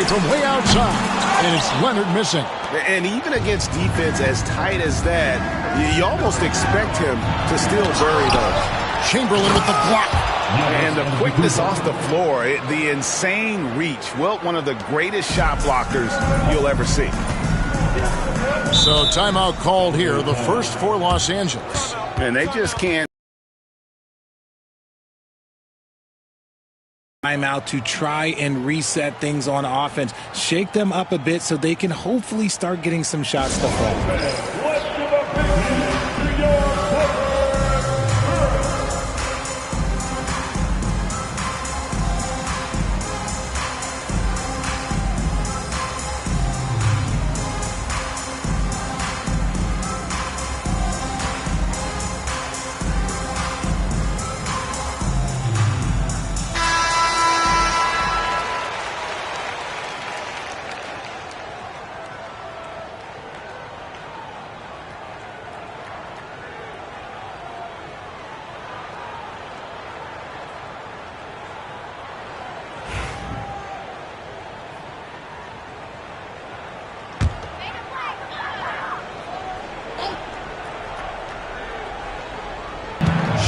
from way outside, and it's Leonard missing. And even against defense as tight as that, you almost expect him to still bury those. Chamberlain with the block. And the quickness off the floor, the insane reach. Well, one of the greatest shot blockers you'll ever see. So timeout called here, the first for Los Angeles. And they just can't. Timeout to try and reset things on offense. Shake them up a bit so they can hopefully start getting some shots to fall.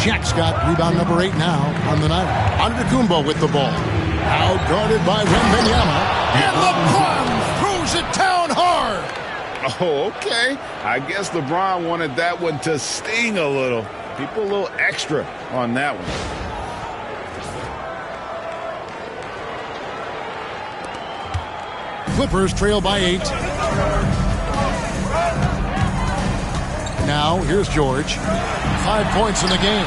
Shaq's got rebound number 8 now on the night. Antetokounmpo with the ball. Out guarded by Wembanyama. And LeBron throws it down hard. Oh, okay. I guess LeBron wanted that one to sting a little. People a little extra on that one. Clippers trail by 8. Now, here's George. 5 points in the game.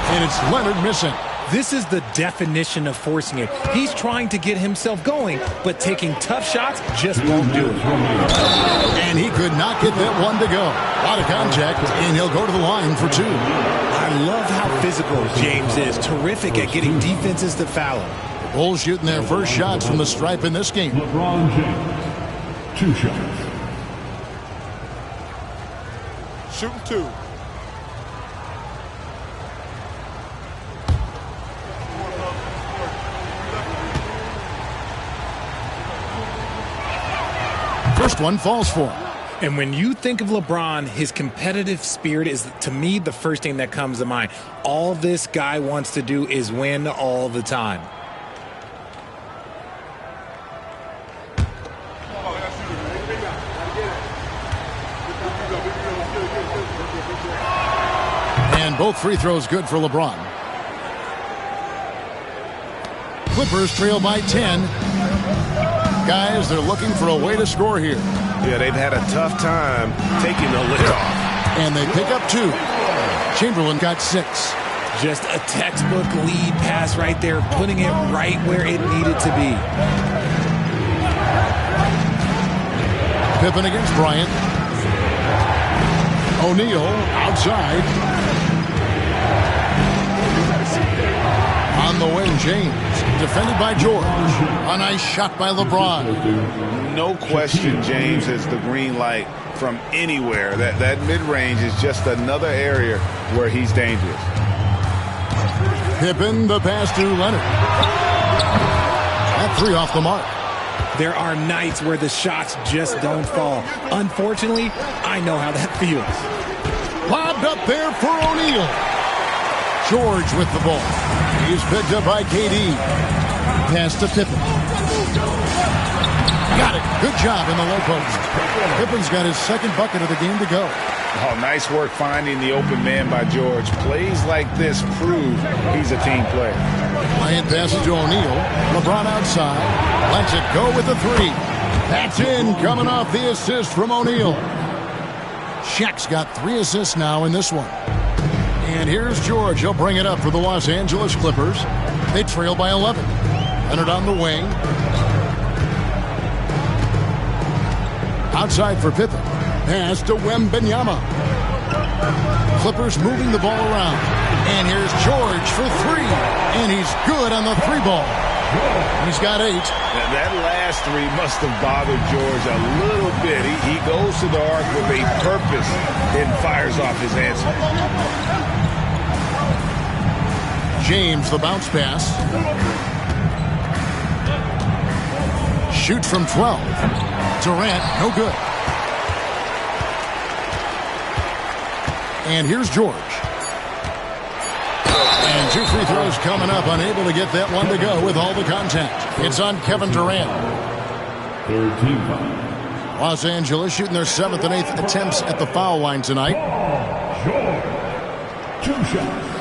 And it's Leonard missing. This is the definition of forcing it. He's trying to get himself going, but taking tough shots just won't do it. And he could not get that one to go. A lot of contact, and he'll go to the line for 2. I love how physical James is. Terrific at getting defenses to foul him. The Bulls shooting their first shots from the stripe in this game. LeBron James, 2 shots. Shooting 2. First one falls for him. And when you think of LeBron, his competitive spirit is, to me, the first thing that comes to mind. All this guy wants to do is win all the time. And both free throws good for LeBron. Clippers trail by 10. Guys, they're looking for a way to score here. Yeah, they've had a tough time taking the lid off. And they pick up 2. Chamberlain got 6. Just a textbook lead pass right there, putting it right where it needed to be. Pippen against Bryant. O'Neal outside. On the wing, James. Defended by George. A nice shot by LeBron. No question James has the green light from anywhere. That mid-range is just another area where he's dangerous. Pippen, the pass to Leonard. That 3 off the mark. There are nights where the shots just don't fall. Unfortunately, I know how that feels. Lobbed up there for O'Neal. George with the ball. He's picked up by KD. Pass to Pippen. Got it. Good job in the low post. Pippen's got his second bucket of the game to go. Oh, nice work finding the open man by George. Plays like this prove he's a team player. Bryant passes to O'Neal. LeBron outside. Lets it go with the 3. That's in, coming off the assist from O'Neal. Shaq's got 3 assists now in this one. And here's George. He'll bring it up for the Los Angeles Clippers. They trail by 11. Leonard on the wing. Outside for Pippen. Pass to Wembanyama. Clippers moving the ball around. And here's George for 3. And he's good on the 3 ball. He's got 8. That last 3 must have bothered George a little bit. He goes to the arc with a purpose and fires off his answer. James, the bounce pass. Shoots from 12. Durant, no good. And here's George. And 2 free throws coming up, unable to get that one to go with all the contact. It's on Kevin Durant. Third team foul. Los Angeles shooting their 7th and 8th attempts at the foul line tonight. George, 2 shots.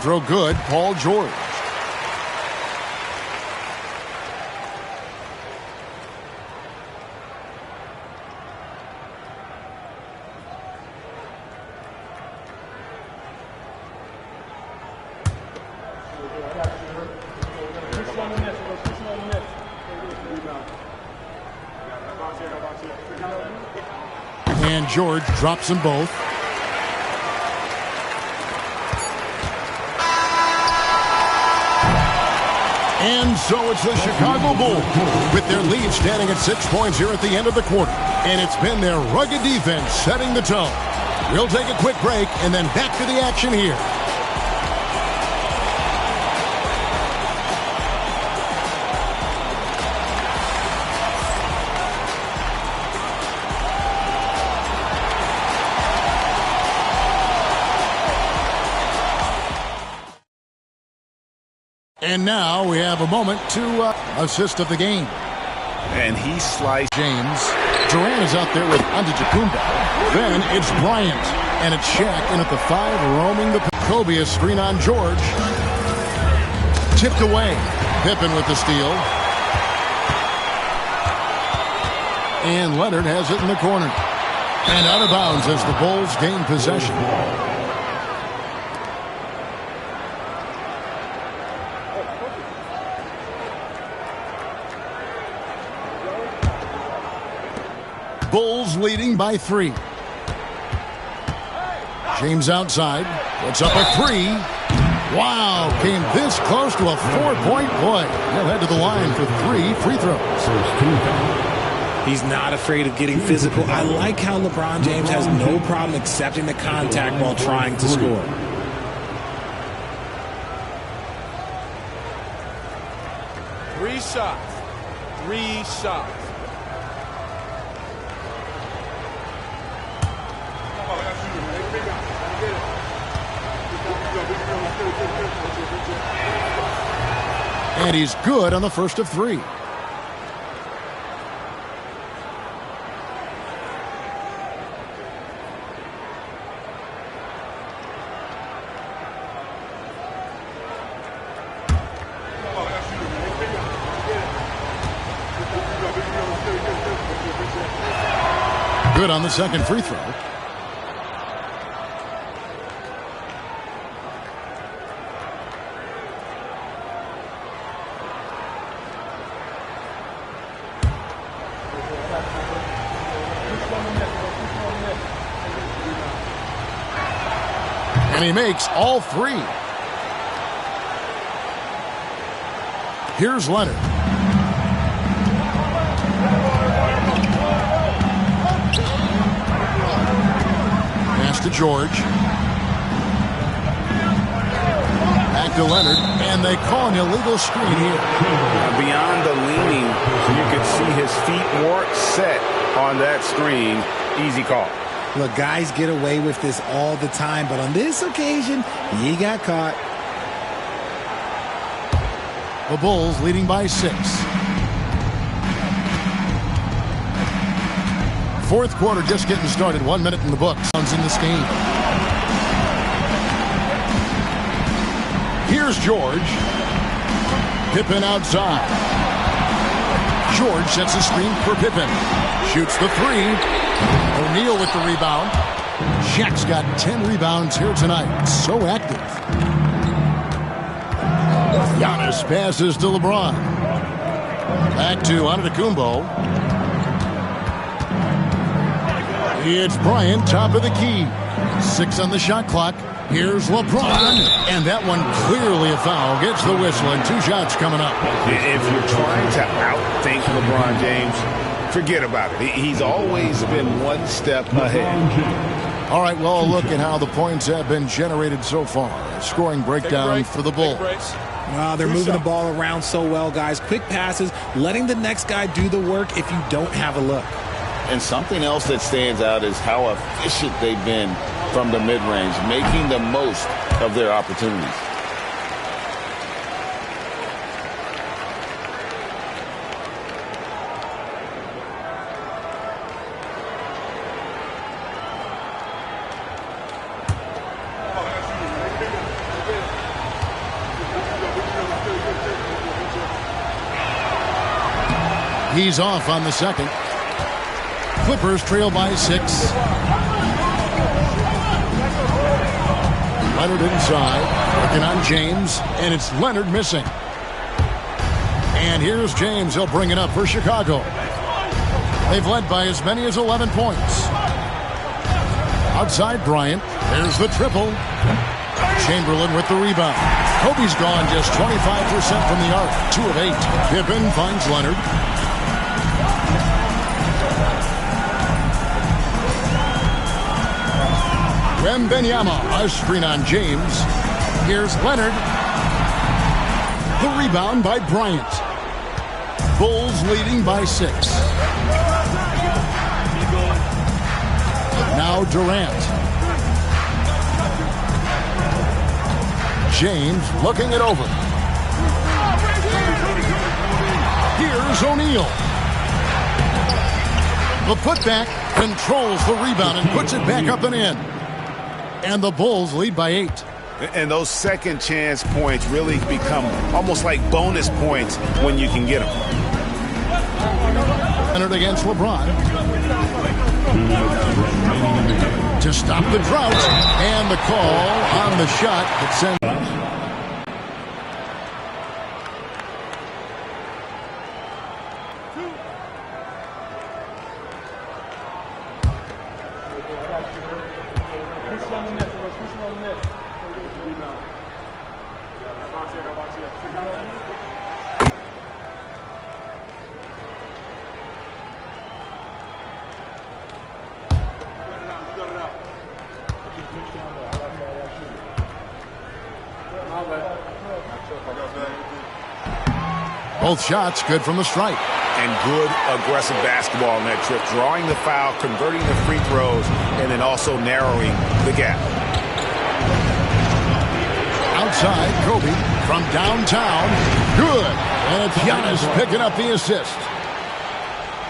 Throw good, Paul George. And George drops them both. And so it's the Chicago Bulls with their lead standing at 6 points here at the end of the quarter. And it's been their rugged defense setting the tone. We'll take a quick break and then back to the action here. And now we have a moment to assist of the game. And he sliced James. Durant is out there with Antetokounmpo. Then it's Bryant. And it's Shaq in at the 5, roaming the Kobe. A screen on George. Tipped away. Pippen with the steal. And Leonard has it in the corner. And out of bounds as the Bulls gain possession. Bulls leading by 3. James outside. Puts up a 3. Wow, came this close to a 4-point play. He'll head to the line for 3 free throws. He's not afraid of getting physical. I like how LeBron James has no problem accepting the contact while trying to score. Three shots. 3 shots. And he's good on the first of 3. Good on the second free throw. And he makes all 3. Here's Leonard. Pass to George. Back to Leonard. And they call an illegal screen here. beyond the leaning. You could see his feet weren't set on that screen. Easy call. Look, guys get away with this all the time, but on this occasion, he got caught. The Bulls leading by 6. Fourth quarter just getting started. 1 minute in the books. In this game. Here's George. Pippen outside. George sets a screen for Pippen. Shoots the 3. O'Neal with the rebound. Shaq's got 10 rebounds here tonight. So active. Giannis passes to LeBron. Back to Antetokounmpo. It's Bryant, top of the key. 6 on the shot clock. Here's LeBron, and that one clearly a foul. Gets the whistle, and 2 shots coming up. If you're trying to outthink LeBron James, forget about it. He's always been one step ahead. All right, well, look at how the points have been generated so far. A scoring breakdown for the Bulls. Wow, they're moving the ball around so well, guys. Quick passes, letting the next guy do the work if you don't have a look. And something else that stands out is how efficient they've been from the mid-range, making the most of their opportunities. He's off on the second. Clippers trail by 6. Leonard inside, working on James, and it's Leonard missing. And here's James. He'll bring it up for Chicago. They've led by as many as 11 points. Outside Bryant. There's the triple. Chamberlain with the rebound. Kobe's gone just 25% from the arc. 2 of 8. Pippen finds Leonard. Wembanyama, a screen on James. Here's Leonard. The rebound by Bryant. Bulls leading by 6. Now Durant. James looking it over. Here's O'Neal. The putback controls the rebound and puts it back up and in. And the Bulls lead by 8. And those second chance points really become almost like bonus points when you can get them. Leonard against LeBron. To stop the drought. And the call on the shot that sends. Both shots good from the stripe. And good aggressive basketball in that trip. Drawing the foul, converting the free throws, and then also narrowing the gap. Outside, Kobe from downtown. Good. And it's Giannis picking up the assist.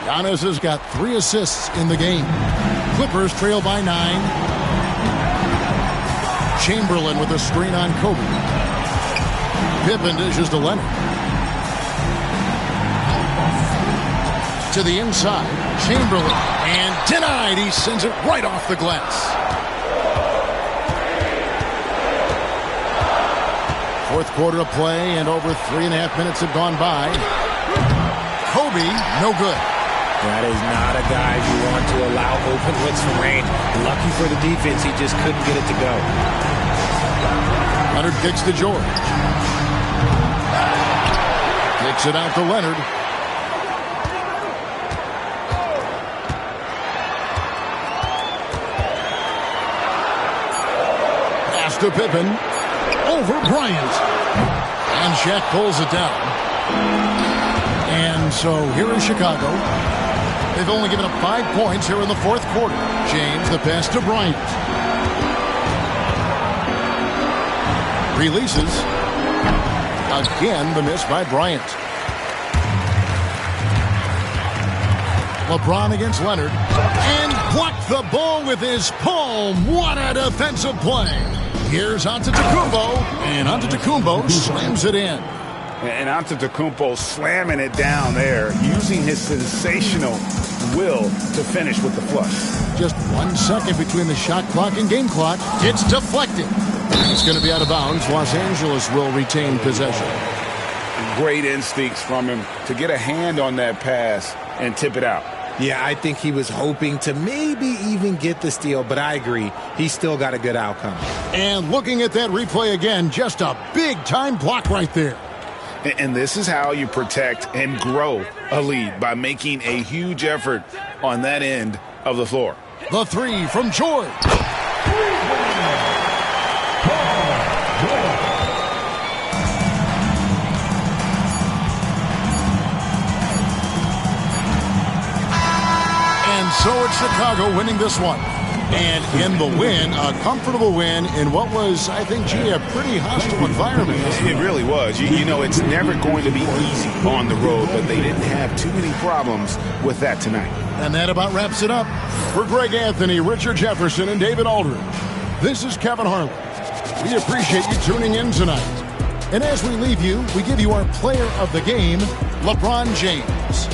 Giannis has got 3 assists in the game. Clippers trail by 9. Chamberlain with a screen on Kobe. Pippen dishes to Leonard. To the inside, Chamberlain, and denied. He sends it right off the glass. Fourth quarter of play, and over 3.5 minutes have gone by. Kobe, no good. That is not a guy you want to allow open looks from range. Lucky for the defense, he just couldn't get it to go. Leonard kicks to George. Kicks it out to Leonard. To Pippen, over Bryant, and Shaq pulls it down. And so here in Chicago, they've only given up 5 points here in the fourth quarter. James, the pass to Bryant. Releases. Again, the miss by Bryant. LeBron against Leonard, and blocked the ball with his palm. What a defensive play. Here's Antetokounmpo, and Antetokounmpo slams it in. And Antetokounmpo slamming it down there, using his sensational will to finish with the flush. Just 1 second between the shot clock and game clock. It's deflected. It's going to be out of bounds. Los Angeles will retain possession. Great instincts from him to get a hand on that pass and tip it out. Yeah, I think he was hoping to maybe even get the steal, but I agree. He still got a good outcome. And looking at that replay again, just a big-time block right there. And this is how you protect and grow a lead, by making a huge effort on that end of the floor. The three from George. And so it's Chicago winning this one. And in the win, a comfortable win in what was, I think, a pretty hostile environment. It really was. You know, it's never going to be easy on the road, but they didn't have too many problems with that tonight. And that about wraps it up. For Greg Anthony, Richard Jefferson, and David Aldridge, this is Kevin Harlan. We appreciate you tuning in tonight. And as we leave you, we give you our player of the game, LeBron James.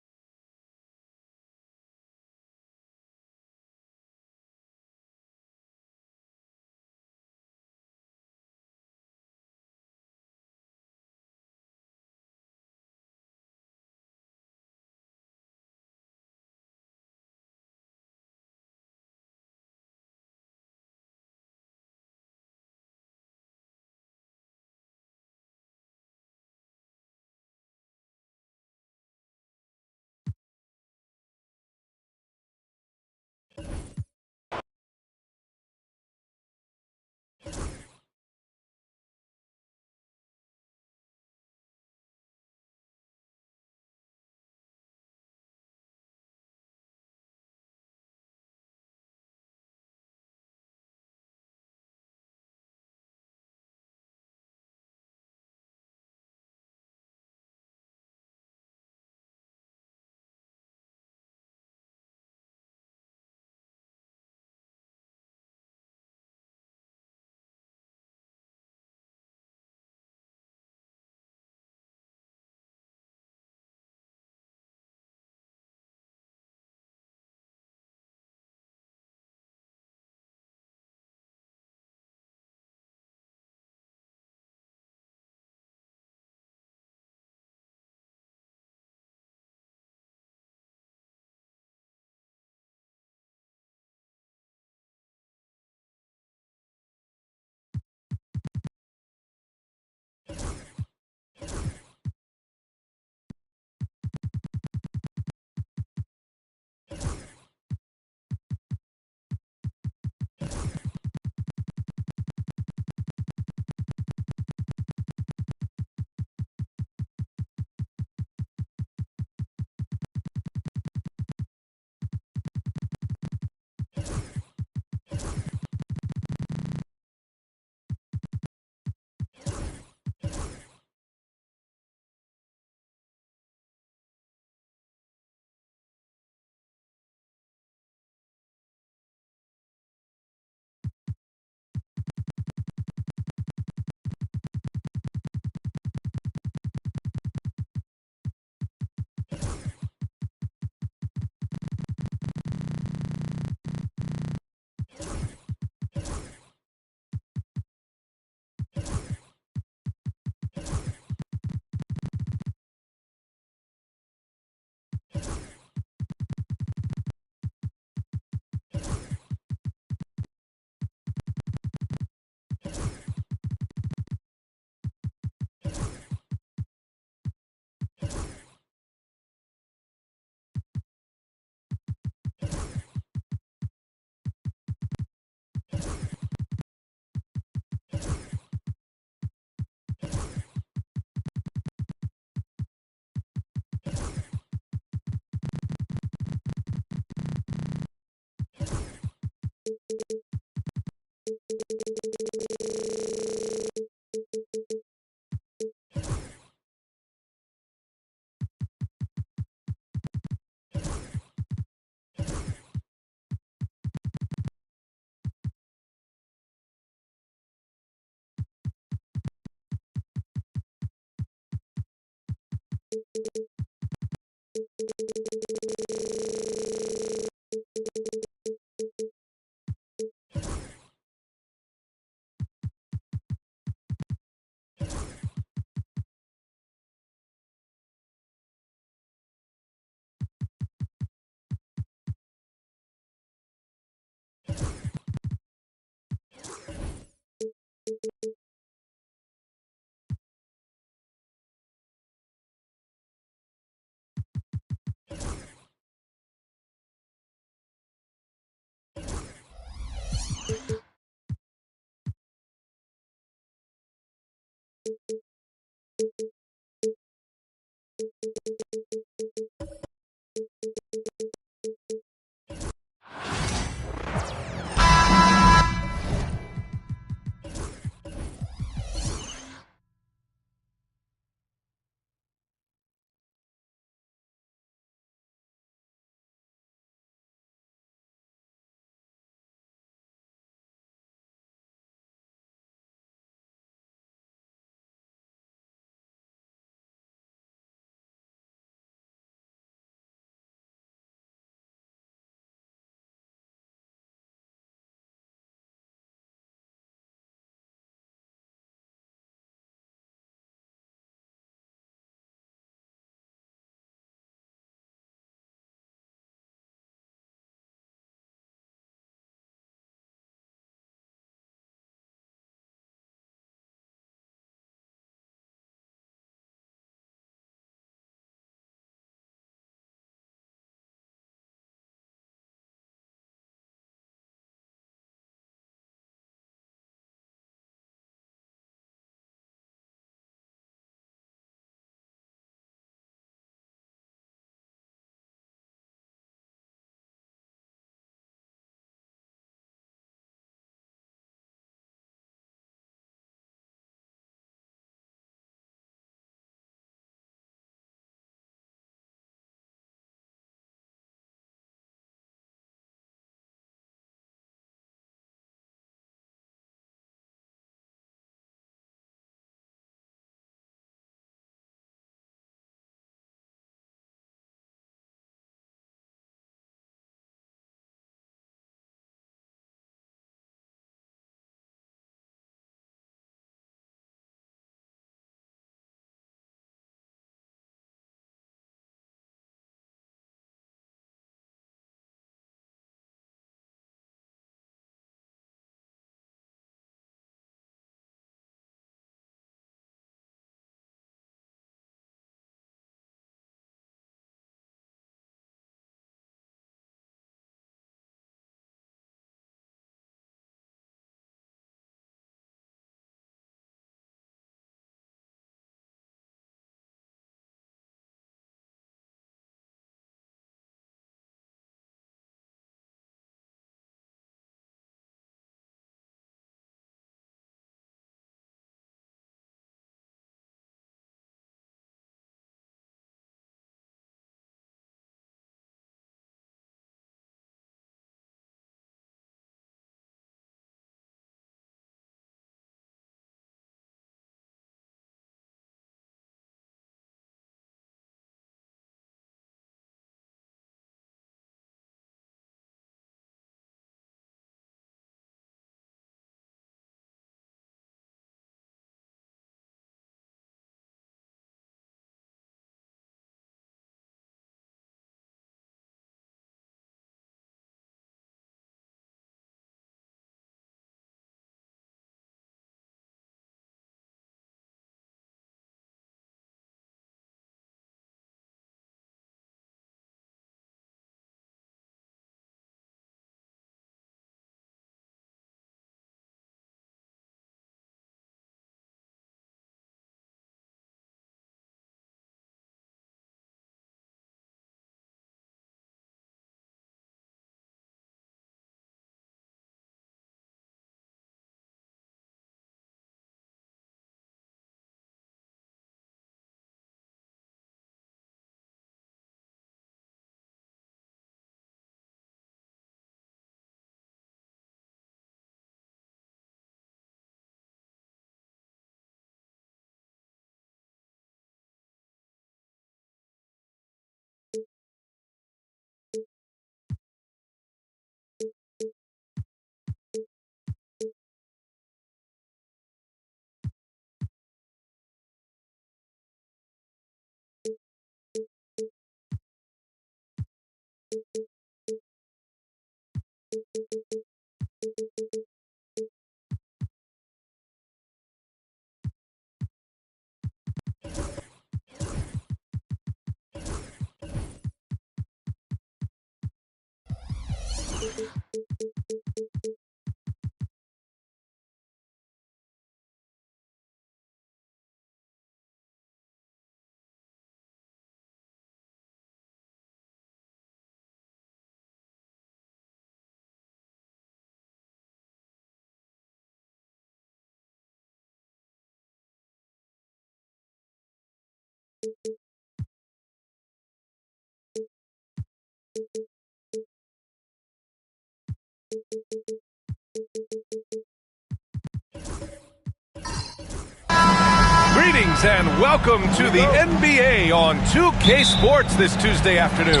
Greetings and welcome to the NBA on 2K Sports this Tuesday afternoon.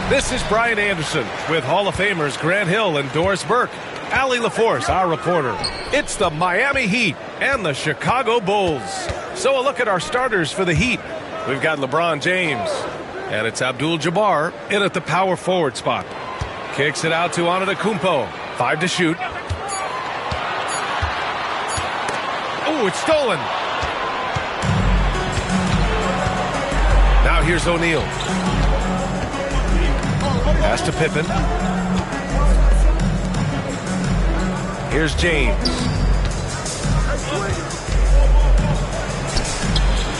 This is Brian Anderson with Hall of Famers Grant Hill and Doris Burke. Allie LaForce, our reporter. It's the Miami Heat and the Chicago Bulls. So a look at our starters for the Heat. We've got LeBron James, and it's Abdul-Jabbar in at the power forward spot. Kicks it out to Antetokounmpo. 5 to shoot. Oh, it's stolen. Now here's O'Neal. Pass to Pippen. Here's James.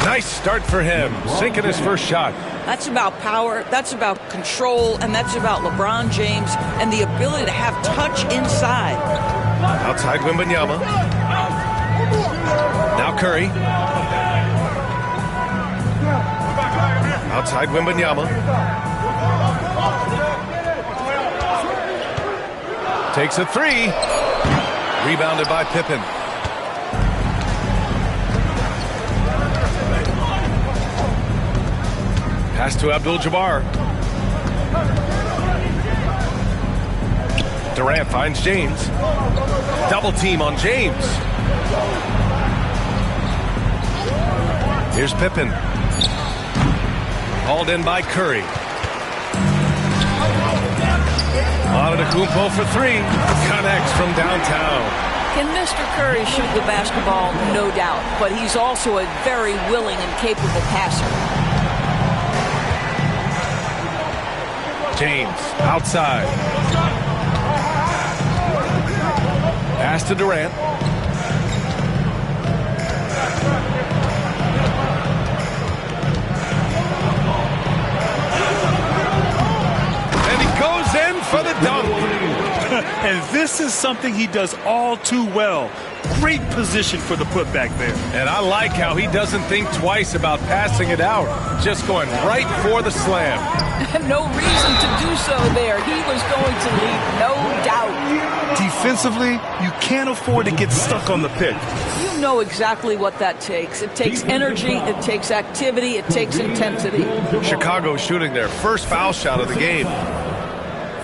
Nice start for him, sinking his first shot. That's about power, that's about control, and that's about LeBron James and the ability to have touch inside. Outside Wembanyama. Now Curry. Outside Wembanyama. Takes a three. Rebounded by Pippen. Pass to Abdul-Jabbar. Durant finds James. Double team on James. Here's Pippen. Hauled in by Curry. Antetokounmpo for three. Connects from downtown. Can Mr. Curry shoot the basketball? No doubt. But he's also a very willing and capable passer. James outside. Pass to Durant. And he goes in for the dunk. And this is something he does all too well. Great position for the putback there. And I like how he doesn't think twice about passing it out. Just going right for the slam. No reason to do so there. He was going to lead, no doubt. Defensively, you can't afford to get stuck on the pick. You know exactly what that takes. It takes energy, it takes activity, it takes intensity. Chicago shooting their first foul shot of the game.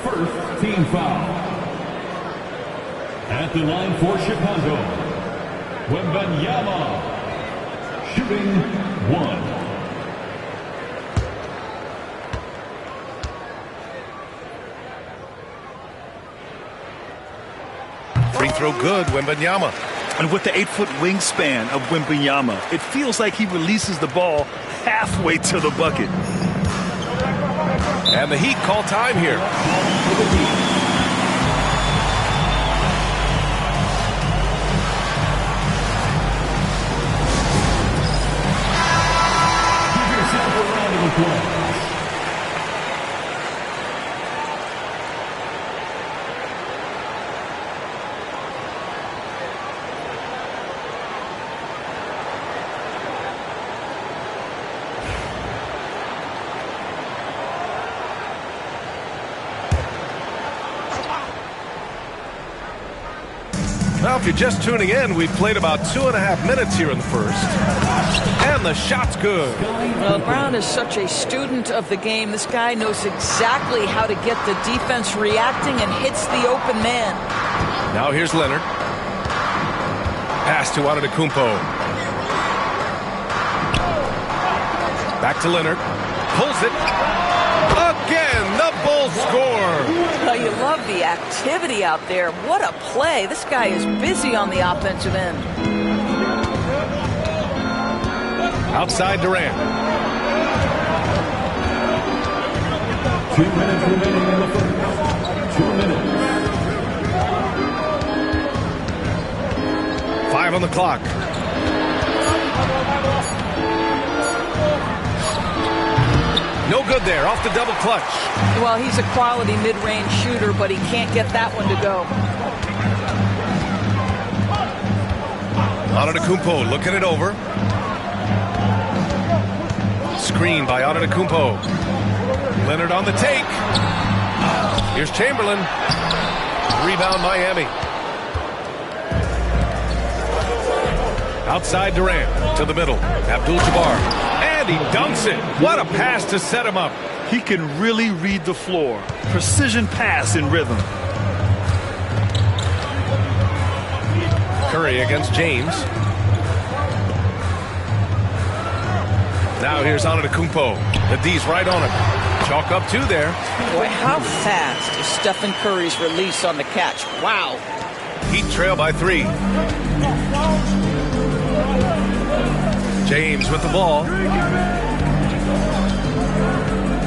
First team foul. At the line for Chicago, Wembanyama, shooting one. Free throw good, Wembanyama. And with the 8-foot wingspan of Wembanyama, it feels like he releases the ball halfway to the bucket. And the Heat call time here. Give yourself a round of applause. Now, if you're just tuning in, we've played about 2.5 minutes here in the first. And the shot's good. Well, Brown is such a student of the game. This guy knows exactly how to get the defense reacting and hits the open man. Now here's Leonard. Pass to Antetokounmpo. Back to Leonard. Pulls it. Again, the Bulls score. Well, you love the activity out there. What a play. This guy is busy on the offensive end. Outside Durant. 2 minutes remaining in the first. 2 minutes. 5 on the clock. No good there, off the double clutch. Well, he's a quality mid-range shooter, but he can't get that one to go. Antetokounmpo looking it over. Screen by Antetokounmpo. Leonard on the take. Here's Chamberlain. Rebound Miami. Outside Durant to the middle. Abdul-Jabbar. And he dunks it. What a pass to set him up. He can really read the floor. Precision pass in rhythm. Curry against James. Now here's Antetokounmpo. The D's right on him. Chalk up 2 there. Boy, how fast is Stephen Curry's release on the catch. Wow. Heat trail by 3. James with the ball.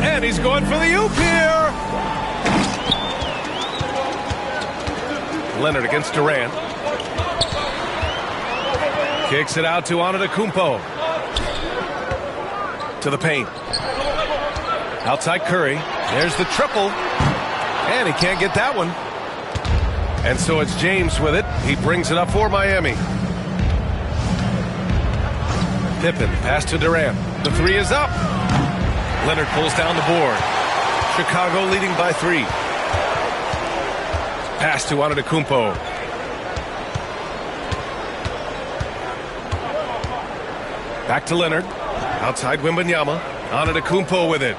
And he's going for the oop here. Leonard against Durant. Kicks it out to Antetokounmpo. To the paint. Outside Curry. There's the triple. And he can't get that one. And so it's James with it. He brings it up for Miami. Pippen, pass to Durant. The 3 is up. Leonard pulls down the board. Chicago leading by 3. Pass to Antetokounmpo. Back to Leonard. Outside Wembanyama. Antetokounmpo with it.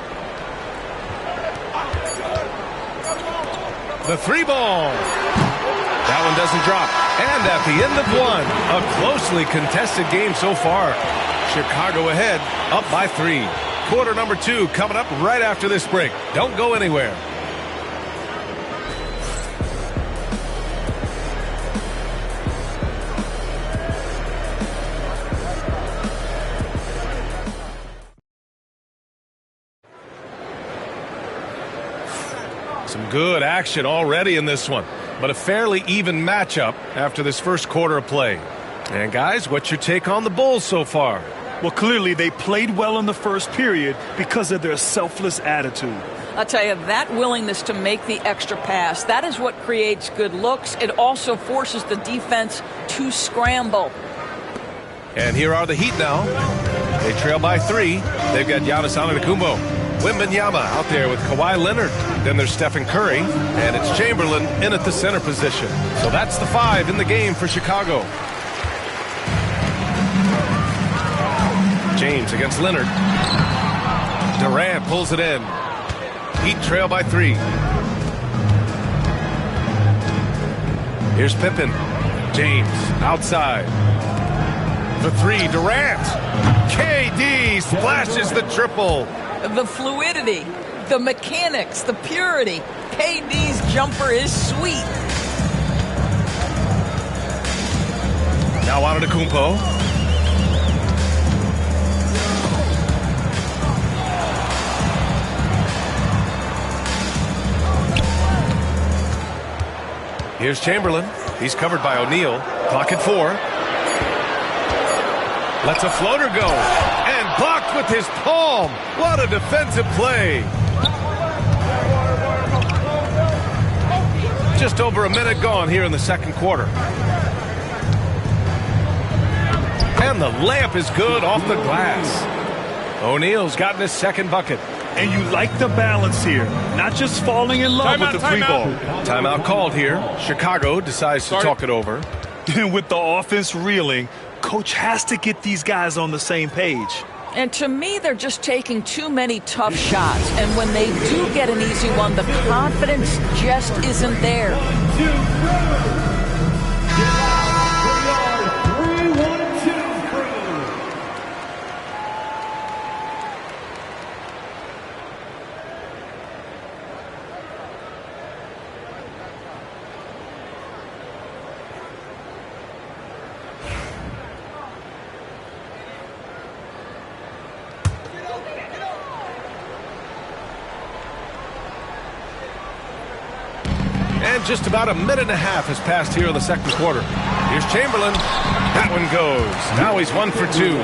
The 3 ball. That one doesn't drop. And at the end of 1, a closely contested game so far. Chicago ahead, up by 3. Quarter number 2 coming up right after this break. Don't go anywhere. Some good action already in this one, but a fairly even matchup after this first quarter of play. And guys, what's your take on the Bulls so far? Well, clearly they played well in the first period because of their selfless attitude. I'll tell you, that willingness to make the extra pass, that is what creates good looks. It also forces the defense to scramble. And here are the Heat now. They trail by 3. They've got Giannis Antetokounmpo. Wembanyama out there with Kawhi Leonard. Then there's Stephen Curry. And it's Chamberlain in at the center position. So that's the 5 in the game for Chicago. James against Leonard. Durant pulls it in. Heat trail by 3. Here's Pippen. James outside. The 3, Durant. KD splashes the triple. The fluidity, the mechanics, the purity. KD's jumper is sweet. Now Antetokounmpo. Here's Chamberlain. He's covered by O'Neal. Clock at 4. Lets a floater go. And blocked with his palm. What a defensive play. Just over a minute gone here in the second quarter. And the layup is good off the glass. O'Neal's gotten his second bucket. And you like the balance here. Not just falling in love with the 3 ball. Timeout called here. Chicago decides to talk it over. And with the offense reeling, coach has to get these guys on the same page. And to me, they're just taking too many tough shots. And when they do get an easy one, the confidence just isn't there. And just about a minute and a half has passed here in the second quarter. Here's Chamberlain. That one goes. Now he's 1 for 2.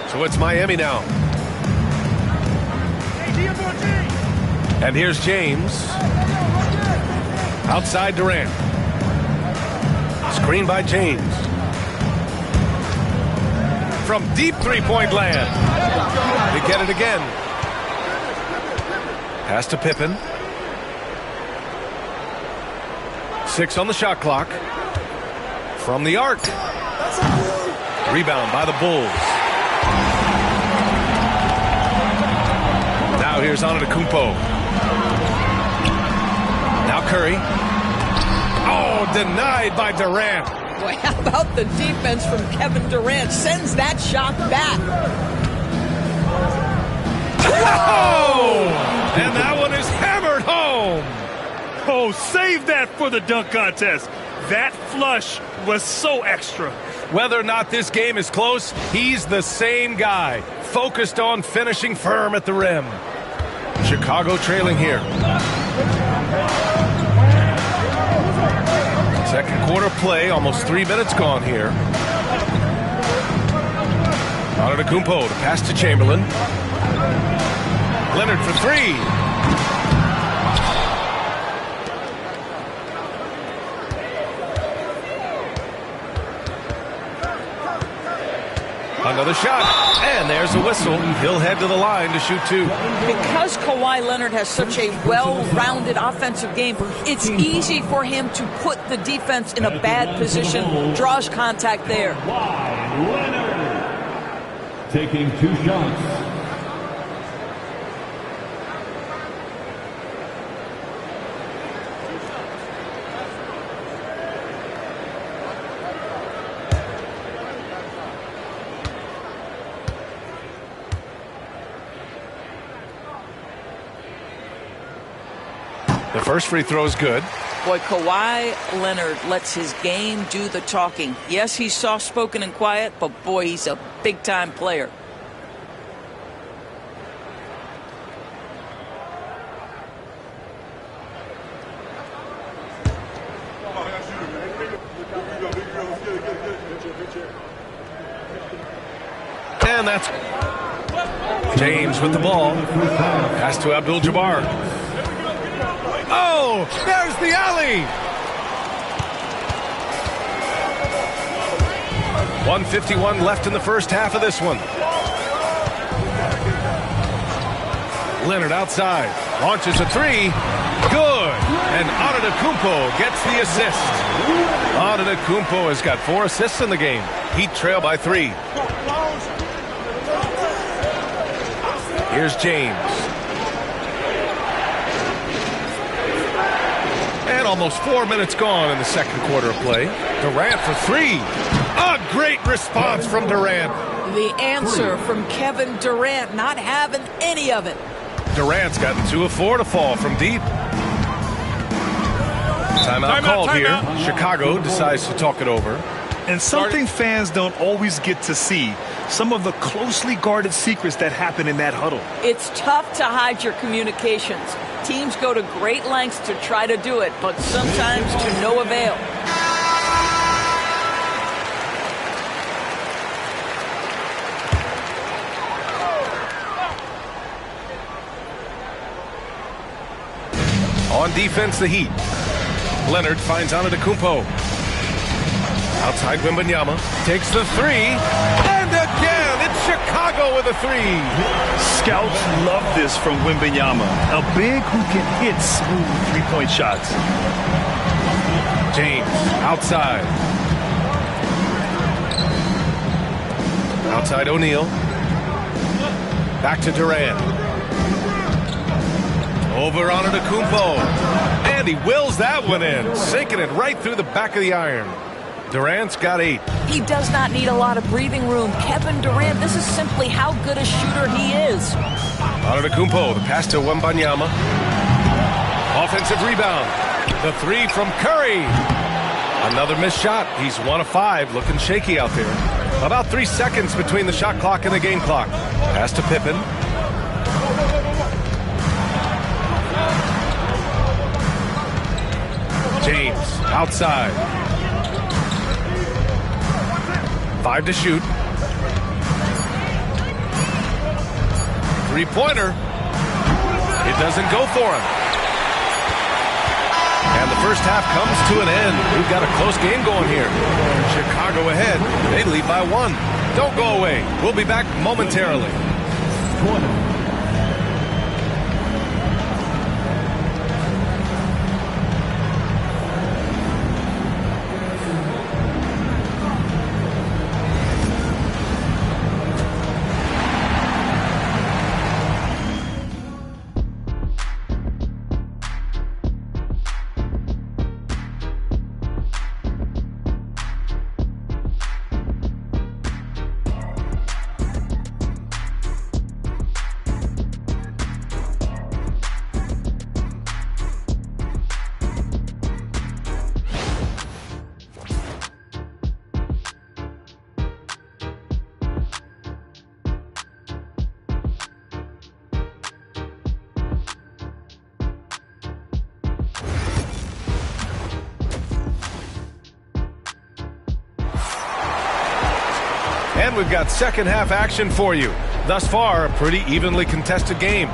So it's Miami now. And here's James. Outside Durant. Screen by James. From deep three-point land. They get it again. Pass to Pippen. 6 on the shot clock. From the arc. Rebound by the Bulls. Now here's Antetokounmpo. Now Curry. Oh, denied by Durant. Boy, how about the defense from Kevin Durant? Sends that shot back. Oh! And that one is hammered home. Oh, save that for the dunk contest. That flush was so extra. Whether or not this game is close, he's the same guy, focused on finishing firm at the rim. Chicago trailing here. Second quarter play, almost 3 minutes gone here. Antetokounmpo to pass to Chamberlain. Leonard for 3. Another shot, and there's a whistle. He'll head to the line to shoot 2. Because Kawhi Leonard has such a well-rounded offensive game, it's easy for him to put the defense in a bad position, draws contact there. Kawhi Leonard taking 2 shots. The first free throw is good. Boy, Kawhi Leonard lets his game do the talking. Yes, he's soft-spoken and quiet, but boy, he's a big-time player. And that's James with the ball. Pass to Abdul-Jabbar. Oh, there's the alley. 1:51 left in the first half of this one. Leonard outside. Launches a 3. Good. And Antetokounmpo gets the assist. Antetokounmpo has got 4 assists in the game. Heat trail by 3. Here's James. And almost 4 minutes gone in the second quarter of play. Durant for 3. A great response from Durant. The answer from Kevin Durant, not having any of it. Durant's gotten 2 of 4 to fall from deep. Timeout called here. Chicago decides to talk it over. And something fans don't always get to see. Some of the closely guarded secrets that happen in that huddle. It's tough to hide your communications. Teams go to great lengths to try to do it, but sometimes to no avail. On defense, the Heat. Leonard finds Antetokounmpo. Outside Wembanyama. Takes the 3. And again, it's Chicago with a 3. Scouts love this from Wembanyama. A big who can hit smooth three-point shots. James outside. Outside O'Neal. Back to Durant. Over Antetokounmpo. And he wills that one in, sinking it right through the back of the iron. Durant's got 8. He does not need a lot of breathing room. Kevin Durant, this is simply how good a shooter he is. Antetokounmpo, the pass to Wembanyama. Offensive rebound. The 3 from Curry. Another missed shot. He's 1 of 5, looking shaky out there. About 3 seconds between the shot clock and the game clock. Pass to Pippen. James outside. 5 to shoot. 3-pointer. It doesn't go for him. And the first half comes to an end. We've got a close game going here. Chicago ahead. They lead by 1. Don't go away. We'll be back momentarily. And we've got second half action for you. Thus far, a pretty evenly contested game.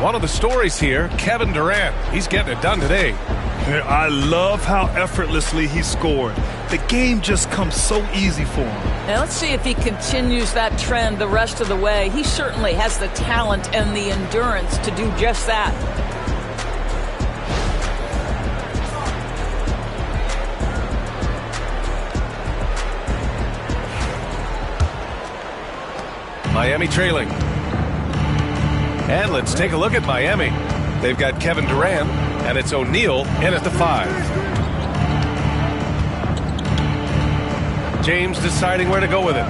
One of the stories here, Kevin Durant. He's getting it done today. I love how effortlessly he scored. The game just comes so easy for him. Now let's see if he continues that trend the rest of the way. He certainly has the talent and the endurance to do just that. Miami trailing. And let's take a look at Miami. They've got Kevin Durant, and it's O'Neal in at the 5. James deciding where to go with it.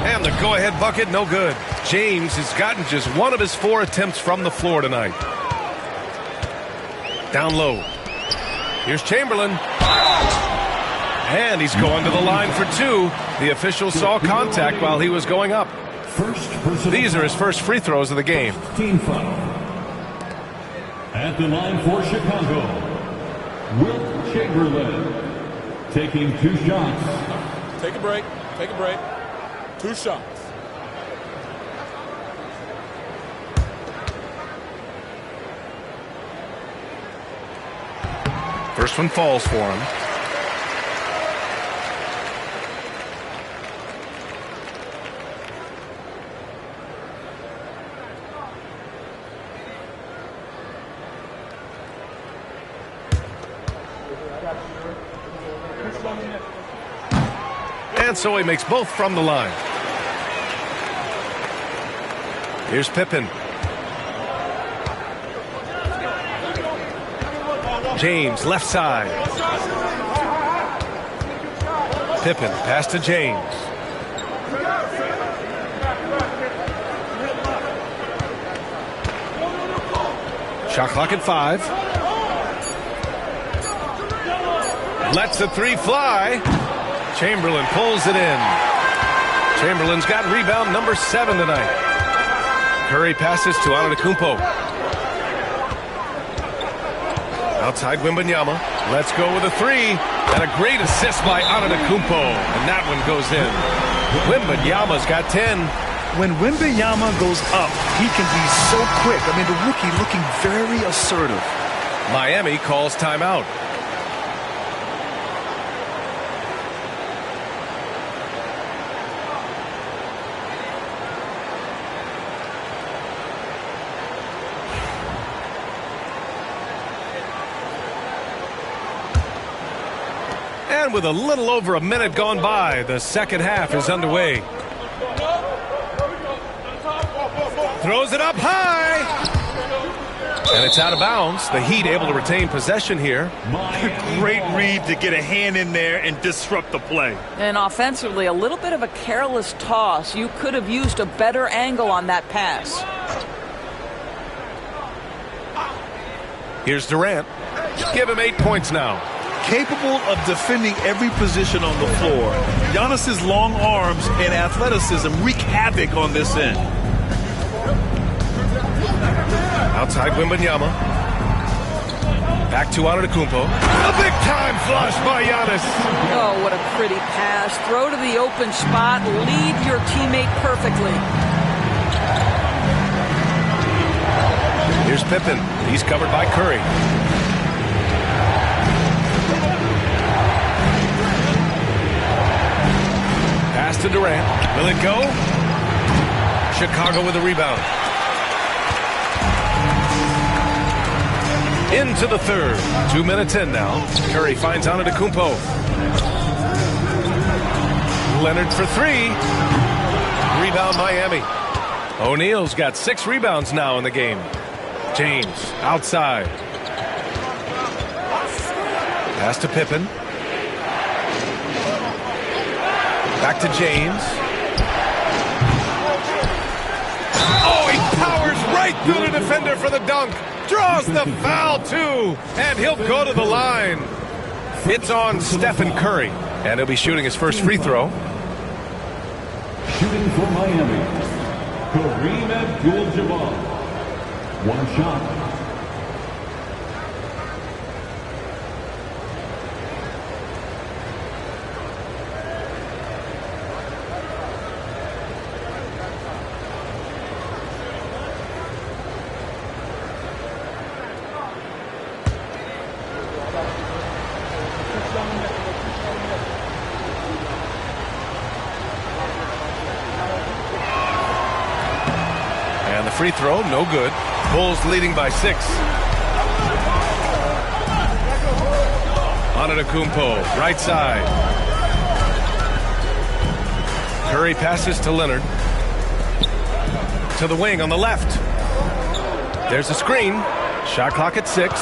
And the go-ahead bucket, no good. James has gotten just 1 of his 4 attempts from the floor tonight. Down low. Here's Chamberlain. And he's going to the line for 2. The official saw contact while he was going up. These are his first free throws of the game. Team foul. At the line for Chicago, Wilt Chamberlain taking 2 shots. Take a break. Take a break. 2 shots. First one falls for him. And so he makes both from the line. Here's Pippen. James, left side. Pippen, pass to James. Shot clock at 5. Lets the 3 fly. Chamberlain pulls it in. Chamberlain's got rebound number 7 tonight. Curry passes to Antetokounmpo. Outside Wembanyama. Let's go with a 3. And a great assist by Antetokounmpo. And that one goes in. Wembanyama's got 10. When Wembanyama goes up, he can be so quick. I mean, the rookie looking very assertive. Miami calls timeout. And with a little over a minute gone by, the second half is underway. Throws it up high. And it's out of bounds. The Heat able to retain possession here. Great read to get a hand in there and disrupt the play. And offensively, a little bit of a careless toss. You could have used a better angle on that pass. Here's Durant. Give him 8 points now. Capable of defending every position on the floor. Giannis's long arms and athleticism wreak havoc on this end. Outside Wembanyama. Back to Antetokounmpo. A big-time flush by Giannis. Oh, what a pretty pass. Throw to the open spot. Lead your teammate perfectly. Here's Pippen. He's covered by Curry. Pass to Durant. Will it go? Chicago with a rebound. Into the third. 2 minutes in now. Curry finds Antetokounmpo. Leonard for three. Rebound Miami. O'Neal's got 6 rebounds now in the game. James outside. Pass to Pippen. Back to James. Oh, he powers right through the defender for the dunk. Draws the foul, too. And he'll go to the line. It's on Stephen Curry. And he'll be shooting his first free throw. Shooting for Miami, Kareem Abdul-Jabbar. One shot. And the free throw, no good. Bulls leading by 6. Antetokounmpo, right side. Curry passes to Leonard. To the wing on the left. There's a screen. Shot clock at 6.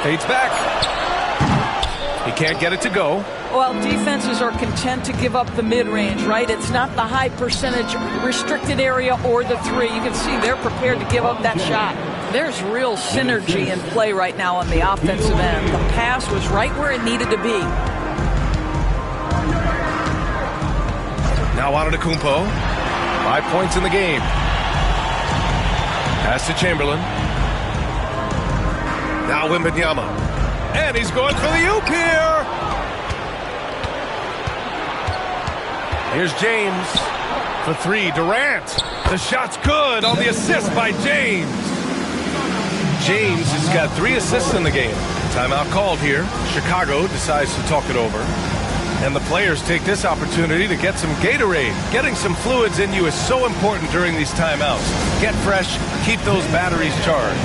Fades back. He can't get it to go. Well, defenses are content to give up the mid-range, right? It's not the high percentage restricted area or the three. You can see they're prepared to give up that shot. There's real synergy in play right now on the offensive end. The pass was right where it needed to be. Now Antetokounmpo. 5 points in the game. Pass to Chamberlain. Now Wembanyama. And he's going for the oop here. Here's James for three. Durant. The shot's good on the assist by James. James has got 3 assists in the game. Timeout called here. Chicago decides to talk it over. And the players take this opportunity to get some Gatorade. Getting some fluids in you is so important during these timeouts. Get fresh, keep those batteries charged.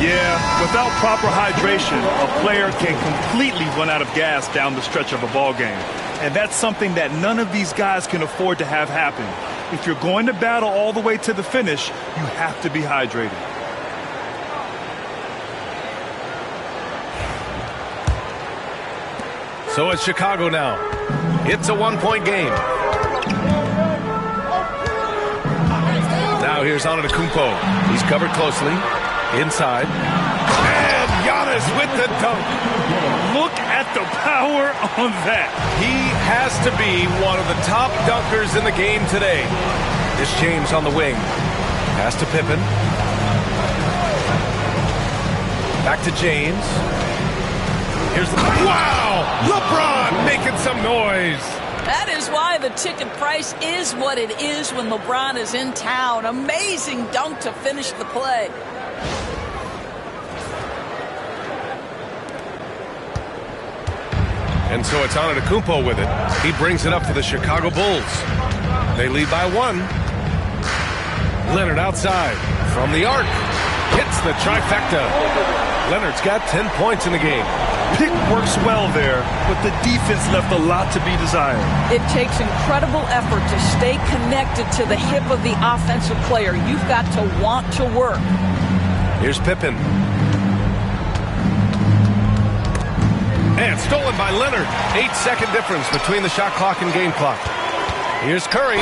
Yeah, without proper hydration, a player can completely run out of gas down the stretch of a ball game. And that's something that none of these guys can afford to have happen. If you're going to battle all the way to the finish, you have to be hydrated. So it's Chicago now. It's a 1-point game. Now here's Antetokounmpo. He's covered closely. Inside. And Giannis with the dunk. Look at the power on that. He has to be one of the top dunkers in the game today. This James on the wing. Pass to Pippen. Back to James. Here's the... Wow! LeBron making some noise. That is why the ticket price is what it is when LeBron is in town. Amazing dunk to finish the play. And so it's Antetokounmpo with it. He brings it up to the Chicago Bulls. They lead by 1. Leonard outside. From the arc. Hits the trifecta. Leonard's got 10 points in the game. Pick works well there, but the defense left a lot to be desired. It takes incredible effort to stay connected to the hip of the offensive player. You've got to want to work. Here's Pippen. And stolen by Leonard. 8-second difference between the shot clock and game clock. Here's Curry.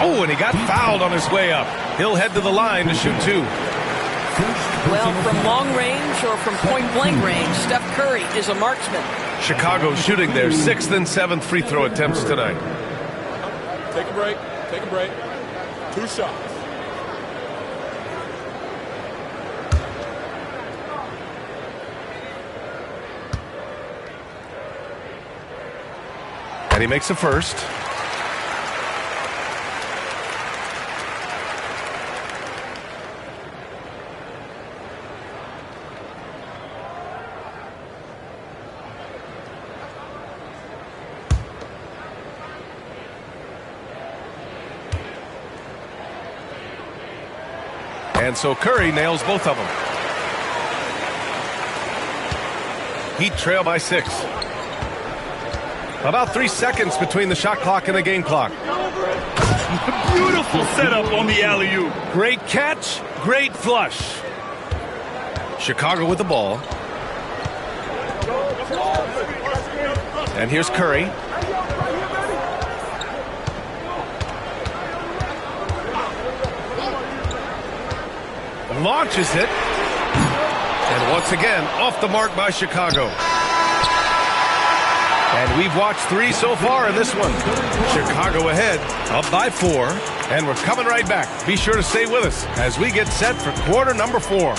Oh, and he got fouled on his way up. He'll head to the line to shoot 2. Well, from long range or from point-blank range, Steph Curry is a marksman. Chicago shooting their 6th and 7th free throw attempts tonight. Take a break. Take a break. 2 shots. And he makes the first. And so Curry nails both of them. Heat trail by 6. About 3 seconds between the shot clock and the game clock. Beautiful setup on the alley-oop. Great catch, great flush. Chicago with the ball. And here's Curry. Launches it. And once again, off the mark by Chicago. And we've watched 3 so far in this one. Chicago ahead, up by 4. And we're coming right back. Be sure to stay with us as we get set for quarter number 4.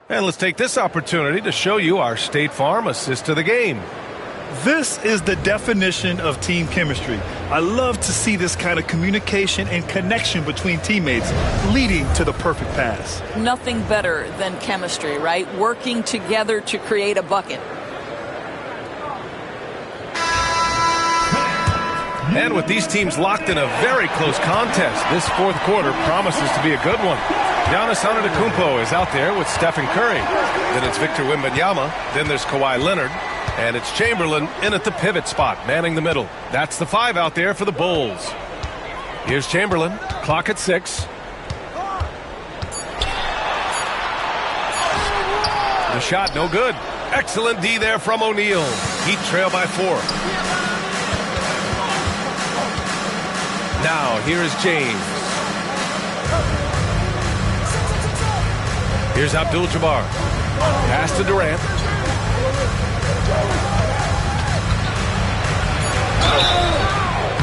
And let's take this opportunity to show you our State Farm assist to the game. This is the definition of team chemistry. I love to see this kind of communication and connection between teammates leading to the perfect pass. Nothing better than chemistry, right? Working together to create a bucket. And with these teams locked in a very close contest, this fourth quarter promises to be a good one. Giannis Antetokounmpo is out there with Stephen Curry. Then it's Victor Wembanyama. Then there's Kawhi Leonard. And it's Chamberlain in at the pivot spot, manning the middle. That's the 5 out there for the Bulls. Here's Chamberlain. Clock at 6. The shot, no good. Excellent D there from O'Neal. Heat trail by 4. Now, here is James. Here's Abdul-Jabbar. Pass to Durant.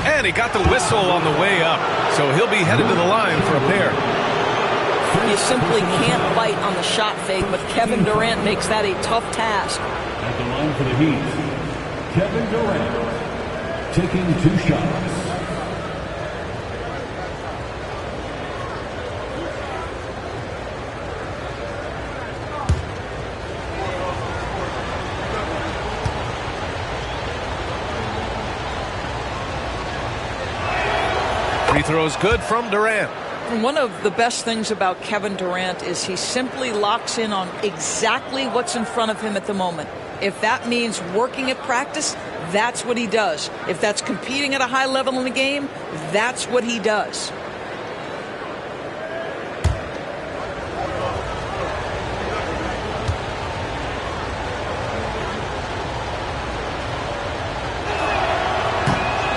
And he got the whistle on the way up, so he'll be headed to the line for a pair. You simply can't bite on the shot fake, but Kevin Durant makes that a tough task. At the line for the Heat, Kevin Durant taking 2 shots. Free throws good from Durant. And one of the best things about Kevin Durant is he simply locks in on exactly what's in front of him at the moment. If that means working at practice, that's what he does. If that's competing at a high level in the game, that's what he does.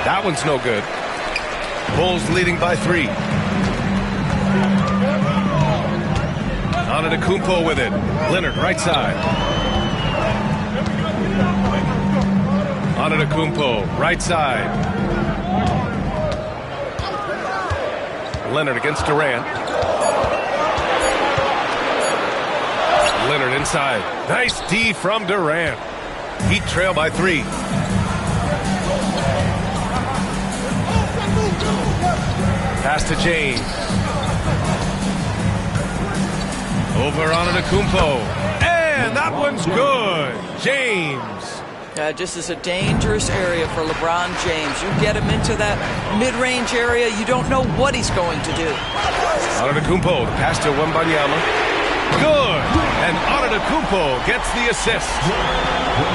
That one's no good. Bulls leading by 3. Antetokounmpo with it. Leonard right side. Antetokounmpo right side. Leonard against Durant. Leonard inside. Nice D from Durant. Heat trail by 3. Pass to James. Over Antetokounmpo. And that one's good. James. Just as a dangerous area for LeBron James. You get him into that mid-range area, you don't know what he's going to do. Antetokounmpo, the pass to Wembanyama. Good. And Antetokounmpo gets the assist.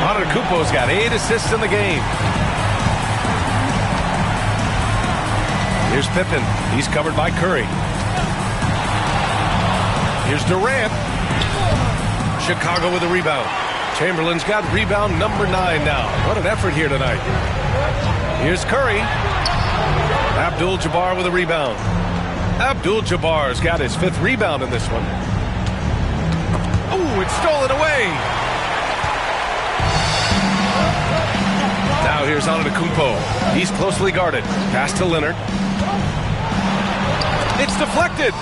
Antetokounmpo's got 8 assists in the game. Here's Pippen. He's covered by Curry. Here's Durant. Chicago with a rebound. Chamberlain's got rebound number 9 now. What an effort here tonight. Here's Curry. Abdul-Jabbar with a rebound. Abdul-Jabbar's got his 5th rebound in this one. Oh, it's stolen away. Now here's Here's Antetokounmpo. He's closely guarded. Pass to Leonard. It's deflected.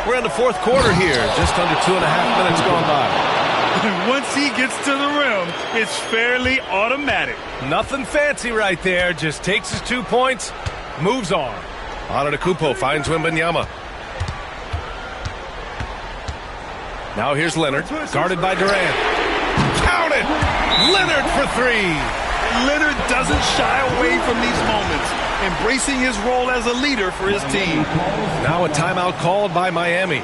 We're in the fourth quarter here. Just under 2.5 minutes gone by. Once he gets to the rim, it's fairly automatic. Nothing fancy right there. Just takes his 2 points, moves on. Antetokounmpo finds Wembanyama. Now here's Leonard, guarded by Durant. Count it! Leonard for three. Leonard doesn't shy away from these moments, embracing his role as a leader for his team. Now a timeout called by Miami.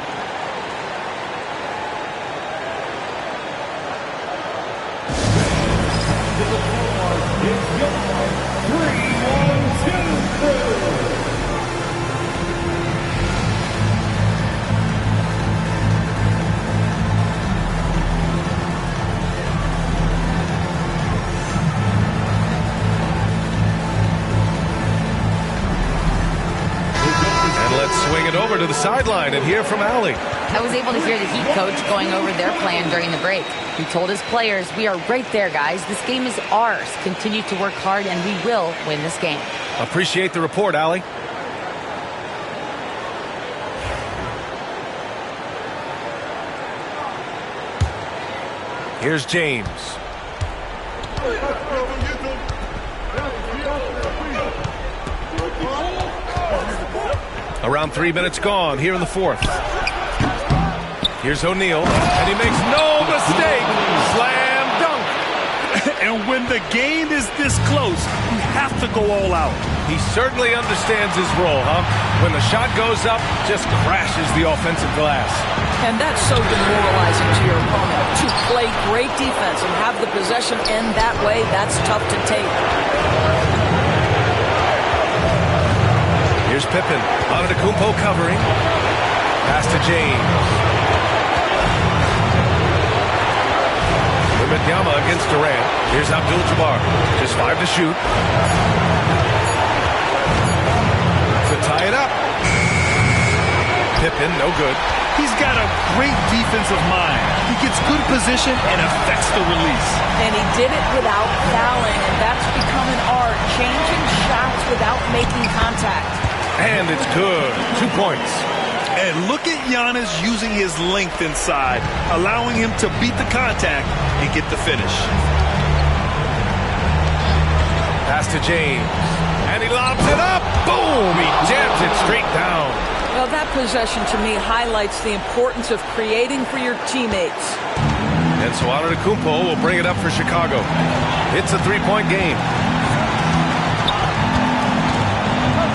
Swing it over to the sideline and hear from Allie. I was able to hear the Heat coach going over their plan during the break. He told his players, "We are right there, guys. This game is ours. Continue to work hard and we will win this game." Appreciate the report, Allie. Here's James. Around 3 minutes gone here in the fourth. Here's O'Neal, and he makes no mistake. Slam dunk. And when the game is this close, you have to go all out. He certainly understands his role, huh? When the shot goes up, just crashes the offensive glass. And that's so demoralizing to your opponent. To play great defense and have the possession end that way, that's tough to take. Here's Pippen. Antetokounmpo covering. Pass to James. Wembanyama against Durant. Here's Abdul-Jabbar. Just 5 to shoot. To tie it up. Pippen, no good. He's got a great defensive mind. He gets good position and affects the release. And he did it without fouling, and that's become an art, changing shots without making contact. And it's good. 2 points. And look at Giannis using his length inside, allowing him to beat the contact and get the finish. Pass to James. And he lobs it up. Boom! He jams it straight down. Well, that possession to me highlights the importance of creating for your teammates. And so Antetokounmpo will bring it up for Chicago. It's a 3-point game.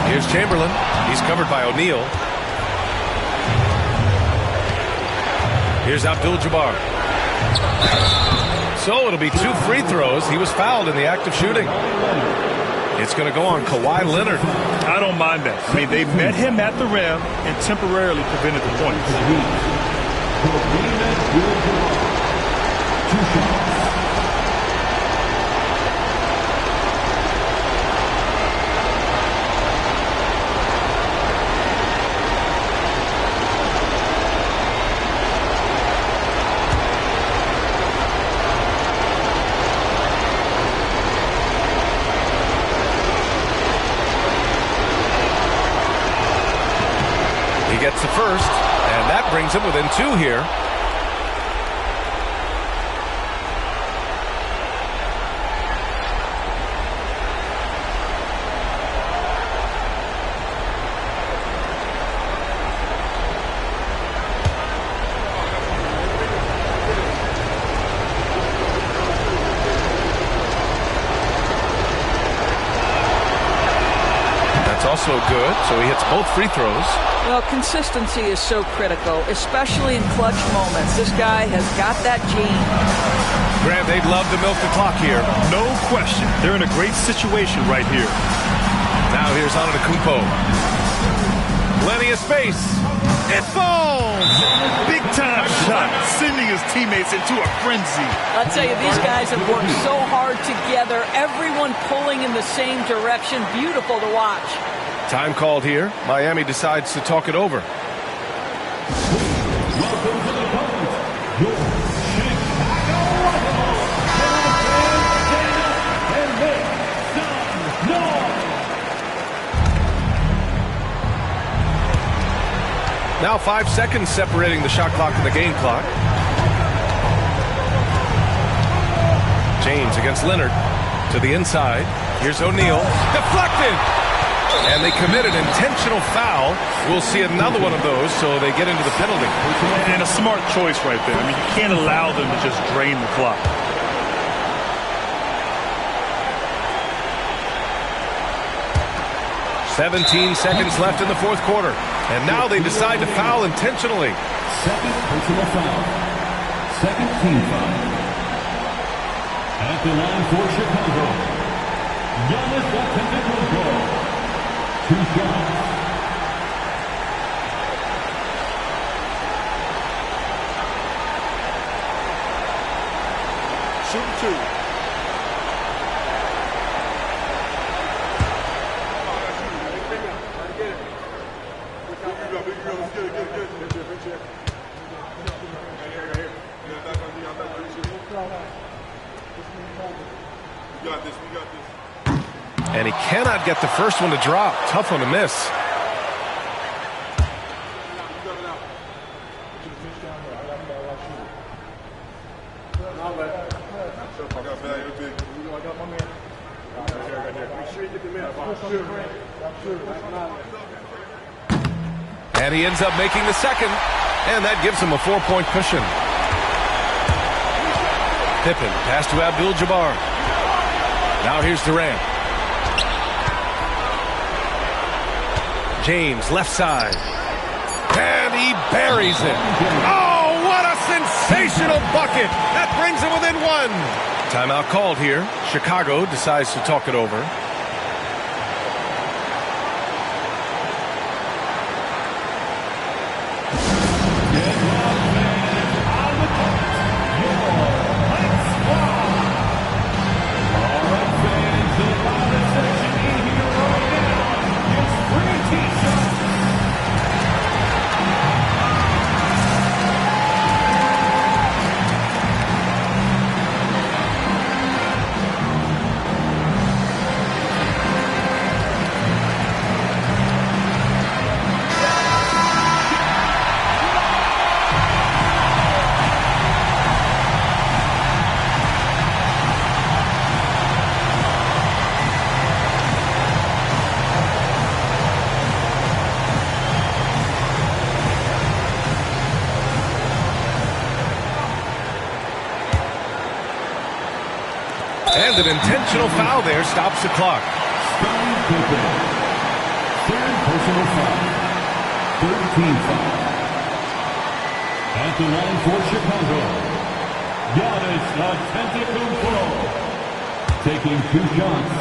Here's Chamberlain. He's covered by O'Neal. Here's Abdul-Jabbar. So it'll be 2 free throws. He was fouled in the act of shooting. It's going to go on Kawhi Leonard. I don't mind that. I mean, they met him at the rim and temporarily prevented the points. 2 shots. Gets the first, and that brings him within 2 here. That's also good, so he hits both free throws. Well, consistency is so critical, especially in clutch moments. This guy has got that gene. Grant, they'd love to milk the clock here. No question. They're in a great situation right here. Now here's Antetokounmpo. Plenty of space. It falls! Big-time shot, sending his teammates into a frenzy. I'll tell you, these guys have worked so hard together, everyone pulling in the same direction. Beautiful to watch. Time called here. Miami decides to talk it over. Now 5 seconds separating the shot clock and the game clock. James against Leonard to the inside. Here's O'Neal. Deflected! And they commit an intentional foul. We'll see another one of those, so they get into the penalty. And a smart choice right there. I mean, you can't allow them to just drain the clock. "17 seconds left in the fourth quarter. And now they decide to foul intentionally. Second personal foul. Second team foul. At the line for Chicago, Giannis Antetokounmpo. 2 shots. Shoot 2. And he cannot get the first one to drop. Tough one to miss. And he ends up making the second. And that gives him a 4-point cushion. Pippen, pass to Abdul-Jabbar. Now here's Durant. James, left side. And he buries it. Oh, what a sensational bucket. That brings him within 1. Timeout called here. Chicago decides to talk it over. And an intentional foul there stops the clock. Third personal foul. 13 foul. At the line for Chicago, Giannis Antetokounmpo. Taking 2 shots.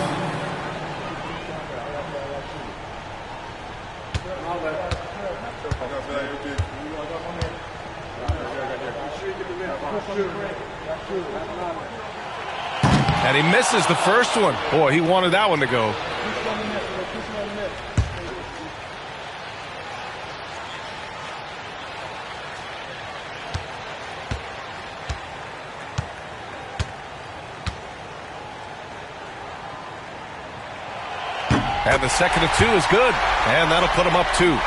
And he misses the first one. Boy, he wanted that one to go. And the second of 2 is good. And that'll put him up 2.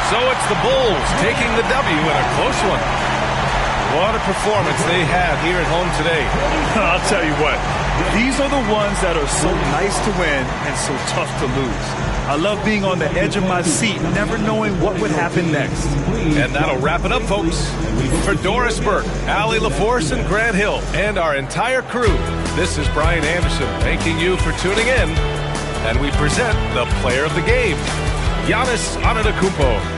So it's the Bulls taking the W in a close one. What a performance they had here at home today. I'll tell you what, these are the ones that are so nice to win and so tough to lose. I love being on the edge of my seat, never knowing what would happen next. And that'll wrap it up, folks. For Doris Burke, Allie LaForce, and Grant Hill, and our entire crew, this is Brian Anderson thanking you for tuning in. And we present the player of the game, Giannis Antetokounmpo.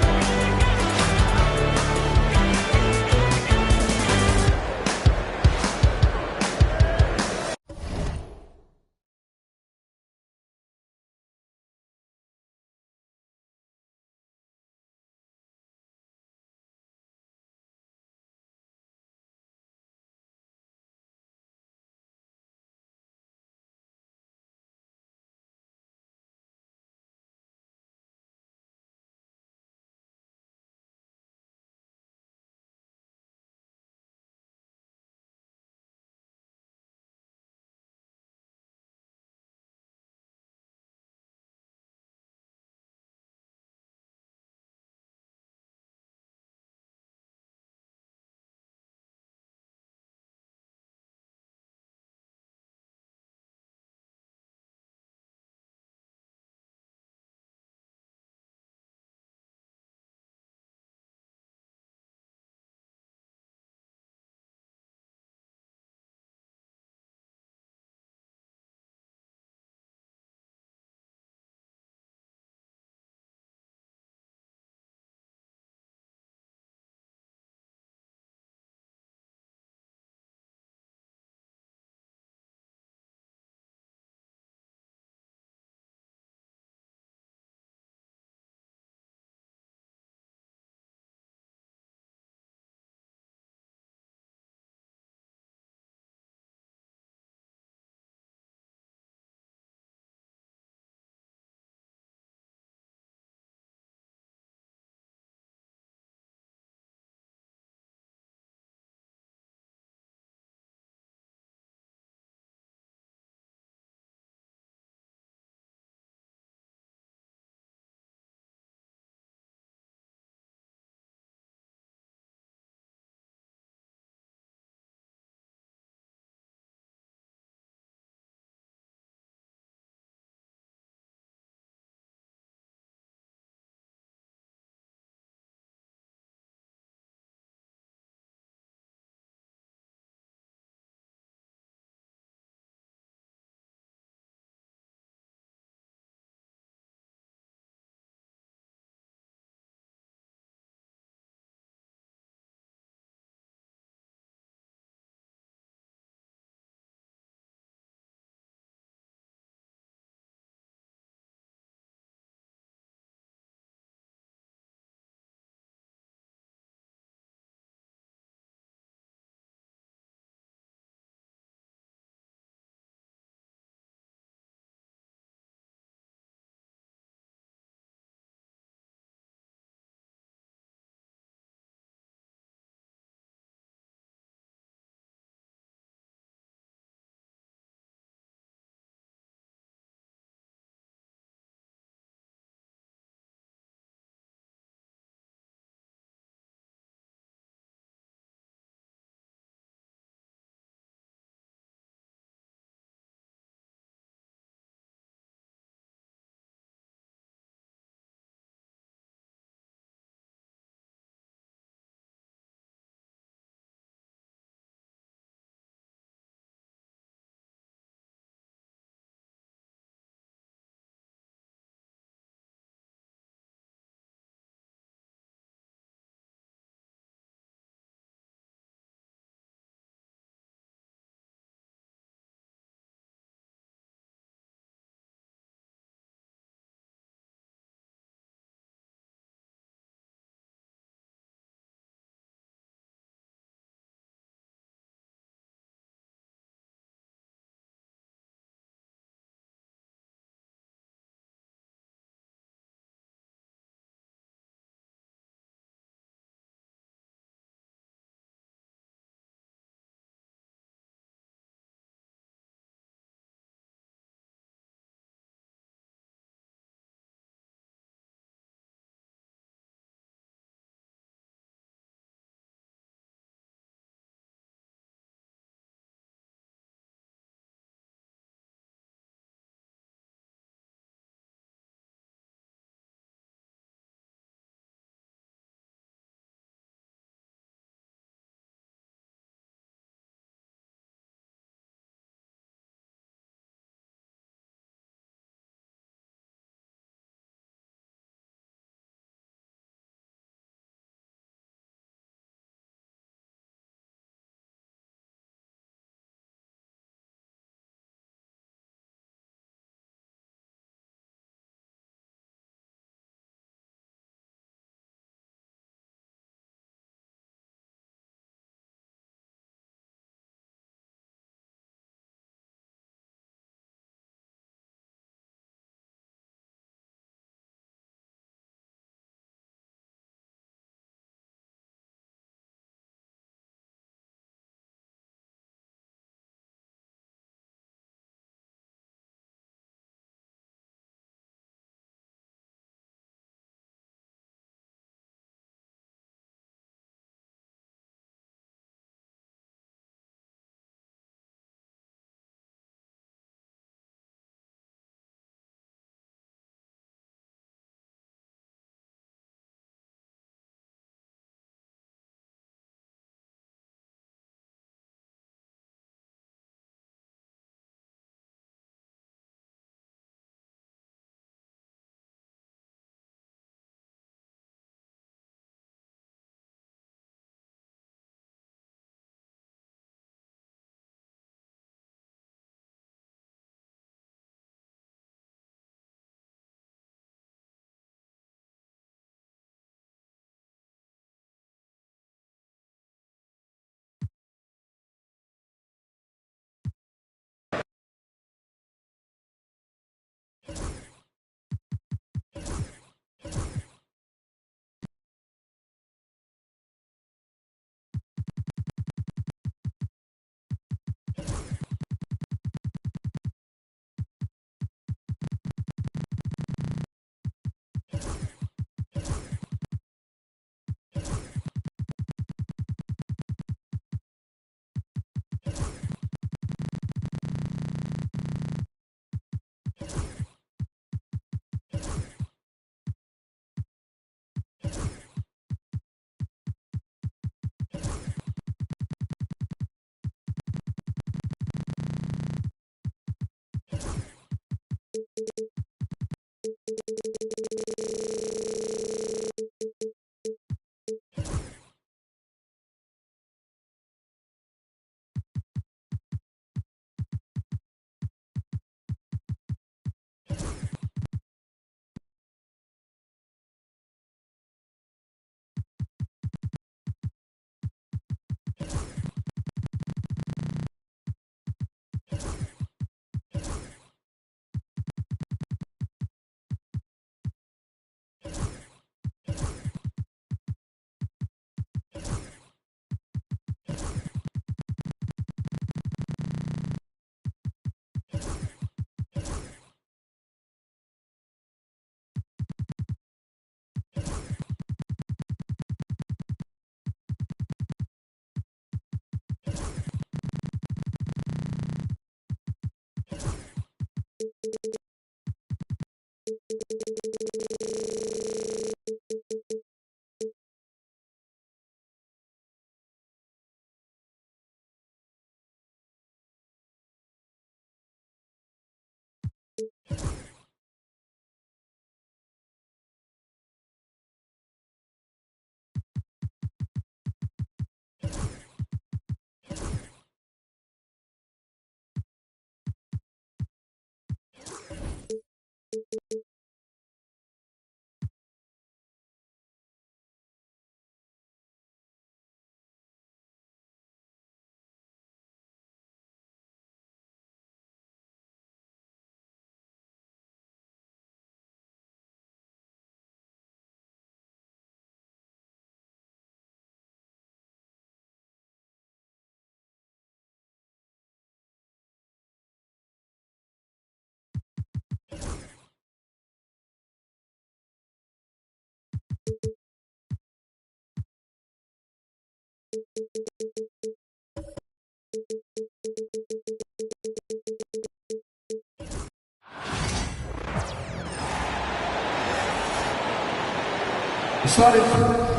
Started.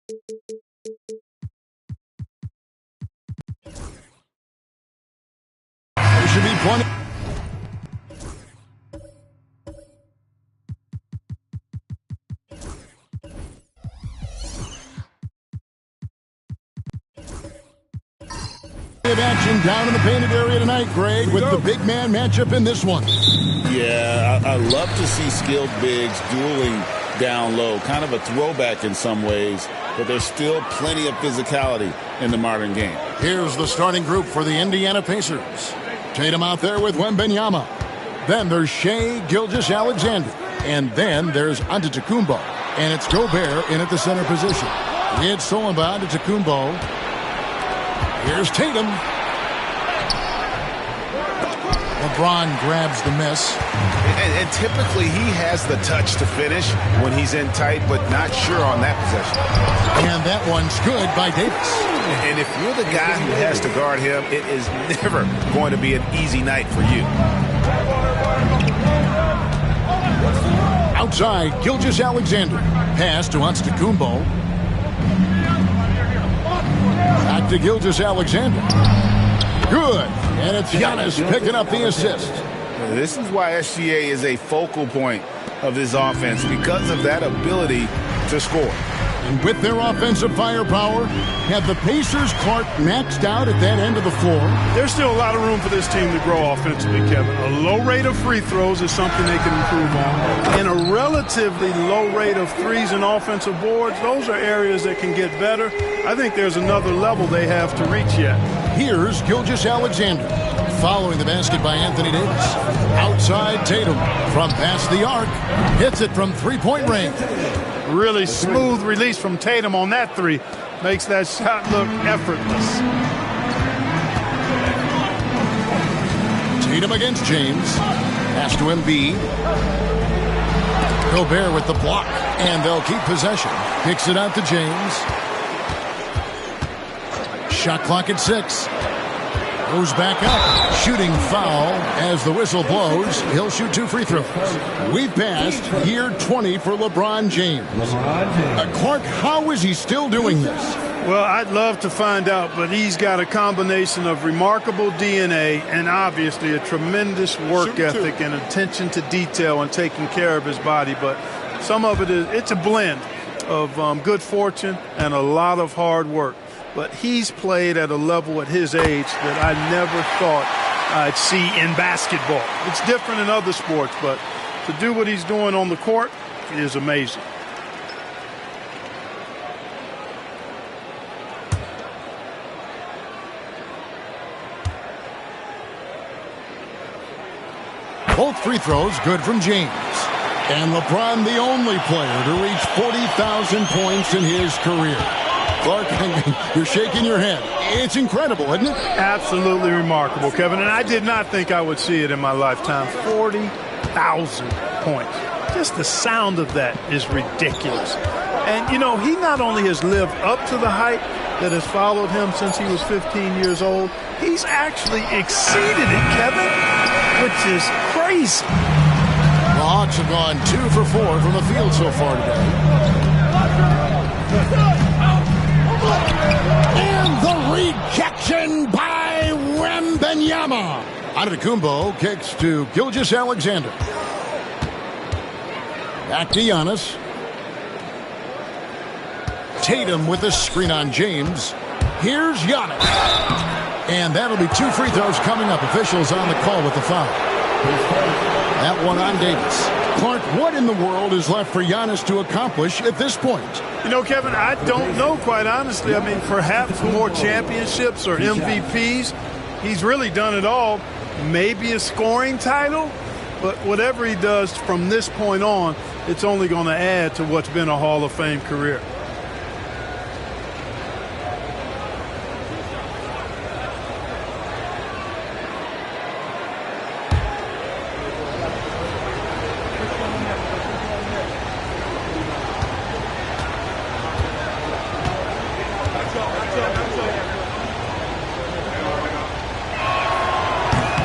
There should be plenty. Of action down in the painted area tonight, Greg, with the big man matchup in this one. Yeah, I love to see skilled bigs dueling down low. Kind of a throwback in some ways, but there's still plenty of physicality in the modern game. Here's the starting group for the Indiana Pacers. Tatum out there with Wembanyama. Then there's Shai Gilgeous-Alexander. And then there's Antetokounmpo. And it's Gobert in at the center position. It's Solomon to Antetokounmpo. Here's Tatum. LeBron grabs the miss. And typically he has the touch to finish when he's in tight, but not sure on that possession. And that one's good by Davis. And if you're the guy who has to guard him, it is never going to be an easy night for you. Outside, Gilgeous-Alexander. Pass to Antetokounmpo. Back to Gilgeous-Alexander. Good. And it's Giannis picking up the assist. This is why SGA is a focal point of this offense, because of that ability to score. And with their offensive firepower, have the Pacers Clark maxed out at that end of the floor? There's still a lot of room for this team to grow offensively, Kevin. A low rate of free throws is something they can improve on. And a relatively low rate of threes and offensive boards, those are areas that can get better. I think there's another level they have to reach yet. Here's Gilgeous-Alexander. Following the basket by Anthony Davis. Outside Tatum from past the arc. Hits it from three-point range. Really smooth release from Tatum on that three. Makes that shot look effortless. Tatum against James. Pass to Embiid. Gobert with the block. And they'll keep possession. Kicks it out to James. Shot clock at 6. Goes back up. Shooting foul as the whistle blows. He'll shoot 2 free throws. We've passed year 20 for LeBron James. Clark, how is he still doing this? Well, I'd love to find out, but he's got a combination of remarkable DNA and obviously a tremendous work ethic and attention to detail and taking care of his body. But some of it's a blend of good fortune and a lot of hard work. But he's played at a level at his age that I never thought I'd see in basketball. It's different in other sports, but to do what he's doing on the court is amazing. Both free throws good from James. And LeBron, the only player to reach 40,000 points in his career. Clark, you're shaking your head. It's incredible, isn't it? Absolutely remarkable, Kevin. And I did not think I would see it in my lifetime. 40,000 points. Just the sound of that is ridiculous. And, you know, he not only has lived up to the height that has followed him since he was 15 years old, he's actually exceeded it, Kevin, which is crazy. The Hawks have gone 2 for 4 from the field so far today. And the rejection by Wembanyama. Antetokounmpo kicks to Gilgeous-Alexander. Back to Giannis. Tatum with the screen on James. Here's Giannis. And that'll be 2 free throws coming up. Officials on the call with the foul. That one on Davis. Clark, what in the world is left for Giannis to accomplish at this point? You know, Kevin, I don't know, quite honestly. I mean, perhaps more championships or MVPs. He's really done it all. Maybe a scoring title. But whatever he does from this point on, it's only going to add to what's been a Hall of Fame career.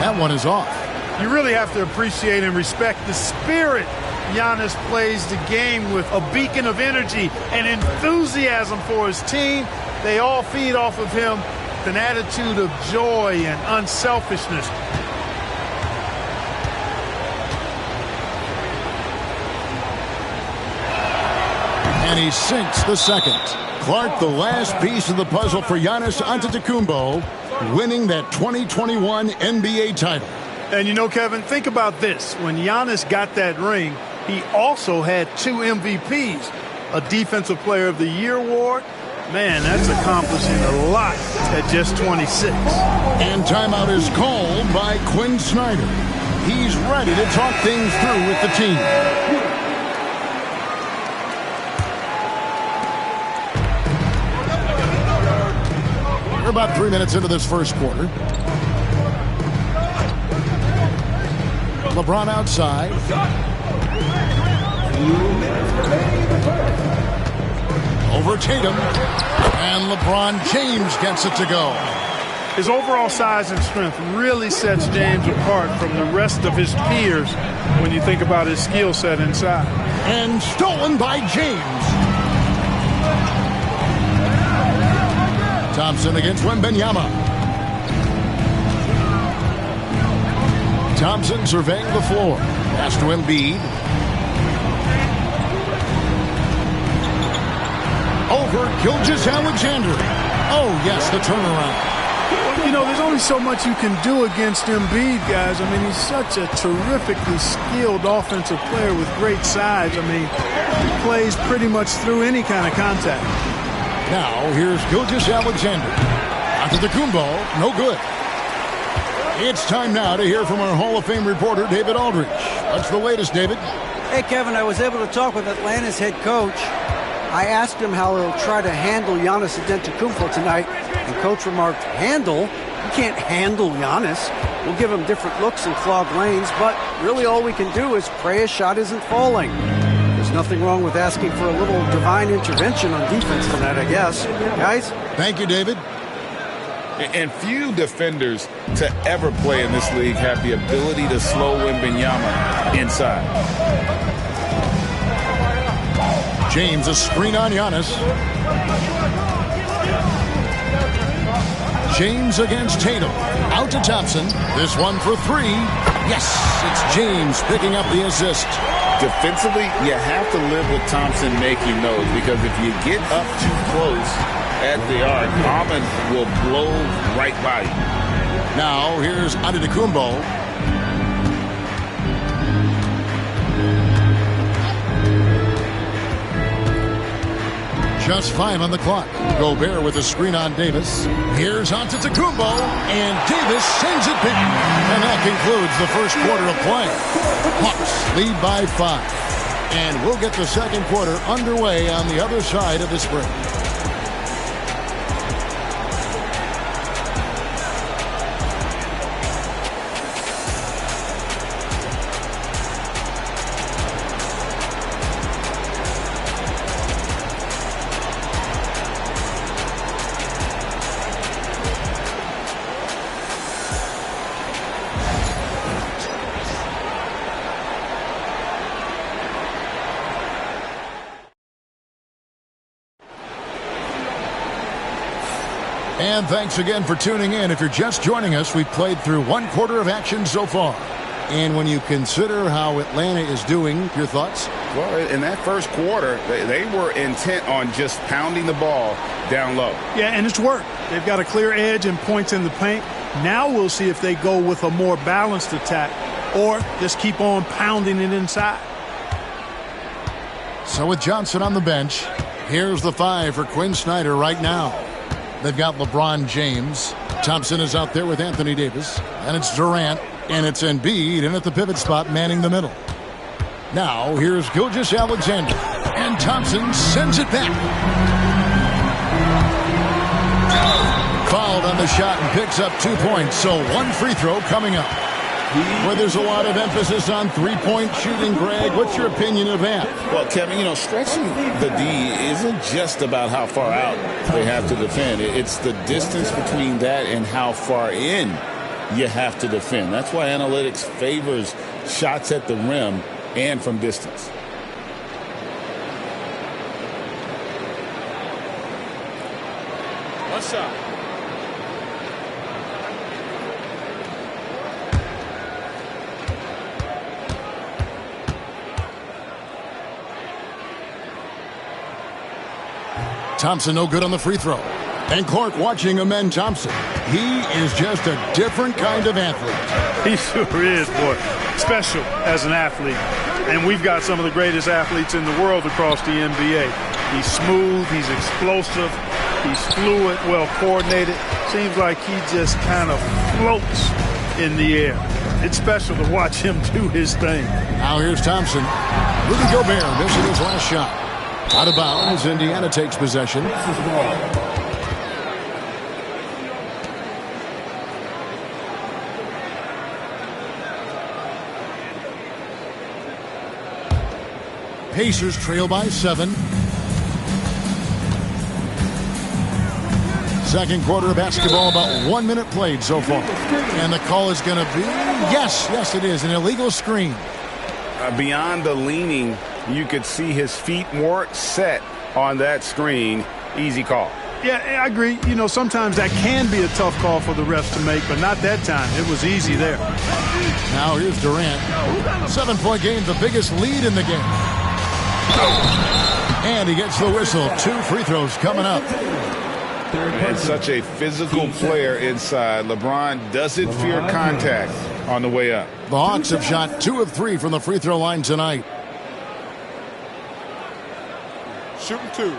That one is off. You really have to appreciate and respect the spirit Giannis plays the game with a beacon of energy and enthusiasm for his team. They all feed off of him with an attitude of joy and unselfishness. And he sinks the second. Clark, the last piece of the puzzle for Giannis Antetokounmpo, winning that 2021 NBA title. And you know, Kevin, think about this. When Giannis got that ring, he also had 2 MVPs, a Defensive Player of the Year award. Man, that's accomplishing a lot at just 26. And timeout is called by Quinn Snyder. He's ready to talk things through with the team. We're about 3 minutes into this first quarter. LeBron outside. Over Tatum. And LeBron James gets it to go. His overall size and strength really sets James apart from the rest of his peers when you think about his skill set inside. And stolen by James. Thompson against Wembanyama. Thompson surveying the floor. Pass to Embiid. Over Gilgeous-Alexander. Oh, yes, the turnaround. You know, there's only so much you can do against Embiid, guys. I mean, he's such a terrifically skilled offensive player with great size. I mean, he plays pretty much through any kind of contact. Now, here's Gilgeous-Alexander. Antetokounmpo, no good. It's time now to hear from our Hall of Fame reporter, David Aldridge. What's the latest, David? Hey, Kevin, I was able to talk with Atlanta's head coach. I asked him how he'll try to handle Giannis Antetokounmpo tonight, and coach remarked, handle? You can't handle Giannis. We'll give him different looks and clogged lanes, but really all we can do is pray a shot isn't falling. There's nothing wrong with asking for a little divine intervention on defense tonight, I guess. Guys? Thank you, David. And few defenders to ever play in this league have the ability to slow Wembanyama inside. James, a screen on Giannis. James against Tatum. Out to Thompson. This one for 3. Yes, it's James picking up the assist. Defensively, you have to live with Thompson making those, because if you get up too close at the arc, Almond will blow right by you. Now, here's Antetokounmpo. Just 5 on the clock. Gobert with a screen on Davis. Here's Antetokounmpo, and Davis sends it big. And that concludes the first quarter of play. Hawks lead by 5. And we'll get the second quarter underway on the other side of this break. And thanks again for tuning in. If you're just joining us, we've played through 1 quarter of action so far. And when you consider how Atlanta is doing, your thoughts? Well, in that first quarter, they were intent on just pounding the ball down low. Yeah, and it's worked. They've got a clear edge and points in the paint. Now we'll see if they go with a more balanced attack or just keep on pounding it inside. So with Johnson on the bench, here's the 5 for Quinn Snyder right now. They've got LeBron James. Thompson is out there with Anthony Davis. And it's Durant. And it's Embiid in at the pivot spot, manning the middle. Now, here's Gilgeous-Alexander. And Thompson sends it back. Fouled on the shot and picks up 2 points. So 1 free throw coming up. Where there's a lot of emphasis on three-point shooting, Greg. What's your opinion of that? Well, Kevin, you know, stretching the D isn't just about how far out they have to defend. It's the distance between that and how far in you have to defend. That's why analytics favors shots at the rim and from distance. One shot. Thompson no good on the free throw. And Clark watching Amen Thompson. He is just a different kind of athlete. He sure is, boy. Special as an athlete. And we've got some of the greatest athletes in the world across the NBA. He's smooth, he's explosive, he's fluid, well coordinated. Seems like he just kind of floats in the air. It's special to watch him do his thing. Now here's Thompson. Rudy Gobert missing his last shot. Out of bounds, Indiana takes possession. Pacers trail by 7. Second quarter of basketball, about 1 minute played so far. And the call is going to be, yes, it is, an illegal screen. Beyond the leaning, you could see his feet weren't set on that screen. Easy call. Yeah, I agree. You know, sometimes that can be a tough call for the refs to make, but not that time. It was easy there. Now here's Durant. 7-point game, the biggest lead in the game. And he gets the whistle. 2 free throws coming up. And such a physical player inside. LeBron doesn't fear contact on the way up. The Hawks have shot 2 of 3 from the free throw line tonight. Shooting 2.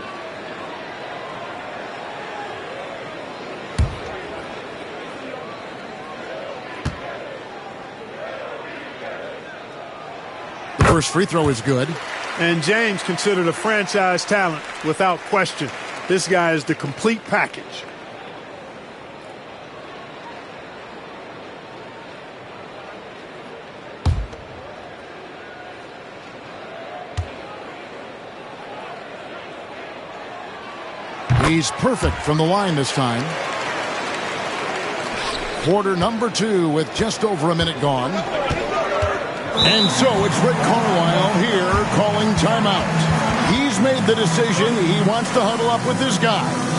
The first free throw is good. And James considered a franchise talent without question. This guy is the complete package. He's perfect from the line this time. Quarter number 2 with just over a minute gone. And so it's Rick Carlisle here calling timeout. He's made the decision. He wants to huddle up with his guys.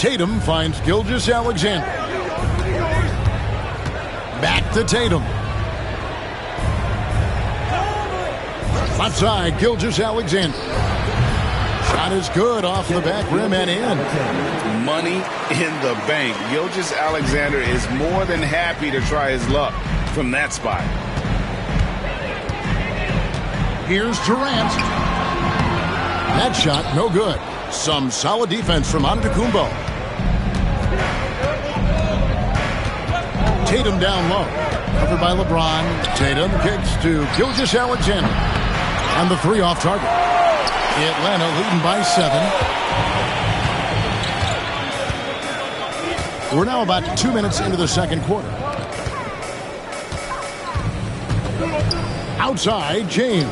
Tatum finds Gilgeous-Alexander. Back to Tatum. Left side, Gilgeous-Alexander. Shot is good off the back rim and in. Money in the bank. Gilgeous-Alexander is more than happy to try his luck from that spot. Here's Durant. That shot, no good. Some solid defense from Antetokounmpo. Tatum down low. Covered by LeBron. Tatum kicks to Gilgeous-Alexander. And the 3 off target. Atlanta leading by 7. We're now about 2 minutes into the second quarter. Outside, James.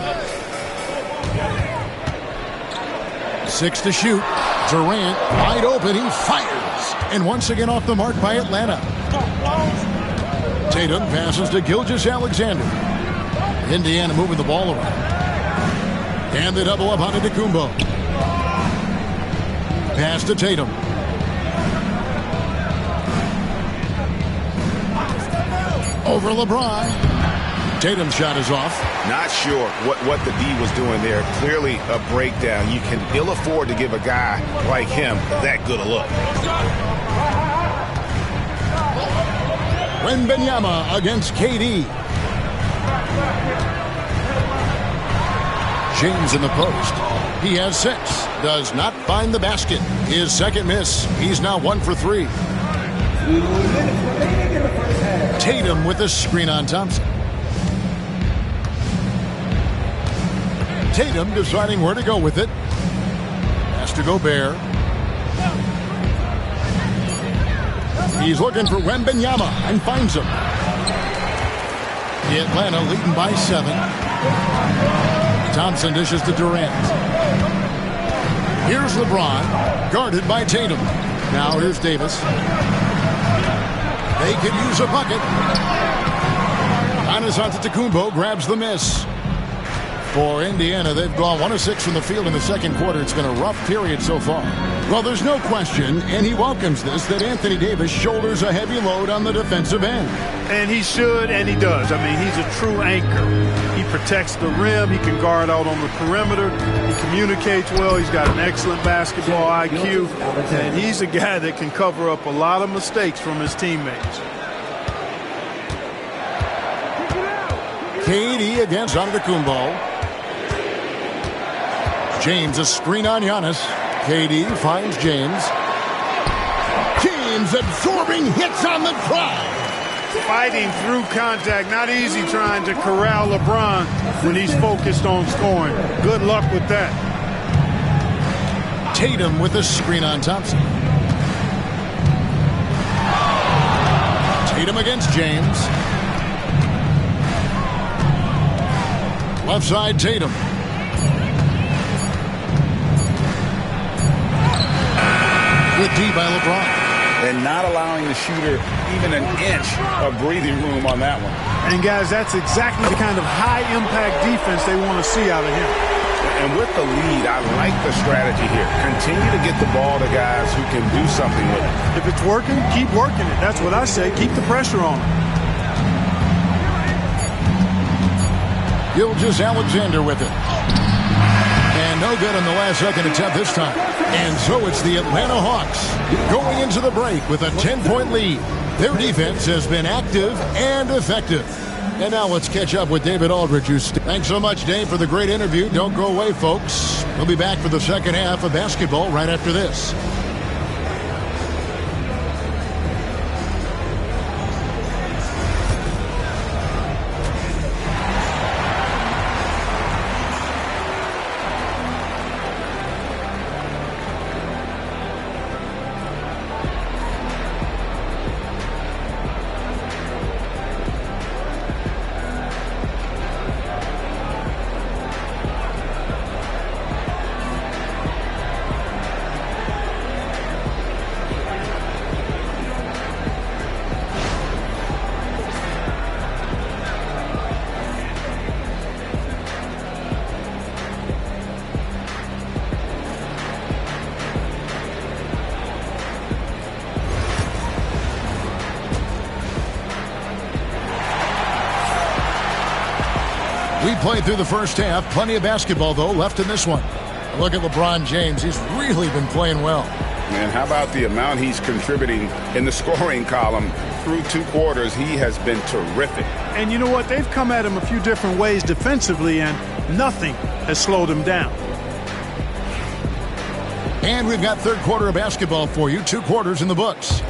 6 to shoot. Durant wide open. He fires. And once again off the mark by Atlanta. Tatum passes to Gilgeous-Alexander. Indiana moving the ball around. And the double up on Antetokounmpo. Pass to Tatum. Over LeBron. Tatum's shot is off. Not sure what the D was doing there. Clearly a breakdown. You can ill afford to give a guy like him that good a look. Wembanyama against KD. James in the post. He has 6. does not find the basket. His second miss. He's now 1 for 3. Tatum with a screen on Thompson. Tatum deciding where to go with it. Has to Gobert. He's looking for Wembanyama and finds him. Atlanta leading by 7. Thompson dishes to Durant. Here's LeBron, guarded by Tatum. Now here's Davis. They could use a bucket. Giannis Antetokounmpo grabs the miss. For Indiana, they've gone 1 of 6 from the field in the second quarter. It's been a rough period so far. Well, there's no question, and he welcomes this, that Anthony Davis shoulders a heavy load on the defensive end. And he should, and he does. I mean, he's a true anchor. He protects the rim. He can guard out on the perimeter. He communicates well. He's got an excellent basketball IQ. And he's a guy that can cover up a lot of mistakes from his teammates. KD against Antetokounmpo. James, a screen on Giannis. KD finds James. James absorbing hits on the drive. Fighting through contact. Not easy trying to corral LeBron when he's focused on scoring. Good luck with that. Tatum with a screen on Thompson. Tatum against James. Left side, Tatum. Good D by LeBron. And not allowing the shooter even an inch of breathing room on that one. And, guys, that's exactly the kind of high-impact defense they want to see out of him. And with the lead, I like the strategy here. Continue to get the ball to guys who can do something with it. If it's working, keep working it. That's what I say. Keep the pressure on. Gilgeous-Alexander with it. And no good on the last second attempt this time. And so it's the Atlanta Hawks going into the break with a 10-point lead. Their defense has been active and effective. And now let's catch up with David Aldridge. Thanks so much, Dave, for the great interview. Don't go away, folks. We'll be back for the second half of basketball right after this. We played through the first half. Plenty of basketball, though, left in this one. Look at LeBron James. He's really been playing well. And how about the amount he's contributing in the scoring column through 2 quarters? He has been terrific. And you know what? They've come at him a few different ways defensively, and nothing has slowed him down. And we've got third quarter of basketball for you. 2 quarters in the books.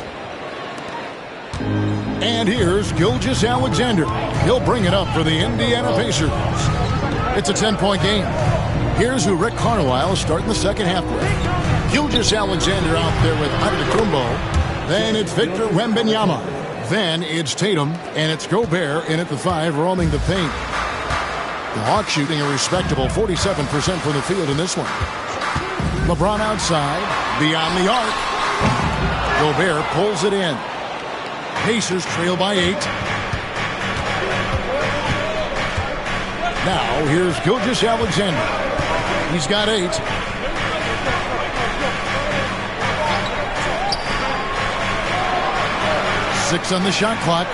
And here's Gilgeous-Alexander. He'll bring it up for the Indiana Pacers. It's a 10-point game. Here's who Rick Carlisle is starting the second half with. Gilgeous-Alexander out there with Antetokounmpo. Then it's Victor Wembanyama. Then it's Tatum. And it's Gobert in at the 5, roaming the paint. The Hawks shooting a respectable 47% from the field in this one. LeBron outside, beyond the arc. Gobert pulls it in. Pacers trail by 8. Now here's Gilgeous-Alexander. He's got 8. Six on the shot clock.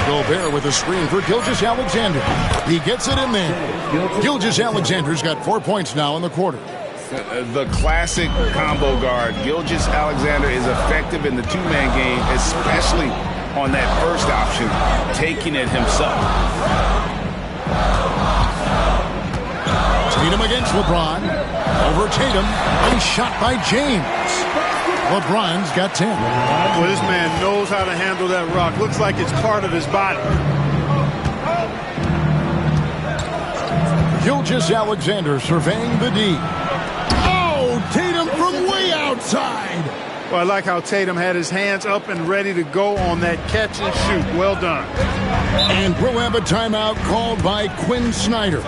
Gobert with a screen for Gilgeous-Alexander. He gets it in there. Gilgeous-Alexander's got 4 points now in the quarter. The classic combo guard. Gilgeous-Alexander is effective in the 2-man game, especially on that first option, taking it himself. Tatum against LeBron. Over Tatum. And shot by James. LeBron's got 10. Well, this man knows how to handle that rock. Looks like it's part of his body. Gilgeous-Alexander surveying the D. Oh, Tatum from way outside. Well, I like how Tatum had his hands up and ready to go on that catch and shoot. Well done. And we'll have a timeout called by Quinn Snyder.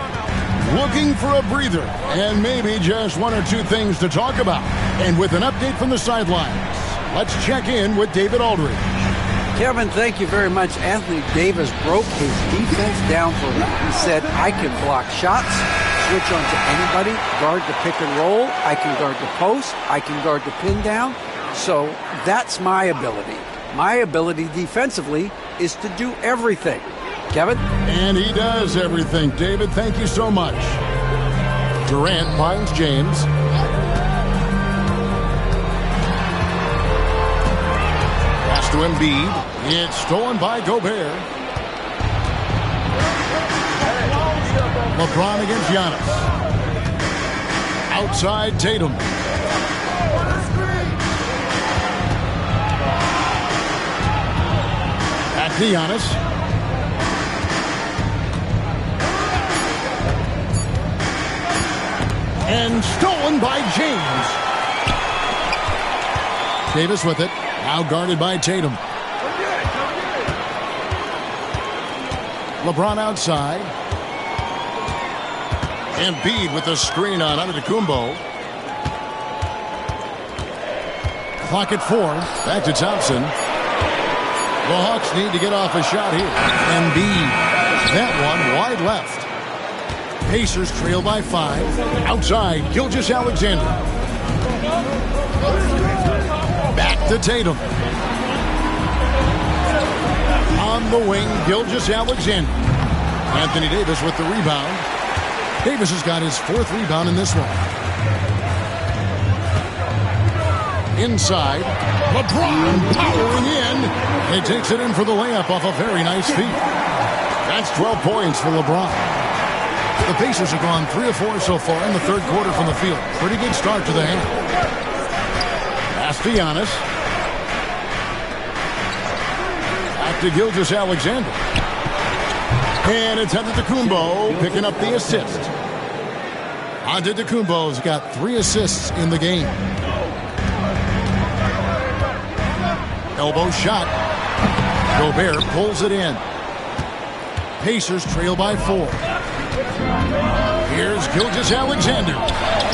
Looking for a breather and maybe just one or two things to talk about. And with an update from the sidelines, let's check in with David Aldridge. Kevin, thank you very much. Anthony Davis broke his defense down for him. He said, I can block shots, switch on to anybody, guard the pick and roll, I can guard the post, I can guard the pin down. So that's my ability. My ability defensively is to do everything. Kevin? And he does everything. David, thank you so much. Durant finds James. Pass to Embiid. It's stolen by Gobert. LeBron against Giannis. Outside Tatum. Back to Giannis. And stolen by James. Davis with it. Now guarded by Tatum. LeBron outside. Embiid with a screen on Antetokounmpo. Clock at 4. Back to Thompson. The Hawks need to get off a shot here. Embiid. That one wide left. Pacers trail by 5. Outside, Gilgeous-Alexander. Back to Tatum. On the wing, Gilgeous-Alexander. Anthony Davis with the rebound. Davis has got his 4th rebound in this one. Inside, LeBron powering in. He takes it in for the layup off a very nice feed. That's 12 points for LeBron. The Pacers have gone 3 of 4 so far in the third quarter from the field. Pretty good start to the half. Pass to Giannis. Back to Gilgeous-Alexander. And it's Antetokounmpo picking up the assist. Antetokounmpo's got 3 assists in the game. Elbow shot. Gobert pulls it in. Pacers trail by 4. Here's Gilgeous-Alexander.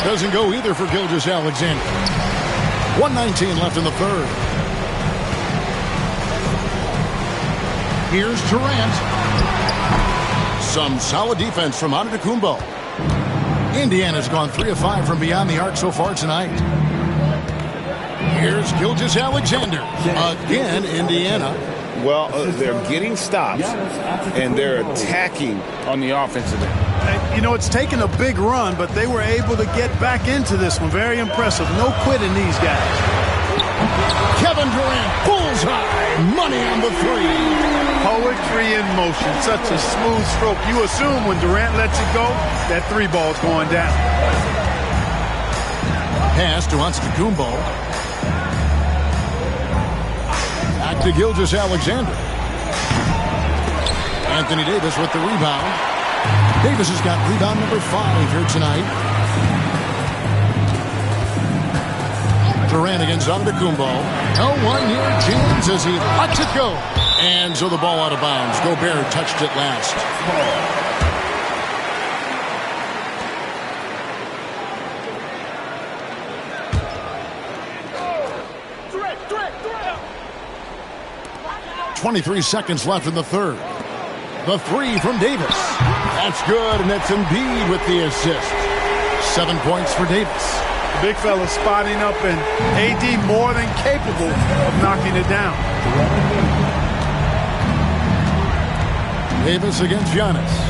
Doesn't go either for Gilgeous-Alexander. 1:19 left in the third. Here's Durant. Some solid defense from Antetokounmpo. Indiana's gone 3 of 5 from beyond the arc so far tonight. Here's Gilgeous-Alexander. Again, Indiana. Well, they're getting stops, and they're attacking on the offensive end. You know, it's taken a big run, but they were able to get back into this one. Very impressive. No quitting these guys. Kevin Durant, bullseye. Money on the 3. Poetry in motion. Such a smooth stroke. You assume when Durant lets it go, that 3 ball's going down. Pass to Antetokounmpo. Back to Gilgeous-Alexander. Anthony Davis with the rebound. Davis has got rebound number 5 here tonight. Durant against Antetokounmpo. Oh, 1 here, James as he lets it go. And so the ball out of bounds. Gobert touched it last. 23 seconds left in the third. The 3 from Davis. That's good, and it's Embiid with the assist. 7 points for Davis. The big fella spotting up, and AD more than capable of knocking it down. Davis against Giannis.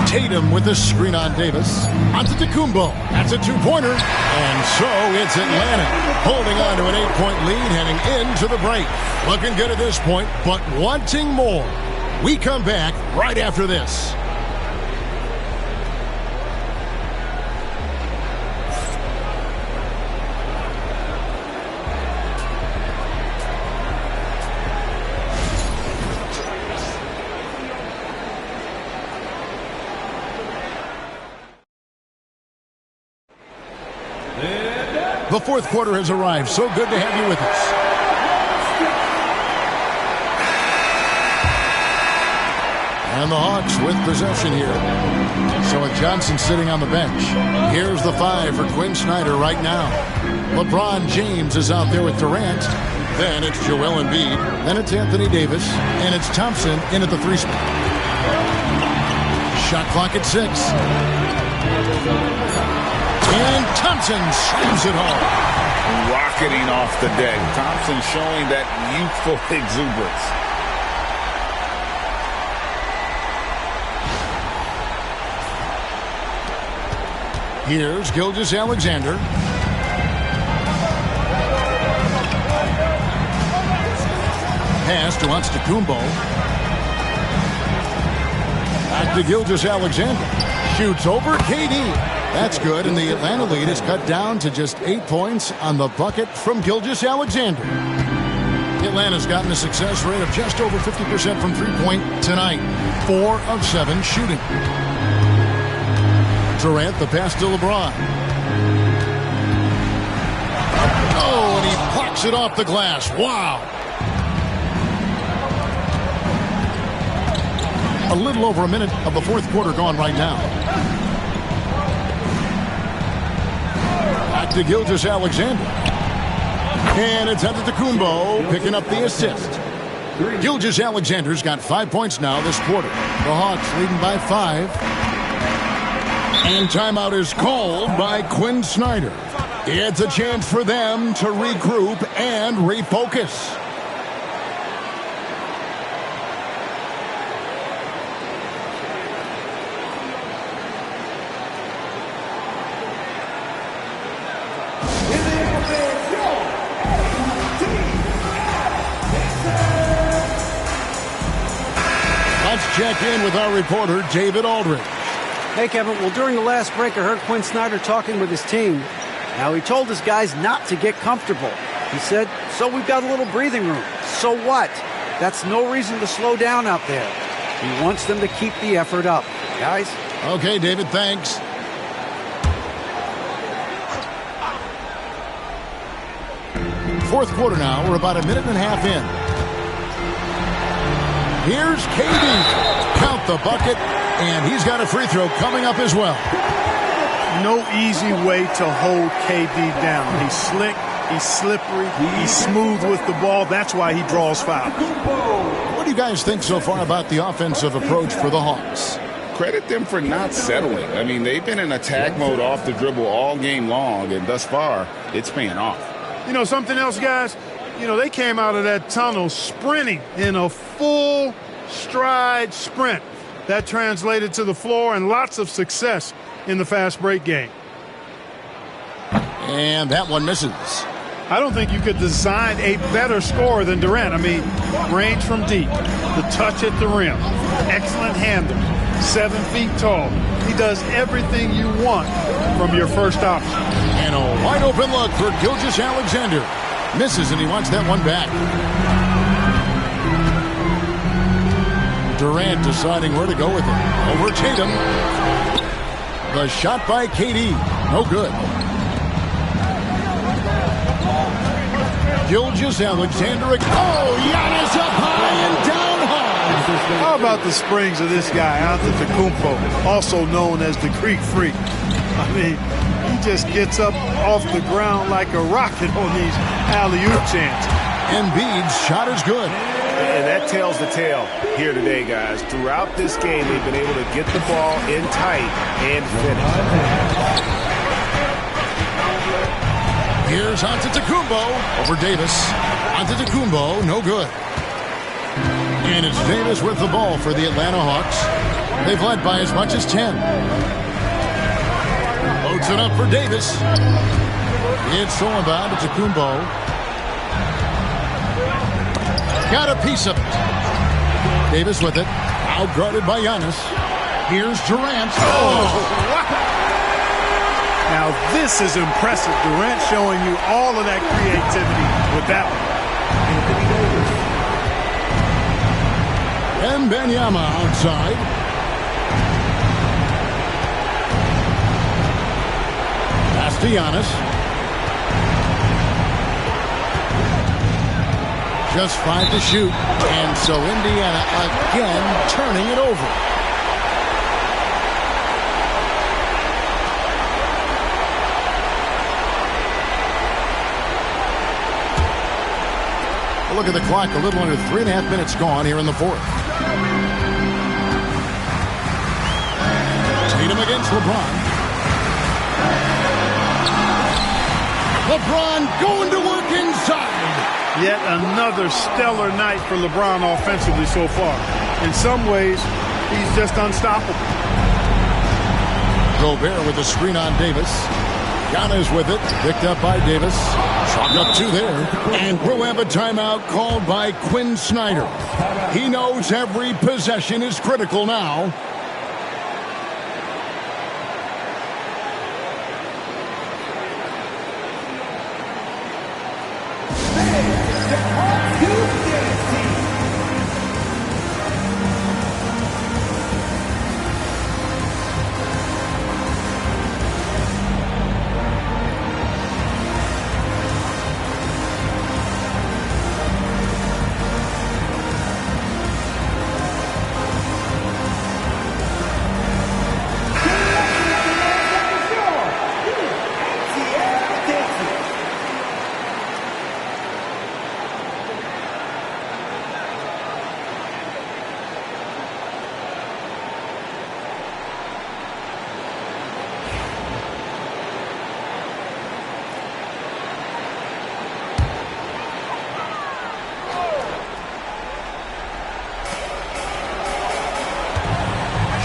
Tatum with the screen on Davis. Antetokounmpo. That's a 2-pointer. And so it's Atlanta holding on to an 8-point lead heading into the break. Looking good at this point, but wanting more. We come back right after this. The fourth quarter has arrived. So good to have you with us. And the Hawks with possession here. So with Johnson sitting on the bench, here's the 5 for Quinn Snyder right now. LeBron James is out there with Durant. Then it's Joel Embiid. Then it's Anthony Davis. And it's Thompson in at the 3 spot. Shot clock at 6. And Thompson slams it home. Rocketing off the deck. Thompson showing that youthful exuberance. Here's Gilgeous-Alexander. Pass to Antetokounmpo. Back to Gilgeous-Alexander. Shoots over KD. That's good, and the Atlanta lead is cut down to just 8 points on the bucket from Gilgeous-Alexander. Atlanta's gotten a success rate of just over 50% from three-point tonight. 4 of 7 shooting. Durant, the pass to LeBron. Oh, and he plucks it off the glass. Wow. A little over a minute of the fourth quarter gone right now. Back to Gilgeous-Alexander. And it's Antetokounmpo picking up the assist. Gilgeous-Alexander's got 5 points now this quarter. The Hawks leading by 5. And timeout is called by Quinn Snyder. It's a chance for them to regroup and refocus. Let's check in with our reporter, David Aldridge. Hey, Kevin. Well, during the last break, I heard Quinn Snyder talking with his team. Now, he told his guys not to get comfortable. He said, so we've got a little breathing room. So what? That's no reason to slow down out there. He wants them to keep the effort up. Guys? Okay, David, thanks. Fourth quarter now. We're about a minute and a half in. Here's KD. Count the bucket. And he's got a free throw coming up as well. No easy way to hold KD down. He's slick, he's slippery, he's smooth with the ball. That's why he draws fouls. What do you guys think so far about the offensive approach for the Hawks? Credit them for not settling. I mean, they've been in attack mode off the dribble all game long, and thus far, it's paying off. You know, something else, guys? You know, they came out of that tunnel sprinting in a full stride sprint. That translated to the floor and lots of success in the fast break game. And that one misses. I don't think you could design a better scorer than Durant. I mean, range from deep, the touch at the rim, excellent handle, 7 feet tall. He does everything you want from your first option. And a wide open look for Gilgeous-Alexander. Misses, and he wants that one back. Durant deciding where to go with it. Over Tatum. The shot by KD. No good. Gilgeous-Alexander. Oh, Giannis up high and down hard. How about the springs of this guy, Antetokounmpo, also known as the Greek Freak? I mean, he just gets up off the ground like a rocket on these alley-oop chances. Embiid's shot is good. And that tells the tale here today, guys. Throughout this game, they've been able to get the ball in tight and finish. Here's Antetokounmpo over Davis. Antetokounmpo, no good. And it's Davis with the ball for the Atlanta Hawks. They've led by as much as 10. Loads it up for Davis. It's all about Antetokounmpo. Got a piece of it. Davis with it. Out-guarded by Giannis. Here's Durant. Oh! Now this is impressive. Durant showing you all of that creativity with that one. And Wembanyama outside. Pass to Giannis. Just 5 to shoot. And so Indiana again turning it over. Look at the clock, a little under 3.5 minutes gone here in the fourth. Tatum against LeBron. LeBron going to work inside. Yet another stellar night for LeBron offensively so far. In some ways, he's just unstoppable. Gobert with the screen on Davis. Giannis with it, picked up by Davis. Shot up 2 there. And we'll have a timeout called by Quinn Snyder. He knows every possession is critical now.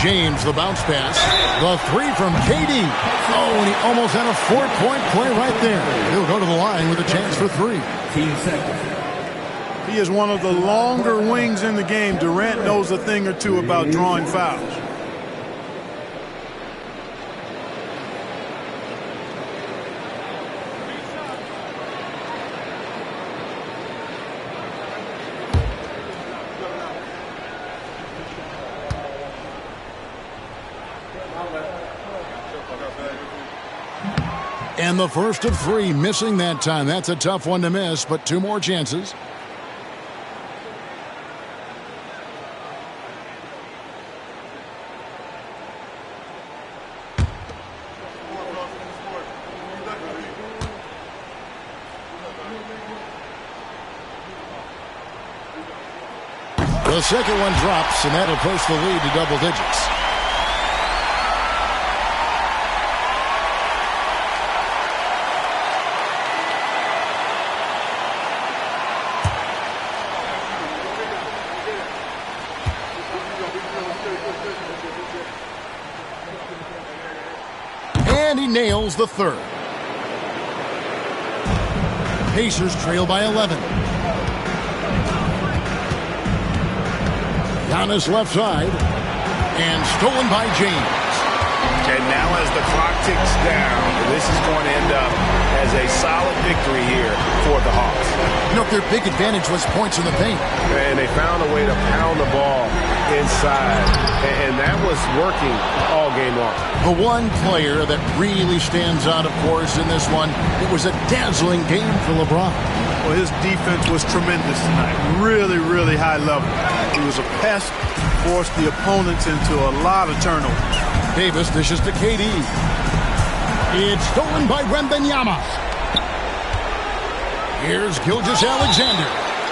James, the bounce pass. The 3 from KD. Oh, and he almost had a 4-point play right there. He'll go to the line with a chance for 3. He is one of the longer wings in the game. Durant knows a thing or two about drawing fouls. And the first of 3, missing that time. That's a tough one to miss, but 2 more chances. The second one drops, and that'll push the lead to double digits. And he nails the third. Pacers trail by 11. Giannis left side. And stolen by James. And now as the clock ticks down, this is going to end up as a solid victory here for the Hawks. You know, their big advantage was points in the paint. And they found a way to pound the ball inside. And that was working all game long. The one player that really stands out, of course, in this one, it was a dazzling game for LeBron. Well, his defense was tremendous tonight. Really, really high level. He was a pest, forced the opponents into a lot of turnovers. Davis dishes to KD. It's stolen by Wembanyama. Here's Gilgeous-Alexander.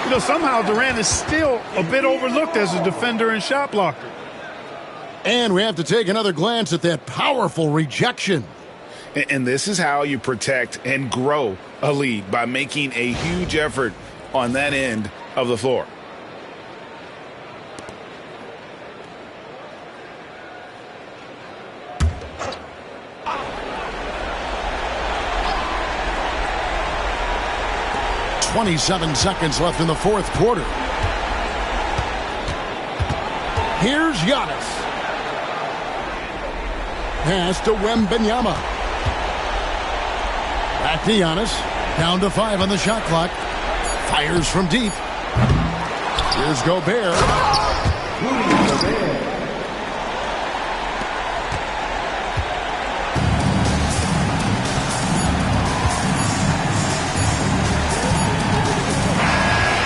You know, somehow Durant is still a bit overlooked as a defender and shot blocker. And we have to take another glance at that powerful rejection. And this is how you protect and grow a lead, by making a huge effort on that end of the floor. .27 seconds left in the fourth quarter. Here's Giannis. Pass to Wembanyama. Back to Giannis. Down to 5 on the shot clock. Fires from deep. Here's Gobert.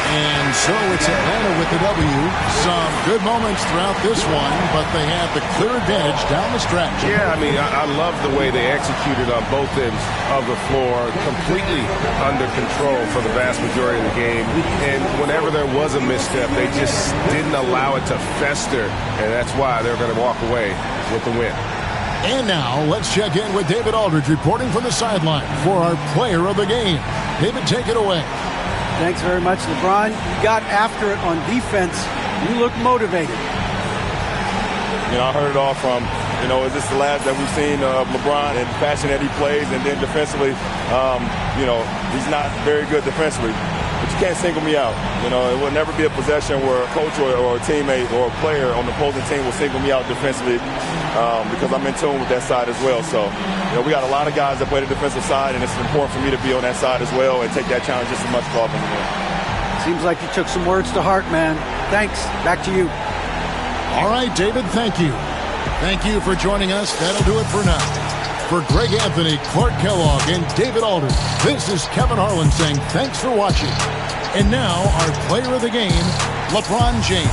And so it's Atlanta with the W. Some good moments throughout this one, but they have the clear advantage down the stretch. Yeah, I mean, I love the way they executed on both ends of the floor, completely under control for the vast majority of the game. And whenever there was a misstep, they just didn't allow it to fester, and that's why they're going to walk away with the win. And now let's check in with David Aldridge reporting from the sideline for our player of the game. David, take it away. Thanks very much, LeBron. You got after it on defense. You look motivated. You know, I heard it all from, is this the last that we've seen of LeBron and the passion that he plays? And then defensively, he's not very good defensively. But you can't single me out. It will never be a possession where a coach or a teammate or a player on the opposing team will single me out defensively because I'm in tune with that side as well. So, we got a lot of guys that play the defensive side, and it's important for me to be on that side as well and take that challenge just as much as offensively. Seems like you took some words to heart, man. Thanks. Back to you. All right, David, thank you. Thank you for joining us. That'll do it for now. For Greg Anthony, Clark Kellogg, and David Aldridge, this is Kevin Harlan saying thanks for watching. And now, our player of the game, LeBron James.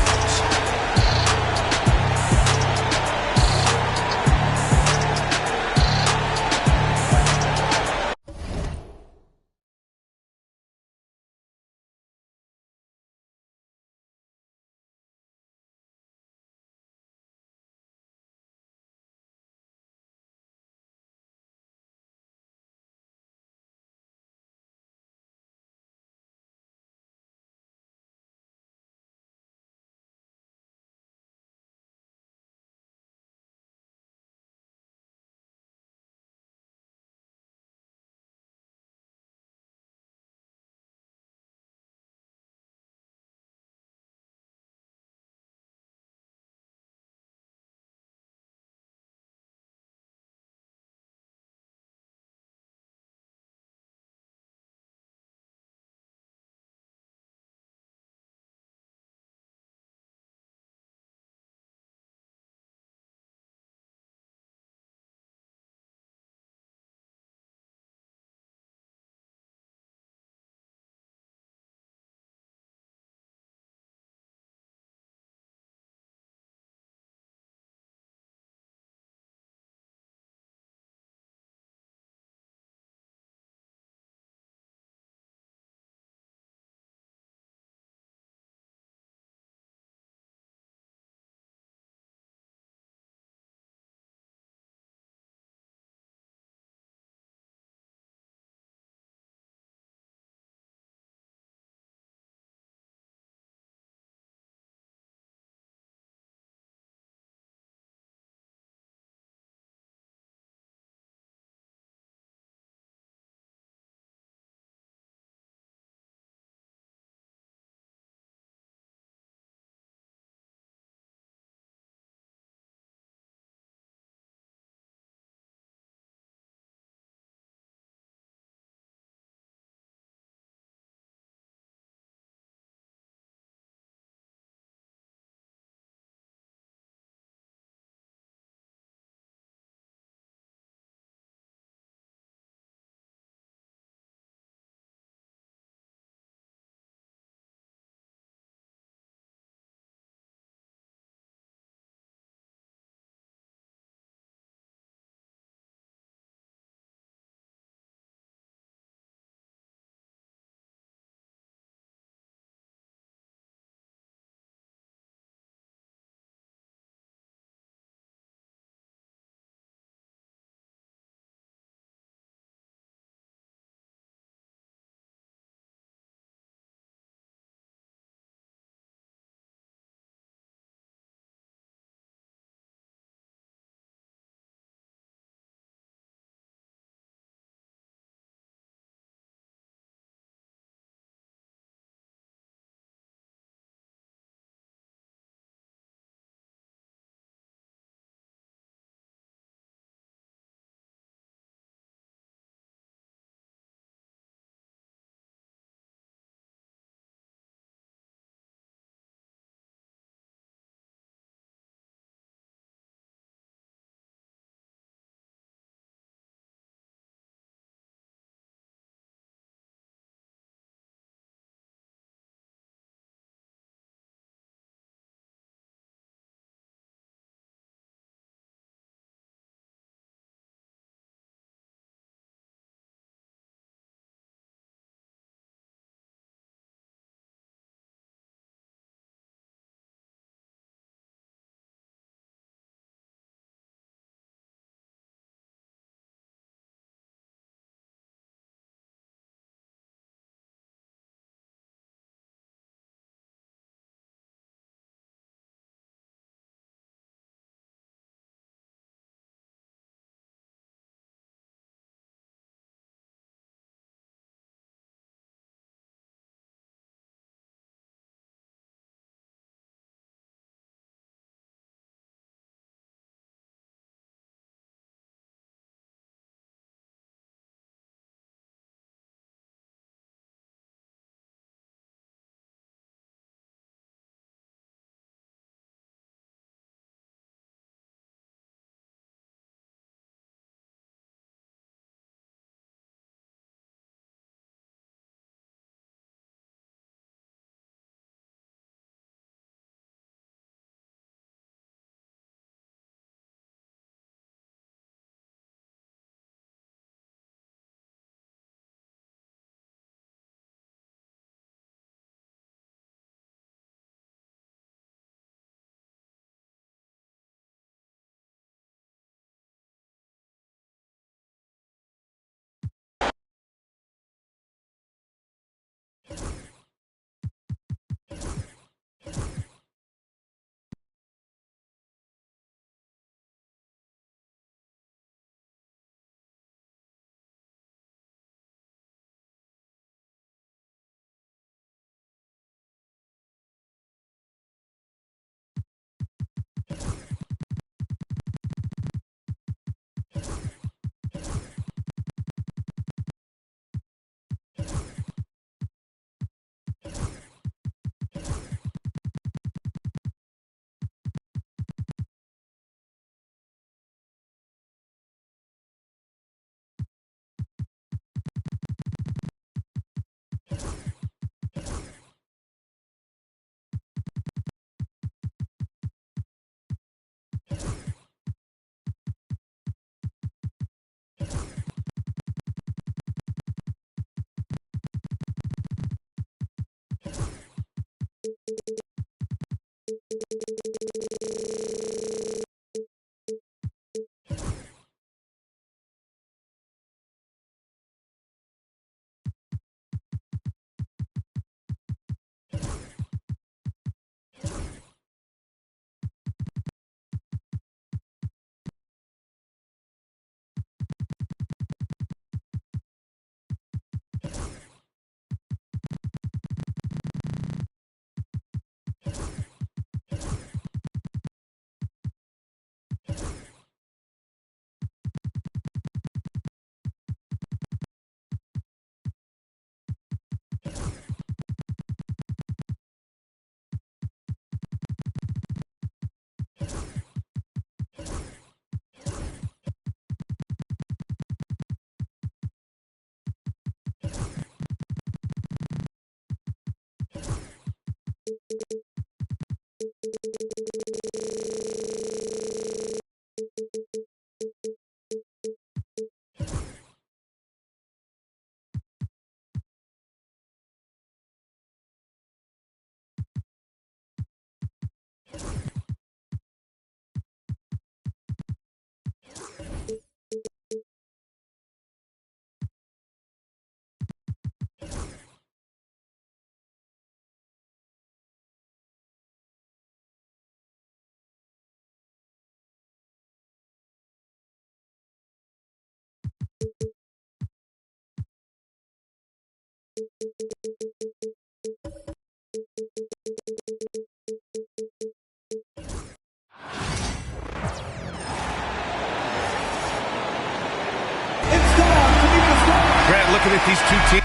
looking at these two teams.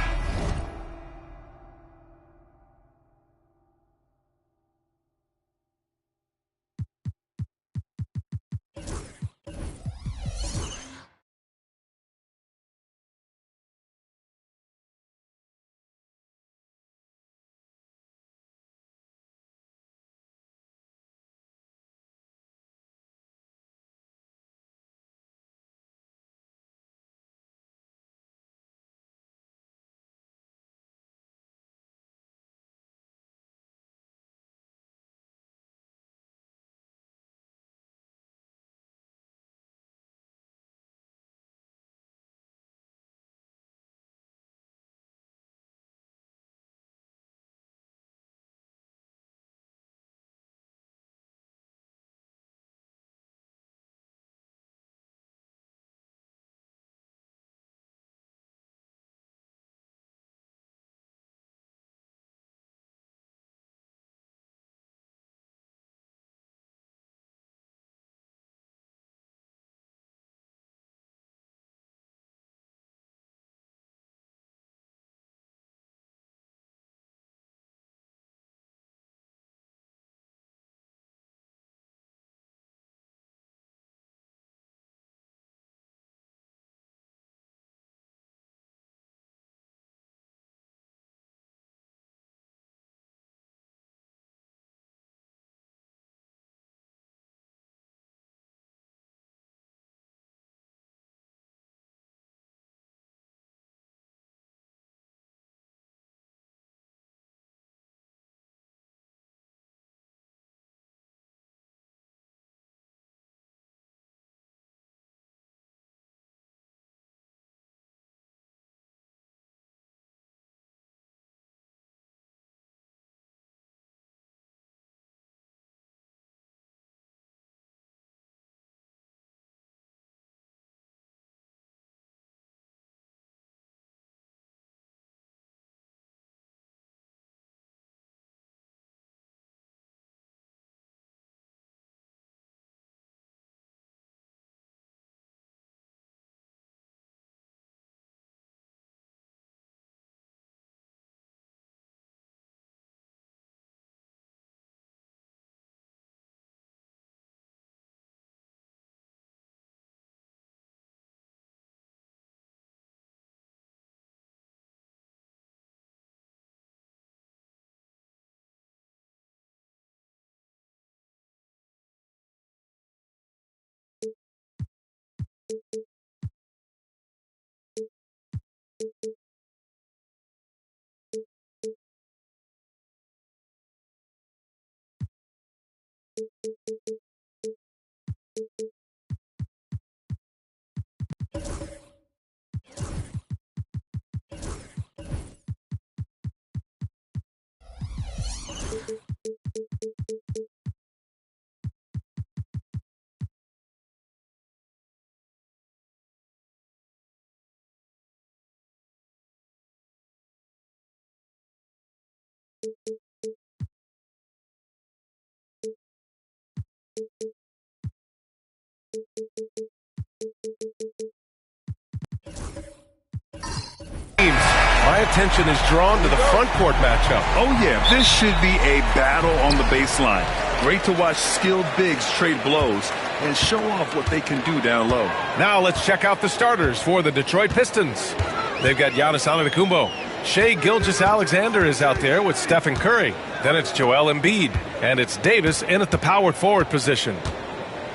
My attention is drawn to the front court matchup. Oh, yeah, this should be a battle on the baseline. Great to watch skilled bigs trade blows and show off what they can do down low. Now let's check out the starters for the Detroit Pistons. They've got Giannis Antetokounmpo. Shai Gilgeous-Alexander is out there with Stephen Curry. Then it's Joel Embiid. And it's Davis in at the power forward position.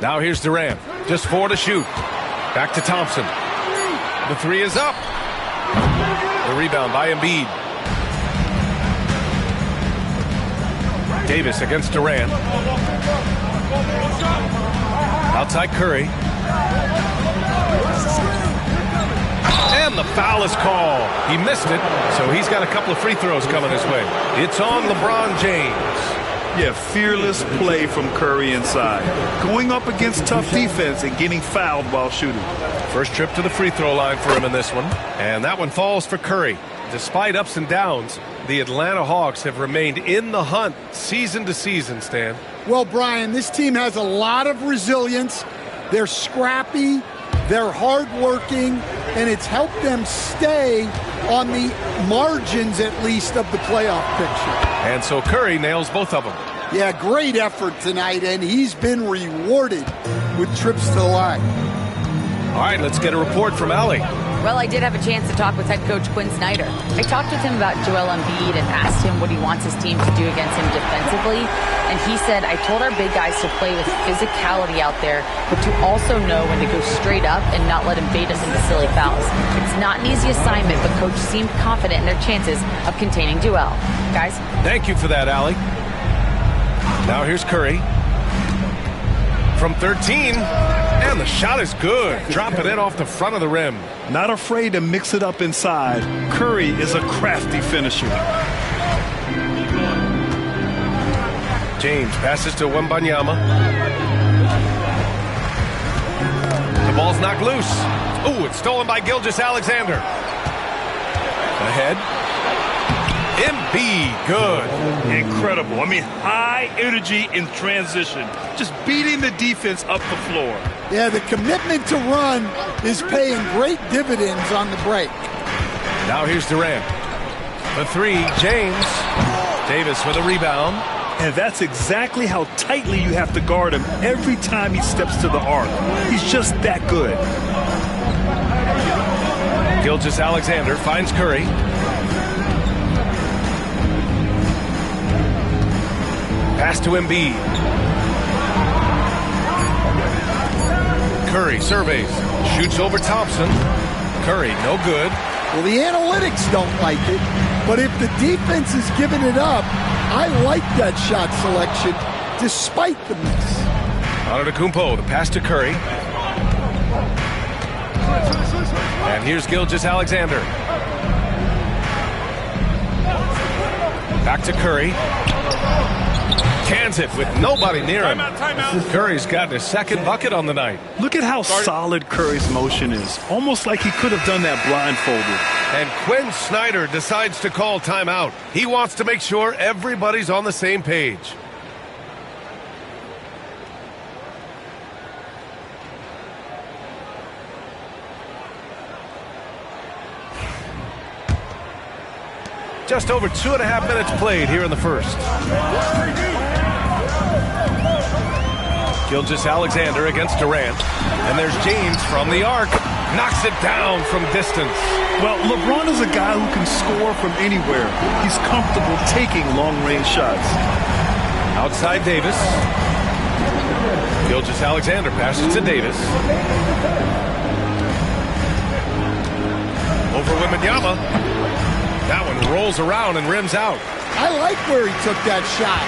Now here's Durant. Just 4 to shoot. Back to Thompson. The 3 is up. The rebound by Embiid. Davis against Durant. Outside Curry. And the foul is called. He missed it, so he's got a couple of free throws coming his way. It's on LeBron James. Yeah, fearless play from Curry inside. Going up against tough defense and getting fouled while shooting. First trip to the free throw line for him in this one. And that one falls for Curry. Despite ups and downs, the Atlanta Hawks have remained in the hunt season to season, Stan. Well, Brian, this team has a lot of resilience. They're scrappy. They're hardworking, and it's helped them stay on the margins, at least, of the playoff picture. And so Curry nails both of them. Yeah, great effort tonight, and he's been rewarded with trips to the line. All right, let's get a report from Allie. Well, I did have a chance to talk with head coach Quinn Snyder. I talked with him about Joel Embiid and asked him what he wants his team to do against him defensively. And he said, I told our big guys to play with physicality out there, but to also know when to go straight up and not let him bait us into silly fouls. It's not an easy assignment, but coach seemed confident in their chances of containing Joel. Guys? Thank you for that, Allie. Now here's Curry. From 13, and the shot is good. Dropping it off the front of the rim. Not afraid to mix it up inside. Curry is a crafty finisher. James passes to Wembanyama. The ball's knocked loose. Ooh, it's stolen by Gilgeous-Alexander. Ahead. Embiid, good. Incredible. I mean, high energy in transition. Just beating the defense up the floor. Yeah, the commitment to run is paying great dividends on the break. Now here's Durant. The three, James. Davis with a rebound. And that's exactly how tightly you have to guard him every time he steps to the arc. He's just that good. Gilgeous-Alexander finds Curry. Pass to Embiid. Curry surveys. Shoots over Thompson. Curry, no good. Well, the analytics don't like it, but if the defense is giving it up, I like that shot selection despite the miss. Antetokounmpo, the pass to Curry. And here's Gilgeous-Alexander. Back to Curry. Cans it with nobody near him. Timeout. Curry's gotten his second bucket on the night. Look at how solid Curry's motion is. Almost like he could have done that blindfolded. And Quinn Snyder decides to call timeout. He wants to make sure everybody's on the same page. Just over 2.5 minutes played here in the first. Gilgeous-Alexander against Durant. And there's James from the arc. Knocks it down from distance. Well, LeBron is a guy who can score from anywhere. He's comfortable taking long-range shots. Outside Davis. Gilgeous-Alexander passes to Davis. Over Wembanyama. That one rolls around and rims out. I like where he took that shot.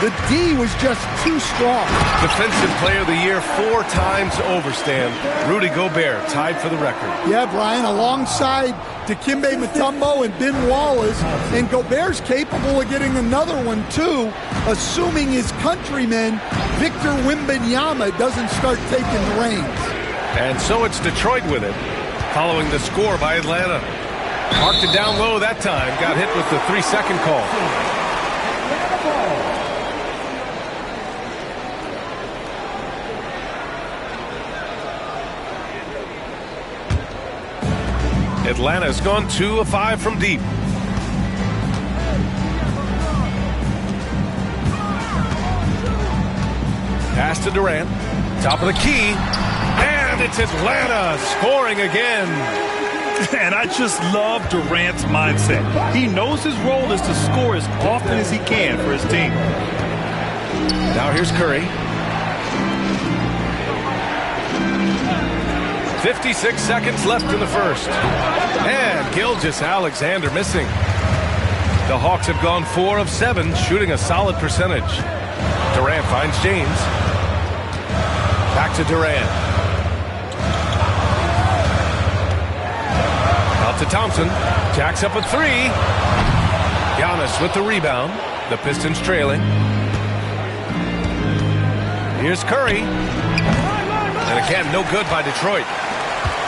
The D was just too strong. Defensive Player of the Year 4 times over, Stan. Rudy Gobert tied for the record. Yeah, Brian, alongside Dikembe Mutombo and Ben Wallace, and Gobert's capable of getting another one too, assuming his countryman Victor Wembanyama doesn't start taking the reins. And so it's Detroit with it, following the score by Atlanta. Marked it down low that time, got hit with the 3-second call. Atlanta's gone 2 of 5 from deep. Pass to Durant. Top of the key. And it's Atlanta scoring again. And I just love Durant's mindset. He knows his role is to score as often as he can for his team. Now here's Curry. 56 seconds left in the first. And Gilgeous-Alexander missing. The Hawks have gone 4 of 7, shooting a solid percentage. Durant finds James. Back to Durant. Out to Thompson. Jacks up a 3. Giannis with the rebound. The Pistons trailing. Here's Curry. And again, no good by Detroit.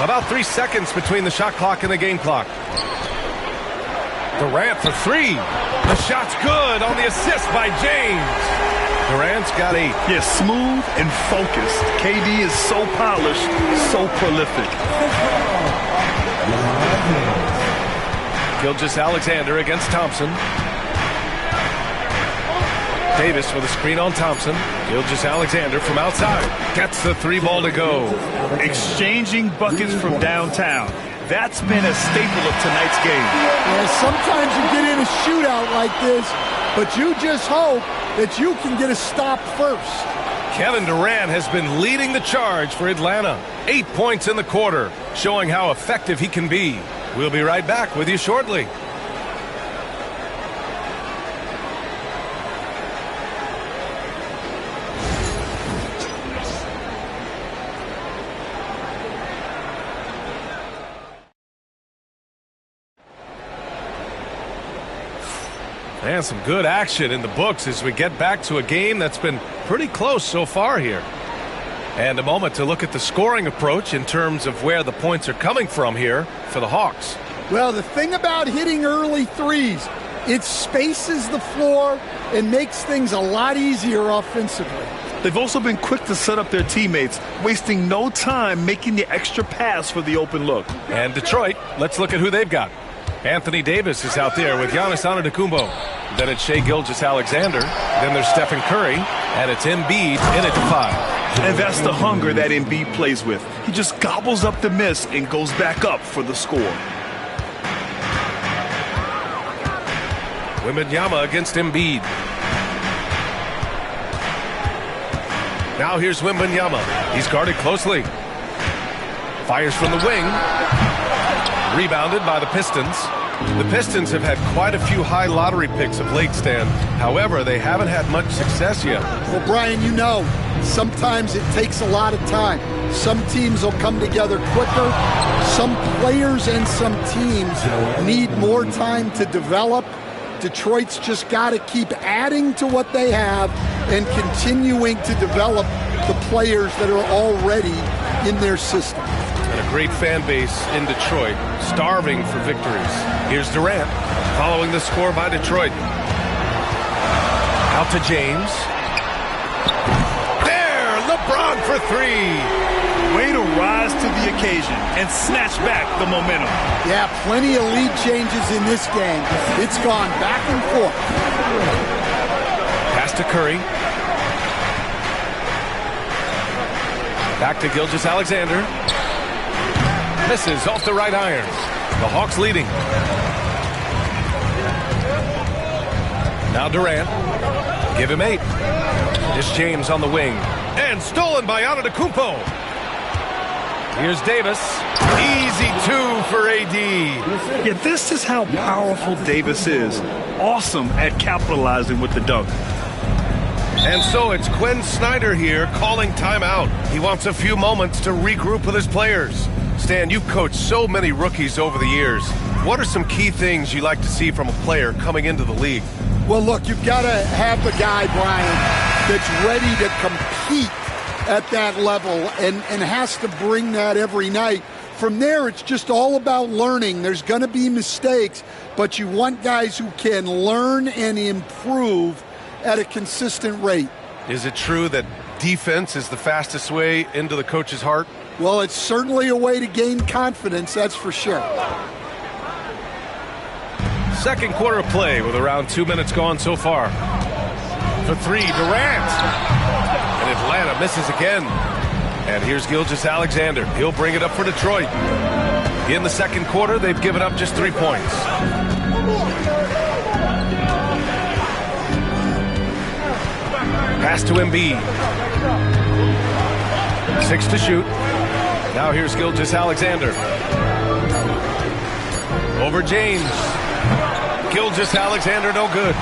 About 3 seconds between the shot clock and the game clock. Durant for 3. The shot's good on the assist by James. Durant's got 8. Yeah, smooth and focused. KD is so polished, so prolific. Gilgeous-Alexander against Thompson. Davis with a screen on Thompson. Gilgeous-Alexander from outside gets the 3-ball to go. Exchanging buckets from downtown. That's been a staple of tonight's game. Yeah, sometimes you get in a shootout like this, but you just hope that you can get a stop first. Kevin Durant has been leading the charge for Atlanta. 8 points in the quarter, showing how effective he can be. We'll be right back with you shortly. And some good action in the books as we get back to a game that's been pretty close so far here. And a moment to look at the scoring approach in terms of where the points are coming from here for the Hawks. Well, the thing about hitting early threes, it spaces the floor and makes things a lot easier offensively. They've also been quick to set up their teammates, wasting no time making the extra pass for the open look. And Detroit, let's look at who they've got. Anthony Davis is out there with Giannis Antetokounmpo. Then it's Shai Gilgeous-Alexander. Then there's Stephen Curry. And it's Embiid in at 5. And that's the hunger that Embiid plays with. He just gobbles up the miss and goes back up for the score. Wembanyama against Embiid. Now here's Wembanyama. He's guarded closely. Fires from the wing. Rebounded by the Pistons. The Pistons have had quite a few high lottery picks of late, Stan. However, they haven't had much success yet. Well, Brian, you know, sometimes it takes a lot of time. Some teams will come together quicker. Some players and some teams need more time to develop. Detroit's just got to keep adding to what they have and continuing to develop the players that are already in their system. And a great fan base in Detroit, starving for victories. Here's Durant, following the score by Detroit. Out to James. There, LeBron for 3. Way to rise to the occasion and snatch back the momentum. Yeah, plenty of lead changes in this game. It's gone back and forth. Pass to Curry. Back to Gilgeous-Alexander. Misses off the right iron. The Hawks leading. Now Durant. Give him 8. It's James on the wing. And stolen by Antetokounmpo. Here's Davis. Easy 2 for AD. Yeah, this is how powerful Davis is. Awesome at capitalizing with the dunk. And so it's Quinn Snyder here calling timeout. He wants a few moments to regroup with his players. Stan, you've coached so many rookies over the years. What are some key things you like to see from a player coming into the league? Well, look, you've got to have the guy, Brian, that's ready to compete at that level and has to bring that every night. From there, it's just all about learning. There's going to be mistakes, but you want guys who can learn and improve at a consistent rate. Is it true that defense is the fastest way into the coach's heart? Well, it's certainly a way to gain confidence, that's for sure. Second quarter of play with around 2 minutes gone so far. For 3, Durant. And Atlanta misses again. And here's Gilgeous-Alexander. He'll bring it up for Detroit. In the second quarter, they've given up just 3 points. Pass to Embiid. 6 to shoot. Now here's Gilgeous-Alexander. Over James. Gilgeous-Alexander no good.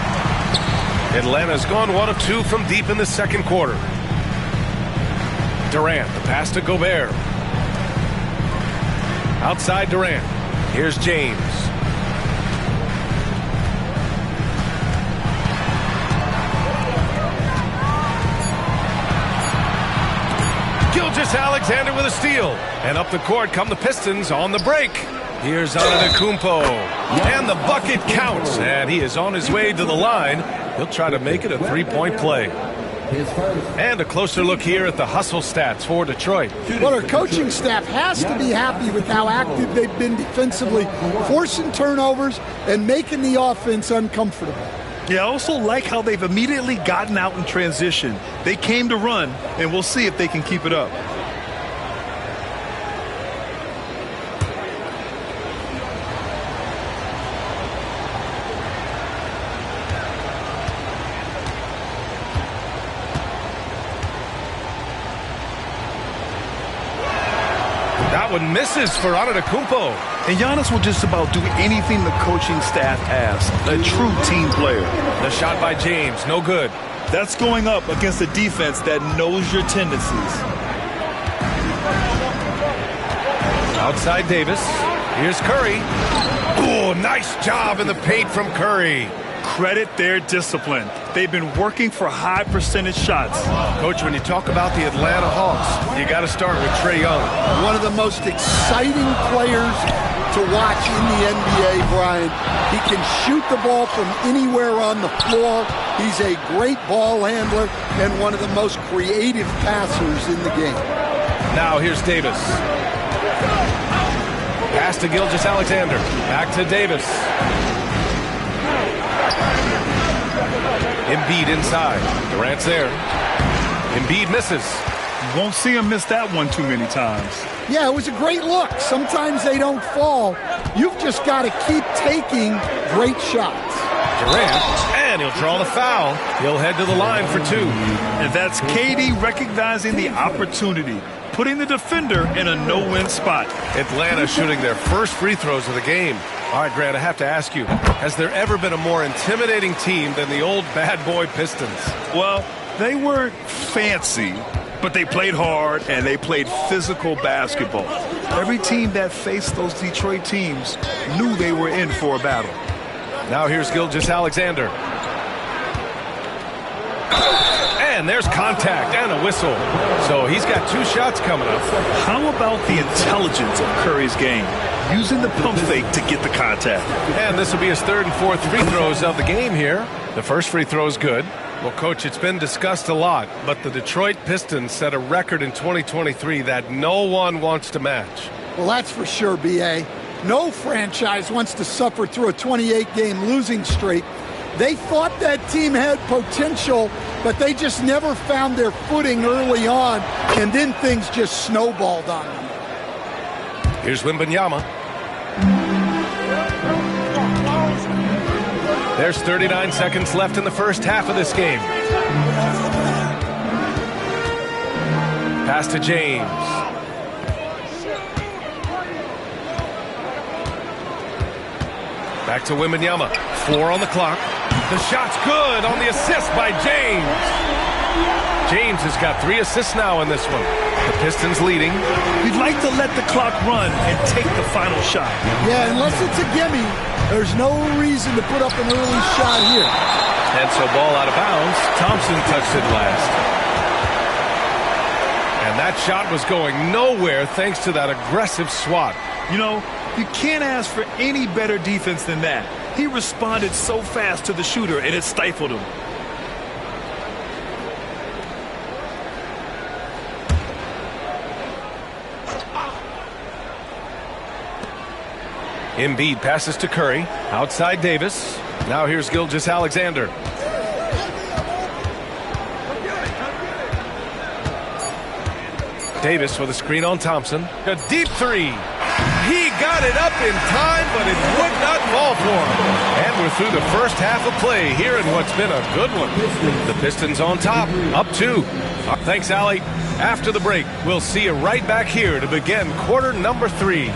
Atlanta's gone 1 of 2 from deep in the second quarter. Durant, the pass to Gobert. Outside Durant. Here's James. Gilgeous-Alexander with a steal. And up the court come the Pistons on the break. Here's Antetokounmpo. And the bucket counts. And he is on his way to the line. He'll try to make it a 3-point play. And a closer look here at the hustle stats for Detroit. Well, our coaching staff has to be happy with how active they've been defensively, forcing turnovers and making the offense uncomfortable. Yeah, I also like how they've immediately gotten out in transition. They came to run, and we'll see if they can keep it up. That one misses for Antetokounmpo. And Giannis will just about do anything the coaching staff asks. A true team player. The shot by James, no good. That's going up against a defense that knows your tendencies. Outside Davis. Here's Curry. Oh, nice job in the paint from Curry. Credit their discipline. They've been working for high percentage shots. Coach, when you talk about the Atlanta Hawks, you got to start with Trae Young. One of the most exciting players to watch in the NBA, Brian. He can shoot the ball from anywhere on the floor. He's a great ball handler and one of the most creative passers in the game. Now here's Davis. Pass to Gilgeous-Alexander. Back to Davis. Embiid inside. Durant's there. Embiid misses. You won't see him miss that one too many times. Yeah, it was a great look. Sometimes they don't fall. You've just got to keep taking great shots. Durant, and he'll draw the foul. He'll head to the line for two. And that's KD recognizing the opportunity, putting the defender in a no-win spot. Atlanta shooting their first free throws of the game. All right, Grant, I have to ask you, has there ever been a more intimidating team than the old bad boy Pistons? Well, they weren't fancy, but they played hard and they played physical basketball. Every team that faced those Detroit teams knew they were in for a battle. Now here's Gilgeous-Alexander. And there's contact and a whistle. So he's got two shots coming up. How about the intelligence of Curry's game? Using the pump fake to get the contact. And this will be his third and fourth free throws of the game here. The first free throw is good. Well, Coach, it's been discussed a lot, but the Detroit Pistons set a record in 2023 that no one wants to match. Well, that's for sure, B.A. No franchise wants to suffer through a 28-game losing streak. They thought that team had potential, but they just never found their footing early on, and then things just snowballed on them. Here's Wembanyama. There's 39 seconds left in the first half of this game. Pass to James. Back to Wembanyama. 4 on the clock. The shot's good on the assist by James. James has got 3 assists now in this one. The Pistons leading. We'd like to let the clock run and take the final shot. Yeah, unless it's a gimme, there's no reason to put up an early shot here. And so ball out of bounds. Thompson touched it last. And that shot was going nowhere thanks to that aggressive swat. You know, you can't ask for any better defense than that. He responded so fast to the shooter, and it stifled him. Embiid passes to Curry. Outside Davis. Now here's Gilgeous-Alexander. Davis with a screen on Thompson. A deep three. He got it up in time, but it would not fall for him. And we're through the first half of play here in what's been a good one. The Pistons on top, up 2. Thanks, Allie. After the break, we'll see you right back here to begin quarter number 3.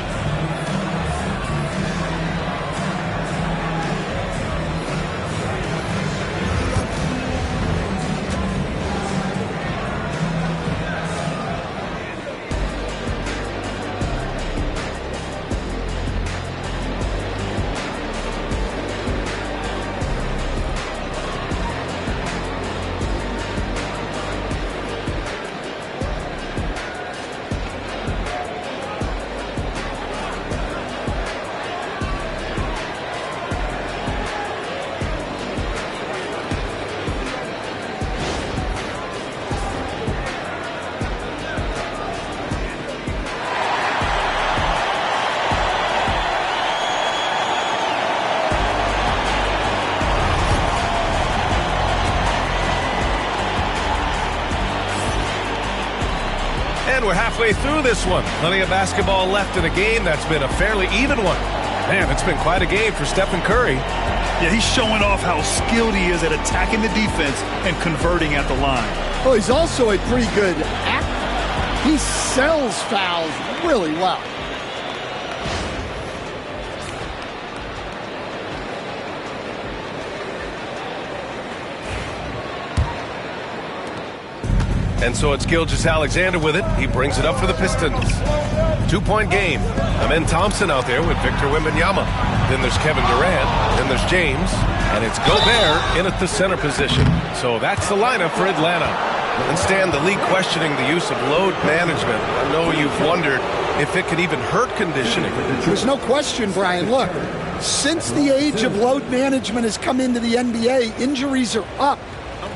we're halfway through this one. Plenty of basketball left in a game that's been a fairly even one. Man, it's been quite a game for Stephen Curry. Yeah, he's showing off how skilled he is at attacking the defense and converting at the line. Well, he's also a pretty good actor. He sells fouls really well. And so it's Gilgeous-Alexander with it. He brings it up for the Pistons. 2-point game. Amen Thompson out there with Victor Wembanyama. Then there's Kevin Durant. Then there's James. And it's Gobert in at the center position. So that's the lineup for Atlanta. And Stan, the league questioning the use of load management. I know you've wondered if it could even hurt conditioning. There's no question, Brian. Look, since the age of load management has come into the NBA, injuries are up,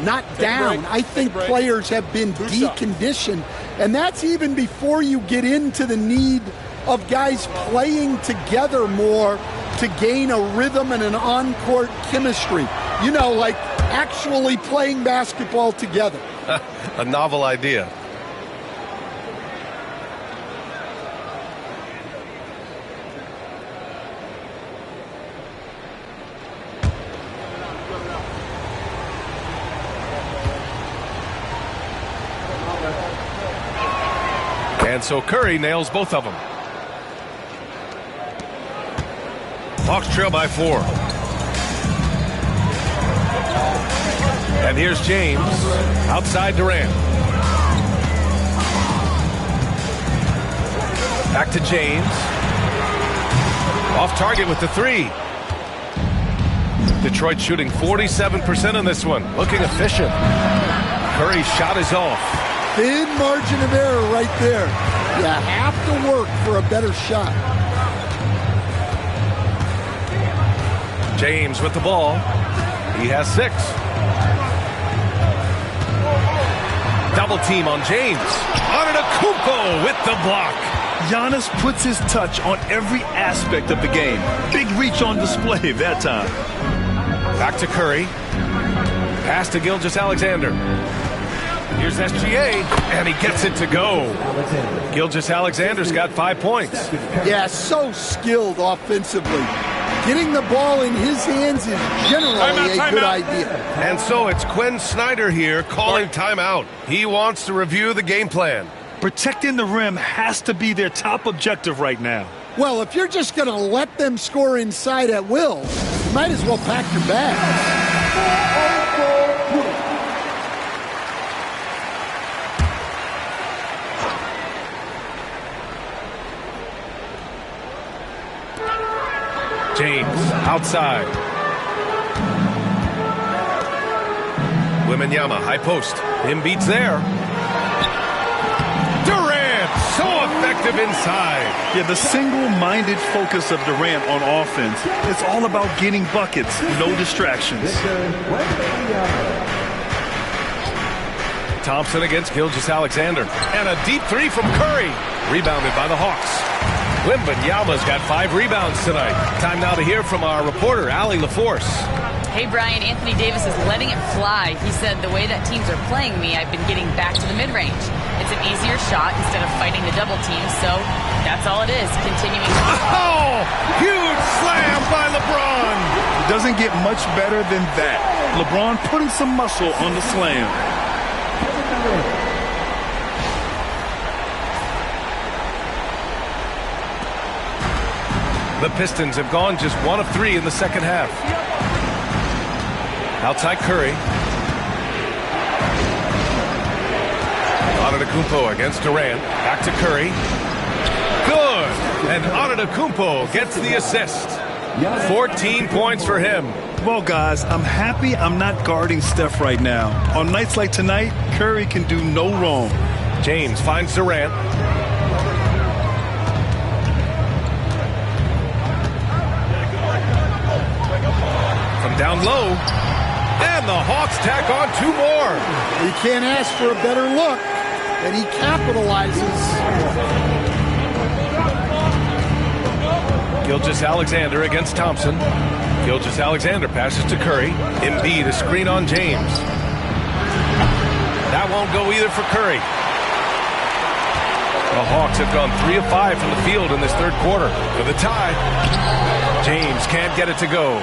not down. I think players have been deconditioned, and that's even before you get into the need of guys playing together more to gain a rhythm and an on-court chemistry. You know, like actually playing basketball together. A novel idea. And so Curry nails both of them. Hawks trail by 4. And here's James outside Durant. Back to James. Off target with the 3. Detroit shooting 47% in this one. Looking efficient. Curry's shot is off. Thin margin of error right there. You have to work for a better shot. James with the ball. He has 6. Double team on James. Antetokounmpo with the block. Giannis puts his touch on every aspect of the game. Big reach on display that time. Back to Curry. Pass to Gilgeous-Alexander. Here's SGA, and he gets it to go. Gilgeous-Alexander's got 5 points. Yeah, so skilled offensively. Getting the ball in his hands is generally a good idea. And so it's Quinn Snyder here calling timeout. He wants to review the game plan. Protecting the rim has to be their top objective right now. Well, if you're just going to let them score inside at will, you might as well pack your bag. James outside. Wembanyama high post. Embiid's there. Durant so effective inside. Yeah, the single-minded focus of Durant on offense. It's all about getting buckets, no distractions. Thompson against Gilgeous-Alexander. And a deep 3 from Curry. Rebounded by the Hawks. Wembanyama's got 5 rebounds tonight. Time now to hear from our reporter, Allie LaForce. Hey, Brian, Anthony Davis is letting it fly. He said, the way that teams are playing me, I've been getting back to the mid-range. It's an easier shot instead of fighting the double team, so that's all it is, continuing. Oh, huge slam by LeBron. It doesn't get much better than that. LeBron putting some muscle on the slam. The Pistons have gone just 1 of 3 in the second half. Outside Curry. Antetokounmpo against Durant. Back to Curry. Good. And Antetokounmpo gets the assist. 14 points for him. Well, guys, I'm happy I'm not guarding Steph right now. On nights like tonight, Curry can do no wrong. James finds Durant. From down low. And the Hawks tack on 2 more. You can't ask for a better look. And he capitalizes. Gilgeous-Alexander against Thompson. Gilgeous-Alexander passes to Curry. Embiid a screen on James. That won't go either for Curry. The Hawks have gone 3 of 5 from the field in this third quarter for the tie. James can't get it to go.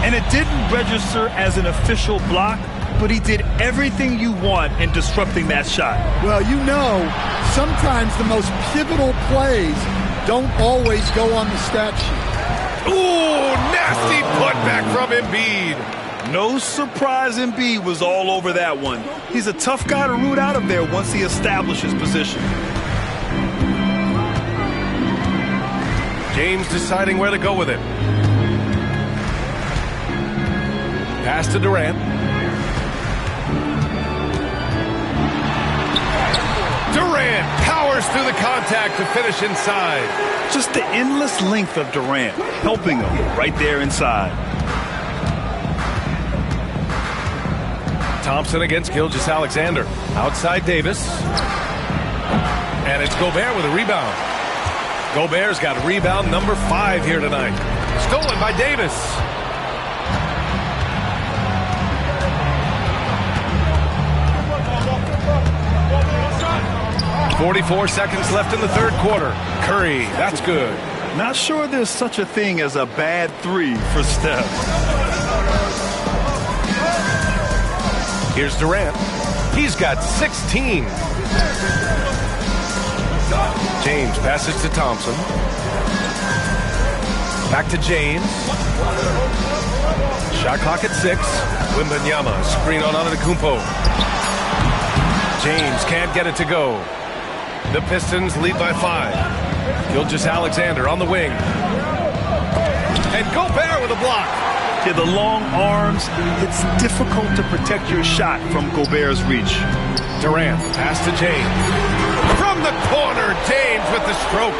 And it didn't register as an official block, but he did everything you want in disrupting that shot. Well, you know, sometimes the most pivotal plays don't always go on the stat sheet. Ooh, nasty putback from Embiid. No surprise Embiid was all over that one. He's a tough guy to root out of there once he establishes position. James deciding where to go with it. Pass to Durant. Durant powers through the contact to finish inside. Just the endless length of Durant, helping him right there inside. Thompson against Gilgeous-Alexander. Outside Davis. And it's Gobert with a rebound. Gobert's got rebound number 5 here tonight. Stolen by Davis. .44 seconds left in the third quarter. Curry, that's good. Not sure there's such a thing as a bad 3 for Steph. Here's Durant. He's got 16. James passes to Thompson. Back to James. Shot clock at 6. Wembanyama, screen on Antetokounmpo. James can't get it to go. The Pistons lead by 5. Gilgeous-Alexander on the wing. And Gobert with a block. Yeah, the long arms, it's difficult to protect your shot from Gobert's reach. Durant, pass to James. From the corner, James with the stroke.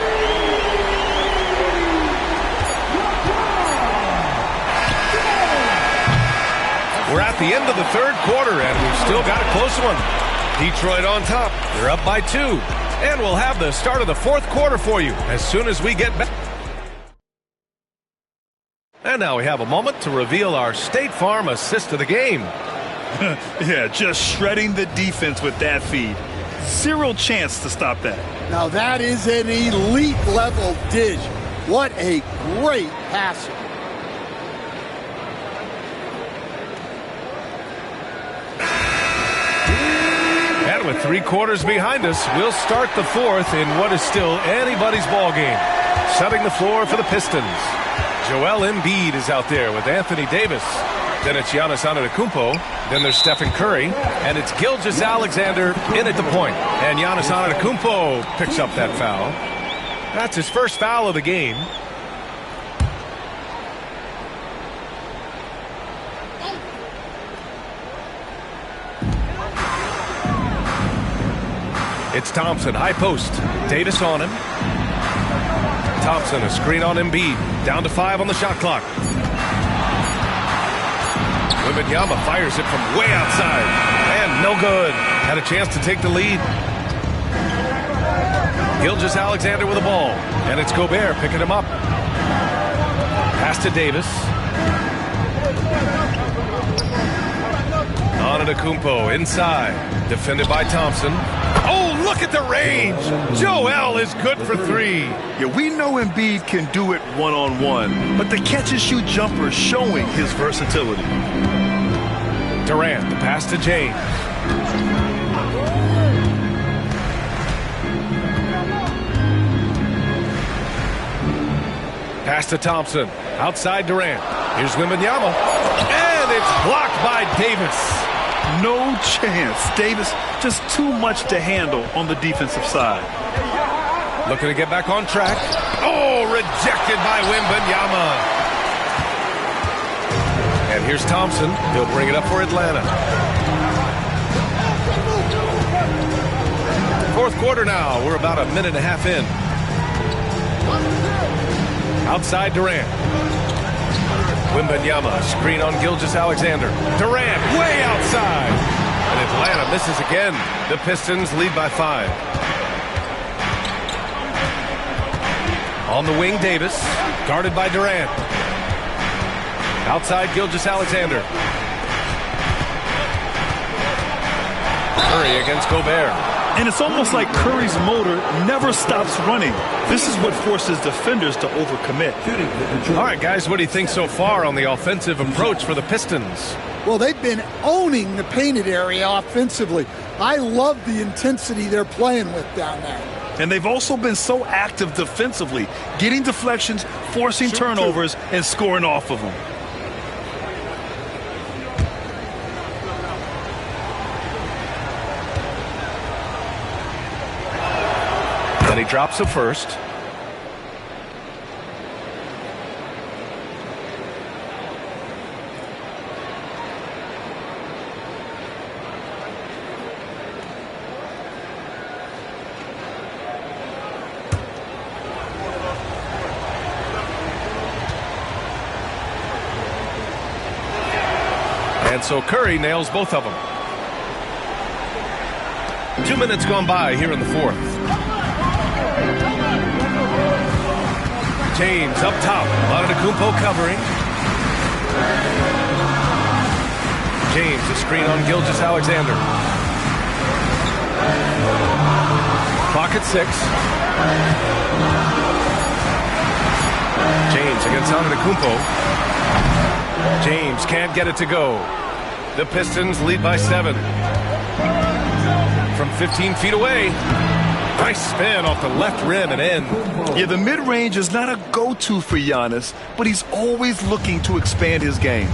We're at the end of the third quarter, and we've still got a close one. Detroit on top. They're up by 2. And we'll have the start of the fourth quarter for you as soon as we get back. And now we have a moment to reveal our State Farm assist of the game. Yeah, just shredding the defense with that feed. Zero chance to stop that. Now that is an elite level dish. What a great passer. And with 3 quarters behind us, we'll start the fourth in what is still anybody's ball game. Setting the floor for the Pistons. Joel Embiid is out there with Anthony Davis. Then it's Giannis Antetokounmpo. Then there's Stephen Curry. And it's Gilgeous-Alexander in at the point. And Giannis Antetokounmpo picks up that foul. That's his first foul of the game. It's Thompson, high post. Davis on him. Thompson, a screen on Embiid. Down to 5 on the shot clock. Wembanyama fires it from way outside. And no good. Had a chance to take the lead. Gilgeous-Alexander with the ball. And it's Gobert picking him up. Pass to Davis. Antetokounmpo inside. Defended by Thompson. Oh, look at the range. Joel is good for 3. Yeah, we know Embiid can do it one-on-one, but the catch-and-shoot jumper is showing his versatility. Durant, the pass to James. Pass to Thompson. Outside Durant. Here's Wembanyama. And it's blocked by Davis. No chance. Davis just too much to handle on the defensive side. Looking to get back on track. Oh, rejected by Wembanyama. And here's Thompson. He'll bring it up for Atlanta. Fourth quarter now. We're about a minute and a half in. Outside Durant. Wembanyama, screen on Gilgeous-Alexander. Durant, way outside. And Atlanta misses again. The Pistons lead by 5. On the wing, Davis, guarded by Durant. Outside Gilgeous-Alexander. Curry against Gobert. And it's almost like Curry's motor never stops running. This is what forces defenders to overcommit. All right, guys, what do you think so far on the offensive approach for the Pistons? Well, they've been owning the painted area offensively. I love the intensity they're playing with down there. And they've also been so active defensively, getting deflections, forcing turnovers, and scoring off of them. Then he drops the first. And so Curry nails both of them. 2 minutes gone by here in the fourth. James up top. Antetokounmpo covering. James, a screen on Gilgeous-Alexander. Clock at 6. James against Antetokounmpo. James can't get it to go. The Pistons lead by 7. From 15 feet away. Nice spin off the left rim and in. Yeah, the mid-range is not a go-to for Giannis, but he's always looking to expand his game.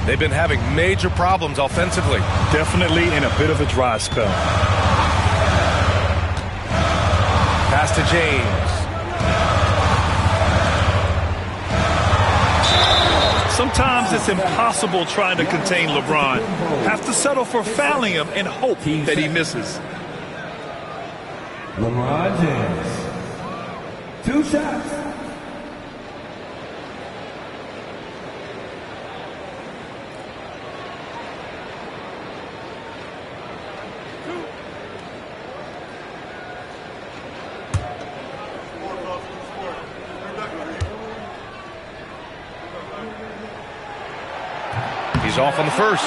They've been having major problems offensively. Definitely in a bit of a dry spell. Pass to James. Sometimes it's impossible trying to contain LeBron. Have to settle for fouling him and hope that he misses. LeBron James. 2 shots. He's off on the first.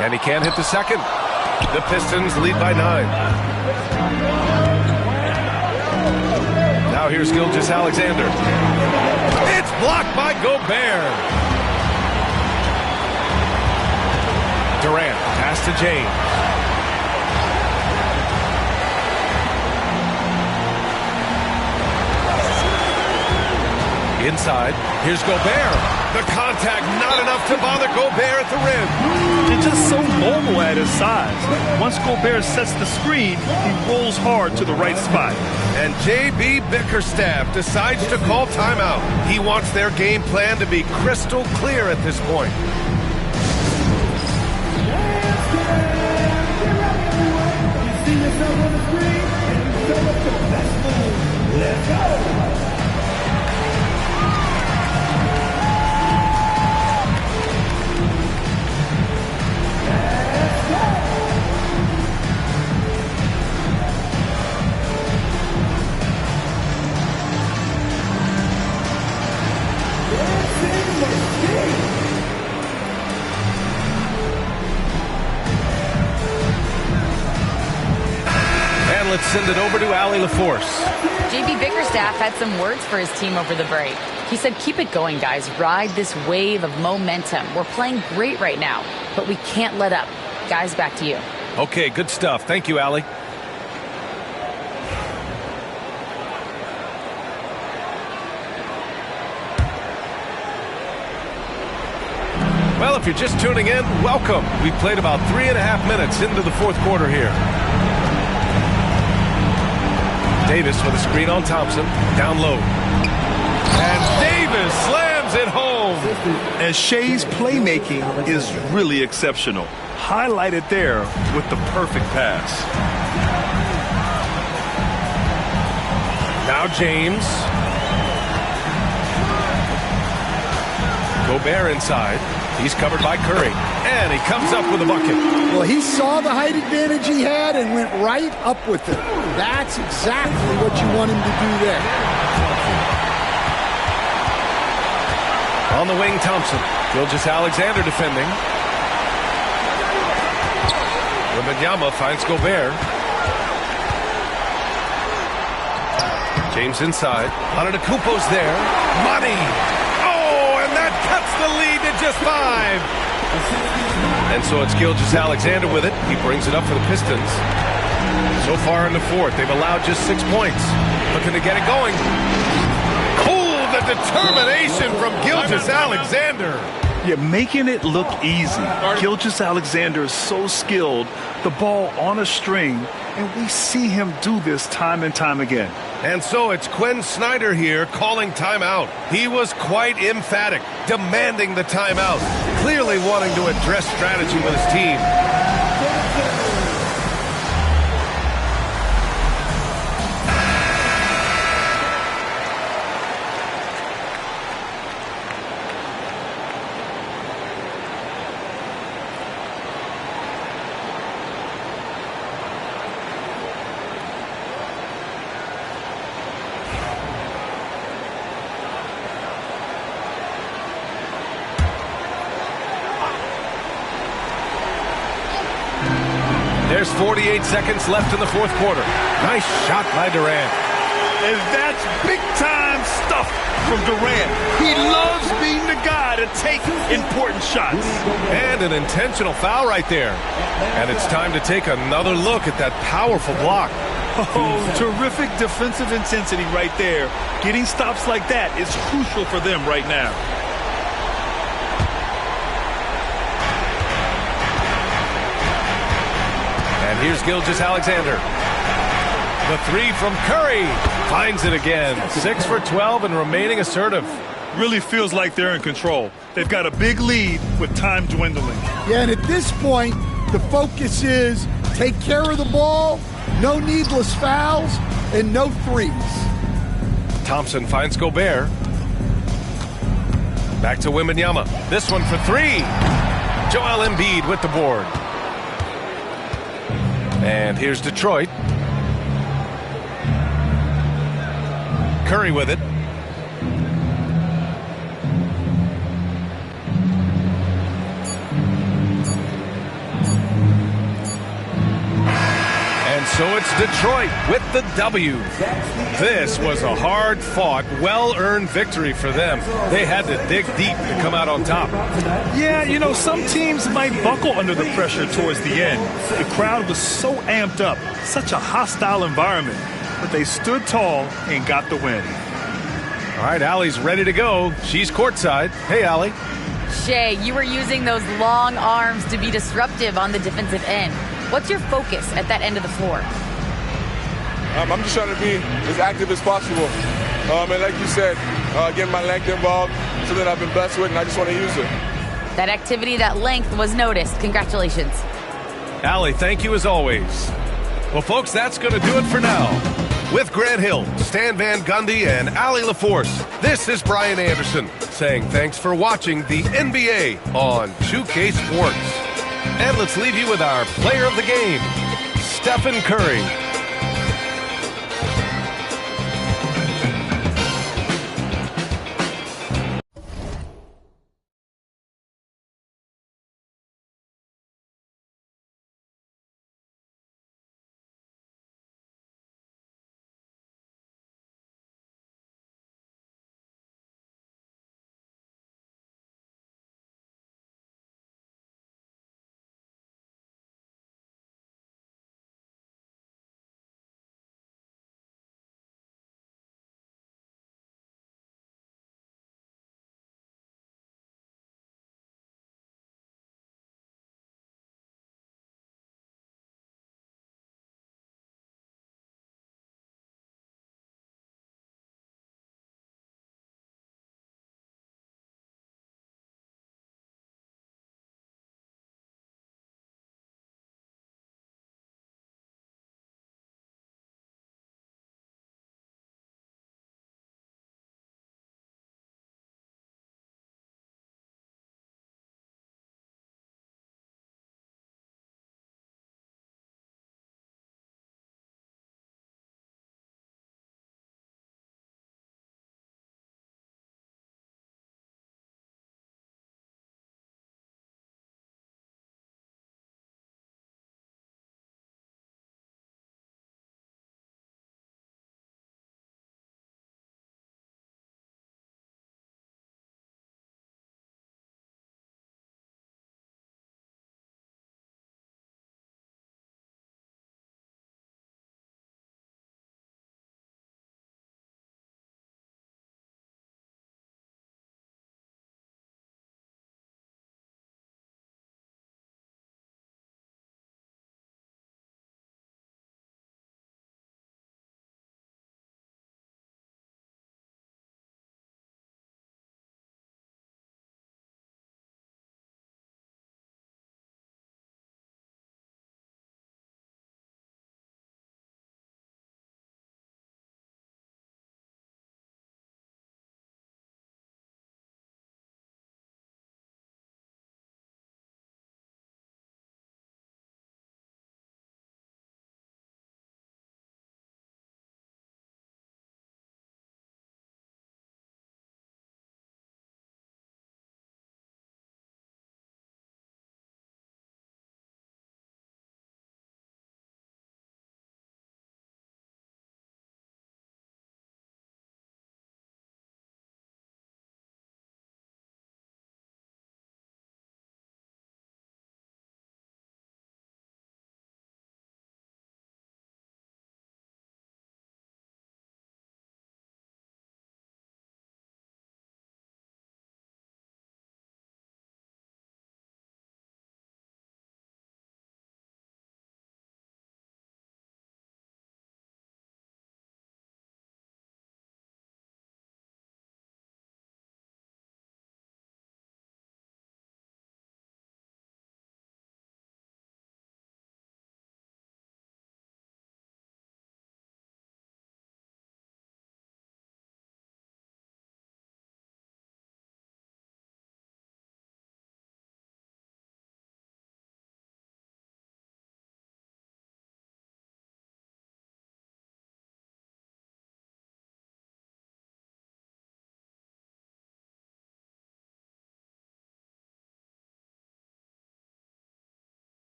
And he can't hit the second. The Pistons lead by 9. Now here's Gilgeous-Alexander. It's blocked by Gobert. Durant, pass to James. Inside, here's Gobert. The contact not enough to bother Gobert at the rim. They're just so mobile at his size. Once Gobert sets the screen, he rolls hard to the right spot. And J.B. Bickerstaff decides to call timeout. He wants their game plan to be crystal clear at this point. Let's go. Let's send it over to Allie LaForce. J.B. Bickerstaff had some words for his team over the break. He said, keep it going, guys. Ride this wave of momentum. We're playing great right now, but we can't let up. Guys, back to you. Okay, good stuff. Thank you, Allie. Well, if you're just tuning in, welcome. We've played about 3.5 minutes into the fourth quarter here. Davis with a screen on Thompson, down low. And Davis slams it home. And Shea's playmaking is really exceptional. Highlighted there with the perfect pass. Now James. Gobert inside. He's covered by Curry, and he comes up with a bucket. Well, he saw the height advantage he had and went right up with it. That's exactly what you want him to do there. On the wing, Thompson. Gilgeous-Alexander defending. Wembanyama finds Gobert. James inside. Antetokounmpo's there. Money. Oh, and that cuts the lead to just 5. And so it's Gilgeous-Alexander with it. He brings it up for the Pistons. So far in the fourth, they've allowed just 6 points. Looking to get it going. Oh, the determination from Gilgeous-Alexander. Yeah, making it look easy. Gilgeous-Alexander is so skilled. The ball on a string, and we see him do this time and time again. And so it's Quinn Snyder here calling timeout. He was quite emphatic, demanding the timeout, clearly wanting to address strategy with his team. There's 48 seconds left in the fourth quarter. Nice shot by Durant. And that's big-time stuff from Durant. He loves being the guy to take important shots. And an intentional foul right there. And it's time to take another look at that powerful block. Oh, terrific defensive intensity right there. Getting stops like that is crucial for them right now. And here's Gilgeous-Alexander. The 3 from Curry finds it again. 6 for 12 and remaining assertive. Really feels like they're in control. They've got a big lead with time dwindling. Yeah, and at this point, the focus is take care of the ball, no needless fouls, and no threes. Thompson finds Gobert. Back to Wembanyama. This one for 3. Joel Embiid with the board. And here's Detroit. Curry with it. And so it's Detroit with the W. This was a hard-fought, well-earned victory for them. They had to dig deep to come out on top. Yeah, you know, some teams might buckle under the pressure towards the end. The crowd was so amped up, such a hostile environment. But they stood tall and got the win. All right, Allie's ready to go. She's courtside. Hey, Allie. Shay, you were using those long arms to be disruptive on the defensive end. What's your focus at that end of the floor? I'm just trying to be as active as possible. And like you said, getting my length involved, something I've been blessed with, and I just want to use it. That activity, that length was noticed. Congratulations. Allie, thank you as always. Well, folks, that's going to do it for now. With Grant Hill, Stan Van Gundy, and Allie LaForce, this is Brian Anderson saying thanks for watching the NBA on 2K Sports. And let's leave you with our player of the game, Stephen Curry.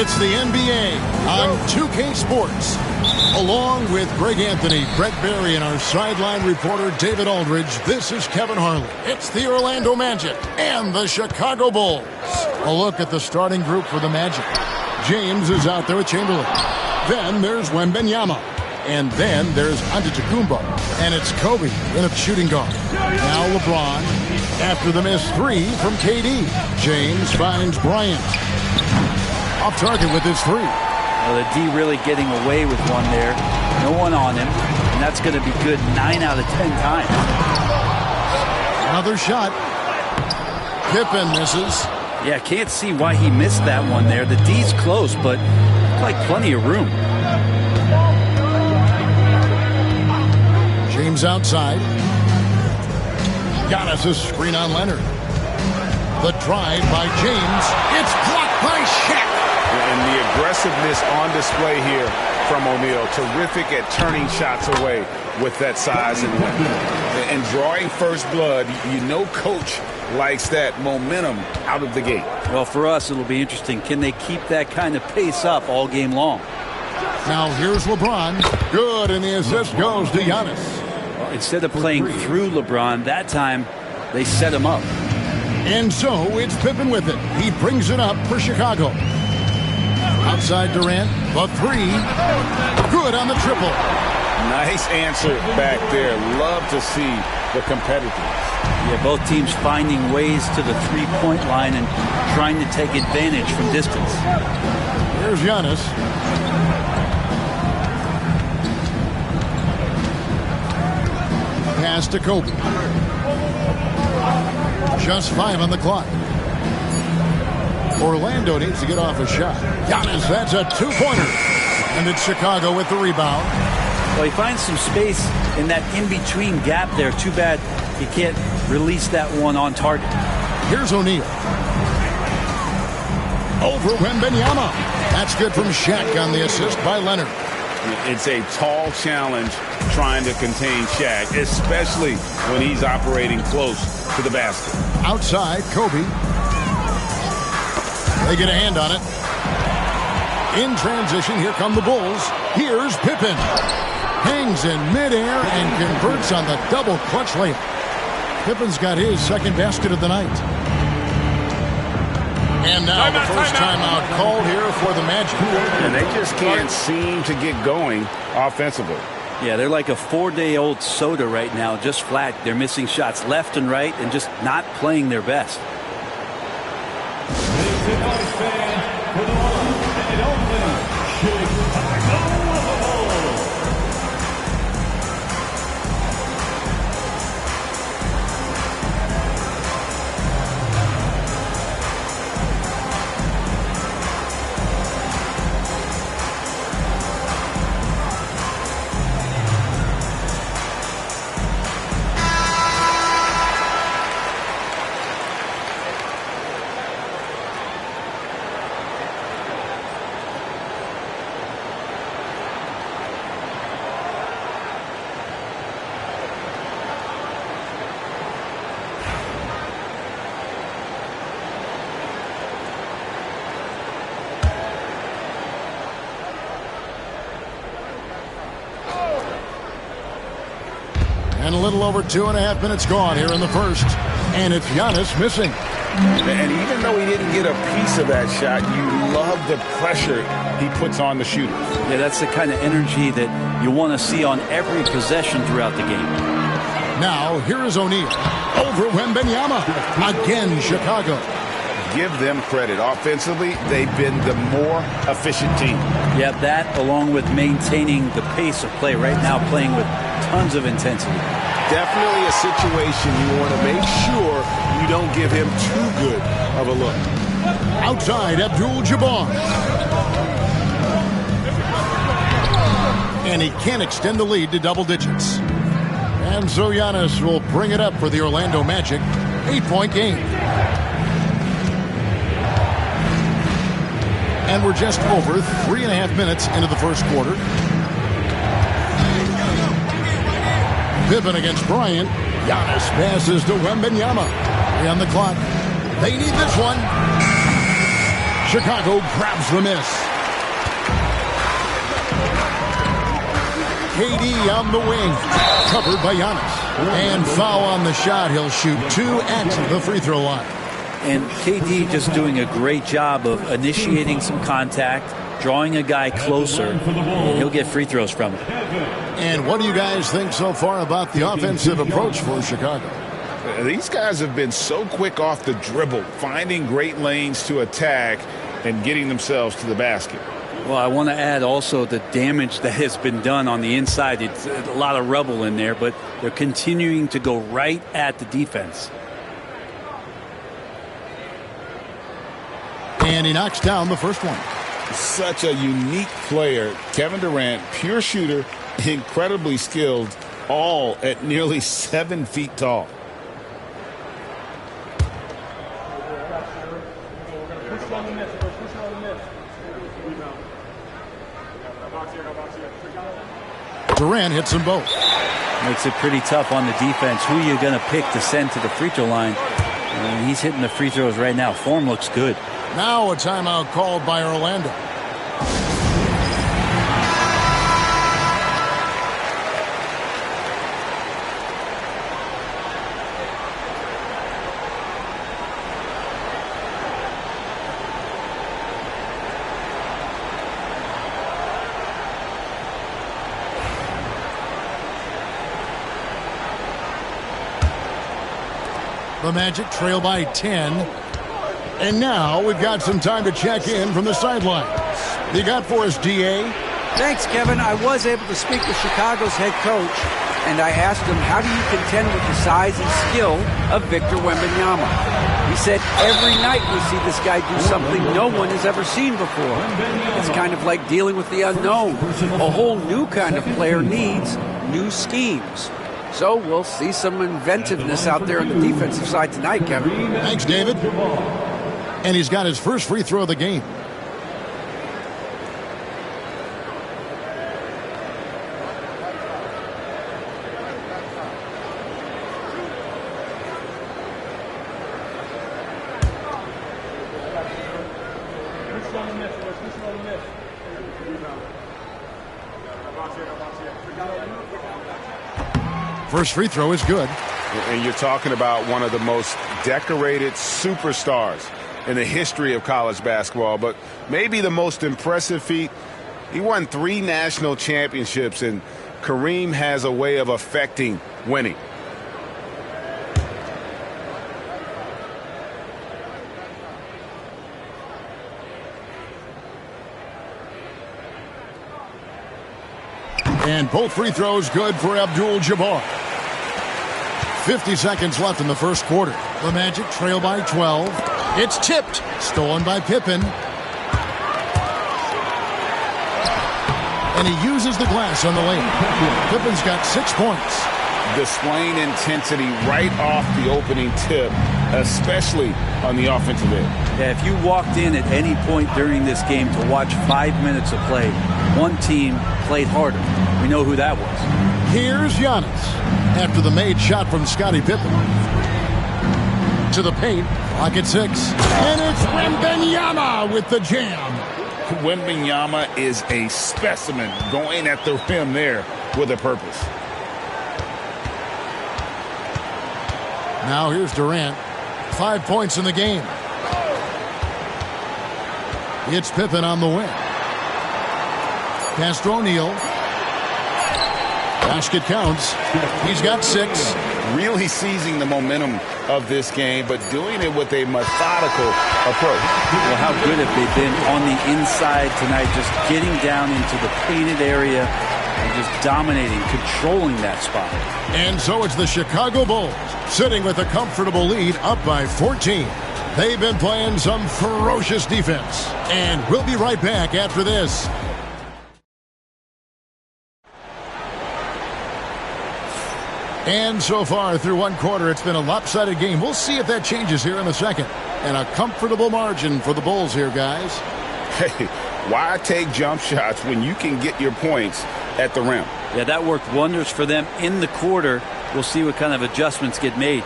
It's the NBA on 2K Sports. Along with Greg Anthony, Brett Berry, and our sideline reporter David Aldridge, this is Kevin Harlan. It's the Orlando Magic and the Chicago Bulls. A look at the starting group for the Magic. James is out there with Chamberlain. Then there's Wembanyama. And then there's Antetokounmpo. And it's Kobe in a shooting guard. Now LeBron. After the missed three from KD. James finds Bryant. Off target with his three. Well, the D really getting away with one there. No one on him. And that's going to be good 9 out of 10 times. Another shot. Pippen misses. Yeah, can't see why he missed that one there. The D's close, but like plenty of room. James outside. Giannis' screen on Leonard. The drive by James. It's blocked by Shaq. And the aggressiveness on display here from O'Neal. Terrific at turning shots away with that size and length. And drawing first blood, you know Coach likes that momentum out of the gate. Well, for us, it'll be interesting. Can they keep that kind of pace up all game long? Now here's LeBron. Good, and the assist goes to Giannis. Well, instead of playing through LeBron, that time they set him up. And so it's Pippen with it. He brings it up for Chicago. Outside Durant, the three. Good on the triple. Nice answer back there. Love to see the competitiveness. Yeah, both teams finding ways to the three-point line and trying to take advantage from distance. Here's Giannis. Pass to Kobe. Just 5 on the clock. Orlando needs to get off a shot. Giannis, that's a two-pointer. And it's Chicago with the rebound. Well, he finds some space in that in-between gap there. Too bad he can't release that one on target. Here's O'Neal. Over Wembanyama. That's good from Shaq on the assist by Leonard. It's a tall challenge trying to contain Shaq, especially when he's operating close to the basket. Outside, Kobe. They get a hand on it. In transition, here come the Bulls. Here's Pippen. Hangs in midair and converts on the double clutch layup. Pippen's got his second basket of the night. And now the first timeout called here for the Magic. And they just can't seem to get going offensively. Yeah, they're like a 4-day-old soda right now, just flat. They're missing shots left and right and just not playing their best. And a little over 2.5 minutes gone here in the first. And it's Giannis missing. And even though he didn't get a piece of that shot, you love the pressure he puts on the shooters. Yeah, that's the kind of energy that you want to see on every possession throughout the game. Now, here is O'Neal. Over Wembanyama. Again, Chicago. Give them credit. Offensively, they've been the more efficient team. Yeah, that along with maintaining the pace of play right now, playing with tons of intensity. Definitely a situation you want to make sure you don't give him too good of a look. Outside, Abdul-Jabbar. And he can't extend the lead to double digits. And so Giannis will bring it up for the Orlando Magic. 8-point game. And we're just over 3.5 minutes into the first quarter. Pippen against Bryant. Giannis passes to Wembanyama. 3 on the clock. They need this one. Chicago grabs the miss. KD on the wing. Covered by Giannis. And foul on the shot. He'll shoot 2 at the free throw line. And KD just doing a great job of initiating some contact, drawing a guy closer, and he'll get free throws from it. And what do you guys think so far about the offensive approach for Chicago? These guys have been so quick off the dribble, finding great lanes to attack and getting themselves to the basket. Well, I want to add also the damage that has been done on the inside. It's a lot of rubble in there, but they're continuing to go right at the defense. And he knocks down the first one. Such a unique player. Kevin Durant, pure shooter, incredibly skilled, all at nearly 7 feet tall. Durant hits them both. Makes it pretty tough on the defense. Who are you going to pick to send to the free throw line? And he's hitting the free throws right now. Form looks good. Now a timeout called by Orlando. The Magic trail by 10. And now we've got some time to check in from the sidelines. You got for us, D.A.? Thanks, Kevin. I was able to speak with Chicago's head coach, and I asked him, how do you contend with the size and skill of Victor Wembanyama? He said, every night we see this guy do something no one has ever seen before. It's kind of like dealing with the unknown. A whole new kind of player needs new schemes. So we'll see some inventiveness out there on the defensive side tonight, Kevin. Thanks, David. And he's got his first free throw of the game. First free throw is good. And you're talking about one of the most decorated superstars in the history of college basketball, but maybe the most impressive feat. He won 3 national championships, and Kareem has a way of affecting winning. And both free throws good for Abdul-Jabbar. 50 seconds left in the first quarter. The Magic trail by 12. It's tipped. Stolen by Pippen. And he uses the glass on the lane. Pippen's got 6 points. Displaying intensity right off the opening tip, especially on the offensive end. Yeah, if you walked in at any point during this game to watch 5 minutes of play, one team played harder. We know who that was. Here's Giannis after the made shot from Scottie Pippen. To the paint, clock at 6. And it's Wembanyama with the jam. Wembanyama is a specimen going at the rim there with a purpose. Now here's Durant. 5 points in the game. It's Pippen on the wing. Pass to O'Neal. Basket counts. He's got 6. Really seizing the momentum of this game, but doing it with a methodical approach. Well, how good have they been on the inside tonight, just getting down into the painted area and just dominating, controlling that spot. And so it's the Chicago Bulls sitting with a comfortable lead up by 14. They've been playing some ferocious defense. And we'll be right back after this. And so far through one quarter, it's been a lopsided game. We'll see if that changes here in the second. And a comfortable margin for the Bulls here, guys. Hey, why take jump shots when you can get your points at the rim? Yeah, that worked wonders for them in the quarter. We'll see what kind of adjustments get made.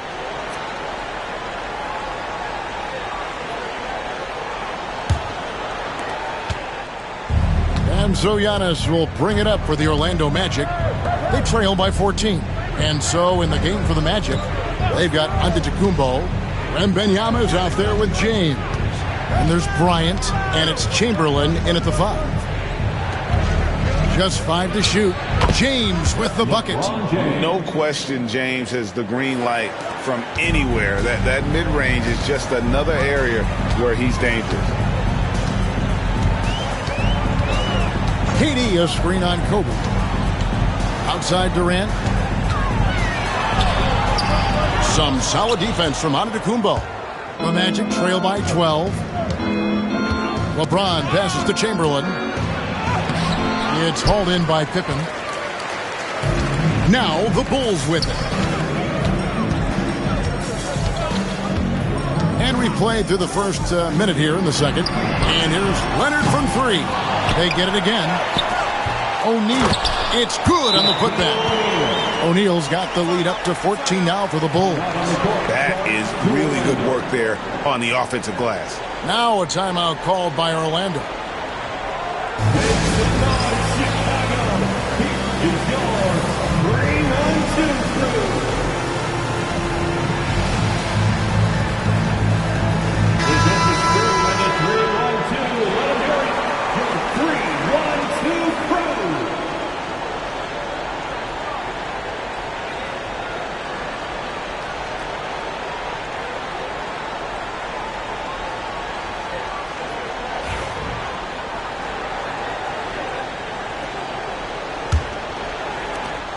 So Giannis will bring it up for the Orlando Magic. They trail by 14. And so in the game for the Magic, they've got Antetokounmpo. Wembanyama's out there with James. And there's Bryant, and it's Chamberlain in at the 5. Just 5 to shoot. James with the bucket. No question James has the green light from anywhere. That mid-range is just another area where he's dangerous. KD, a screen on Kobe. Outside Durant. Some solid defense from Antetokounmpo. The Magic trail by 12. LeBron passes to Chamberlain. It's hauled in by Pippen. Now the Bulls with it. And we've played through the first minute here in the second. And here's Leonard from 3. They get it again. O'Neal. It's good on the putback. O'Neal's got the lead up to 14 now for the Bulls. That is really good work there on the offensive glass. Now a timeout called by Orlando.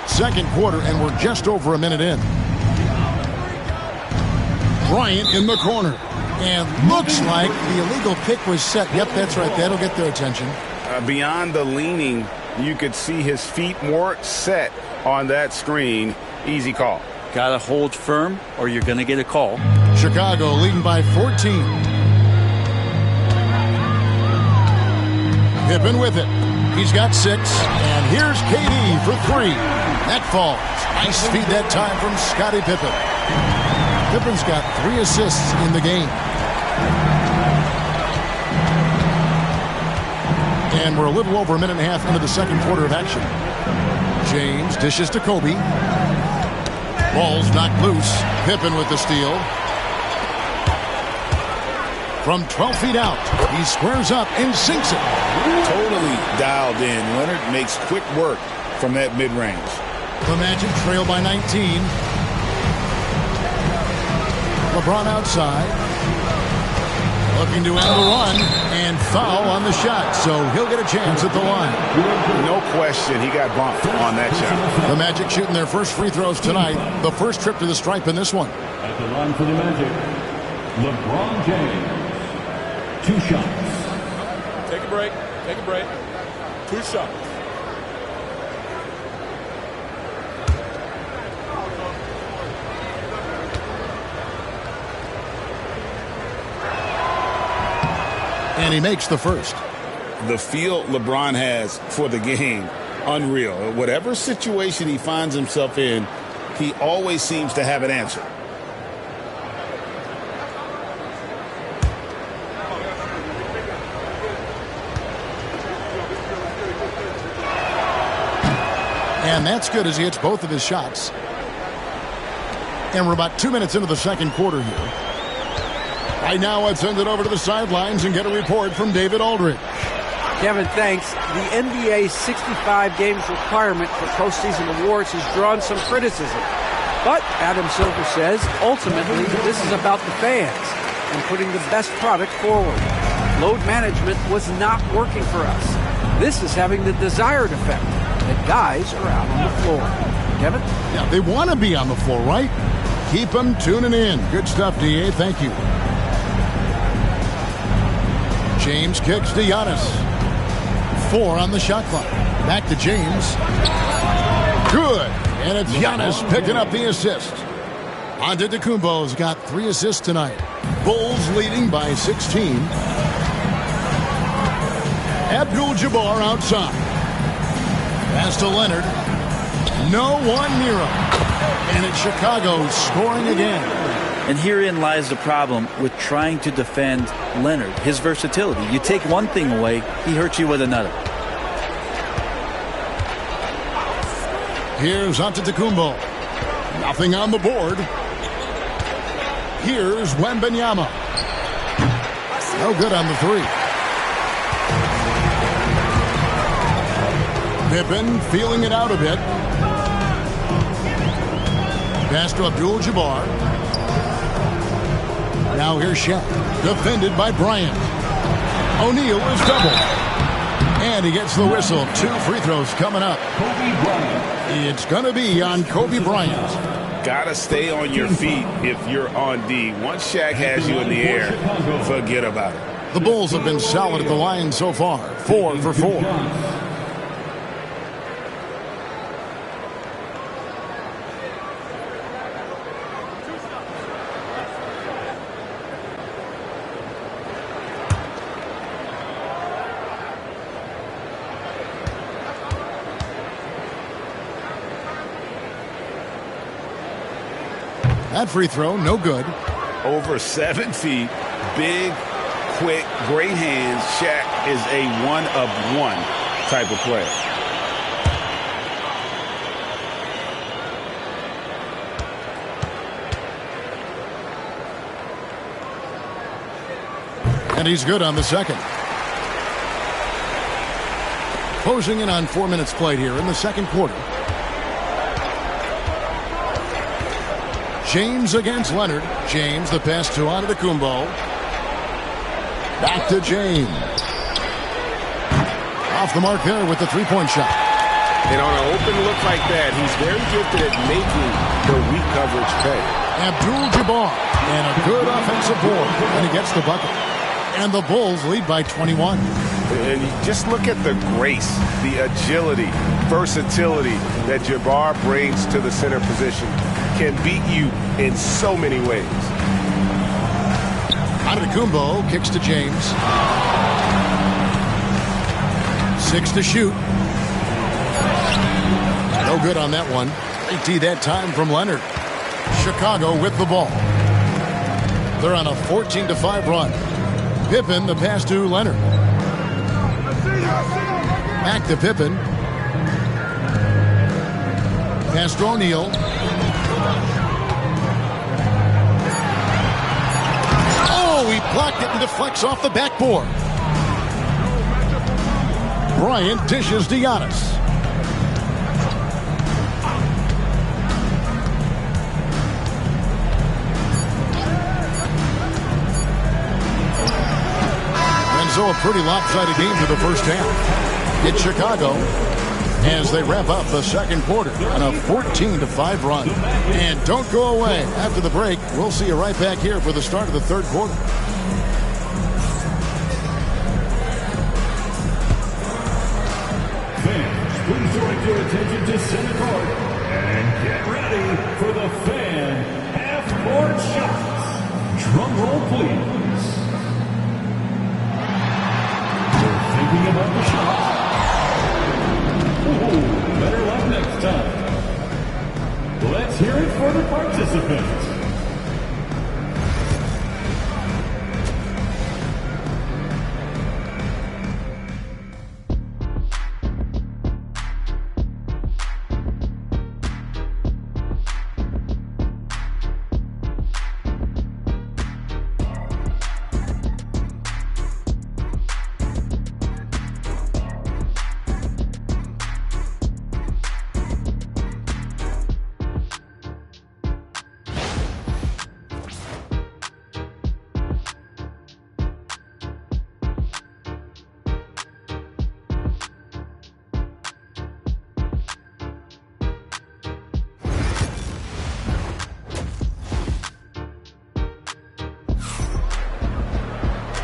Second quarter, and we're just over a minute in. Bryant in the corner. And looks like the illegal pick was set. Yep, that's right. That'll get their attention. Beyond the leaning, you could see his feet weren't set on that screen. Easy call. Got to hold firm or you're going to get a call. Chicago leading by 14. Pippen with it. He's got 6. And here's KD for 3. That falls. Nice feed that time from Scottie Pippen. Pippen's got 3 assists in the game. And we're a little over a minute and a half into the second quarter of action. James dishes to Kobe. Ball's knocked loose. Pippen with the steal. From 12 feet out, he squares up and sinks it. Totally dialed in. Leonard makes quick work from that mid-range. The Magic trail by 19. LeBron outside. Looking to end the run and foul on the shot, so he'll get a chance at the line. No question, he got bumped on that shot. The Magic shooting their first free throws tonight. The first trip to the stripe in this one. At the line for the Magic, LeBron James. 2 shots. Take a break. Take a break. 2 shots. And he makes the first. The feel LeBron has for the game, unreal. Whatever situation he finds himself in, he always seems to have an answer. And that's good as he hits both of his shots. And we're about 2 minutes into the second quarter here. Right now, let's send it over to the sidelines and get a report from David Aldridge. Kevin, thanks. The NBA's 65 games requirement for postseason awards has drawn some criticism. But Adam Silver says, ultimately, this is about the fans and putting the best product forward. Load management was not working for us. This is having the desired effect, that guys are out on the floor. Kevin? Yeah, they want to be on the floor, right? Keep them tuning in. Good stuff, DA. Thank you. James kicks to Giannis. 4 on the shot clock. Back to James. Good. And it's Giannis picking up the assist. Antetokounmpo's got 3 assists tonight. Bulls leading by 16. Abdul-Jabbar outside. Pass to Leonard. No one near him. And it's Chicago scoring again. And herein lies the problem with trying to defend Leonard, his versatility. You take one thing away, he hurts you with another. Here's Antetokounmpo. Nothing on the board. Here's Wembanyama. No good on the three. Pippen feeling it out a bit. Pass to Abdul-Jabbar. Now here's Shaq. Defended by Bryant. O'Neal is doubled. And he gets the whistle. 2 free throws coming up. It's going to be on Kobe Bryant. Got to stay on your feet if you're on D. Once Shaq has you in the air, forget about it. The Bulls have been solid at the line so far. 4 for 4. That free throw, no good. Over 7 feet, big, quick, great hands. Shaq is a one-of-one type of player. And he's good on the second. Closing in on 4 minutes played here in the second quarter. James against Leonard. James, the pass to Antetokounmpo. Back to James. Off the mark there with the three-point shot. And on an open look like that, he's very gifted at making the weak coverage pay. Abdul-Jabbar. And a good offensive board. And he gets the bucket. And the Bulls lead by 21. And you just look at the grace, the agility, versatility that Jabbar brings to the center position. Can beat you in so many ways. Antetokounmpo kicks to James. 6 to shoot. No good on that one. Great that time from Leonard. Chicago with the ball. They're on a 14-5 run. Pippen, the pass to Leonard. Back to Pippen. Pass to O'Neal. Oh, he blocked it and deflects off the backboard. Bryant dishes to Giannis. And so a pretty lopsided game for the first half. It's Chicago as they wrap up the second quarter on a 14-5 run. And don't go away. After the break, we'll see you right back here for the start of the third quarter. Fans, please direct your attention to center court and get ready for the fan half-court shots. Drum roll, please. You're thinking about the shot. Ooh, better luck next time. Let's hear it for the participants.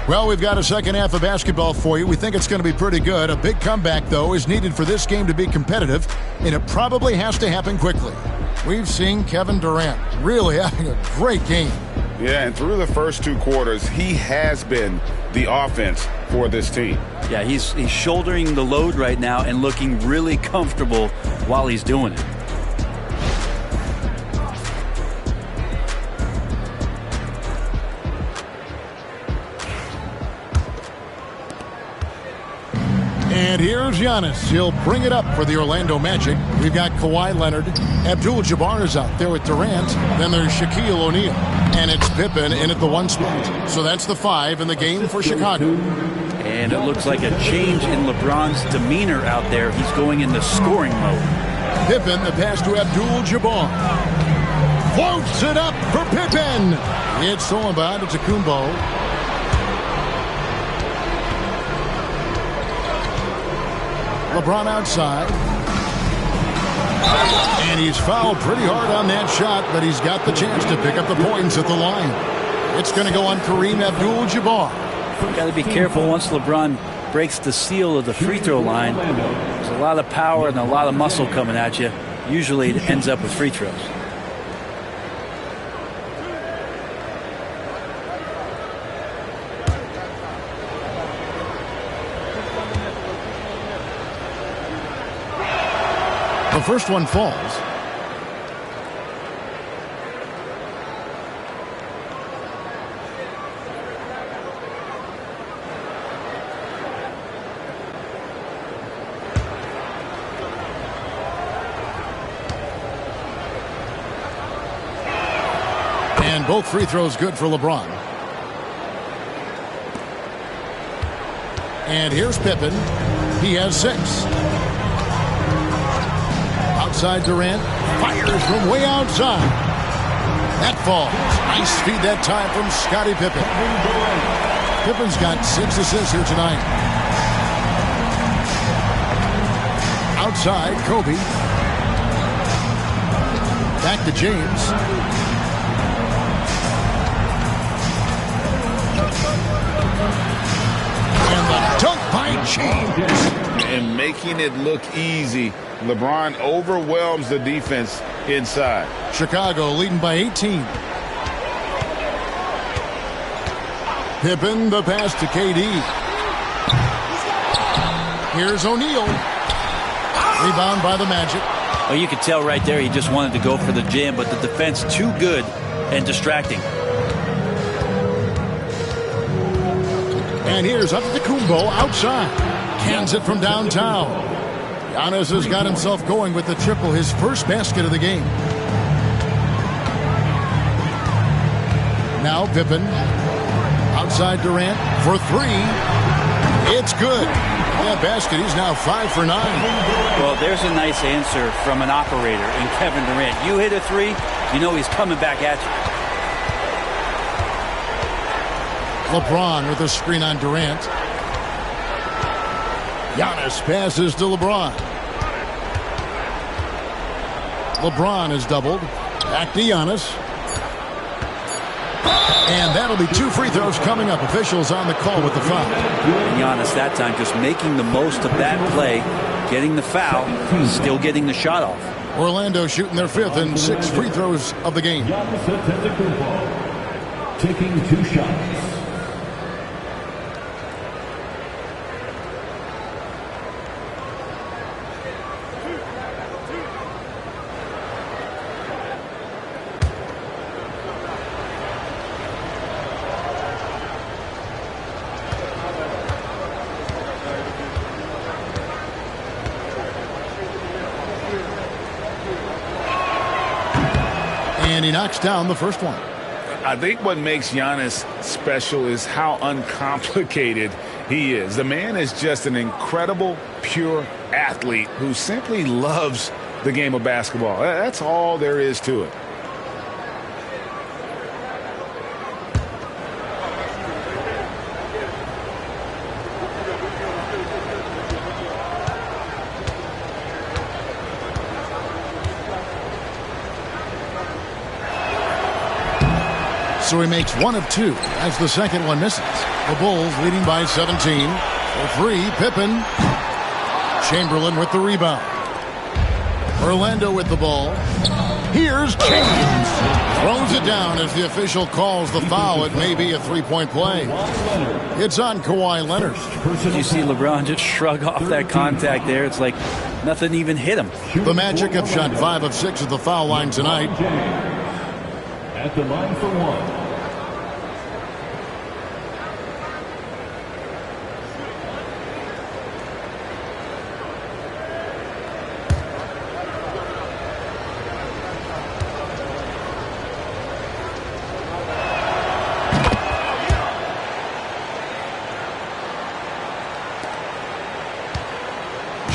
Well, we've got a second half of basketball for you. We think it's going to be pretty good. A big comeback, though, is needed for this game to be competitive, and it probably has to happen quickly. We've seen Kevin Durant really having a great game. Yeah, and through the first 2 quarters, he has been the offense for this team. Yeah, he's shouldering the load right now and looking really comfortable while he's doing it. And here's Giannis. He'll bring it up for the Orlando Magic. We've got Kawhi Leonard. Abdul-Jabbar is out there with Durant. Then there's Shaquille O'Neal. And it's Pippen in at the 1 spot. So that's the 5 in the game for Chicago. And it looks like a change in LeBron's demeanor out there. He's going into scoring mode. Pippen, the pass to Abdul-Jabbar. Floats it up for Pippen. It's stolen by Antetokounmpo. LeBron outside. And he's fouled pretty hard on that shot, but he's got the chance to pick up the points at the line. It's going to go on Kareem Abdul-Jabbar. Got to be careful once LeBron breaks the seal of the free throw line. There's a lot of power and a lot of muscle coming at you. Usually it ends up with free throws. The first one falls. And both free throws good for LeBron. And here's Pippen. He has 6. Outside Durant, fires from way outside. That falls. Nice feed that time from Scottie Pippen. Pippen's got 6 assists here tonight. Outside, Kobe. Back to James. And the dunk by James. And making it look easy. LeBron overwhelms the defense inside. Chicago leading by 18. Pippen, the pass to KD. Here's O'Neal. Rebound by the Magic. Well, you could tell right there he just wanted to go for the jam, but the defense too good and distracting. And here's Antetokounmpo outside. Cans it from downtown. Giannis has got himself going with the triple, his first basket of the game. Now Pippen. Outside Durant for 3. It's good. That basket, he's now 5 for 9. Well, there's a nice answer from an operator in Kevin Durant. You hit a 3, you know he's coming back at you. LeBron with a screen on Durant. Giannis passes to LeBron. LeBron is doubled. Back to Giannis. And that'll be 2 free throws coming up. Officials on the call with the foul. And Giannis that time just making the most of that play, getting the foul, still getting the shot off. Orlando shooting their 5th and 6th free throws of the game. Taking 2 shots. And he knocks down the first one. I think what makes Giannis special is how uncomplicated he is. The man is just an incredible, pure athlete who simply loves the game of basketball. That's all there is to it. So he makes 1 of 2 as the second one misses. The Bulls leading by 17. For 3, Pippen. Chamberlain with the rebound. Orlando with the ball. Here's James. Throws it down as the official calls the foul. It may be a 3-point play. It's on Kawhi Leonard. You see LeBron just shrug off that contact there. It's like nothing even hit him. The Magic have shot 5 of 6 at the foul line tonight. At the line for 1.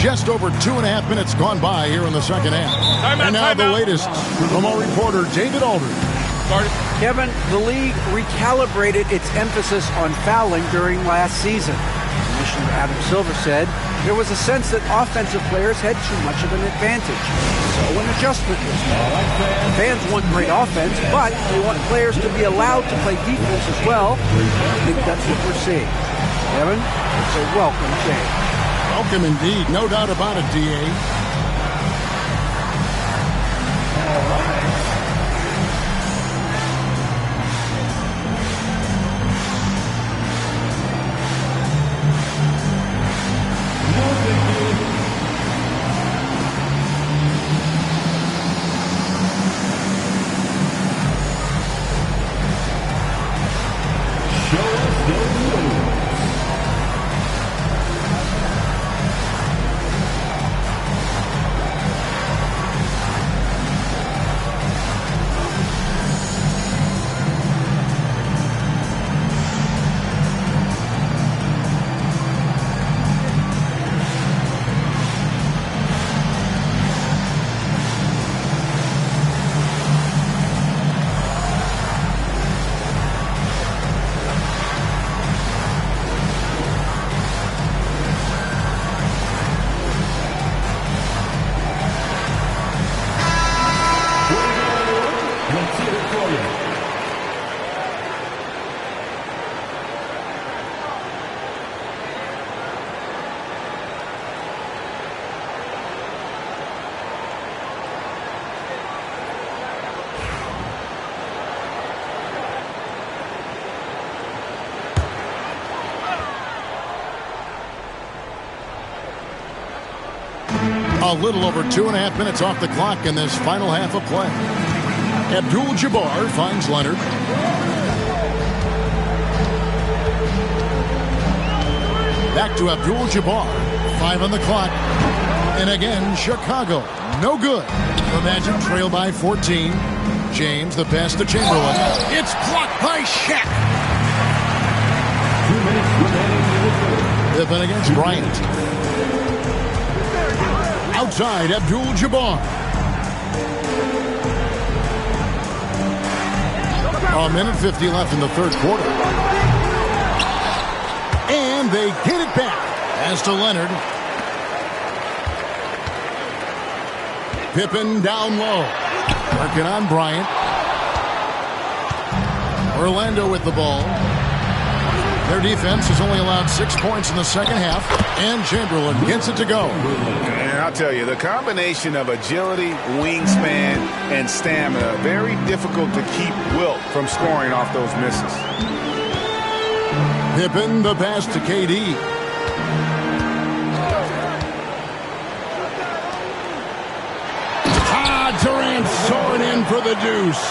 Just over 2.5 minutes gone by here in the second half. And now the latest from our reporter, David Aldridge. Kevin, the league recalibrated its emphasis on fouling during last season. Commissioner Adam Silver said there was a sense that offensive players had too much of an advantage. So an adjustment was made. Fans want great offense, but they want players to be allowed to play defense as well. I think that's what we're seeing. Kevin, it's a welcome change. Welcome indeed. No doubt about it, D.A. A little over 2.5 minutes off the clock in this final half of play. Abdul-Jabbar finds Leonard. Back to Abdul-Jabbar. 5 on the clock. And again, Chicago. No good. The Magic trail by 14. James, the pass to Chamberlain. It's blocked by Shaq. Pippen against Bryant. Outside, Abdul-Jabbar. A minute 50 left in the third quarter. And they get it back. As to Leonard. Pippen down low. Working on Bryant. Orlando with the ball. Their defense has only allowed 6 points in the second half. And Chamberlain gets it to go. And I'll tell you, the combination of agility, wingspan, and stamina, very difficult to keep Wilt from scoring off those misses. Pippen, the pass to KD. Durant soaring in for the deuce.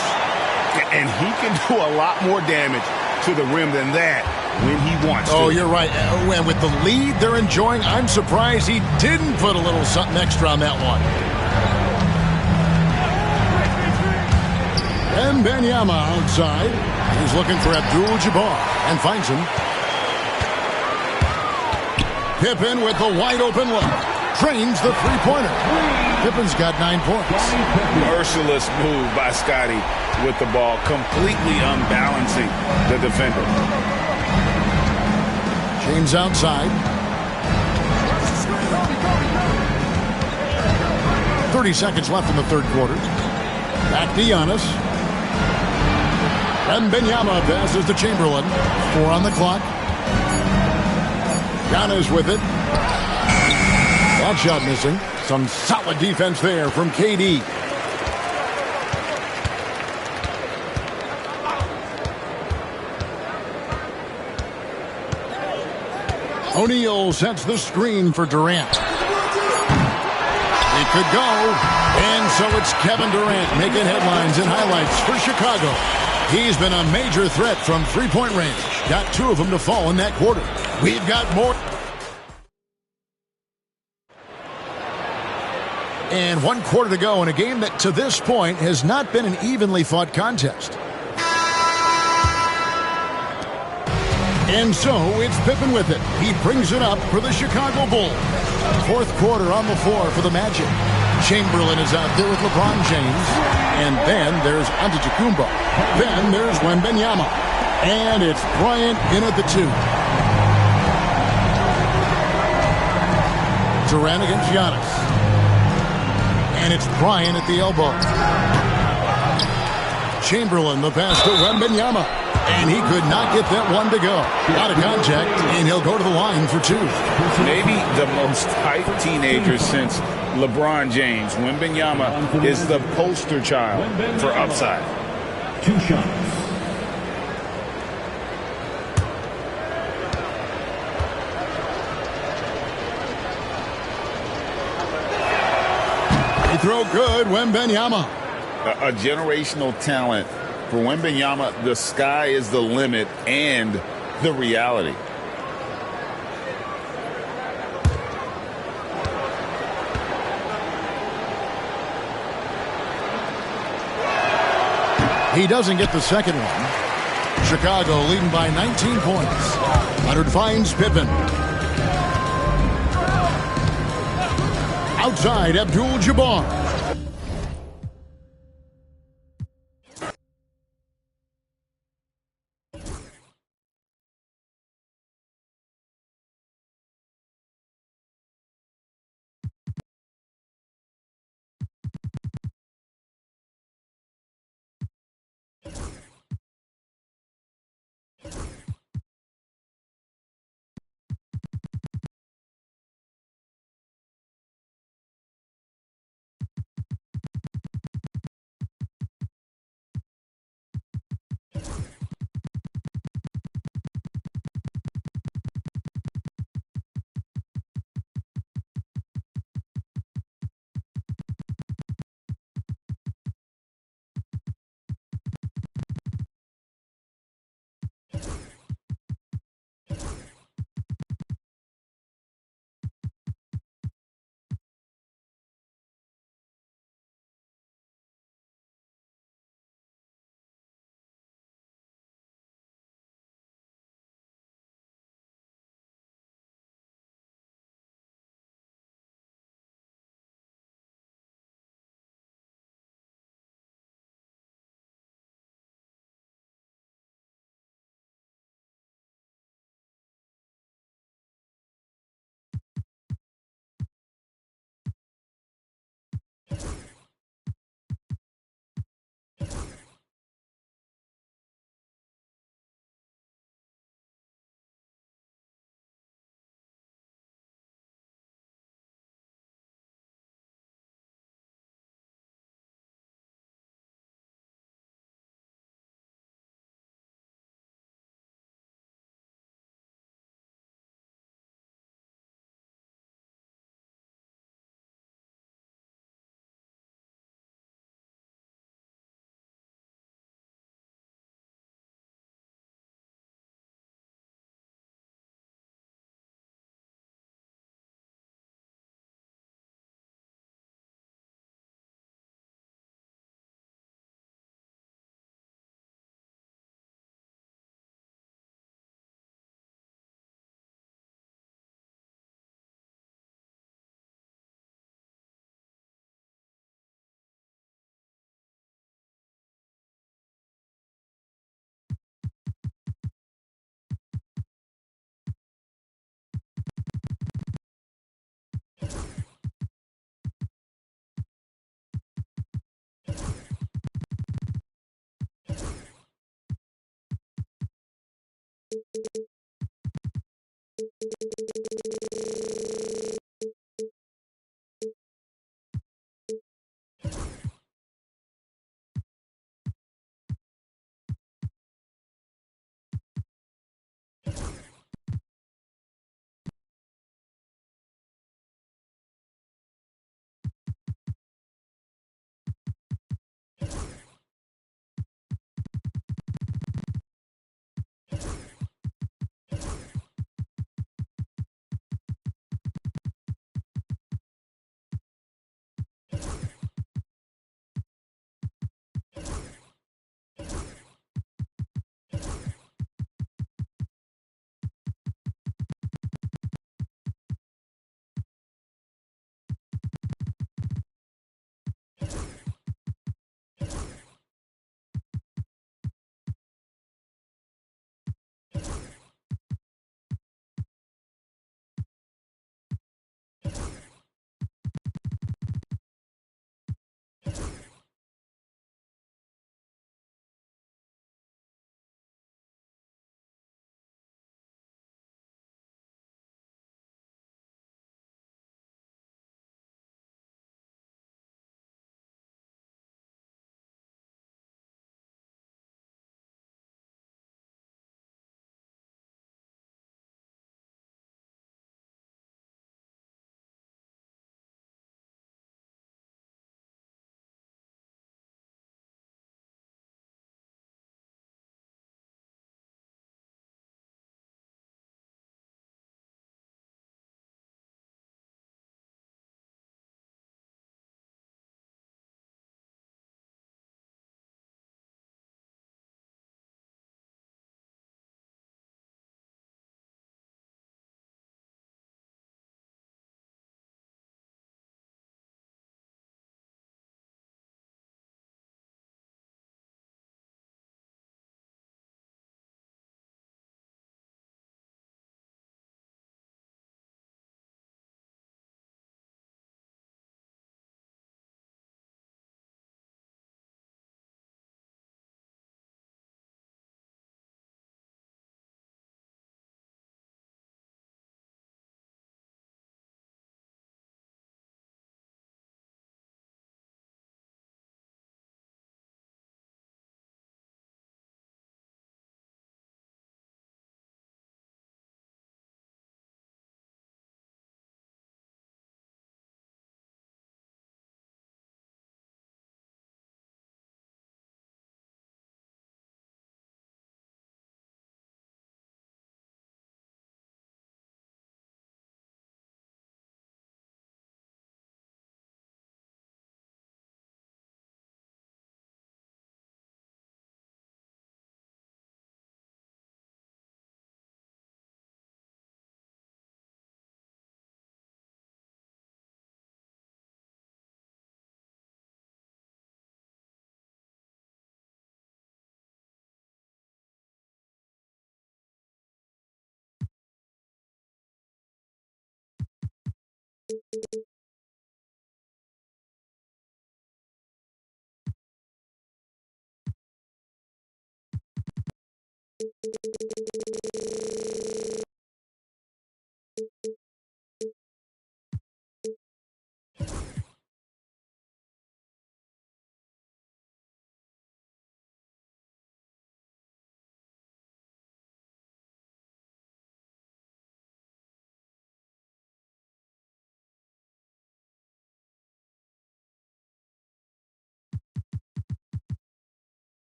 And he can do a lot more damage to the rim than that when he wants to. Oh, you're right. And with the lead they're enjoying, I'm surprised he didn't put a little something extra on that one. And Wembanyama outside. He's looking for Abdul-Jabbar and finds him. Pippen with the wide open look. Drains the three-pointer. Pippen's got 9 points. Merciless move by Scotty with the ball, completely unbalancing the defender. James outside. 30 seconds left in the third quarter. Back to Giannis. Wembanyama passes to Chamberlain. 4 on the clock. Giannis with it. That shot missing. Some solid defense there from KD. O'Neal sets the screen for Durant. He could go. And so it's Kevin Durant making headlines and highlights for Chicago. He's been a major threat from three-point range. Got 2 of them to fall in that quarter. We've got more. And 1 quarter to go in a game that to this point has not been an evenly fought contest. And so it's Pippen with it. He brings it up for the Chicago Bulls. Fourth quarter on the floor for the Magic. Chamberlain is out there with LeBron James. And then there's Antetokounmpo. Then there's Wembanyama. And it's Bryant in at the 2. Durant against Giannis. And it's Bryant at the elbow. Chamberlain, the pass to Wembanyama. And he could not get that one to go. Out of contact, and he'll go to the line for 2. Maybe the most hyped teenager since LeBron James. Wembanyama is the poster child for upside. 2 shots. Throw good, Wembanyama. A generational talent. For Wembanyama, the sky is the limit and the reality. He doesn't get the second one. Chicago leading by 19 points. Leonard finds Pippen. Outside, Abdul-Jabbar.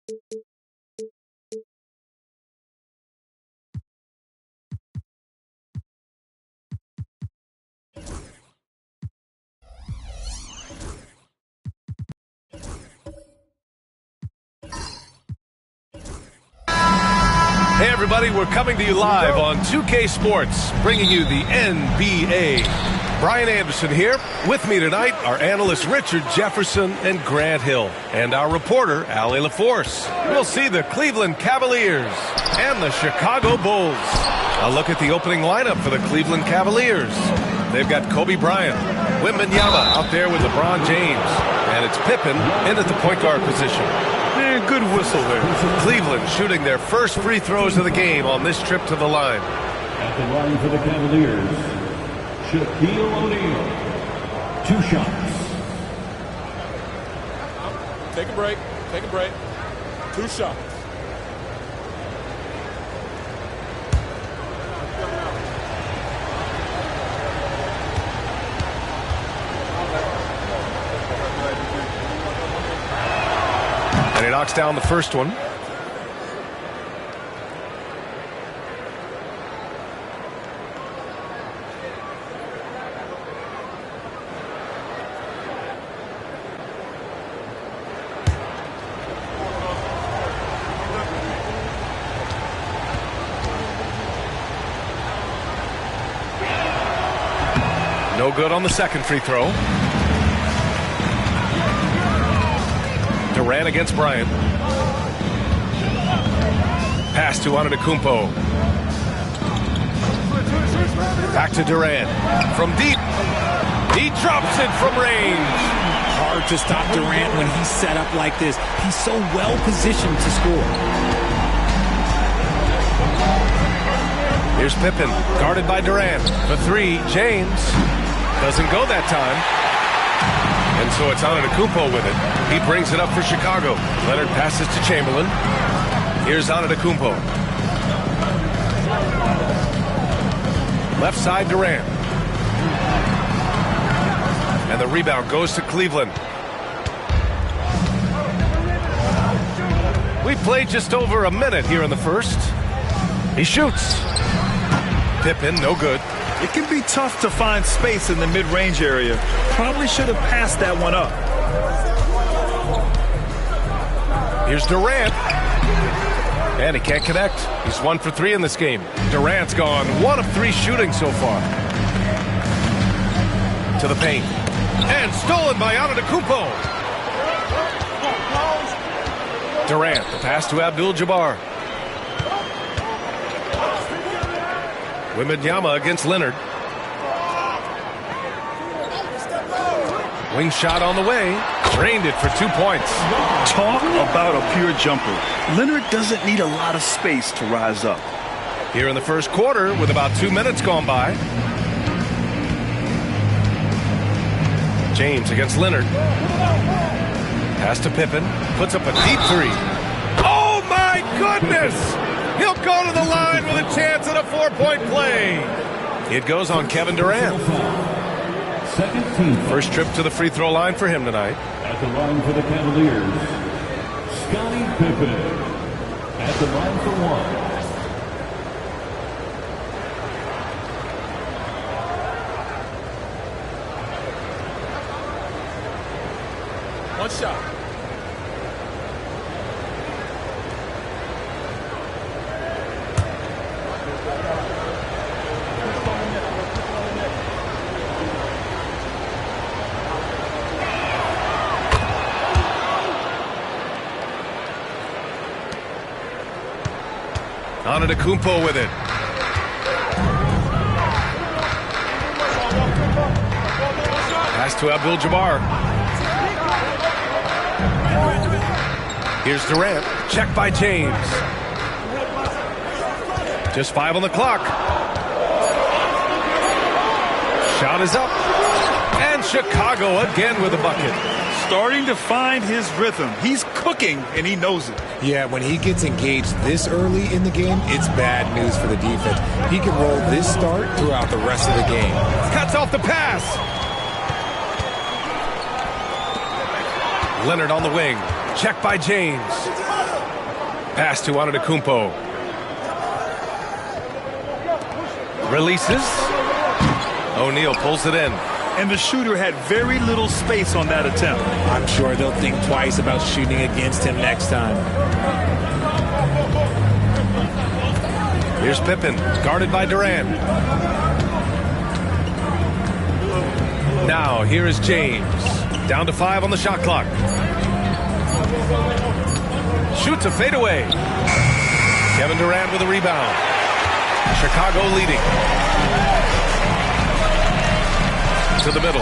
Hey everybody, we're coming to you live on 2K Sports, bringing you the NBA. Brian Anderson here. With me tonight, our analysts Richard Jefferson and Grant Hill, and our reporter, Allie LaForce. We'll see the Cleveland Cavaliers and the Chicago Bulls. A look at the opening lineup for the Cleveland Cavaliers. They've got Kobe Bryant, Wembanyama out there with LeBron James, and it's Pippen in at the point guard position. Good whistle there. Cleveland shooting their first free throws of the game on this trip to the line. At the line for the Cavaliers, Shaquille O'Neal. 2 shots. Take a break. Take a break. 2 shots. And he knocks down the first one. No good on the second free throw. Durant against Bryant. Pass to Antetokounmpo. Back to Durant. From deep. He drops it from range. Hard to stop Durant when he's set up like this. He's so well positioned to score. Here's Pippen, guarded by Durant. For 3, James. Doesn't go that time. And so it's Antetokounmpo with it. He brings it up for Chicago. Leonard passes to Chamberlain. Here's Antetokounmpo. Left side Durant. And the rebound goes to Cleveland. We've played just over a minute here in the first. He shoots. Pippen, no good. It can be tough to find space in the mid-range area. Probably should have passed that one up. Here's Durant. And he can't connect. He's 1 for 3 in this game. Durant's gone 1 of 3 shooting so far. To the paint. And stolen by Antetokounmpo. Durant, the pass to Abdul-Jabbar. Wembanyama against Leonard. Wing shot on the way. Drained it for 2 points. Talk about a pure jumper. Leonard doesn't need a lot of space to rise up. Here in the first quarter with about 2 minutes gone by. James against Leonard. Pass to Pippen. Puts up a deep 3. Oh my goodness! He'll go to the line with a chance at a 4-point play. It goes on Kevin Durant. First trip to the free throw line for him tonight. At the line for the Cavaliers, Scottie Pippen. At the line for 1. 1 shot. Antetokounmpo with it. Pass to Abdul-Jabbar. Here's Durant. Checked by James. Just 5 on the clock. Shot is up. And Chicago again with a bucket. Starting to find his rhythm. He's cooking, and he knows it. Yeah, when he gets engaged this early in the game, it's bad news for the defense. He can roll this start throughout the rest of the game. Cuts off the pass. Leonard on the wing. Check by James. Pass to Antetokounmpo. Releases. O'Neal pulls it in. And the shooter had very little space on that attempt. I'm sure they'll think twice about shooting against him next time. Here's Pippen, guarded by Durant. Now, here is James. Down to 5 on the shot clock. Shoots a fadeaway. Kevin Durant with a rebound. Chicago leading. To the middle.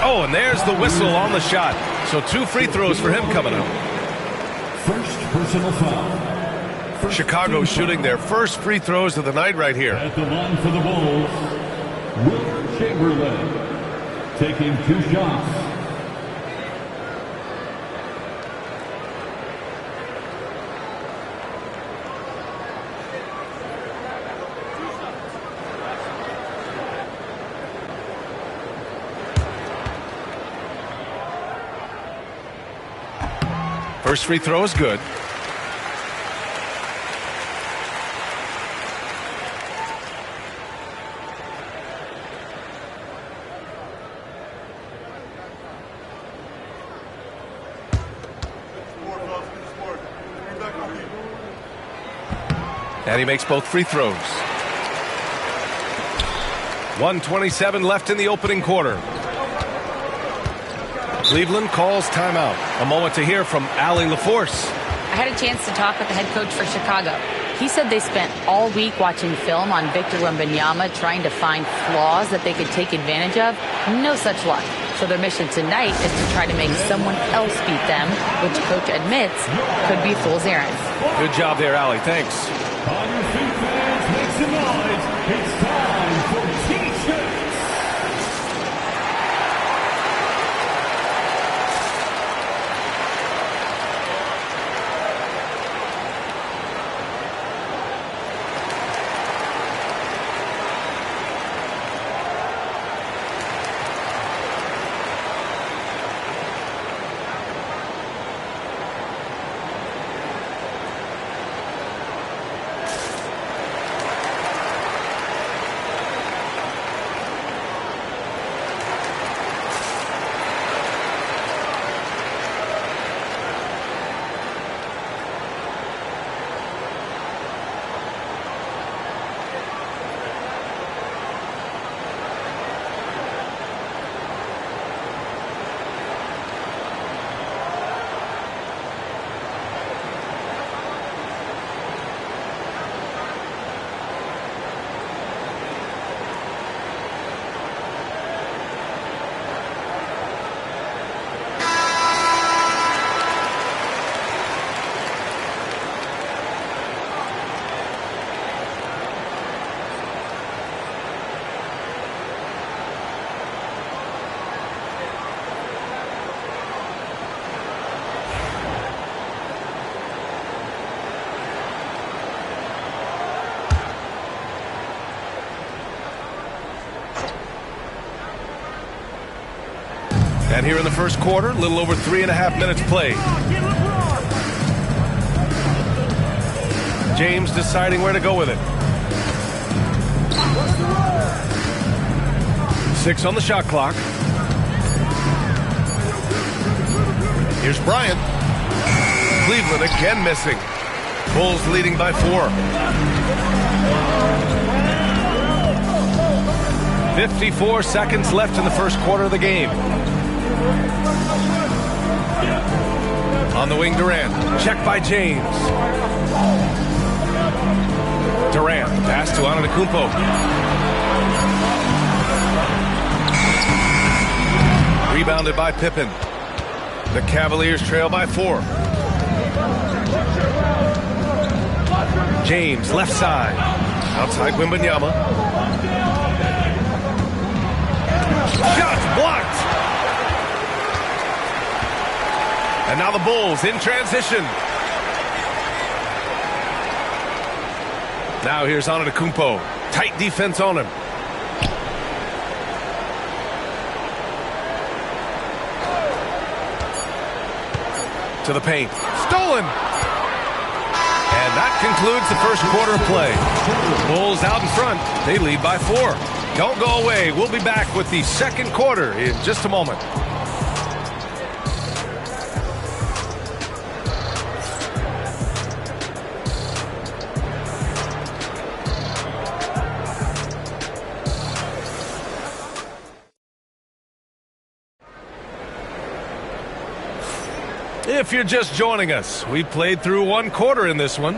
Oh, and there's the whistle on the shot. So 2 free throws for him coming up. First personal foul. Chicago shooting their first free throws of the night right here. At the line for the Bulls, Will Chamberlain taking 2 shots. First free throw is good. And he makes both free throws. 1:27 left in the opening quarter. Cleveland calls timeout. A moment to hear from Allie LaForce. I had a chance to talk with the head coach for Chicago. He said they spent all week watching film on Victor Wembanyama, trying to find flaws that they could take advantage of. No such luck. So their mission tonight is to try to make someone else beat them, which coach admits could be fool's errand. Good job there, Allie. Thanks. On your feet, fans, make some noise. It's time for T-shirts. And here in the first quarter, a little over 3.5 minutes played. James deciding where to go with it. 6 on the shot clock. Here's Bryant. Cleveland again missing. Bulls leading by 4. 54 seconds left in the first quarter of the game. On the wing, Durant. Check by James. Durant. Pass to Antetokounmpo. Rebounded by Pippen. The Cavaliers trail by 4. James, left side. Outside Wembanyama. Shots blocked. And now the Bulls in transition. Now here's Antetokounmpo. Tight defense on him. to the paint. Stolen. And that concludes the first quarter of play. Bulls out in front. They lead by 4. Don't go away. We'll be back with the second quarter in just a moment. If you're just joining us, we played through one quarter in this one.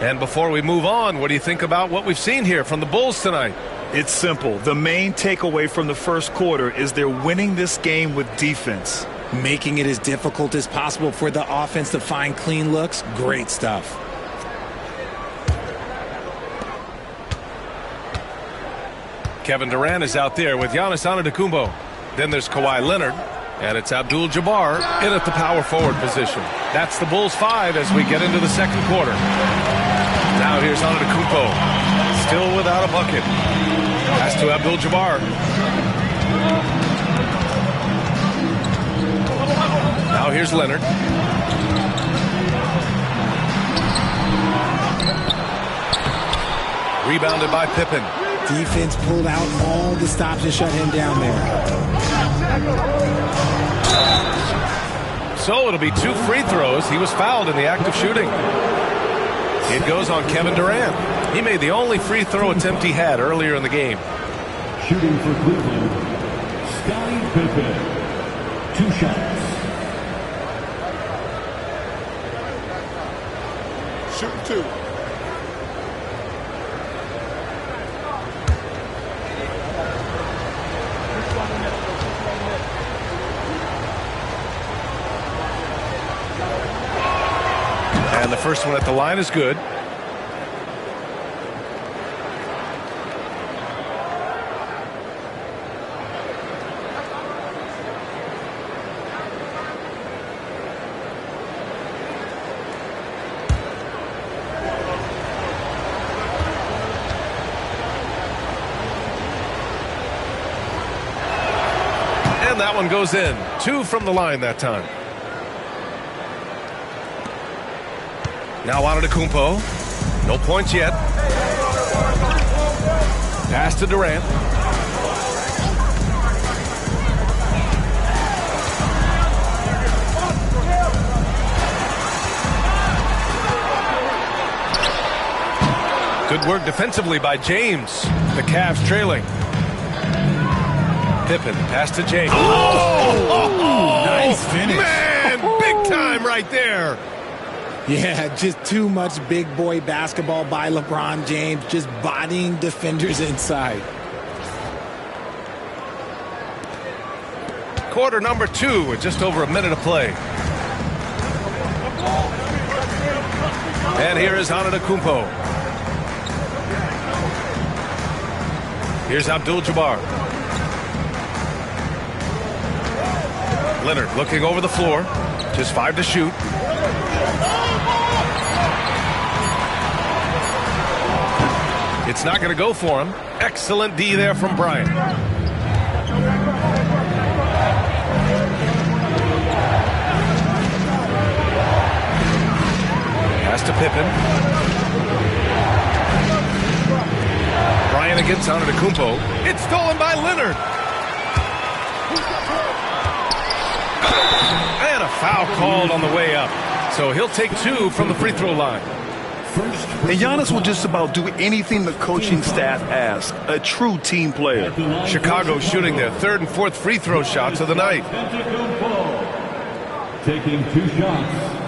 And before we move on, what do you think about what we've seen here from the Bulls tonight? It's simple. The main takeaway from the first quarter is they're winning this game with defense. Making it as difficult as possible for the offense to find clean looks. Great stuff. Kevin Durant is out there with Giannis Antetokounmpo. Then there's Kawhi Leonard. And it's Abdul-Jabbar in at the power forward position. That's the Bulls 5 as we get into the second quarter. Now here's Antetokounmpo. Still without a bucket. Pass to Abdul-Jabbar. Now here's Leonard. Rebounded by Pippen. Defense pulled out all the stops and shut him down there. So it'll be 2 free throws. He was fouled in the act of shooting. It goes on Kevin Durant. He made the only free throw attempt he had earlier in the game. Shooting for Cleveland, Scottie Pippen. 2 shots. Shooting 2. And the first one at the line is good. And that one goes in. 2 from the line that time. Now Antetokounmpo. No points yet. Pass to Durant. Good work defensively by James. The Cavs trailing. Pippen, pass to James. Nice finish. Man, big time right there. Yeah, just too much big boy basketball by LeBron James, just bodying defenders inside. Quarter number 2 with just over a minute of play. And here is Antetokounmpo. Here's Abdul-Jabbar. Leonard looking over the floor. Just 5 to shoot. It's not going to go for him. Excellent D there from Bryant. Pass to Pippen. Bryant against Antetokounmpo. It's stolen by Leonard. And a foul called on the way up. So he'll take 2 from the free throw line. And Giannis will just about do anything the coaching staff asks. A true team player. Chicago shooting their 3rd and 4th free throw shots of the night. Taking 2 shots.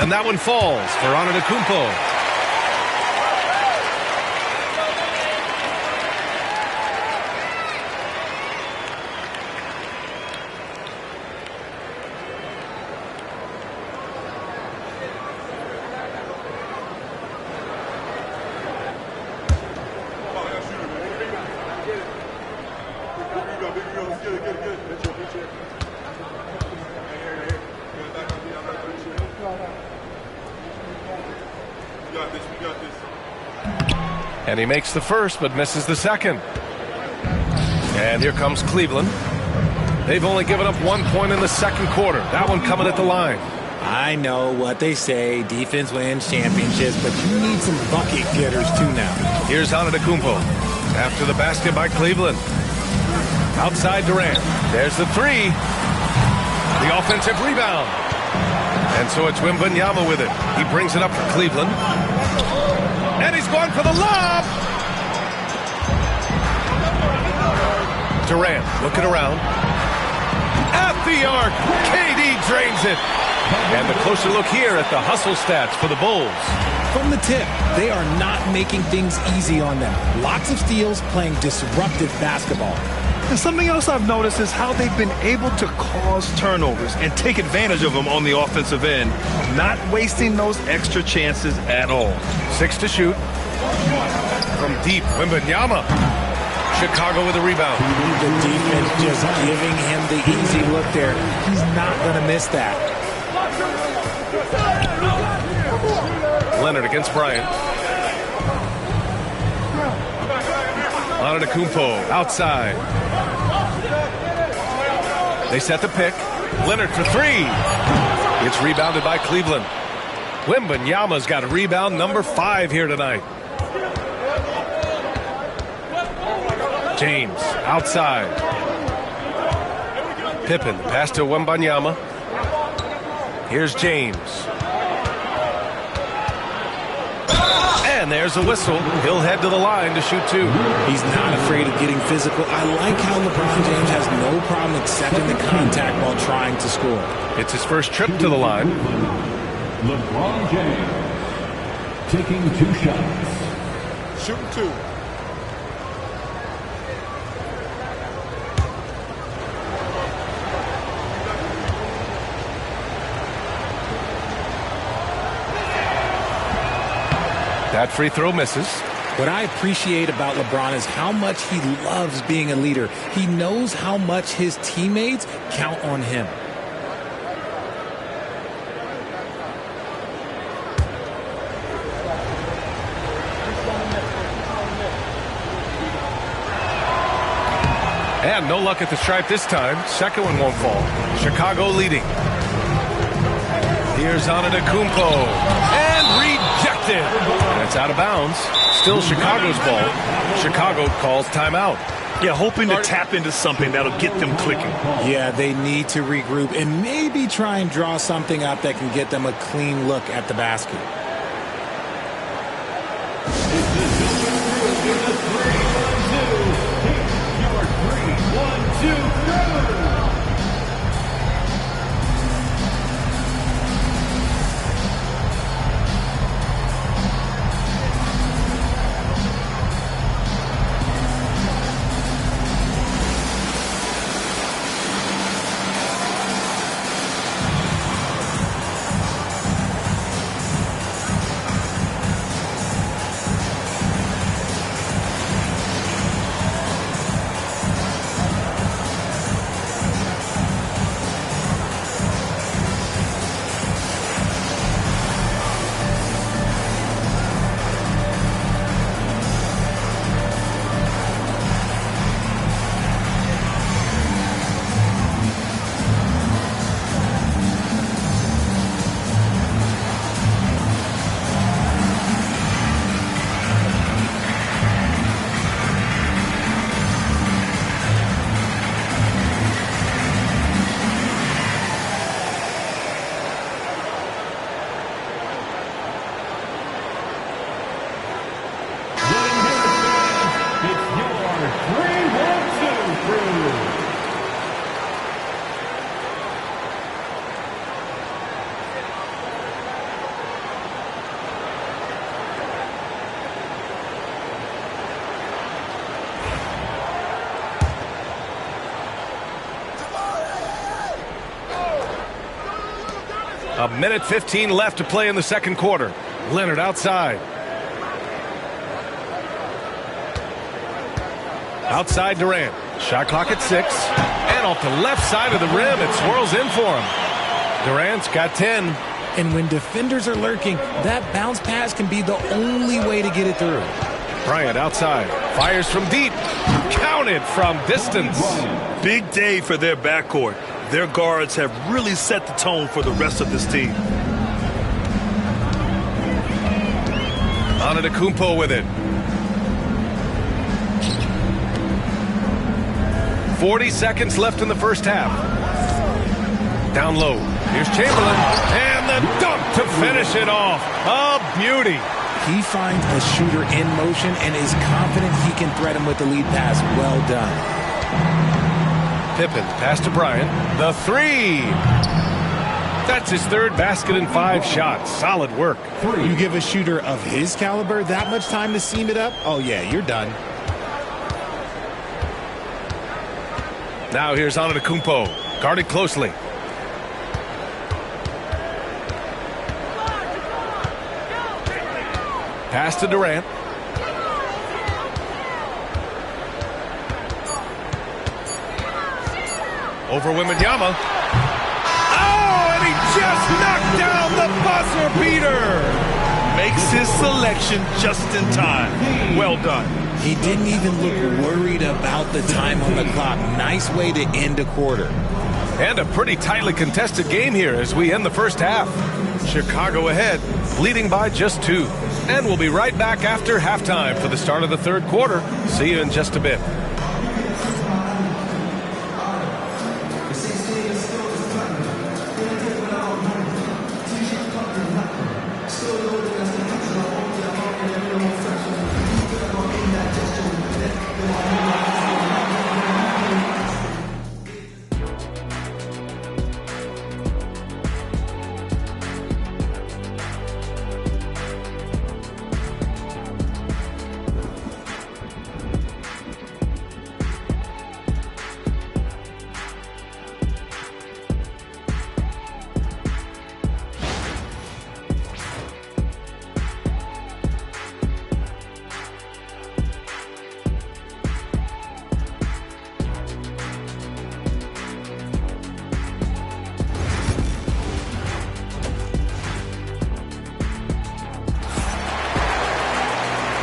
And that one falls for Antetokounmpo. And he makes the first, but misses the second. And here comes Cleveland. They've only given up 1 point in the second quarter. That one coming at the line. I know what they say, defense wins championships, but you need some bucket getters too now. Here's Antetokounmpo after the basket by Cleveland. Outside Durant. There's the three. The offensive rebound. And so it's Wembanyama with it. He brings it up for Cleveland. And he's going for the lob. Durant looking around. At the arc. KD drains it. And the closer look here at the hustle stats for the Bulls. From the tip, they are not making things easy on them. Lots of steals, playing disruptive basketball. And something else I've noticed is how they've been able to cause turnovers and take advantage of them on the offensive end, not wasting those extra chances at all. 6 to shoot. From deep, Wembanyama. Chicago with a rebound. The defense just giving him the easy look there. He's not going to miss that. Leonard against Bryant. Antetokounmpo outside. They set the pick. Leonard for three. It's rebounded by Cleveland. Wembanyama's got a rebound number 5 here tonight. James outside. Pippen pass to Wembanyama. Here's James. And there's a whistle. He'll head to the line to shoot 2. He's not afraid of getting physical. I like how LeBron James has no problem accepting the contact while trying to score. It's his first trip to the line. LeBron James taking 2 shots. Shooting 2. That free throw misses. What I appreciate about LeBron is how much he loves being a leader. He knows how much his teammates count on him. And no luck at the stripe this time. Second one won't fall. Chicago leading. Here's Antetokounmpo. And rejected. That's out of bounds. Still Chicago's ball. Chicago calls timeout. Yeah, hoping to tap into something that'll get them clicking. Yeah, they need to regroup and maybe try and draw something up that can get them a clean look at the basket. A minute 15 left to play in the second quarter. Leonard outside. Outside Durant. Shot clock at 6. Durant off the left side of the rim. It swirls in for him. Durant's got 10. And when defenders are lurking, that bounce pass can be the only way to get it through. Bryant outside. Fires from deep. Counted from distance. Big day for their backcourt. Their guards have really set the tone for the rest of this team. Antetokounmpo with it. 40 seconds left in the first half. Down low. Here's Chamberlain. And the dunk to finish it off. A beauty. He finds a shooter in motion and is confident he can threat him with the lead pass. Well done. Pippen, pass to Bryant. The three. That's his third basket in 5 shots. Solid work. You give a shooter of his caliber that much time to seam it up? Oh, yeah, you're done. Now here's Antetokounmpo. Guarded closely. Pass to Durant. Over Wembanyama. Oh, and he just knocked down the buzzer beater. Makes his selection just in time. Well done. He didn't even look worried about the time on the clock. Nice way to end a quarter. And a pretty tightly contested game here as we end the first half. Chicago ahead, leading by just 2. And we'll be right back after halftime for the start of the third quarter. See you in just a bit.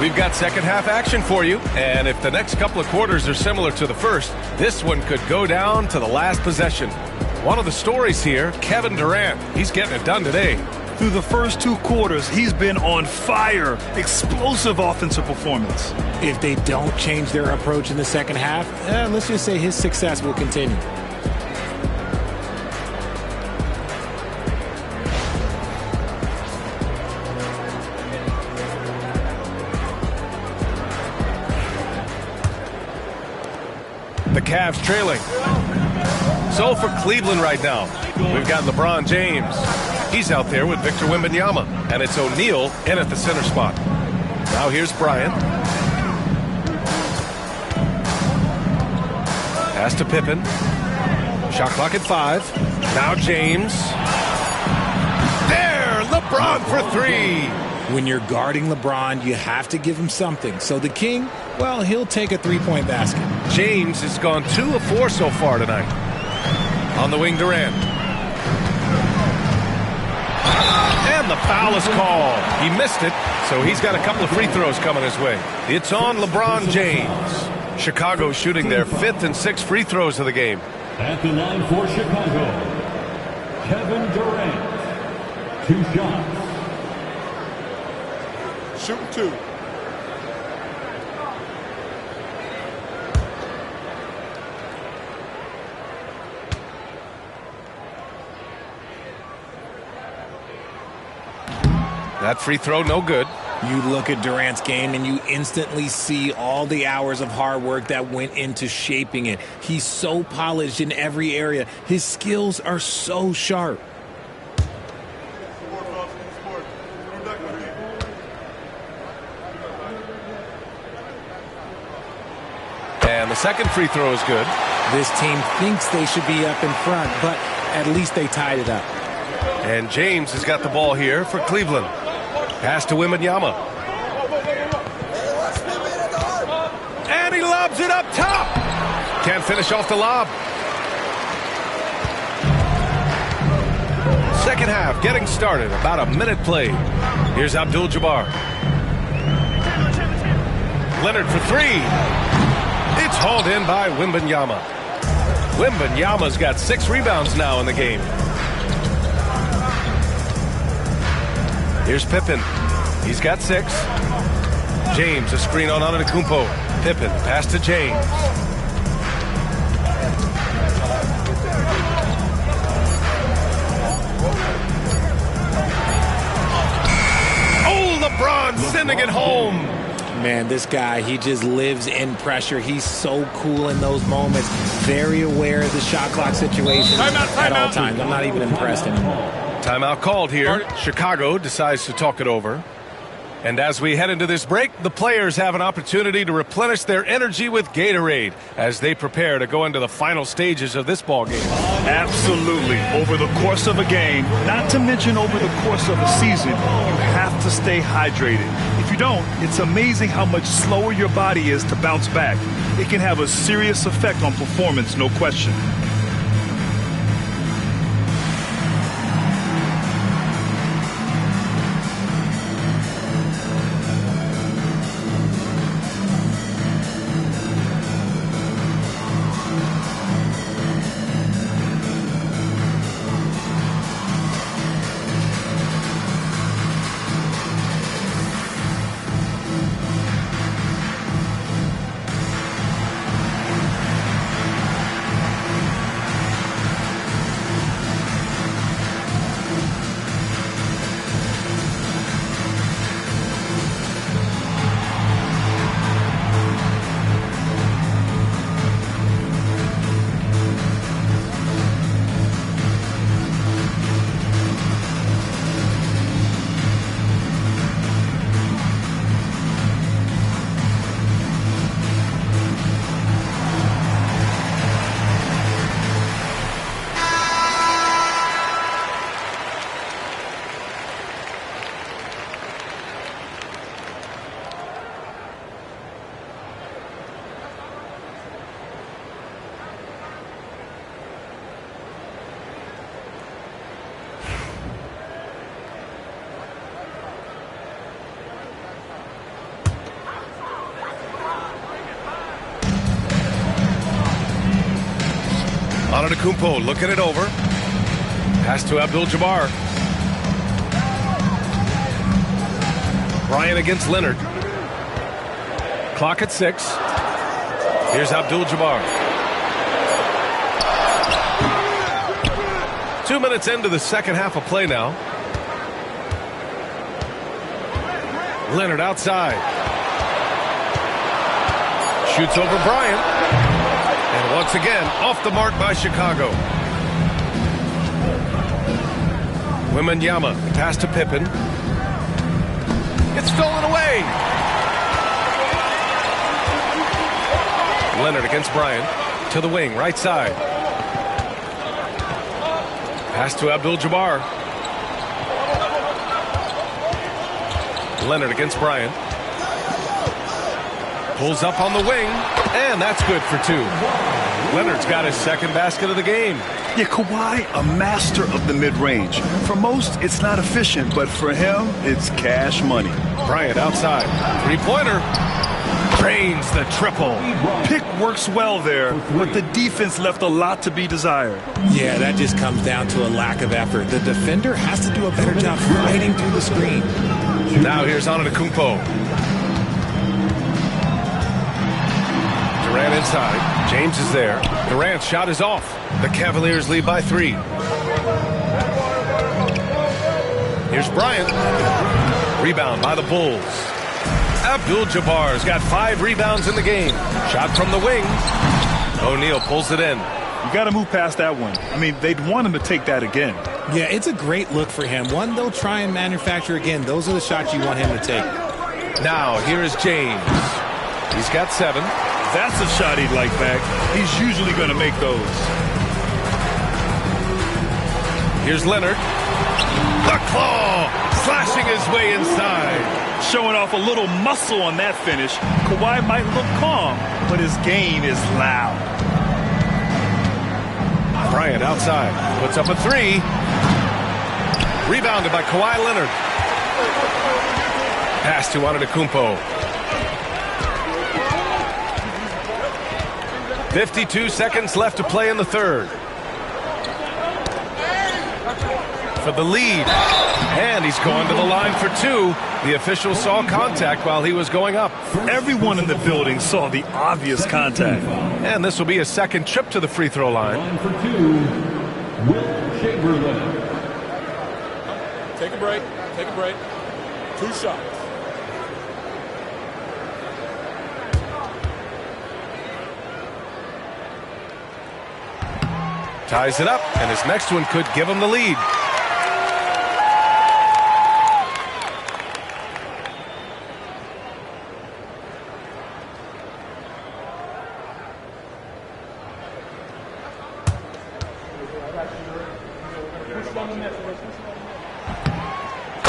We've got second half action for you, and if the next couple of quarters are similar to the first, this one could go down to the last possession. One of the stories here, Kevin Durant. He's getting it done today. Through the first 2 quarters, he's been on fire. Explosive offensive performance. If they don't change their approach in the second half, let's just say his success will continue. The Cavs trailing. So for Cleveland right now, we've got LeBron James. He's out there with Victor Wembanyama, and it's O'Neal in at the center spot. Now here's Bryant. Pass to Pippen. Shot clock at 5. Now James. There, LeBron for 3. When you're guarding LeBron, you have to give him something. So the King, well, he'll take a 3-point basket. James has gone 2 of 4 so far tonight. On the wing, Durant. And the foul is called. He missed it, so he's got a couple of free throws coming his way. It's on LeBron James. Chicago shooting their 5th and 6th free throws of the game. At the line for Chicago, Kevin Durant. 2 shots. Shoot 2. That free throw, no good. You look at Durant's game and you instantly see all the hours of hard work that went into shaping it. He's so polished in every area. His skills are so sharp. And the second free throw is good. This team thinks they should be up in front, but at least they tied it up. And James has got the ball here for Cleveland. Pass to Wembanyama. And he lobs it up top. Can't finish off the lob. Second half getting started. About a minute played. Here's Abdul-Jabbar. Leonard for three. It's hauled in by Wembanyama. Wembanyama's got 6 rebounds now in the game. Here's Pippen. He's got 6. James, a screen on Antetokounmpo. Pippen, pass to James. Oh, LeBron sending it home. Man, this guy, he just lives in pressure. He's so cool in those moments. Very aware of the shot clock situation at all times. I'm not even impressed anymore. Timeout called here. Chicago decides to talk it over. And as we head into this break, the players have an opportunity to replenish their energy with Gatorade as they prepare to go into the final stages of this ball game. Absolutely. Over the course of a game, not to mention over the course of a season, you have to stay hydrated. If you don't, it's amazing how much slower your body is to bounce back. It can have a serious effect on performance, no question. Antetokounmpo looking it over. Pass to Abdul-Jabbar. Bryant against Leonard. Clock at 6. Here's Abdul-Jabbar. 2 minutes into the second half of play now. Leonard outside. Shoots over Bryant. And once again, off the mark by Chicago. Wembanyama, pass to Pippen. It's stolen away. Leonard against Bryant. To the wing, right side. Pass to Abdul-Jabbar. Leonard against Bryant. Pulls up on the wing, and that's good for 2. Leonard's got his second basket of the game. Yeah, Kawhi, a master of the mid-range. For most, it's not efficient, but for him, it's cash money. Bryant outside. Three-pointer. Drains the triple. Pick works well there, but the defense left a lot to be desired. Yeah, that just comes down to a lack of effort. The defender has to do a better job fighting through the screen. Now here's Antetokounmpo. Durant inside. James is there. Durant's shot is off. The Cavaliers lead by 3. Here's Bryant. Rebound by the Bulls. Abdul-Jabbar's got 5 rebounds in the game. Shot from the wing. O'Neal pulls it in. You got to move past that one. I mean, they'd want him to take that again. Yeah, it's a great look for him. One they'll try and manufacture again. Those are the shots you want him to take. Now, here is James. He's got 7. That's a shot he'd like back. He's usually going to make those. Here's Leonard. The claw! Slashing his way inside. Showing off a little muscle on that finish. Kawhi might look calm, but his game is loud. Bryant outside. Puts up a 3. Rebounded by Kawhi Leonard. Pass to Antetokounmpo. 52 seconds left to play in the third. For the lead. And he's going to the line for two. The official saw contact while he was going up. Everyone in the building saw the obvious contact. And this will be a second trip to the free throw line. Line for two, Will Chamberlain. Take a break. Take a break. 2 shots. Ties it up, and his next one could give him the lead.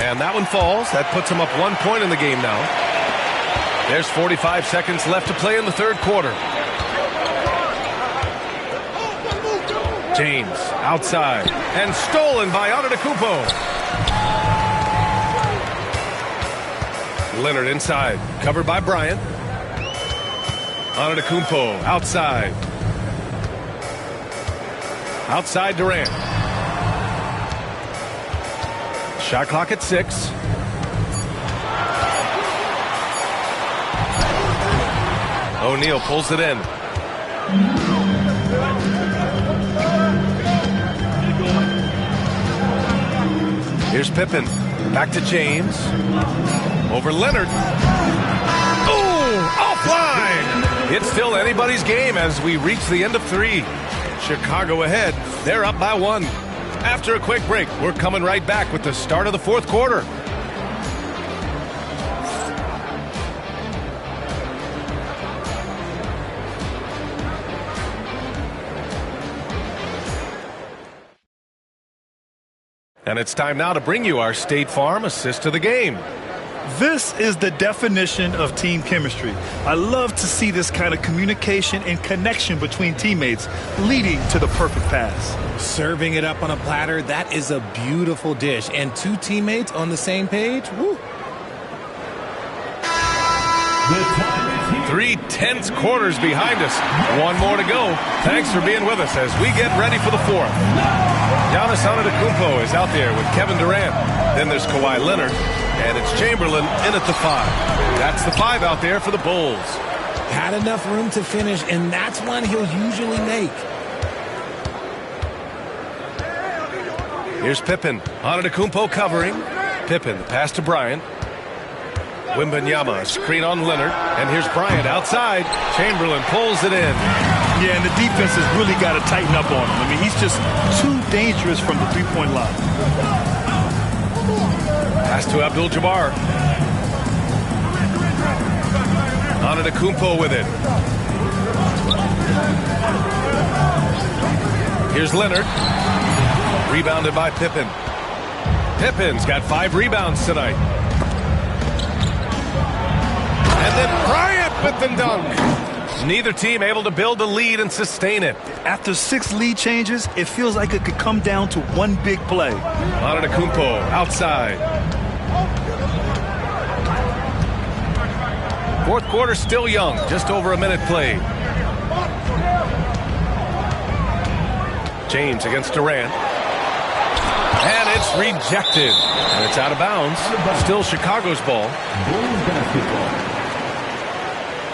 And that one falls. That puts him up 1 point in the game now. There's 45 seconds left to play in the third quarter. James outside and stolen by Antetokounmpo. Leonard inside, covered by Bryant. Antetokounmpo outside. Outside Durant. Shot clock at 6. O'Neal pulls it in. Here's Pippen. Back to James. Over Leonard. Oh, offline! It's still anybody's game as we reach the end of 3. Chicago ahead. They're up by 1. After a quick break, we're coming right back with the start of the fourth quarter. And it's time now to bring you our State Farm assist to the game. This is the definition of team chemistry. I love to see this kind of communication and connection between teammates leading to the perfect pass. Serving it up on a platter, that is a beautiful dish. And 2 teammates on the same page, woo. 3 tense quarters behind us. 1 more to go. Thanks for being with us as we get ready for the fourth. Giannis Antetokounmpo is out there with Kevin Durant. Then there's Kawhi Leonard, and it's Chamberlain in at the 5. That's the 5 out there for the Bulls. Had enough room to finish, and that's one he'll usually make. Here's Pippen. Antetokounmpo covering. Pippen, the pass to Bryant. Wembanyama, screen on Leonard. And here's Bryant outside. Chamberlain pulls it in. Yeah, and the defense has really got to tighten up on him. I mean, he's just too dangerous from the three-point line. Pass to Abdul-Jabbar. Antetokounmpo with it. Here's Leonard. Rebounded by Pippen. Pippen's got 5 rebounds tonight. And then Bryant with the dunk. Neither team able to build a lead and sustain it. After 6 lead changes, it feels like it could come down to one big play. Antetokounmpo outside. Fourth quarter still young, just over a minute played. James against Durant. And it's rejected. And it's out of bounds. Still Chicago's ball.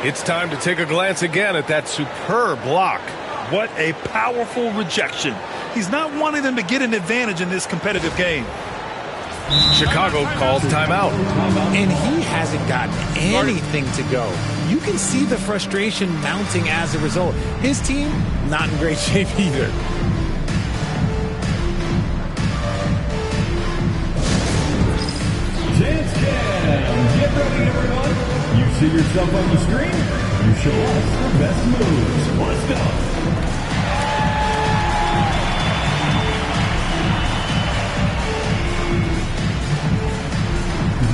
It's time to take a glance again at that superb block. What a powerful rejection. He's not wanting them to get an advantage in this competitive game. Chicago calls timeout. And he hasn't gotten anything to go. You can see the frustration mounting as a result. His team, not in great shape either. Chance Cam. Get ready, everyone. You see yourself on the screen? You show us your best moves. Let's go.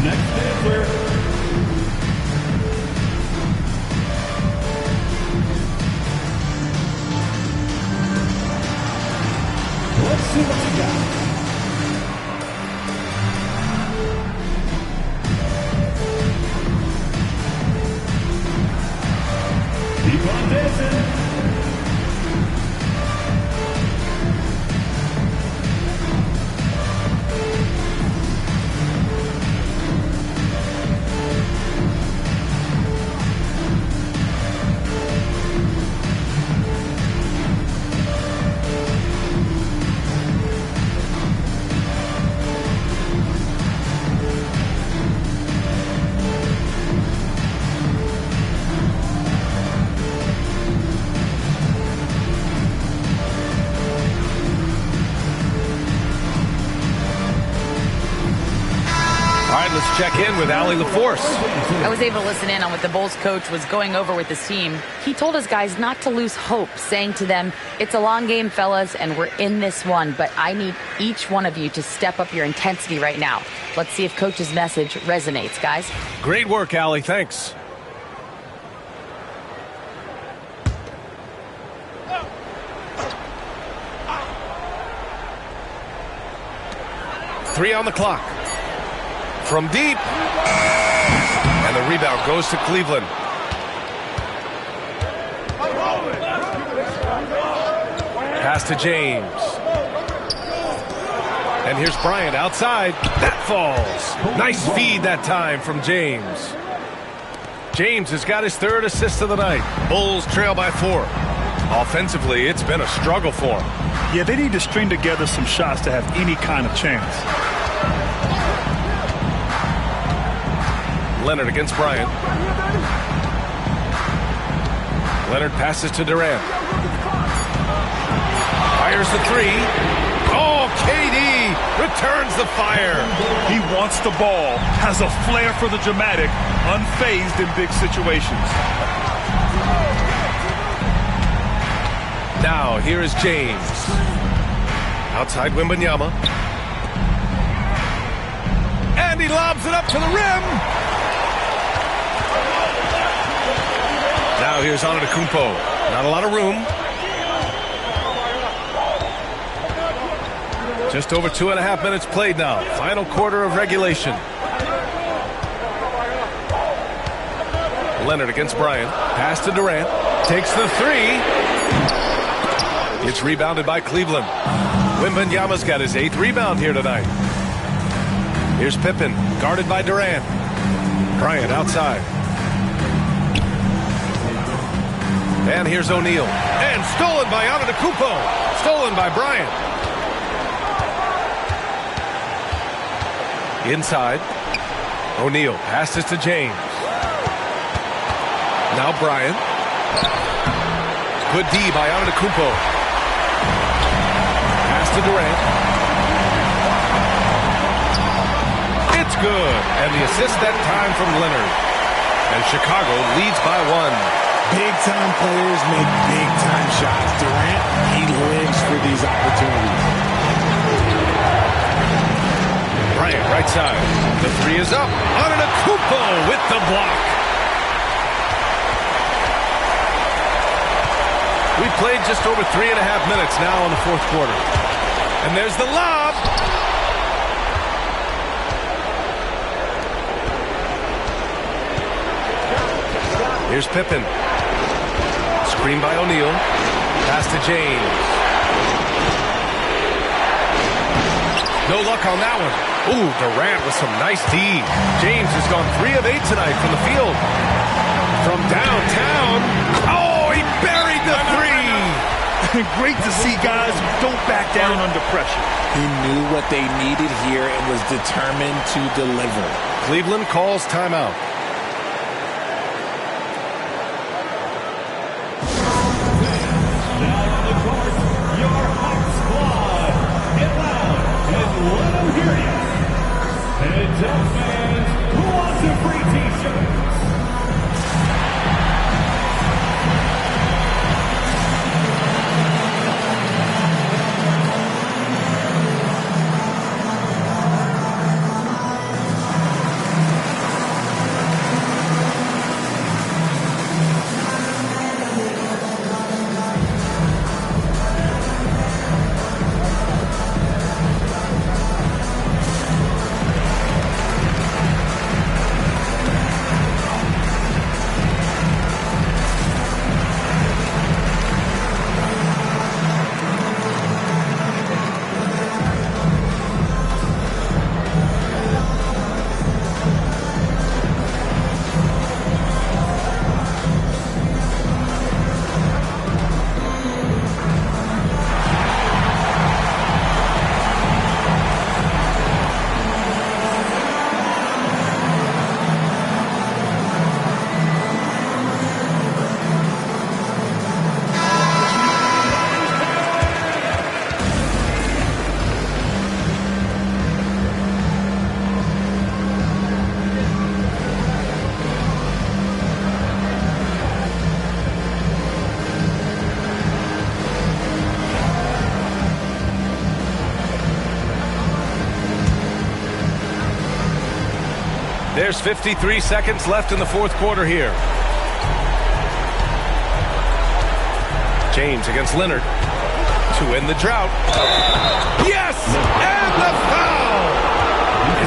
Next dancer. Let's see what you got. Let's check in with Allie LaForce. I was able to listen in on what the Bulls coach was going over with his team. He told his guys not to lose hope, saying to them, it's a long game, fellas, and we're in this one, but I need each one of you to step up your intensity right now. Let's see if coach's message resonates, guys. Great work, Allie. Thanks. Three on the clock. From deep. And the rebound goes to Cleveland. Pass to James. And here's Bryant outside. That falls. Nice feed that time from James. James has got his third assist of the night. Bulls trail by 4. Offensively, it's been a struggle for them. Yeah, they need to string together some shots to have any kind of chance. Leonard against Bryant. Leonard passes to Durant. Fires the three. Oh, KD returns the fire. He wants the ball, has a flair for the dramatic, unfazed in big situations. Now, here is James. Outside Wembanyama. And he lobs it up to the rim. Now here's Antetokounmpo. Not a lot of room. Just over 2.5 minutes played now. Final quarter of regulation. Leonard against Bryant. Pass to Durant. Takes the three. It's rebounded by Cleveland. Wembanyama's got his 8th rebound here tonight. Here's Pippen, guarded by Durant. Bryant outside. And here's O'Neal. And stolen by Antetokounmpo. Stolen by Bryant. Inside. O'Neal passes to James. Now Bryant. Good D by Antetokounmpo. Pass to Durant. It's good. And the assist that time from Leonard. And Chicago leads by 1. Big-time players make big-time shots. Durant, he lives for these opportunities. Bryant, right side. The three is up. Antetokounmpo with the block. We played just over 3.5 minutes now in the fourth quarter. And there's the lob. Here's Pippen. Screen by O'Neal. Pass to James. No luck on that one. Ooh, Durant with some nice D. James has gone 3 of 8 tonight from the field. From downtown. Oh, he buried the three. Great to see guys who don't back down under pressure. He knew what they needed here and was determined to deliver. Cleveland calls timeout. There's 53 seconds left in the fourth quarter here. James against Leonard to end the drought. Yes! And the foul!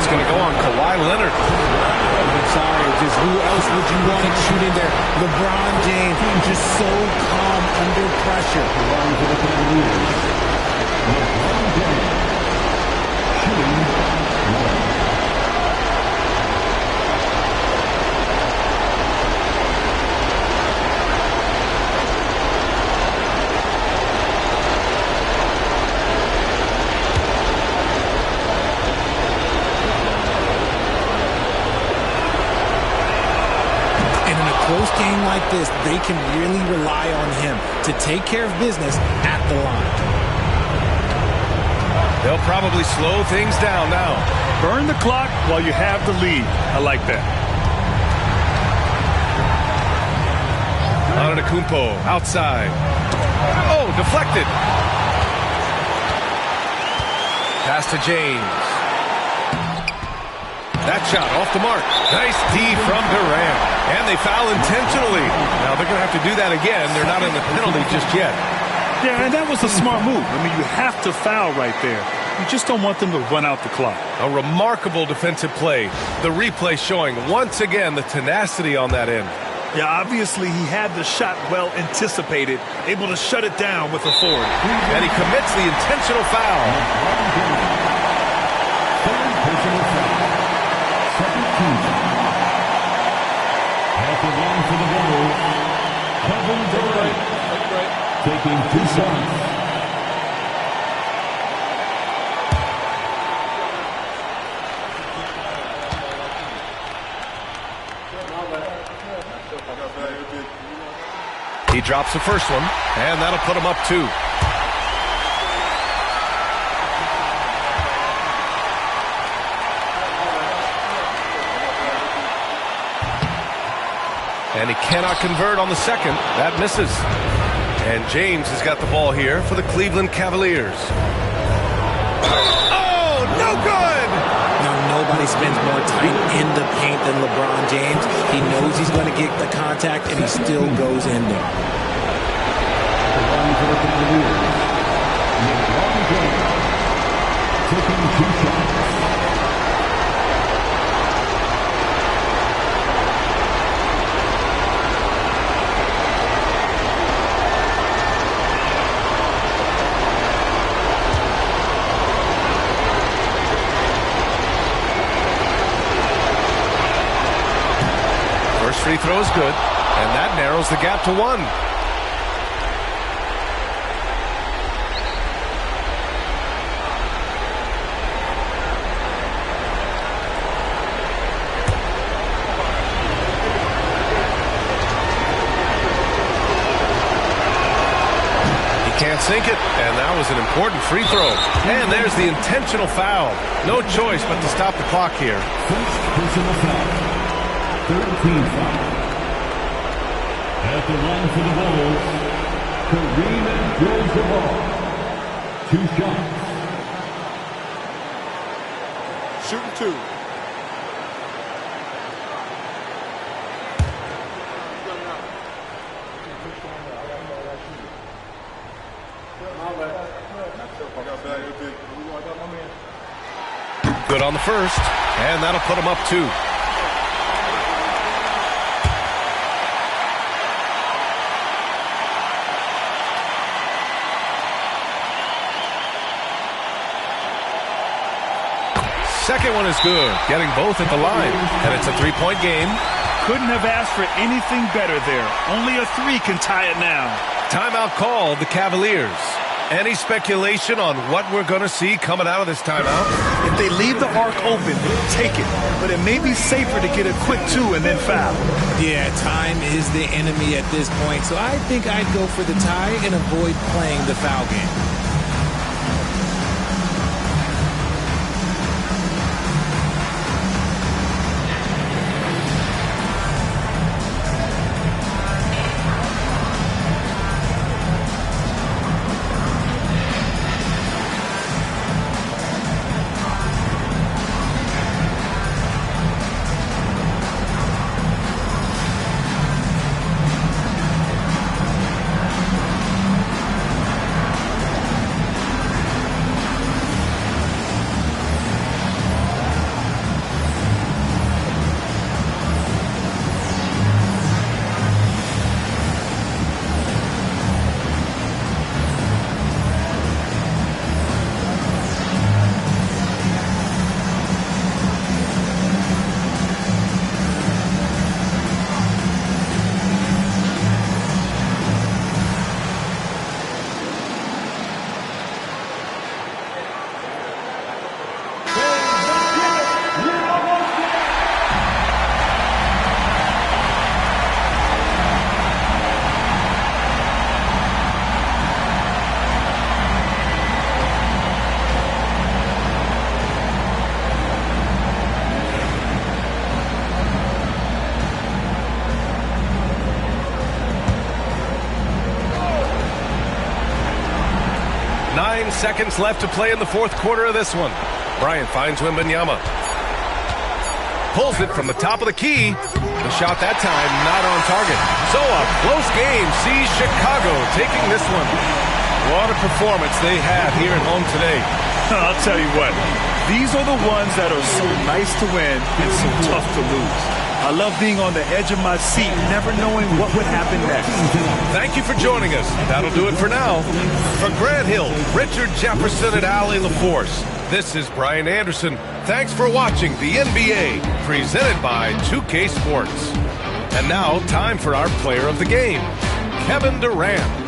It's going to go on Kawhi Leonard. I'm sorry, just who else would you want to shoot in there? LeBron James, just so calm under pressure. LeBron James shooting close game like this, they can really rely on him to take care of business at the line. They'll probably slow things down now. Burn the clock while you have the lead. I like that. Antetokounmpo outside. Oh, deflected. Pass to James. That shot off the mark. Nice D from Durant. And they foul intentionally. Now they're going to have to do that again. They're not in the penalty just yet. Yeah, and that was a smart move. I mean, you have to foul right there. You just don't want them to run out the clock. A remarkable defensive play. The replay showing once again the tenacity on that end. Yeah, obviously he had the shot well anticipated, able to shut it down with authority. And he commits the intentional foul. At the line for the Bulls, Kevin Durant taking 2 shots. He drops the first one, and that'll put him up 2. And he cannot convert on the second. That misses. And James has got the ball here for the Cleveland Cavaliers. Oh, no good! Now, nobody spends more time in the paint than LeBron James. He knows he's going to get the contact, and he still goes in there. LeBron James taking 2 shots. Free throw is good, and that narrows the gap to 1. He can't sink it, and that was an important free throw. And there's the intentional foul. No choice but to stop the clock here. First personal foul. 13 foul. At the line for the Bulls, Kareem Abdul-Jabbar. 2 shots. Shooting 2. Good on the first, and that'll put him up 2. Second one is good, getting both at the line, and it's a 3-point game. Couldn't have asked for anything better there. Only a 3 can tie it now. Timeout called the Cavaliers. Any speculation on what we're going to see coming out of this timeout? If they leave the arc open, take it. But it may be safer to get a quick 2 and then foul. Yeah, time is the enemy at this point, so I think I'd go for the tie and avoid playing the foul game. 9 seconds left to play in the fourth quarter of this one. Bryant finds Wembanyama. Pulls it from the top of the key. The shot that time not on target. So a close game sees Chicago taking this one. What a performance they have here at home today. I'll tell you what, these are the ones that are so nice to win and so tough to lose. I love being on the edge of my seat, never knowing what would happen next. Thank you for joining us. That'll do it for now. For Grant Hill, Richard Jefferson, and Allie LaForce, this is Brian Anderson. Thanks for watching the NBA, presented by 2K Sports. And now, time for our player of the game, Kevin Durant.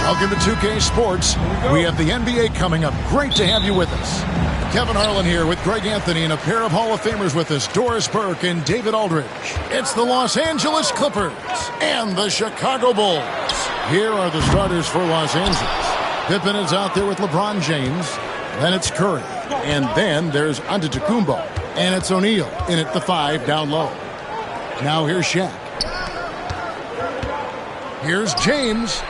Welcome to 2K Sports. We have the NBA coming up. Great to have you with us. Kevin Harlan here with Greg Anthony and a pair of Hall of Famers with us, Doris Burke and David Aldridge. It's the Los Angeles Clippers and the Chicago Bulls. Here are the starters for Los Angeles. Pippen is out there with LeBron James. Then it's Curry. And then there's Antetokounmpo. And it's O'Neal in at the 5 down low. Now here's Shaq. Here's James.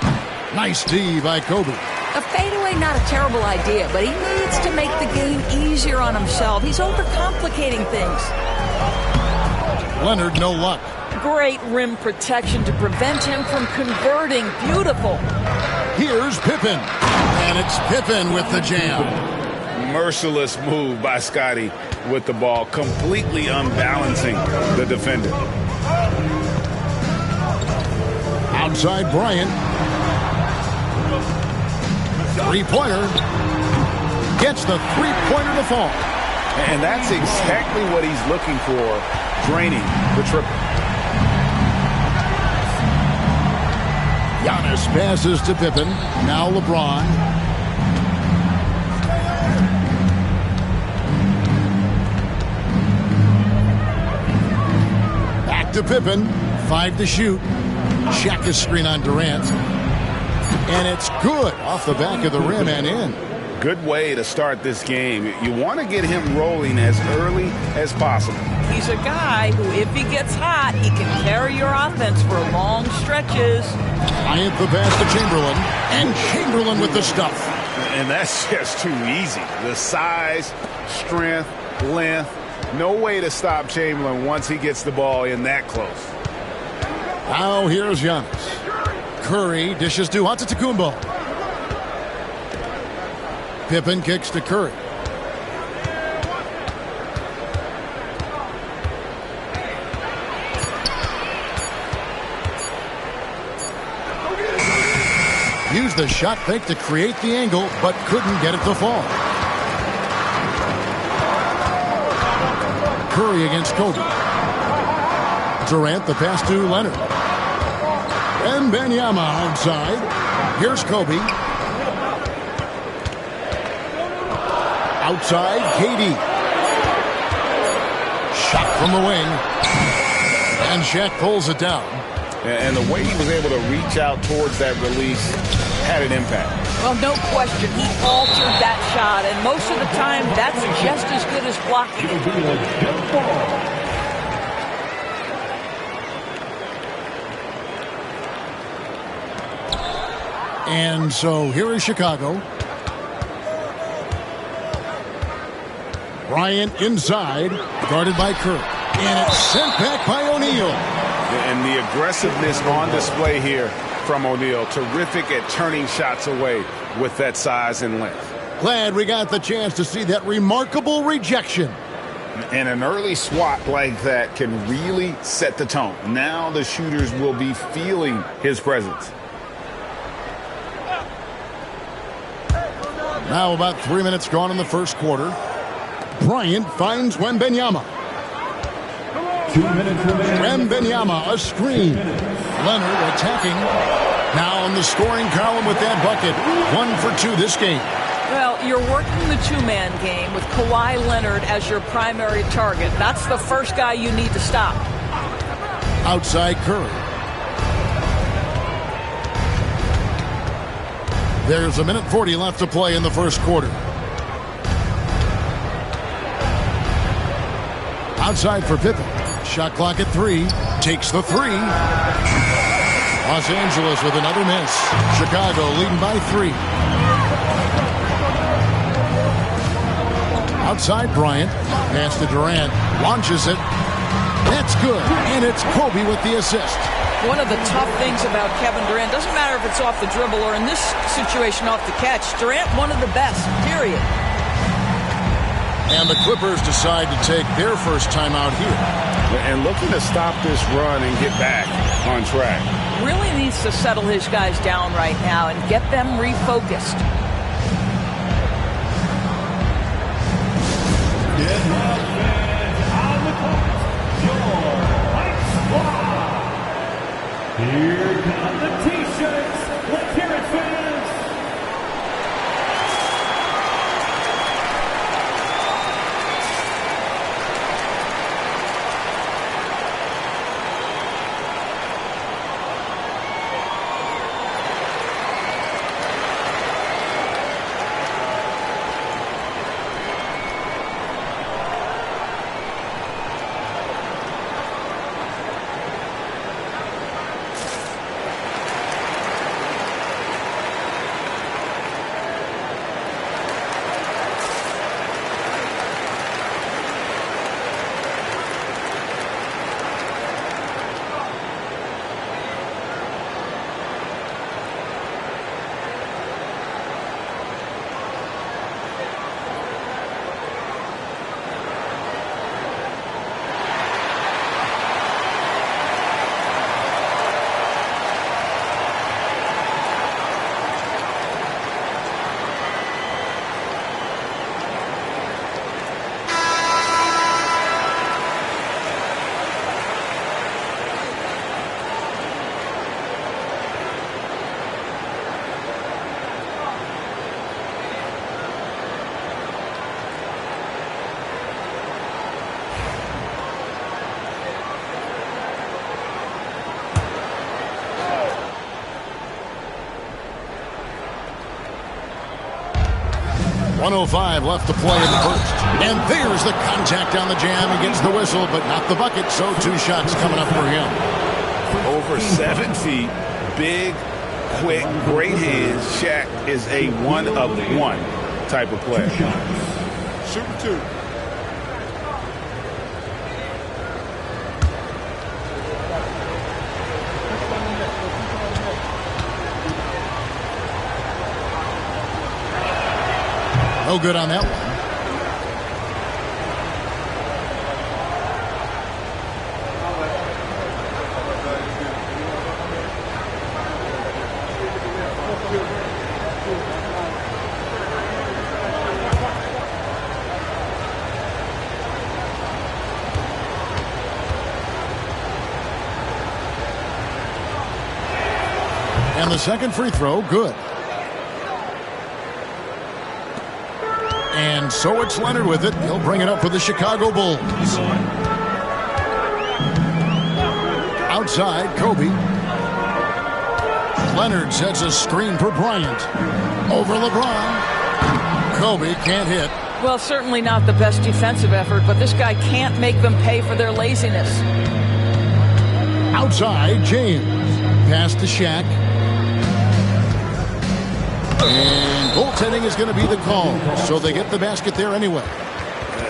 Nice D by Kobe. A fadeaway, not a terrible idea, but he needs to make the game easier on himself. He's overcomplicating things. Leonard, no luck. Great rim protection to prevent him from converting. Beautiful. Here's Pippen. And it's Pippen with the jam. Merciless move by Scotty with the ball, completely unbalancing the defender. Outside Bryant. Three-pointer. Gets the three-pointer to fall. And that's exactly what he's looking for, draining the triple. Giannis passes to Pippen. Now LeBron. Back to Pippen. 5 to shoot. Shaq is screen on Durant. And it's good off the back of the rim and in. Good way to start this game. You want to get him rolling as early as possible. He's a guy who, if he gets hot, he can carry your offense for long stretches. Bryant the pass to Chamberlain. And Chamberlain with the stuff. And that's just too easy. The size, strength, length. No way to stop Chamberlain once he gets the ball in that close. Now here's Giannis. Curry dishes to Antetokounmpo. Pippen kicks to Curry. Used the shot fake to create the angle, but couldn't get it to fall. Curry against Kobe. Durant the pass to Leonard. And Wembanyama outside. Here's Kobe. Outside, KD. Shot from the wing. And Shaq pulls it down. And the way he was able to reach out towards that release had an impact. Well, no question. He altered that shot, and most of the time, that's just as good as blocking. And so here is Chicago. Bryant inside, guarded by Curry. And it's sent back by O'Neal. And the aggressiveness on display here from O'Neal. Terrific at turning shots away with that size and length. Glad we got the chance to see that remarkable rejection. And an early swat like that can really set the tone. Now the shooters will be feeling his presence. Now about 3 minutes gone in the first quarter. Bryant finds Wembanyama. 2 minutes remaining. Wembanyama, a screen. Leonard attacking. Now in the scoring column with that bucket. 1 for 2 this game. Well, you're working the two-man game with Kawhi Leonard as your primary target. That's the first guy you need to stop. Outside Curry. There's 1:40 left to play in the first quarter. Outside for Pippen. Shot clock at 3. Takes the 3. Los Angeles with another miss. Chicago leading by 3. Outside Bryant. Pass to Durant. Launches it. That's good. And it's Kobe with the assist. One of the tough things about Kevin Durant, doesn't matter if it's off the dribble or in this situation off the catch, Durant one of the best, period. And the Clippers decide to take their first timeout here. And looking to stop this run and get back on track. Really needs to settle his guys down right now and get them refocused. Here come the T-shirts. Let's hear it, fans. 1:05 left to play in the first. And there's the contact on the jam. He gets the whistle, but not the bucket, so 2 shots coming up for him. Over 7 feet, big, quick, great hands. Shaq is a one-of-one type of player. Shooting 2. No good on that one. And the second free throw, good. And so it's Leonard with it. He'll bring it up for the Chicago Bulls. Outside, Kobe. Leonard sets a screen for Bryant. Over LeBron. Kobe can't hit. Well, certainly not the best defensive effort, but this guy can't make them pay for their laziness. Outside, James. Pass to Shaq. And goaltending is going to be the call, so they get the basket there anyway.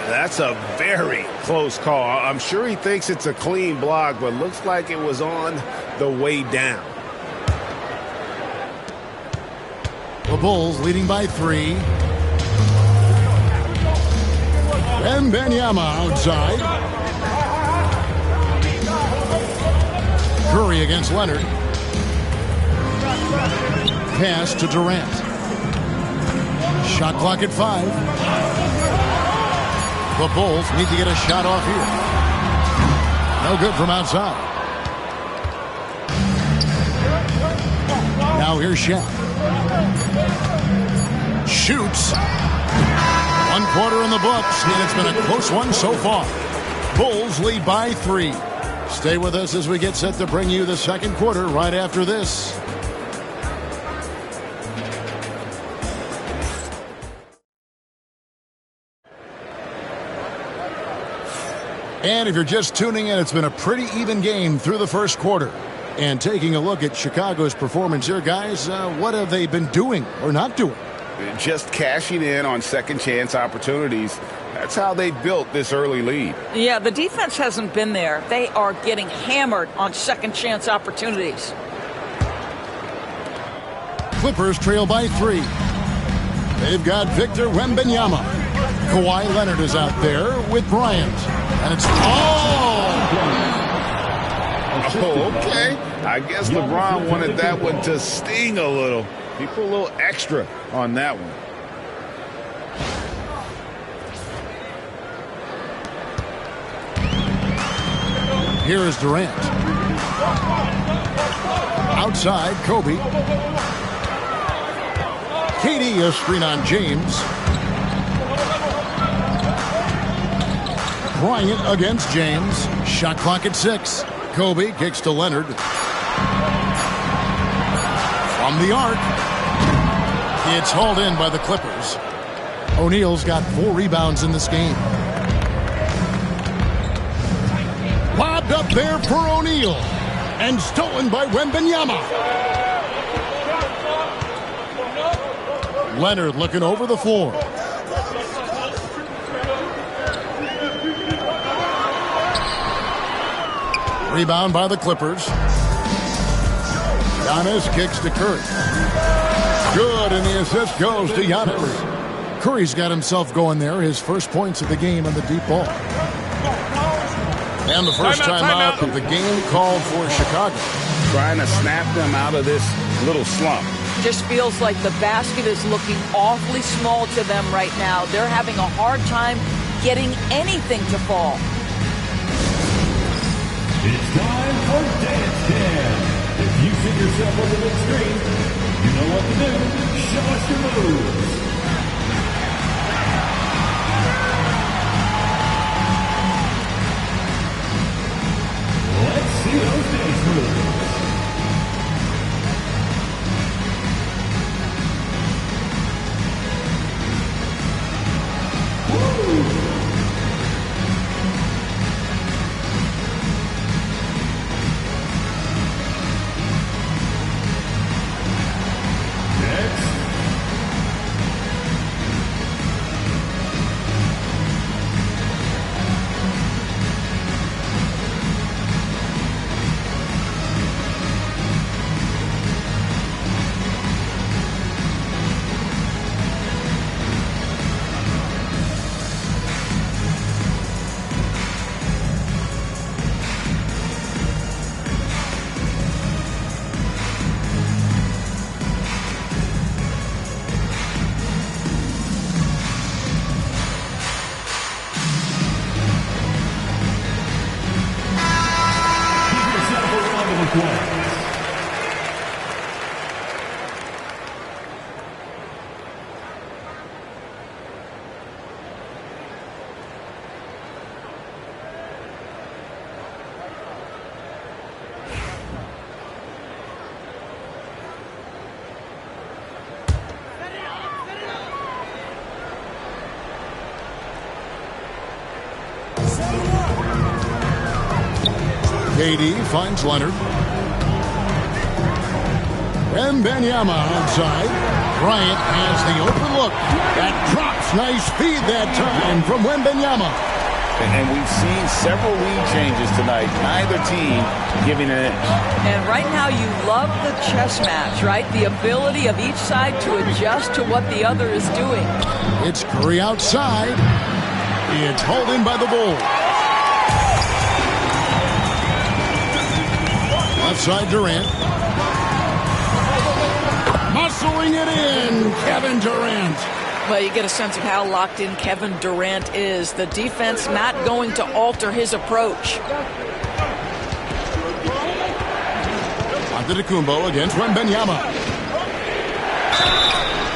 That's a very close call. I'm sure he thinks it's a clean block, but looks like it was on the way down. The Bulls leading by 3. Wembanyama outside. Curry against Leonard. Pass to Durant. Shot clock at 5. The Bulls need to get a shot off here. No good from outside. Now here's Shaq. Shoots. 1 quarter in the books, and it's been a close one so far. Bulls lead by 3. Stay with us as we get set to bring you the second quarter right after this. And if you're just tuning in, it's been a pretty even game through the first quarter. And taking a look at Chicago's performance here, guys, what have they been doing or not doing? Just cashing in on second chance opportunities. That's how they built this early lead. Yeah, the defense hasn't been there. They are getting hammered on second chance opportunities. Clippers trail by 3. They've got Victor Wembanyama. Kawhi Leonard is out there with Bryant. And it's okay. I guess LeBron wanted that one to sting a little. He put a little extra on that one. Here is Durant. Outside, Kobe. KD, a screen on James. Bryant against James. Shot clock at 6. Kobe kicks to Leonard. From the arc. It's hauled in by the Clippers. O'Neal's got 4 rebounds in this game. Lobbed up there for O'Neal. And stolen by Wembanyama. Leonard looking over the floor. Rebound by the Clippers. Giannis kicks to Curry. Good, and the assist goes to Giannis. Curry's got himself going there. His first points of the game on the deep ball. And the first timeout of the game called for Chicago. Trying to snap them out of this little slump. Just feels like the basket is looking awfully small to them right now. They're having a hard time getting anything to fall. It's time for Dance Jam. If you see yourself on the big screen, you know what to do. Show us your moves. Let's see those dance moves. KD finds Leonard. Wembanyama outside. Bryant has the open look. That drops. Nice feed that time from Wembanyama. And we've seen several lead changes tonight. Neither team giving an inch. And right now you love the chess match, right? The ability of each side to adjust to what the other is doing. It's Curry outside. It's hauled in by the Bulls. Left side Durant. Muscling it in, Kevin Durant. Well, you get a sense of how locked in Kevin Durant is. The defense not going to alter his approach. Antetokounmpo against Wembanyama.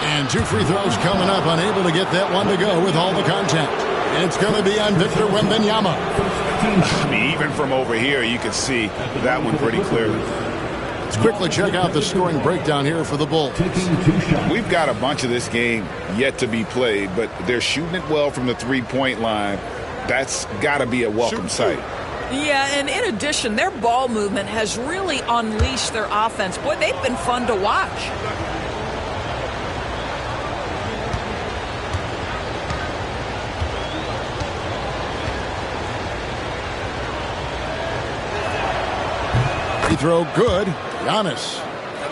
And 2 free throws coming up, unable to get that one to go with all the contact. It's going to be on Victor Wembanyama. I mean, even from over here, you can see that one pretty clearly. Let's quickly check out the scoring breakdown here for the Bulls. We've got a bunch of this game yet to be played, but they're shooting it well from the three-point line. That's got to be a welcome sight. Yeah, and in addition, their ball movement has really unleashed their offense. Boy, they've been fun to watch. Free throw good. Giannis.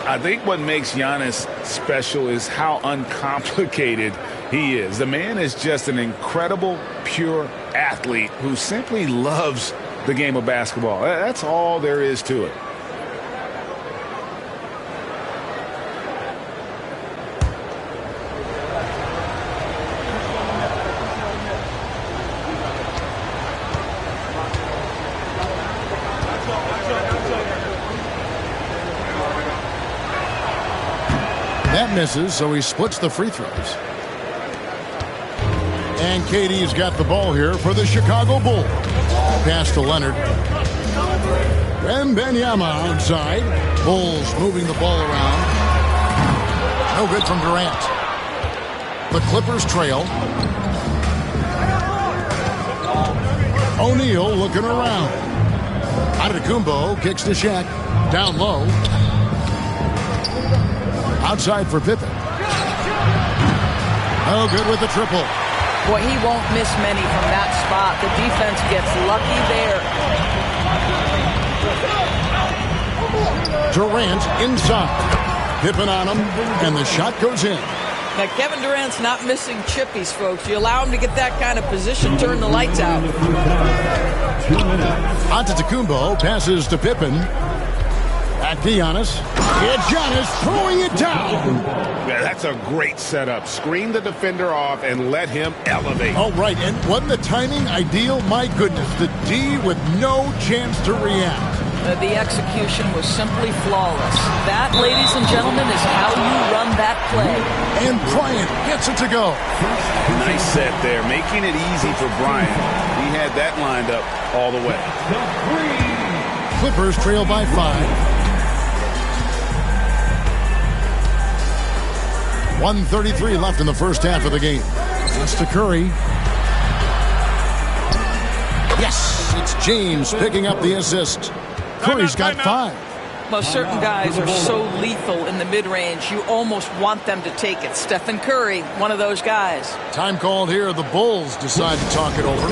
I think what makes Giannis special is how uncomplicated he is. The man is just an incredible, pure athlete who simply loves the game of basketball. That's all there is to it. That misses, so he splits the free throws. And KD's got the ball here for the Chicago Bulls. Pass to Leonard. Wembanyama outside. Bulls moving the ball around. No good from Durant. The Clippers trail. O'Neal looking around. Antetokounmpo kicks to Shaq. Down low. Outside for Pippen. Oh, good with the triple. Boy, he won't miss many from that spot. The defense gets lucky there. Durant inside. Pippen on him, and the shot goes in. Now, Kevin Durant's not missing chippies, folks. You allow him to get that kind of position, turn the lights out. Antetokounmpo passes to Pippen. Back to Giannis. It's Giannis throwing it down. Yeah, that's a great setup. Screen the defender off and let him elevate. Oh, right. And wasn't the timing ideal? My goodness. The D with no chance to react. The execution was simply flawless. That, ladies and gentlemen, is how you run that play. And Bryant gets it to go. Nice set there, making it easy for Bryant. He had that lined up all the way. Clippers trail by 5. 1:33 left in the first half of the game. It's to Curry. Yes, it's James picking up the assist. Curry's got 5. Well, certain guys are so lethal in the mid-range, you almost want them to take it. Stephen Curry, one of those guys. Time called here. The Bulls decide to talk it over.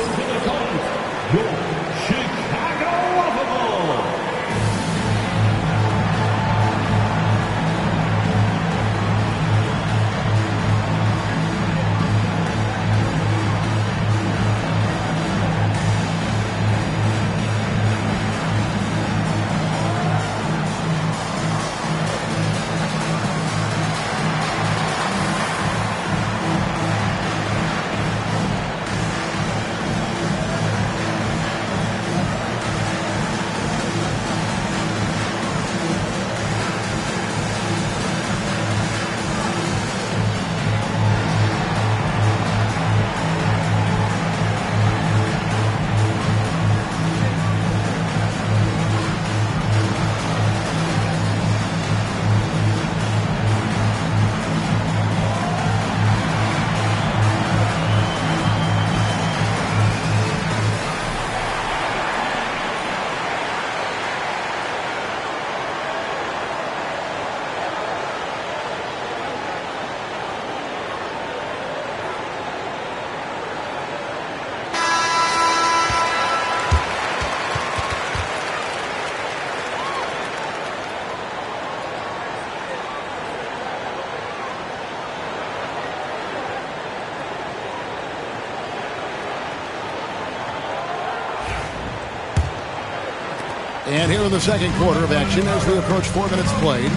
And here in the second quarter of action as we approach 4 minutes played.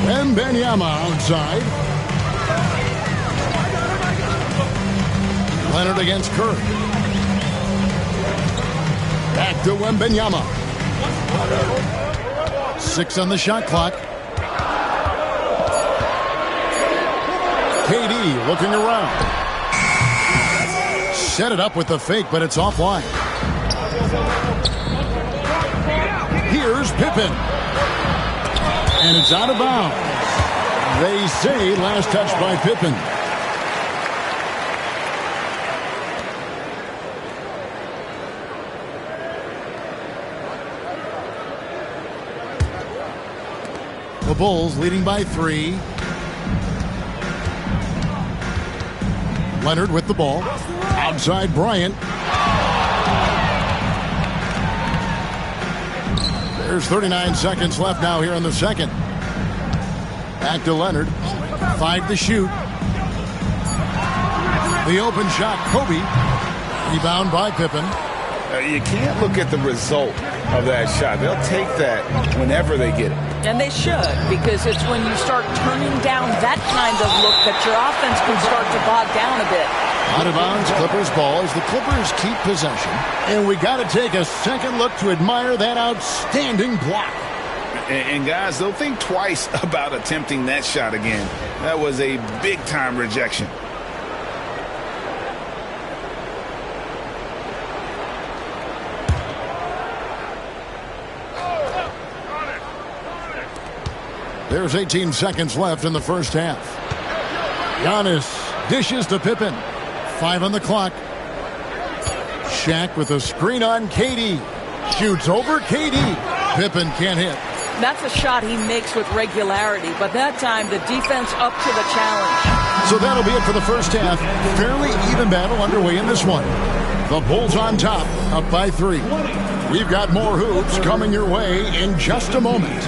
Wembanyama outside. Leonard against Curry. Back to Wembanyama. 6 on the shot clock. KD looking around. Set it up with the fake, but it's offline. Here's Pippen. And it's out of bounds. They say last touch by Pippen. The Bulls leading by 3. Leonard with the ball. Outside Bryant. There's 39 seconds left now here in the second. Back to Leonard. 5 to shoot. The open shot, Kobe. Rebound by Pippen. You can't look at the result of that shot. They'll take that whenever they get it. And they should, because it's when you start turning down that kind of look that your offense can start to bog down a bit. Out of bounds, Clippers ball as the Clippers keep possession. And we got to take a second look to admire that outstanding block. And guys, they'll think twice about attempting that shot again. That was a big-time rejection. There's 18 seconds left in the first half. Giannis dishes to Pippen. 5 on the clock. Shaq with a screen on KD. Shoots over KD. Pippen can't hit. That's a shot he makes with regularity, but that time the defense up to the challenge. So that'll be it for the first half. Fairly even battle underway in this one. The Bulls on top, up by 3. We've got more hoops coming your way in just a moment.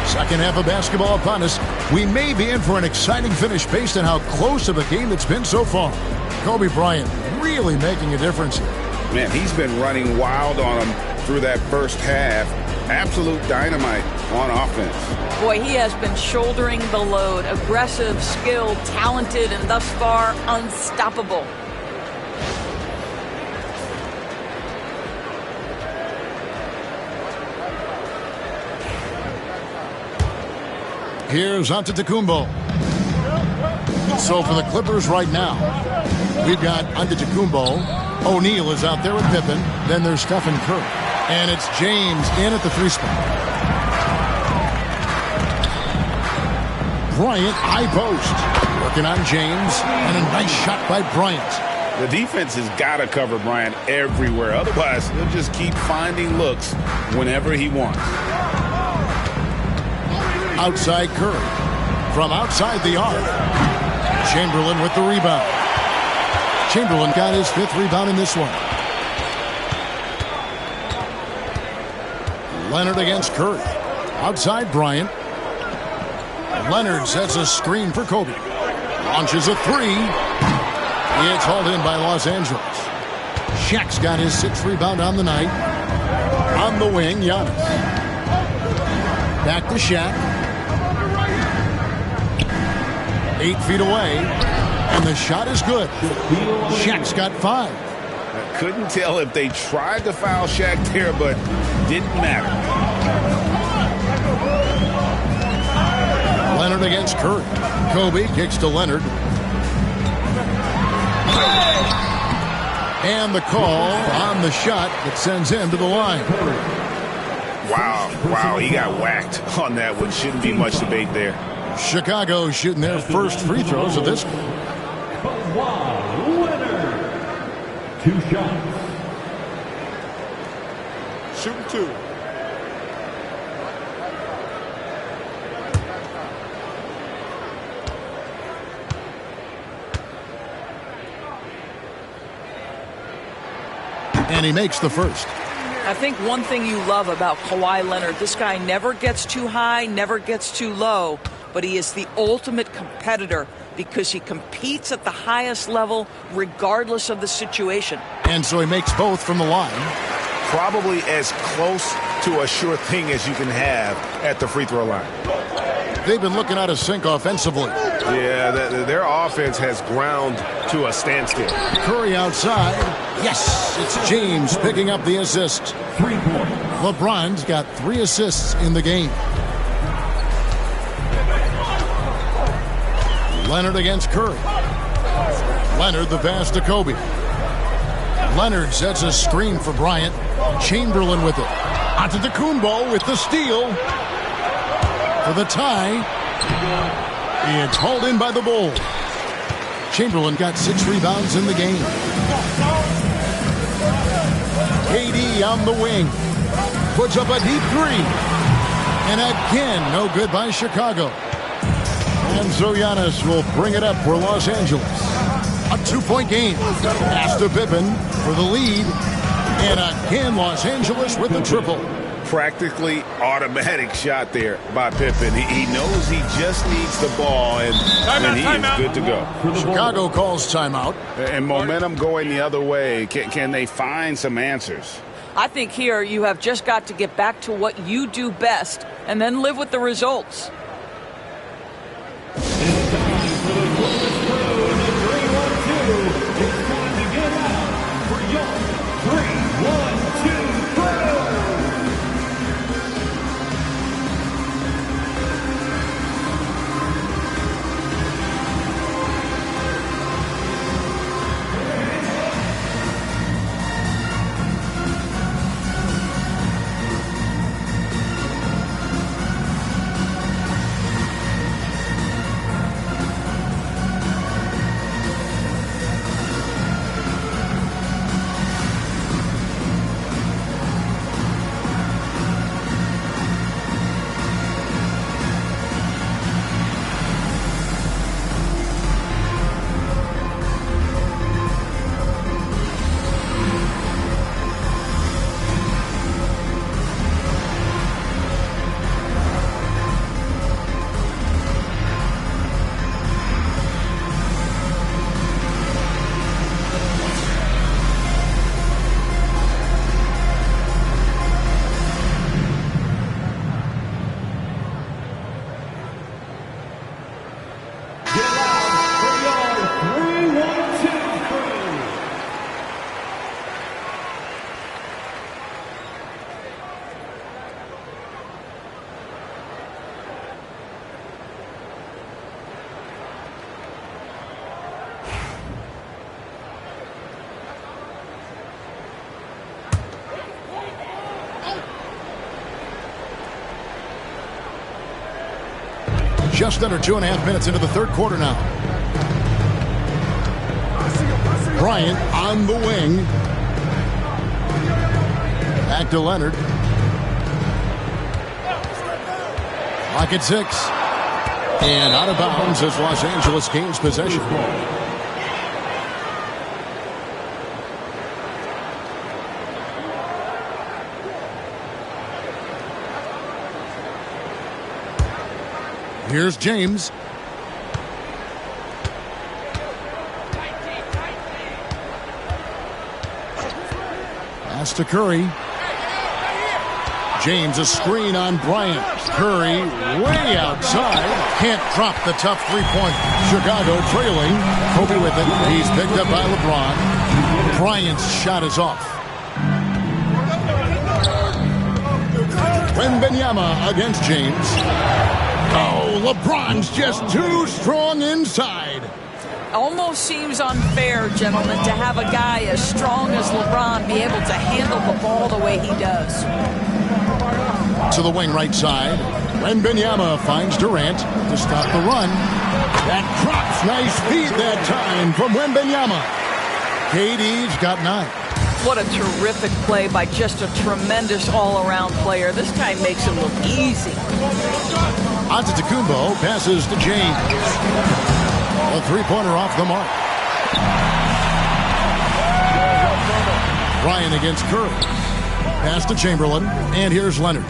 Second half of basketball upon us. We may be in for an exciting finish based on how close of a game it's been so far. Kobe Bryant really making a difference here. Man, he's been running wild on him through that first half. Absolute dynamite on offense. Boy, he has been shouldering the load. Aggressive, skilled, talented, and thus far unstoppable. Here's Antetokounmpo. So for the Clippers right now, we've got Antetokounmpo. O'Neal is out there with Pippen. Then there's Stephen Curry. And it's James in at the 3 spot. Bryant, high post. Working on James. And a nice shot by Bryant. The defense has got to cover Bryant everywhere. Otherwise, he'll just keep finding looks whenever he wants. Outside Curry. From outside the arc. Chamberlain with the rebound. Chamberlain got his 5th rebound in this one. Leonard against Curry. Outside Bryant. Leonard sets a screen for Kobe. Launches a 3. It's hauled in by Los Angeles. Shaq's got his 6th rebound on the night. On the wing, Giannis. Back to Shaq. 8 feet away, and the shot is good. Shaq's got 5. I couldn't tell if they tried to foul Shaq there, but didn't matter. Leonard against Curry. Kobe kicks to Leonard. And the call on the shot that sends him to the line. Wow, he got whacked on that one. Shouldn't be much debate there. Chicago shooting their first free throws of this. Leonard. 2 shots. Shooting 2. And he makes the first. I think one thing you love about Kawhi Leonard, this guy never gets too high, never gets too low, but he is the ultimate competitor because he competes at the highest level regardless of the situation. And so he makes both from the line. Probably as close to a sure thing as you can have at the free throw line. They've been looking out of sync offensively. Yeah, their offense has ground to a standstill. Curry outside. Yes, it's James picking up the assist. 3 points. LeBron's got 3 assists in the game. Leonard against Curry. Leonard the pass to Kobe. Leonard sets a screen for Bryant. Chamberlain with it. Antetokounmpo with the steal. For the tie. It's hauled in by the Bulls. Chamberlain got 6 rebounds in the game. KD on the wing. Puts up a deep 3. And again, no good by Chicago. And so Giannis will bring it up for Los Angeles. A 2-point game. Pass to Pippen for the lead. And again, Los Angeles with the triple. Practically automatic shot there by Pippen. He knows he just needs the ball, and he is good to go. Chicago calls timeout. And momentum going the other way. Can they find some answers? I think here you have just got to get back to what you do best and then live with the results. Just under 2.5 minutes into the third quarter now. Bryant on the wing. Back to Leonard. Clock at 6. And out of bounds as Los Angeles gains possession. Here's James. Pass to Curry. James, a screen on Bryant. Curry way outside. Can't drop the tough three-point. Chicago trailing. Kobe with it. He's picked up by LeBron. Bryant's shot is off. Wembanyama against James. Oh, LeBron's just too strong inside. Almost seems unfair, gentlemen, to have a guy as strong as LeBron be able to handle the ball the way he does. To the wing right side. Wembanyama finds Durant to stop the run. That drops. Nice feed that time from Wembanyama. KD's got 9. What a terrific play by just a tremendous all-around player. This guy makes it look easy. Antetokounmpo passes to James. A three-pointer off the mark. Bryant against Curry. Pass to Chamberlain. And here's Leonard.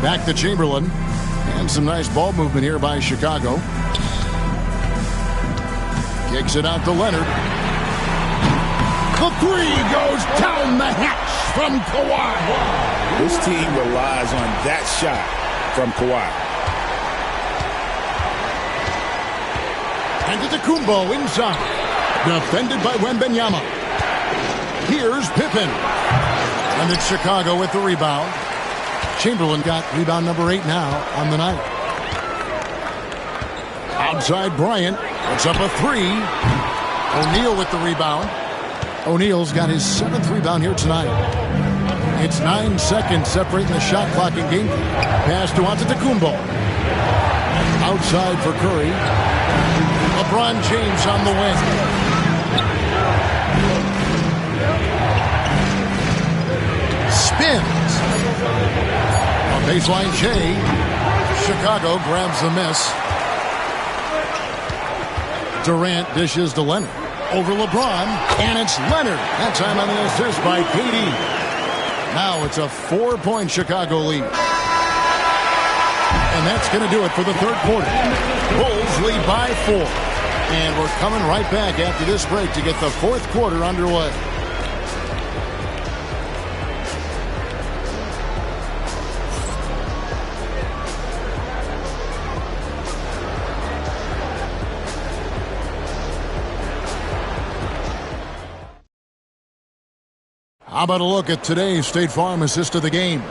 Back to Chamberlain. And some nice ball movement here by Chicago. Kicks it out to Leonard. The three goes down the hatch from Kawhi. This team relies on that shot from Kawhi. Antetokounmpo inside. Defended by Wembanyama. Here's Pippen. And it's Chicago with the rebound. Chamberlain got rebound number 8 now on the night. Outside Bryant. Puts up a 3. O'Neal with the rebound. O'Neal's got his 7th rebound here tonight. It's 9 seconds separating the shot clock in game. Pass to Antetokounmpo. Outside for Curry. LeBron James on the wing. Spins. On baseline J. Chicago grabs the miss. Durant dishes to Leonard. Over LeBron, and it's Leonard. That time on the assist by KD. Now it's a 4-point Chicago lead. And that's going to do it for the third quarter. Bulls lead by 4. And we're coming right back after this break to get the fourth quarter underway. How about a look at today's State Farm assist of the game?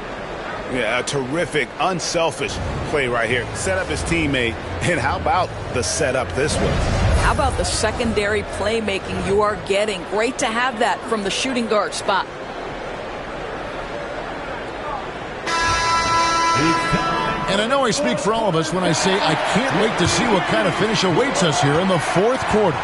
Yeah, a terrific, unselfish play right here. Set up his teammate, and how about the setup this way? How about the secondary playmaking you are getting? Great to have that from the shooting guard spot. And I know I speak for all of us when I say I can't wait to see what kind of finish awaits us here in the fourth quarter.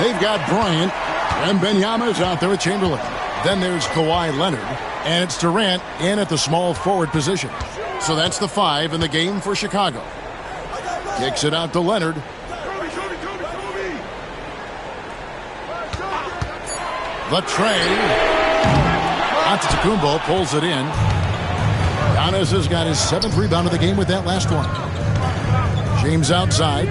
They've got Bryant. And Wembanyama's out there with Chamberlain. Then there's Kawhi Leonard. And it's Durant in at the small forward position. So that's the 5 in the game for Chicago. Kicks it out to Leonard. The tray. Antetokounmpo pulls it in. Giannis has got his 7th rebound of the game with that last one. James outside.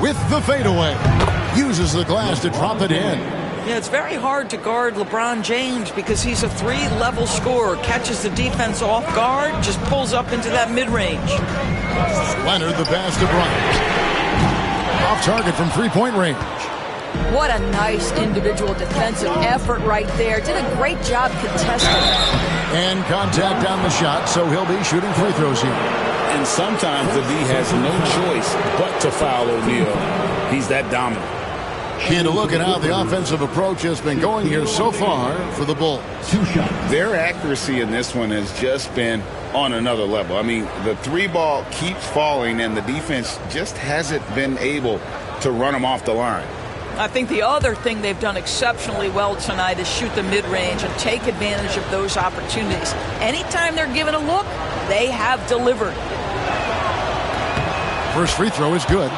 With the fadeaway. Uses the glass to drop it in. Yeah, it's very hard to guard LeBron James because he's a 3-level scorer. Catches the defense off guard, just pulls up into that mid-range. Leonard, the pass to Bryant. Off target from 3-point range. What a nice individual defensive effort right there. Did a great job contesting. And contact on the shot, so he'll be shooting free throws here. And sometimes the D has no choice but to foul O'Neal. He's that dominant. And a look at how the offensive approach has been going here so far for the Bulls. Their accuracy in this one has just been on another level. I mean, the 3-ball keeps falling, and the defense just hasn't been able to run them off the line. I think the other thing they've done exceptionally well tonight is shoot the mid-range and take advantage of those opportunities. Anytime they're given a look, they have delivered. First free throw is good.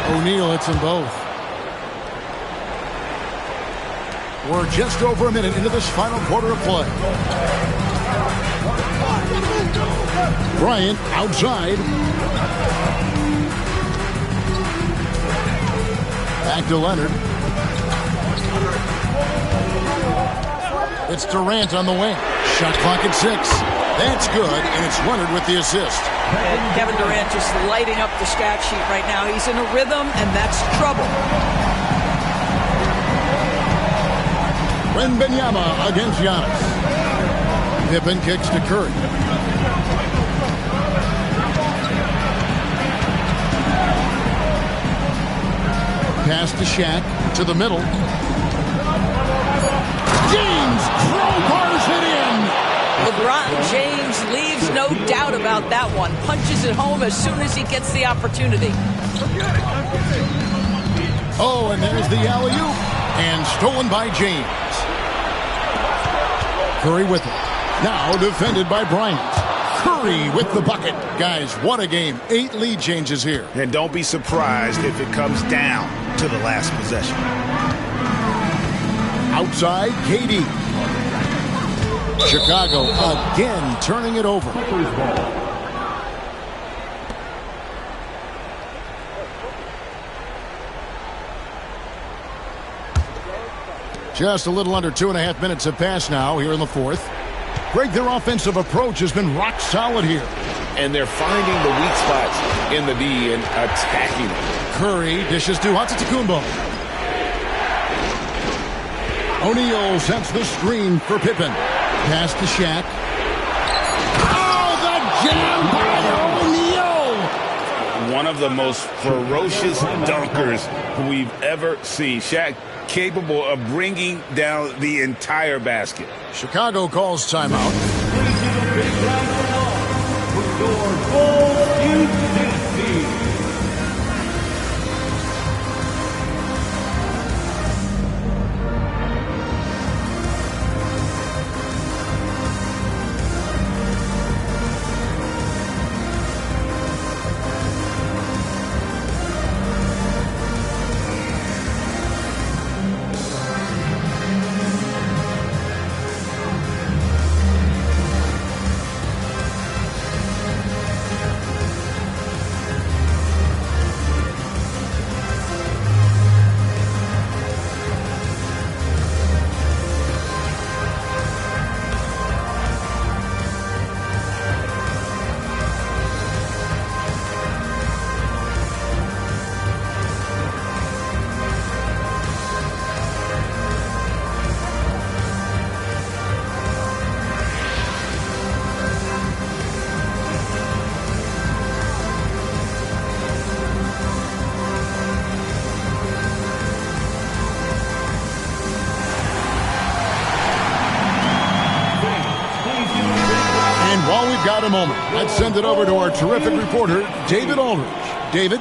O'Neal hits them both. We're just over a minute into this final quarter of play. Bryant outside. Back to Leonard. It's Durant on the wing. Shot clock at 6. That's good, and it's Leonard with the assist. And Kevin Durant just lighting up the stat sheet right now. He's in a rhythm, and that's trouble. Wembanyama against Giannis. Pippen kicks to Curry. Pass to Shaq, to the middle. James crowbars it in. LeBron James leaves no doubt about that one. Punches it home as soon as he gets the opportunity. Oh, and there's the alley-oop. And stolen by James. Curry with it. Now defended by Bryant. Curry with the bucket. Guys, what a game. 8 lead changes here. And don't be surprised if it comes down to the last possession. Outside, KD. Chicago again turning it over. Just a little under 2.5 minutes have passed now here in the fourth. Greg, their offensive approach has been rock solid here. And they're finding the weak spots in the D and attacking it. Curry dishes to Antetokounmpo. O'Neal sets the screen for Pippen. Pass to Shaq. Oh, the jam by O'Neal! One of the most ferocious dunkers we've ever seen. Shaq capable of bringing down the entire basket. Chicago calls timeout. Got a moment. Let's send it over to our terrific reporter, David Aldridge. David?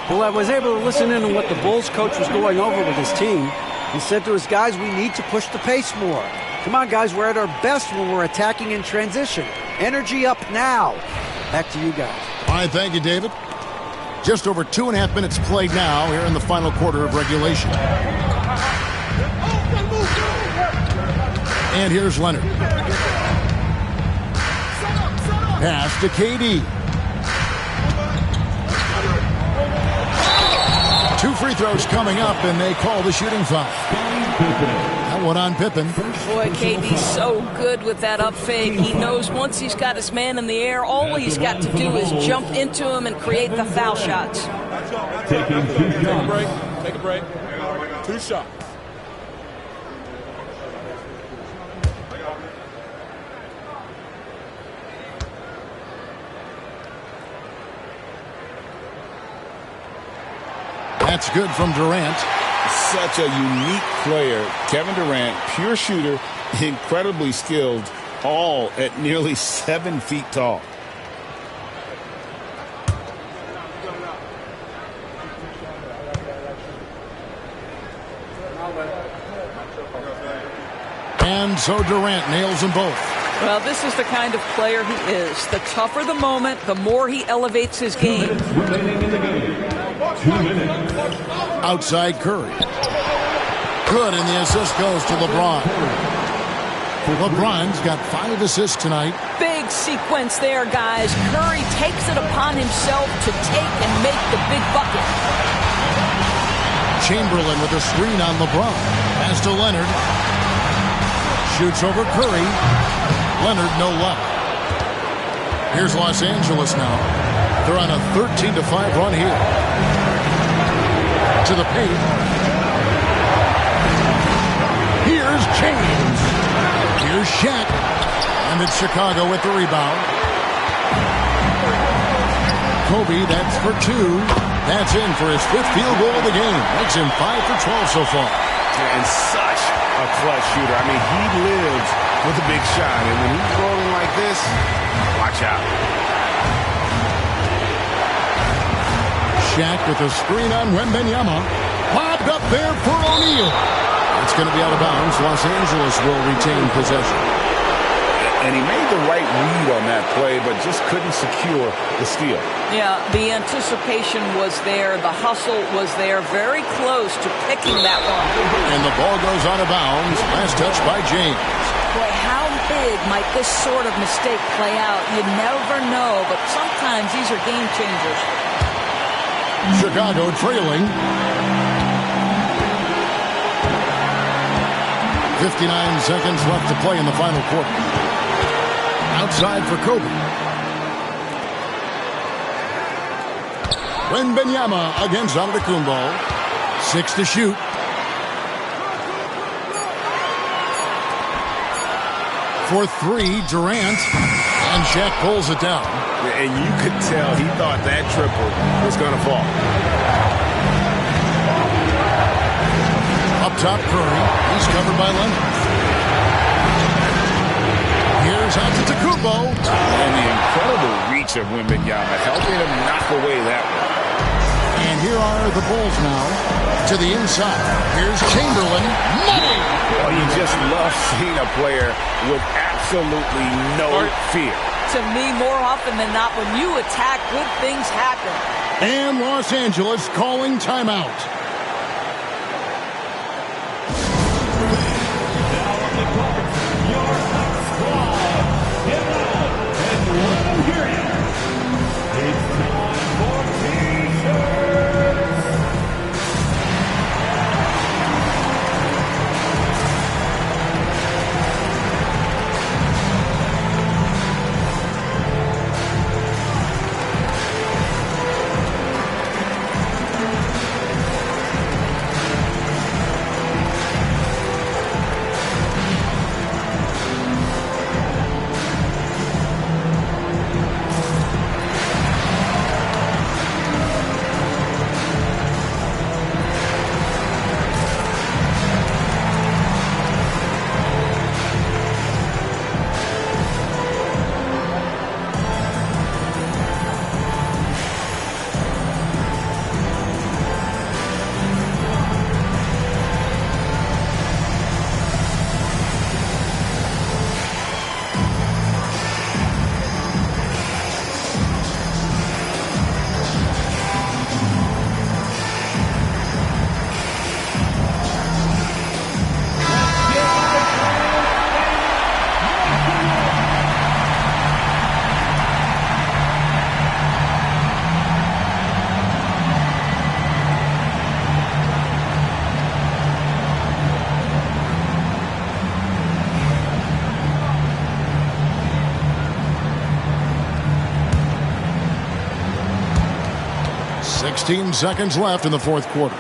Well, I was able to listen in on what the Bulls coach was going over with his team. He said to his guys, we need to push the pace more. Come on, guys, we're at our best when we're attacking in transition. Energy up now. Back to you guys. All right, thank you, David. Just over 2.5 minutes played now here in the final quarter of regulation. And here's Leonard. Pass to KD. 2 free throws coming up, and they call the shooting foul. That one on Pippen. Boy, KD's so good with that up fake. He knows once he's got his man in the air, all he's got to do is jump into him and create the foul shots. Take a break. Take a break. 2 shots. That's good from Durant. Such a unique player. Kevin Durant, pure shooter, incredibly skilled, all at nearly 7 feet tall. And so Durant nails them both. Well, this is the kind of player he is. The tougher the moment, the more he elevates his game. Outside Curry. Good, and the assist goes to LeBron. LeBron's got 5 assists tonight. Big big sequence there, guys. Curry takes it upon himself to take and make the big bucket. Chamberlain with a screen on LeBron. Pass to Leonard. Shoots over Curry. Leonard, no luck. Here's Los Angeles now. They're on a 13-5 run here. To the paint. Here's James. Here's Shaq. And it's Chicago with the rebound. Kobe, that's for 2. That's in for his 5th field goal of the game. Makes him 5 for 12 so far. And such a clutch shooter. I mean, he lives with a big shot. And when he's rolling like this, watch out. Shaq with a screen on Wembanyama. Popped up there for O'Neal. It's going to be out of bounds. Los Angeles will retain possession. And he made the right read on that play, but just couldn't secure the steal. Yeah, the anticipation was there. The hustle was there. Very close to picking that one. And the ball goes out of bounds. Last touch by James. Boy, how big might this sort of mistake play out? You never know, but sometimes these are game changers. Chicago trailing. 59 seconds left to play in the final quarter. Outside for Kobe. Wembanyama against Antetokounmpo. 6 to shoot. For 3, Durant. And Shaq pulls it down. And you could tell he thought that triple was going to fall. Up top, Curry. He's covered by Leonard. Here's Antetokounmpo. And the incredible reach of Wembanyama, helping him knock away that one. And here are the Bulls now to the inside. Here's Chamberlain. Money! Oh, you just love seeing a player with absolutely no fear. To me, more often than not, when you attack, good things happen. And Los Angeles calling timeout. Seconds left in the fourth quarter.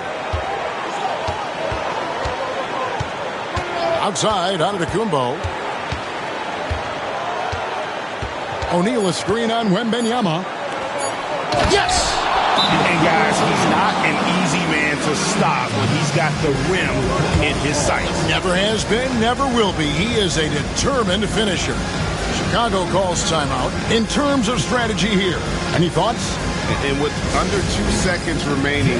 Outside, Antetokounmpo. O'Neal a screen on Wembanyama. Yes! And guys, he's not an easy man to stop when he's got the rim in his sights. Never has been, never will be. He is a determined finisher. Chicago calls timeout. In terms of strategy here, any thoughts? And with under 2 seconds remaining,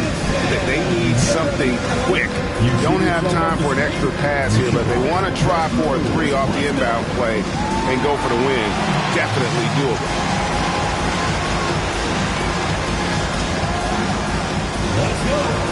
they need something quick. You don't have time for an extra pass here, but they want to try for a 3 off the inbound play and go for the win. Definitely doable. Let's go.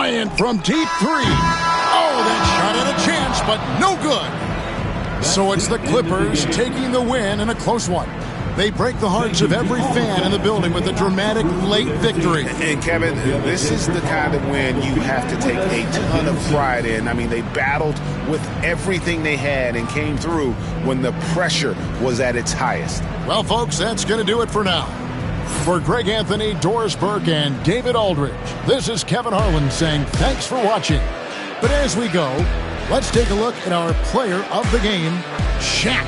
Bryant from deep three. Oh, that shot had a chance, but no good. So it's the Clippers taking the win in a close one. They break the hearts of every fan in the building with a dramatic late victory. And Kevin, this is the kind of win you have to take a ton of pride in. I mean, they battled with everything they had and came through when the pressure was at its highest. Well, folks, that's going to do it for now. For Greg Anthony, Doris Burke, and David Aldridge, this is Kevin Harlan saying thanks for watching. But as we go, let's take a look at our player of the game, Shaq.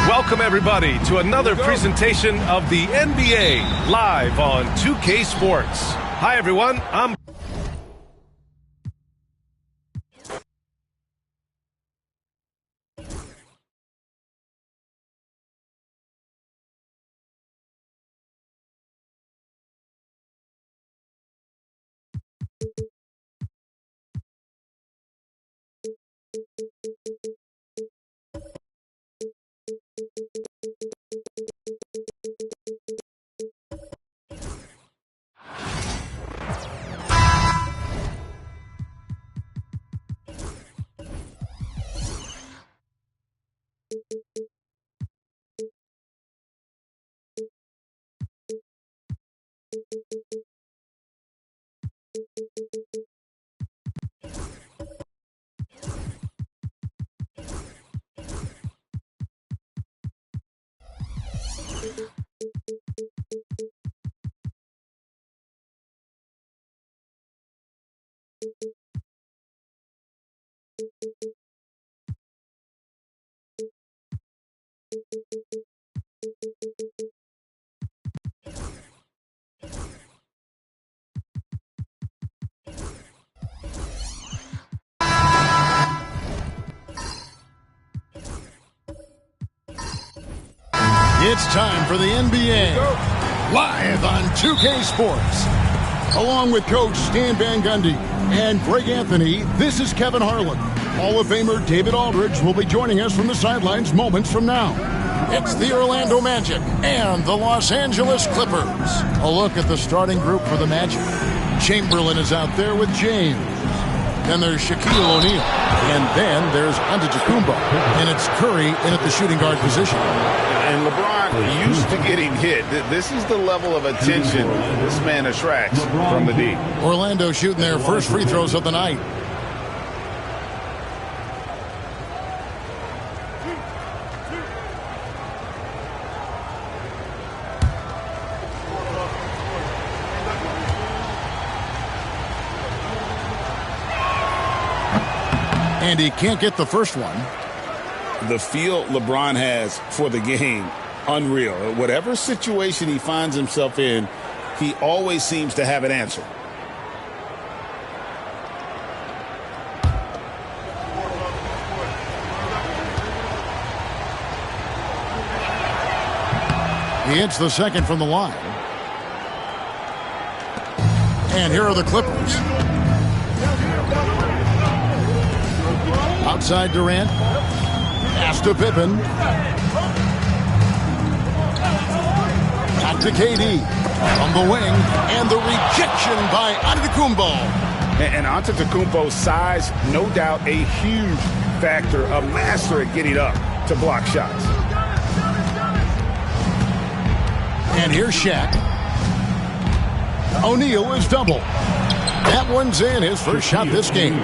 Welcome, everybody, to another presentation of the NBA live on 2K Sports. Hi, everyone. I'm It's time for the NBA, live on 2K Sports. Along with Coach Stan Van Gundy and Greg Anthony, this is Kevin Harlan. Hall of Famer David Aldridge will be joining us from the sidelines moments from now. It's the Orlando Magic and the Los Angeles Clippers. A look at the starting group for the Magic. Chamberlain is out there with James. Then there's Shaquille O'Neal. And then there's Antetokounmpo. And it's Curry in at the shooting guard position. And LeBron used to getting hit. This is the level of attention this man attracts from the D. Orlando shooting their first free throws of the night. And he can't get the first one. The feel LeBron has for the game, unreal. Whatever situation he finds himself in, he always seems to have an answer. He hits the second from the line. And here are the Clippers. Outside Durant. Pass to Pippen. Back to KD. From the wing. And the rejection by Antetokounmpo. And Antetokounmpo's size, no doubt a huge factor, a master at getting up to block shots. And here's Shaq. O'Neal is double. That one's in, his first shot this game.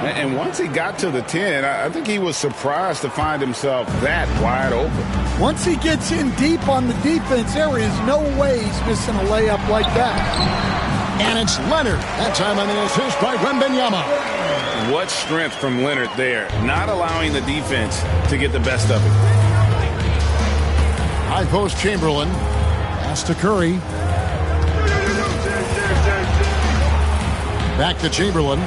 And once he got to the 10, I think he was surprised to find himself that wide open. Once he gets in deep on the defense, there is no way he's missing a layup like that. And it's Leonard. That time on the assist by Wembanyama. What strength from Leonard there, not allowing the defense to get the best of it. High post Chamberlain. Pass to Curry. Back to Chamberlain.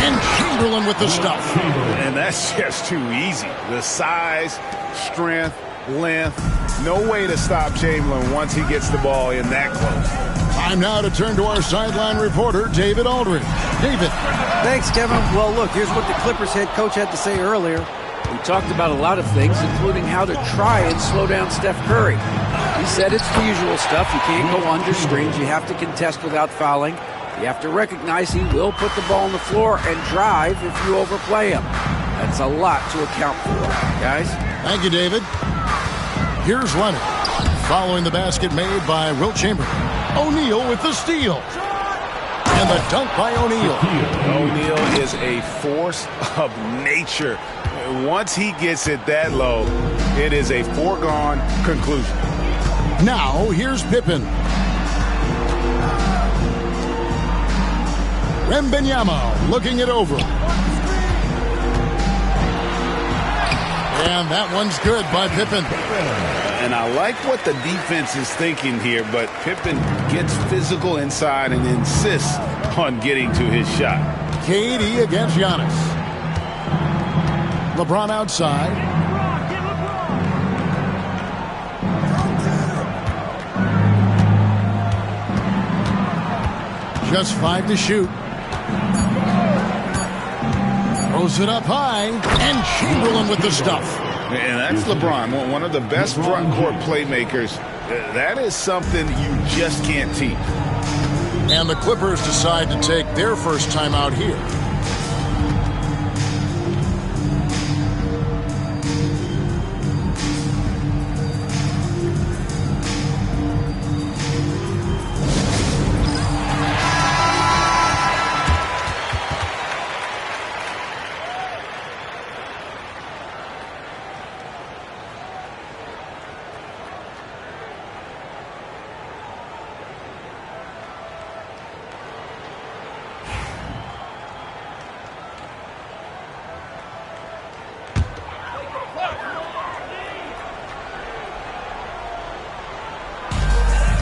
And Chamberlain with the stuff. And that's just too easy. The size, strength, length. No way to stop Chamberlain once he gets the ball in that close. Time now to turn to our sideline reporter, David Aldridge. David. Thanks, Kevin. Well, look, here's what the Clippers head coach had to say earlier. He talked about a lot of things, including how to try and slow down Steph Curry. He said it's the usual stuff. You can't go under screens. You have to contest without fouling. You have to recognize he will put the ball on the floor and drive if you overplay him. That's a lot to account for, guys. Thank you, David. Here's Leonard. Following the basket made by Wilt Chamberlain. O'Neal with the steal. And the dunk by O'Neal. O'Neal is a force of nature. Once he gets it that low, it is a foregone conclusion. Now, here's Pippen. Wembanyama looking it over. And that one's good by Pippen. And I like what the defense is thinking here, but Pippen gets physical inside and insists on getting to his shot. KD against Giannis. LeBron outside. Just 5 to shoot. Throws it up high, and Chamberlain with the stuff. And that's LeBron, one of the best front court playmakers. That is something you just can't teach. And the Clippers decide to take their first time out here.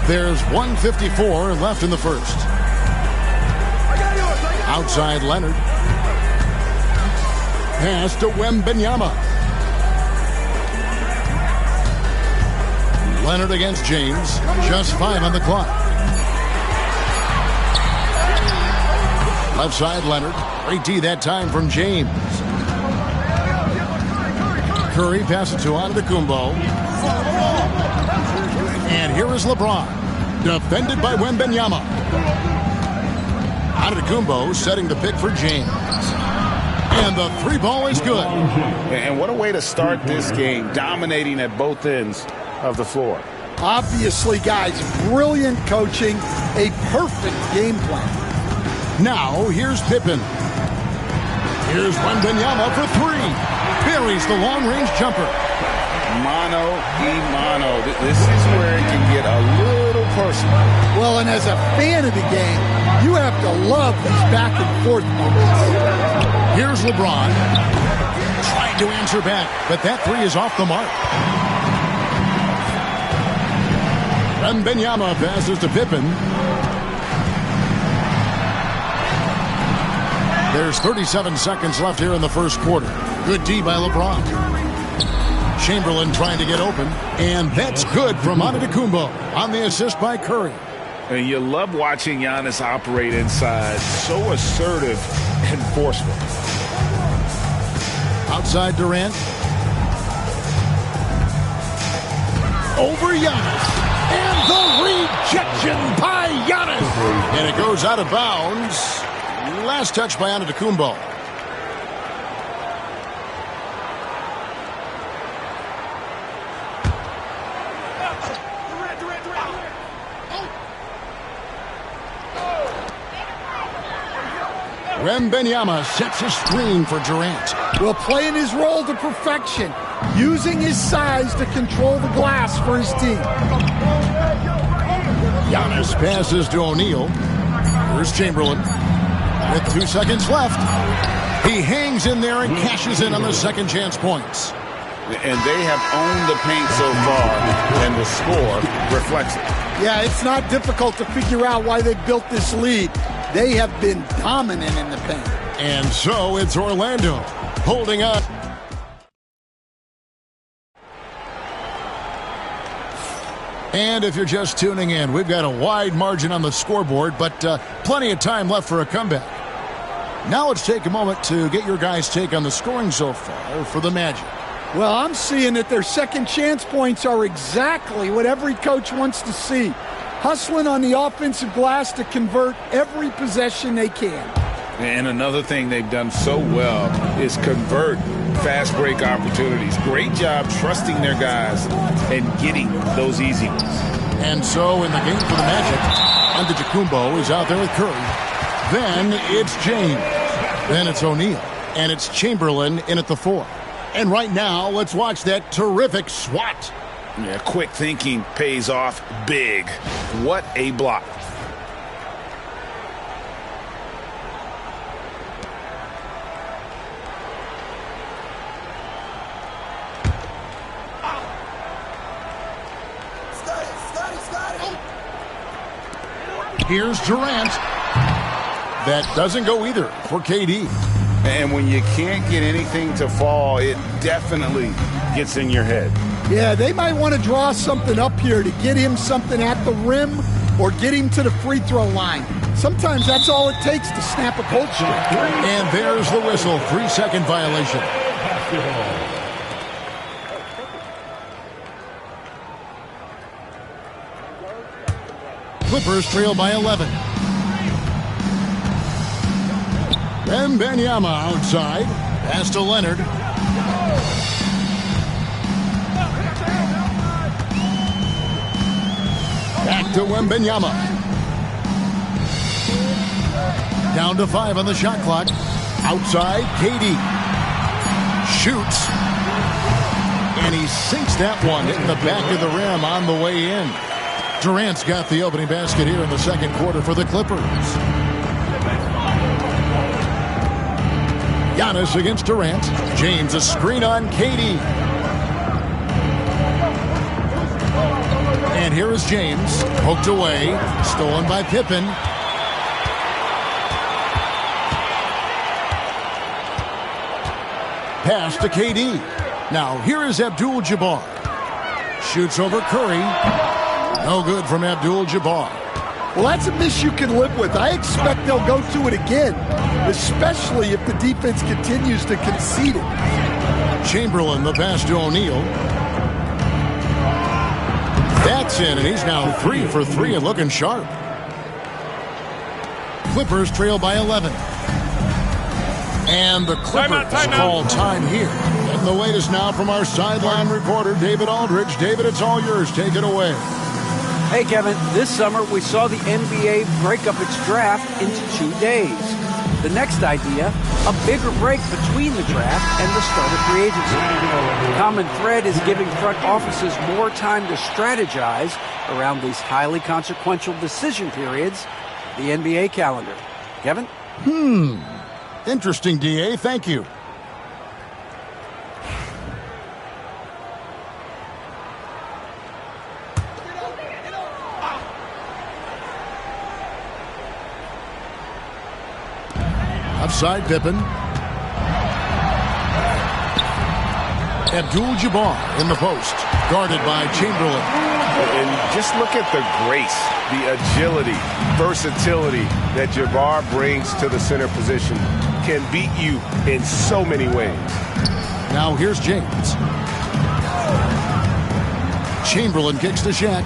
There's 1:54 left in the first. Outside Leonard. Pass to Wembanyama. Leonard against James. Just 5 on the clock. Left side Leonard. Great D that time from James. Curry passes to Antetokounmpo. And here is LeBron. Defended by Wembanyama. Antetokounmpo setting the pick for James. And the 3-ball is good. And what a way to start this game, dominating at both ends of the floor. Obviously, guys, brilliant coaching, a perfect game plan. Now, here's Pippen. Here's Wembanyama for 3. Buries the long-range jumper. Mano y mano. This is where it can get a little personal. Well, and as a fan of the game, you have to love these back-and-forth moments. Here's LeBron. Trying to answer back, but that 3 is off the mark. Wembanyama passes to Pippen. There's 37 seconds left here in the first quarter. Good D by LeBron. Chamberlain trying to get open, and that's good from Antetokounmpo on the assist by Curry. And you love watching Giannis operate inside. So assertive and forceful. Outside Durant. Over Giannis. And the rejection by Giannis. And it goes out of bounds. Last touch by Antetokounmpo. Wembanyama sets a screen for Durant. Well, playing his role to perfection, using his size to control the glass for his team. Giannis passes to O'Neal. Here's Chamberlain. With 2 seconds left, he hangs in there and cashes in on the second chance points. And they have owned the paint so far, and the score reflects it. Yeah, it's not difficult to figure out why they built this lead. They have been dominant in the paint. And so it's Orlando holding up. And if you're just tuning in, we've got a wide margin on the scoreboard, but plenty of time left for a comeback. Now let's take a moment to get your guys' take on the scoring so far for the Magic. Well, I'm seeing that their second chance points are exactly what every coach wants to see. Hustling on the offensive glass to convert every possession they can. And another thing they've done so well is convert fast break opportunities. Great job trusting their guys and getting those easy ones. And so in the game for the Magic, Antetokounmpo is out there with Curry. Then it's James. Then it's O'Neal. And it's Chamberlain in at the 4. And right now, let's watch that terrific swat. Yeah, quick thinking pays off big. What a block. Here's Durant. That doesn't go either for KD. And when you can't get anything to fall, it definitely gets in your head. Yeah, they might want to draw something up here to get him something at the rim or get him to the free throw line. Sometimes that's all it takes to snap a cold streak. And there's the whistle. 3-second violation. Clippers trail by 11. Wembanyama outside. Pass to Leonard. Back to Wembanyama. Down to 5 on the shot clock. Outside, KD. Shoots. And he sinks that one, hitting the back of the rim on the way in. Durant's got the opening basket here in the second quarter for the Clippers. Giannis against Durant. James a screen on KD. And here is James. Poked away. Stolen by Pippen. Pass to KD. Now here is Abdul-Jabbar. Shoots over Curry. No good from Abdul-Jabbar. Well, that's a miss you can live with. I expect they'll go to it again, especially if the defense continues to concede it. Chamberlain, the pass to O'Neal. That's in, and he's now 3 for 3 and looking sharp. Clippers trail by 11. And the Clippers call time here. And the latest now from our sideline reporter, David Aldridge. David, it's all yours. Take it away. Hey, Kevin, this summer we saw the NBA break up its draft into 2 days. The next idea, a bigger break between the draft and the start of free agency. The common thread is giving front offices more time to strategize around these highly consequential decision periods, the NBA calendar. Kevin? Interesting, DA. Thank you. Outside Pippen. Abdul-Jabbar in the post, guarded by Chamberlain. And just look at the grace, the agility, versatility that Jabbar brings to the center position. Can beat you in so many ways. Now here's James. Chamberlain kicks to Shaq.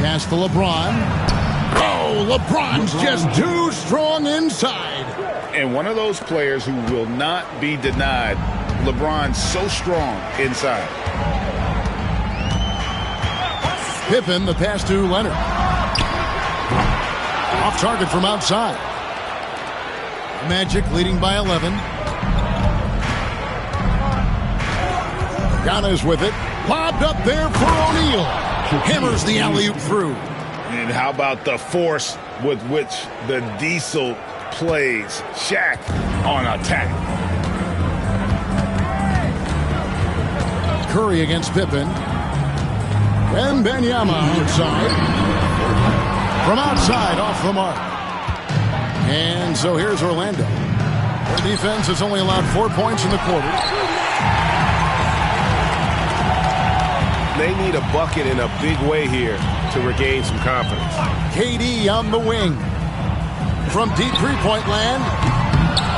Pass to LeBron. Oh, LeBron's just too strong inside. And one of those players who will not be denied. LeBron's so strong inside. Pippen, the pass to Leonard. Off target from outside. Magic leading by 11. Giannis with it. Lobbed up there for O'Neal. Hammers the alley-oop through. And how about the force with which the Diesel plays? Shaq on attack. Curry against Pippen. Wembanyama outside. From outside, off the mark. And so here's Orlando. Their defense has only allowed 4 points in the quarter. They need a bucket in a big way here to regain some confidence. KD on the wing. From deep three-point land.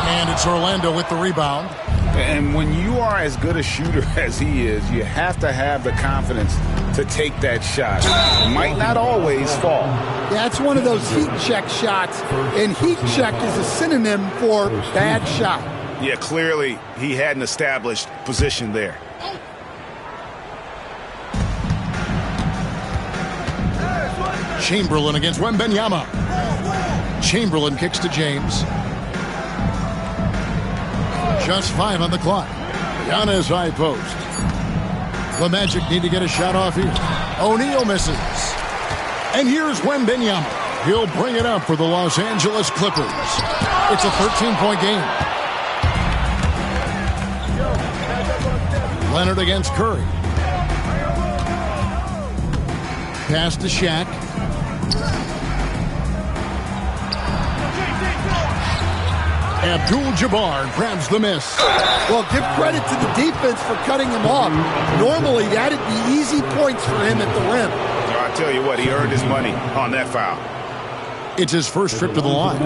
And it's Orlando with the rebound. And when you are as good a shooter as he is, you have to have the confidence to take that shot. It might not always fall. Yeah, it's one of those heat check shots, and heat check is a synonym for bad shot. Yeah, clearly he had an established position there. Chamberlain against Wembanyama. Chamberlain kicks to James. Just 5 on the clock. Giannis high post. The Magic need to get a shot off here. O'Neal misses. And here's Wembanyama. He'll bring it up for the Los Angeles Clippers. It's a 13-point game. Leonard against Curry. Pass to Shaq. Abdul-Jabbar grabs the miss. Well, give credit to the defense for cutting him off. Normally, that'd be easy points for him at the rim. I'll tell you what, he earned his money on that foul. It's his first trip to the line.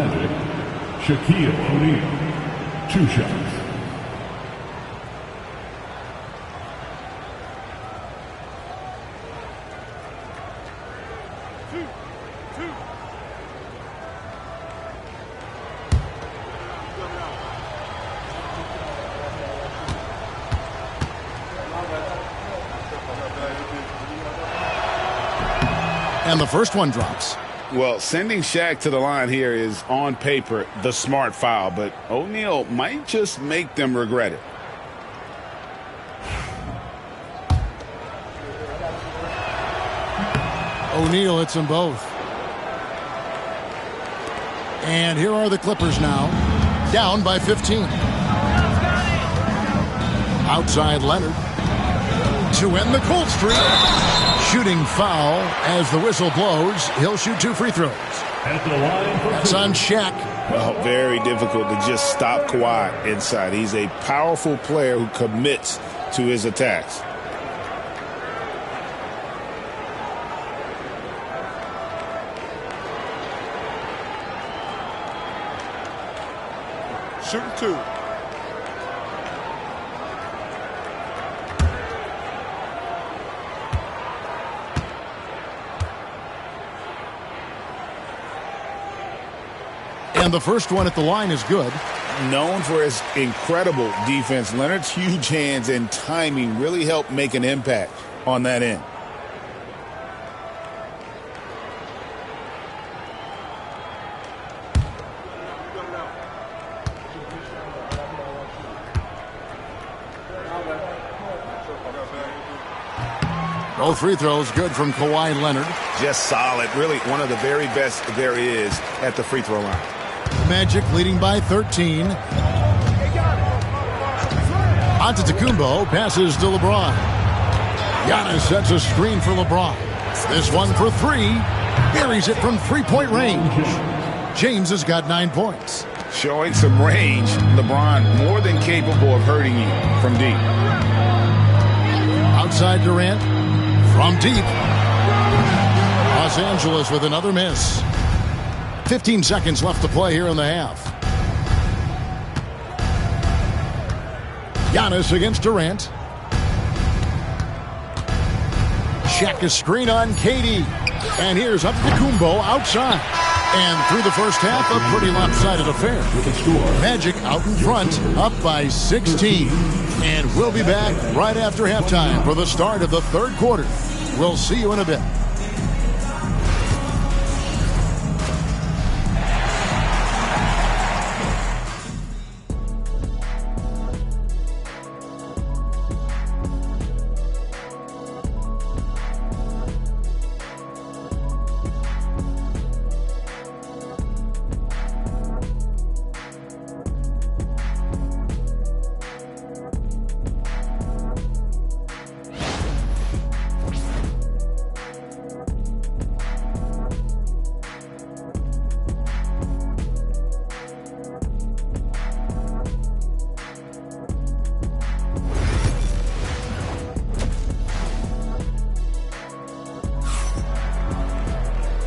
Shaquille O'Neal, 2 shots. And the first one drops. Well, sending Shaq to the line here is, on paper, the smart foul, but O'Neal might just make them regret it. O'Neal hits them both. And here are the Clippers now, down by 15. Outside Leonard to end the cold streak. Shooting foul as the whistle blows. He'll shoot 2 free throws. That's on Shaq. Oh, very difficult to just stop Kawhi inside. He's a powerful player who commits to his attacks. Shooting 2. And the first one at the line is good. Known for his incredible defense, Leonard's huge hands and timing really helped make an impact on that end. Both free throws good from Kawhi Leonard. Just solid. Really one of the very best there is at the free throw line. Magic leading by 13. Antetokounmpo passes to LeBron. Giannis sets a screen for LeBron. This one for 3. Buries it from 3-point range. James has got 9 points. Showing some range, LeBron more than capable of hurting you from deep. Outside Durant. From deep. Los Angeles with another miss. 15 seconds left to play here in the half. Giannis against Durant. Shaq a screen on KD. And here's Antetokounmpo outside. And through the first half, a pretty lopsided affair. Magic out in front, up by 16. And we'll be back right after halftime for the start of the third quarter. We'll see you in a bit.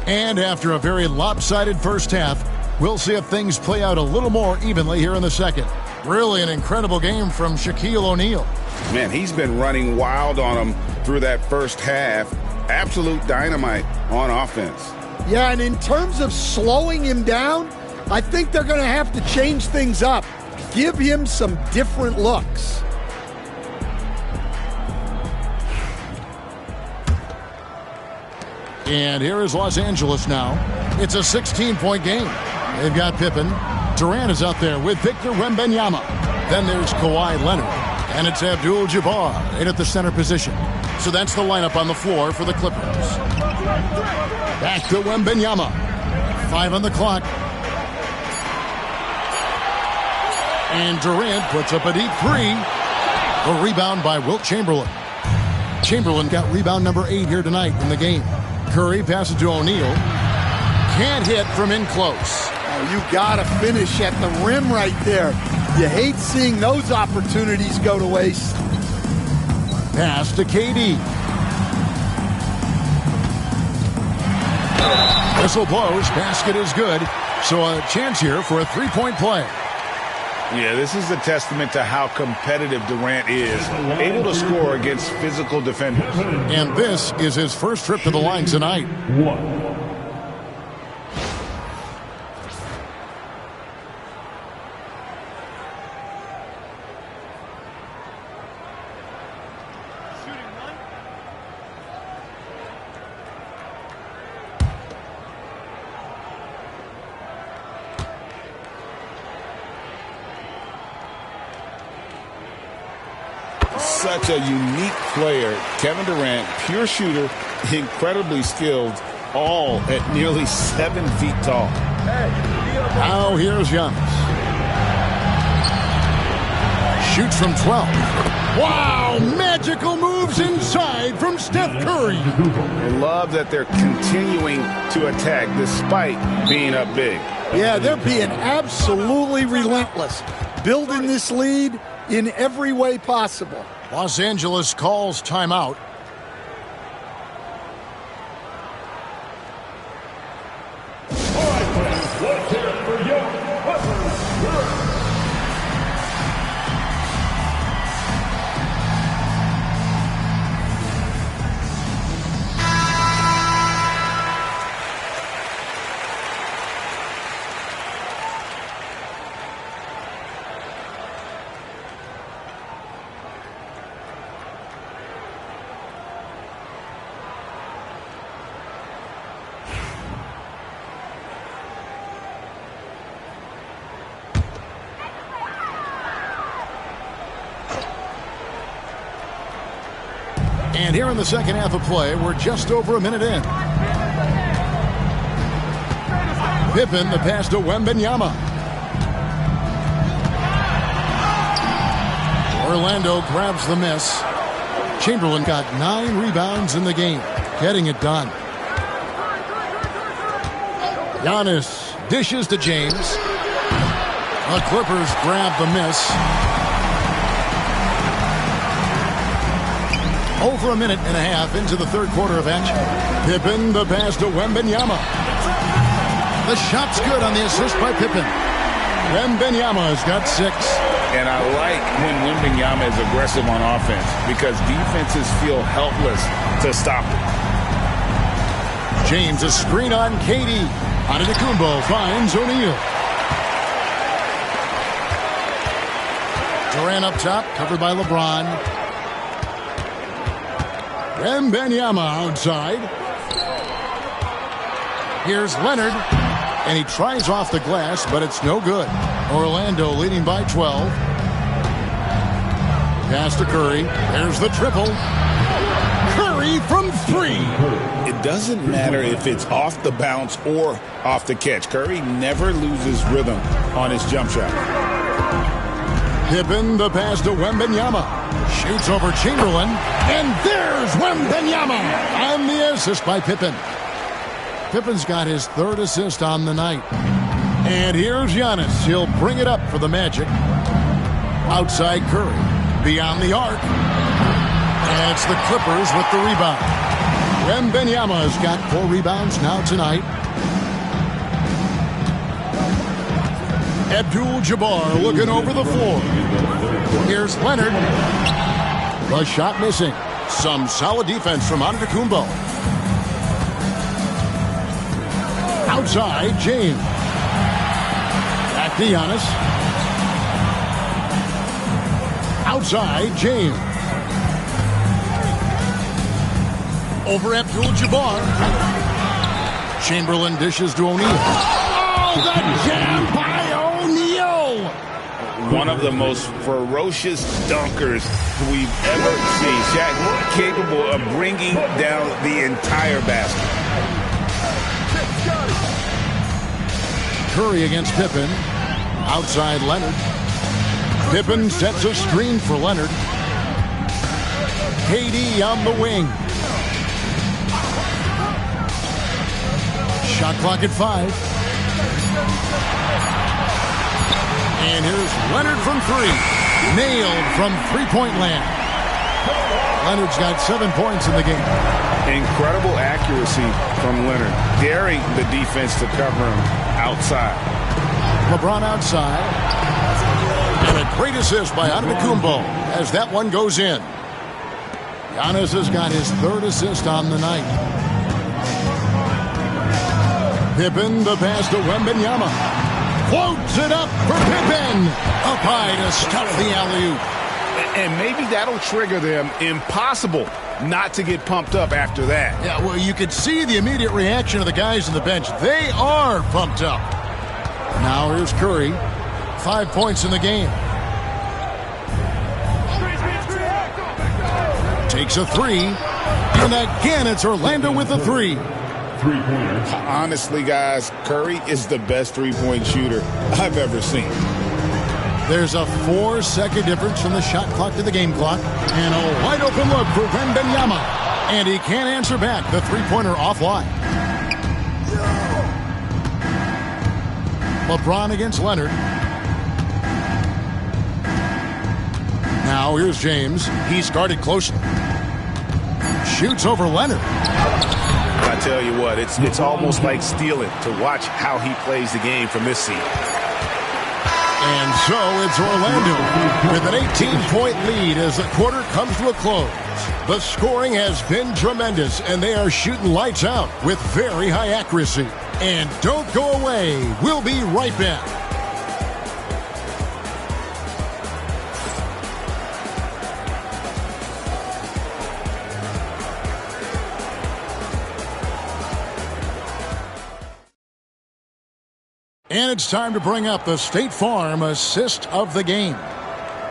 And after a very lopsided first half, we'll see if things play out a little more evenly here in the second. Really an incredible game from Shaquille O'Neal. Man, he's been running wild on him through that first half. Absolute dynamite on offense. Yeah, and in terms of slowing him down, I think they're going to have to change things up. Give him some different looks. And here is Los Angeles now. It's a 16-point game. They've got Pippen. Durant is out there with Victor Wembanyama. Then there's Kawhi Leonard. And it's Abdul-Jabbar in at the center position. So that's the lineup on the floor for the Clippers. Back to Wembanyama. 5 on the clock. And Durant puts up a deep three. A rebound by Wilt Chamberlain. Chamberlain got rebound number 8 here tonight in the game. Curry passes to O'Neal. Can't hit from in close. Oh, you got to finish at the rim right there. You hate seeing those opportunities go to waste. Pass to KD. Whistle blows. Basket is good. So a chance here for a three-point play. Yeah, this is a testament to how competitive Durant is, able to score against physical defenders. And this is his first trip to the line tonight. Such a unique player. Kevin Durant, pure shooter, incredibly skilled, all at nearly 7 feet tall. Now here's Giannis. Shoots from 12. Wow, magical moves inside from Steph Curry. I love that they're continuing to attack despite being up big. Yeah, they're being absolutely relentless, building this lead in every way possible. Los Angeles calls timeout. Let's hear it for your Clippers. And here in the second half of play, we're just over a minute in. Pippen, the pass to Wembanyama. Orlando grabs the miss. Chamberlain got 9 rebounds in the game, getting it done. Giannis dishes to James. The Clippers grab the miss. Over a minute and a half into the third quarter of action. Pippen, the pass to Wembanyama. The shot's good on the assist by Pippen. Wembanyama has got 6. And I like when Wembanyama is aggressive on offense because defenses feel helpless to stop it. James, a screen on KD. Antetokounmpo finds O'Neal. Durant up top, covered by LeBron. Wembanyama outside. Here's Leonard. And he tries off the glass, but it's no good. Orlando leading by 12. Pass to Curry. There's the triple. Curry from 3. It doesn't matter if it's off the bounce or off the catch. Curry never loses rhythm on his jump shot. Pippen, the pass to Wembanyama. Shoots over Chamberlain. And there's Wembanyama on the assist by Pippen. Pippen's got his 3rd assist on the night. And here's Giannis. He'll bring it up for the Magic. Outside Curry. Beyond the arc. And it's the Clippers with the rebound. Wembanyama has got 4 rebounds now tonight. Abdul-Jabbar looking over the floor. Here's Leonard. The shot missing. Some solid defense from Antetokounmpo. Outside, James. Back to Giannis. Outside, James. Over Abdul-Jabbar. Chamberlain dishes to O'Neal. Oh, the jam by O'Neal! One of the most ferocious dunkers we've ever seen. Shaq capable of bringing down the entire basket. Curry against Pippen. Outside Leonard. Pippen sets a screen for Leonard. KD on the wing. Shot clock at 5. And here's Leonard from 3. Nailed from three-point land. Leonard's got 7 points in the game. Incredible accuracy from Leonard, daring the defense to cover him outside. LeBron outside. And a great assist by Antetokounmpo as that one goes in. Giannis has got his 3rd assist on the night. Pippen, the pass to Wembanyama. Floats it up for Pippen. Up high to stop the alley-oop. And maybe that'll trigger them. Impossible not to get pumped up after that. Yeah, well, you could see the immediate reaction of the guys on the bench. They are pumped up. Now here's Curry. 5 points in the game. Takes a 3. And again, it's Orlando with a 3. Three-pointers. Honestly, guys, Curry is the best three-point shooter I've ever seen. There's a 4-second difference from the shot clock to the game clock. And a wide-open look for Wembanyama. And he can't answer back. The three-pointer offline. LeBron against Leonard. Now here's James. He's guarded closely. Shoots over Leonard. I tell you what, it's almost like stealing to watch how he plays the game from this seat. And so it's Orlando with an 18-point lead as the quarter comes to a close. The scoring has been tremendous, and they are shooting lights out with very high accuracy. And don't go away. We'll be right back. And it's time to bring up the State Farm assist of the game.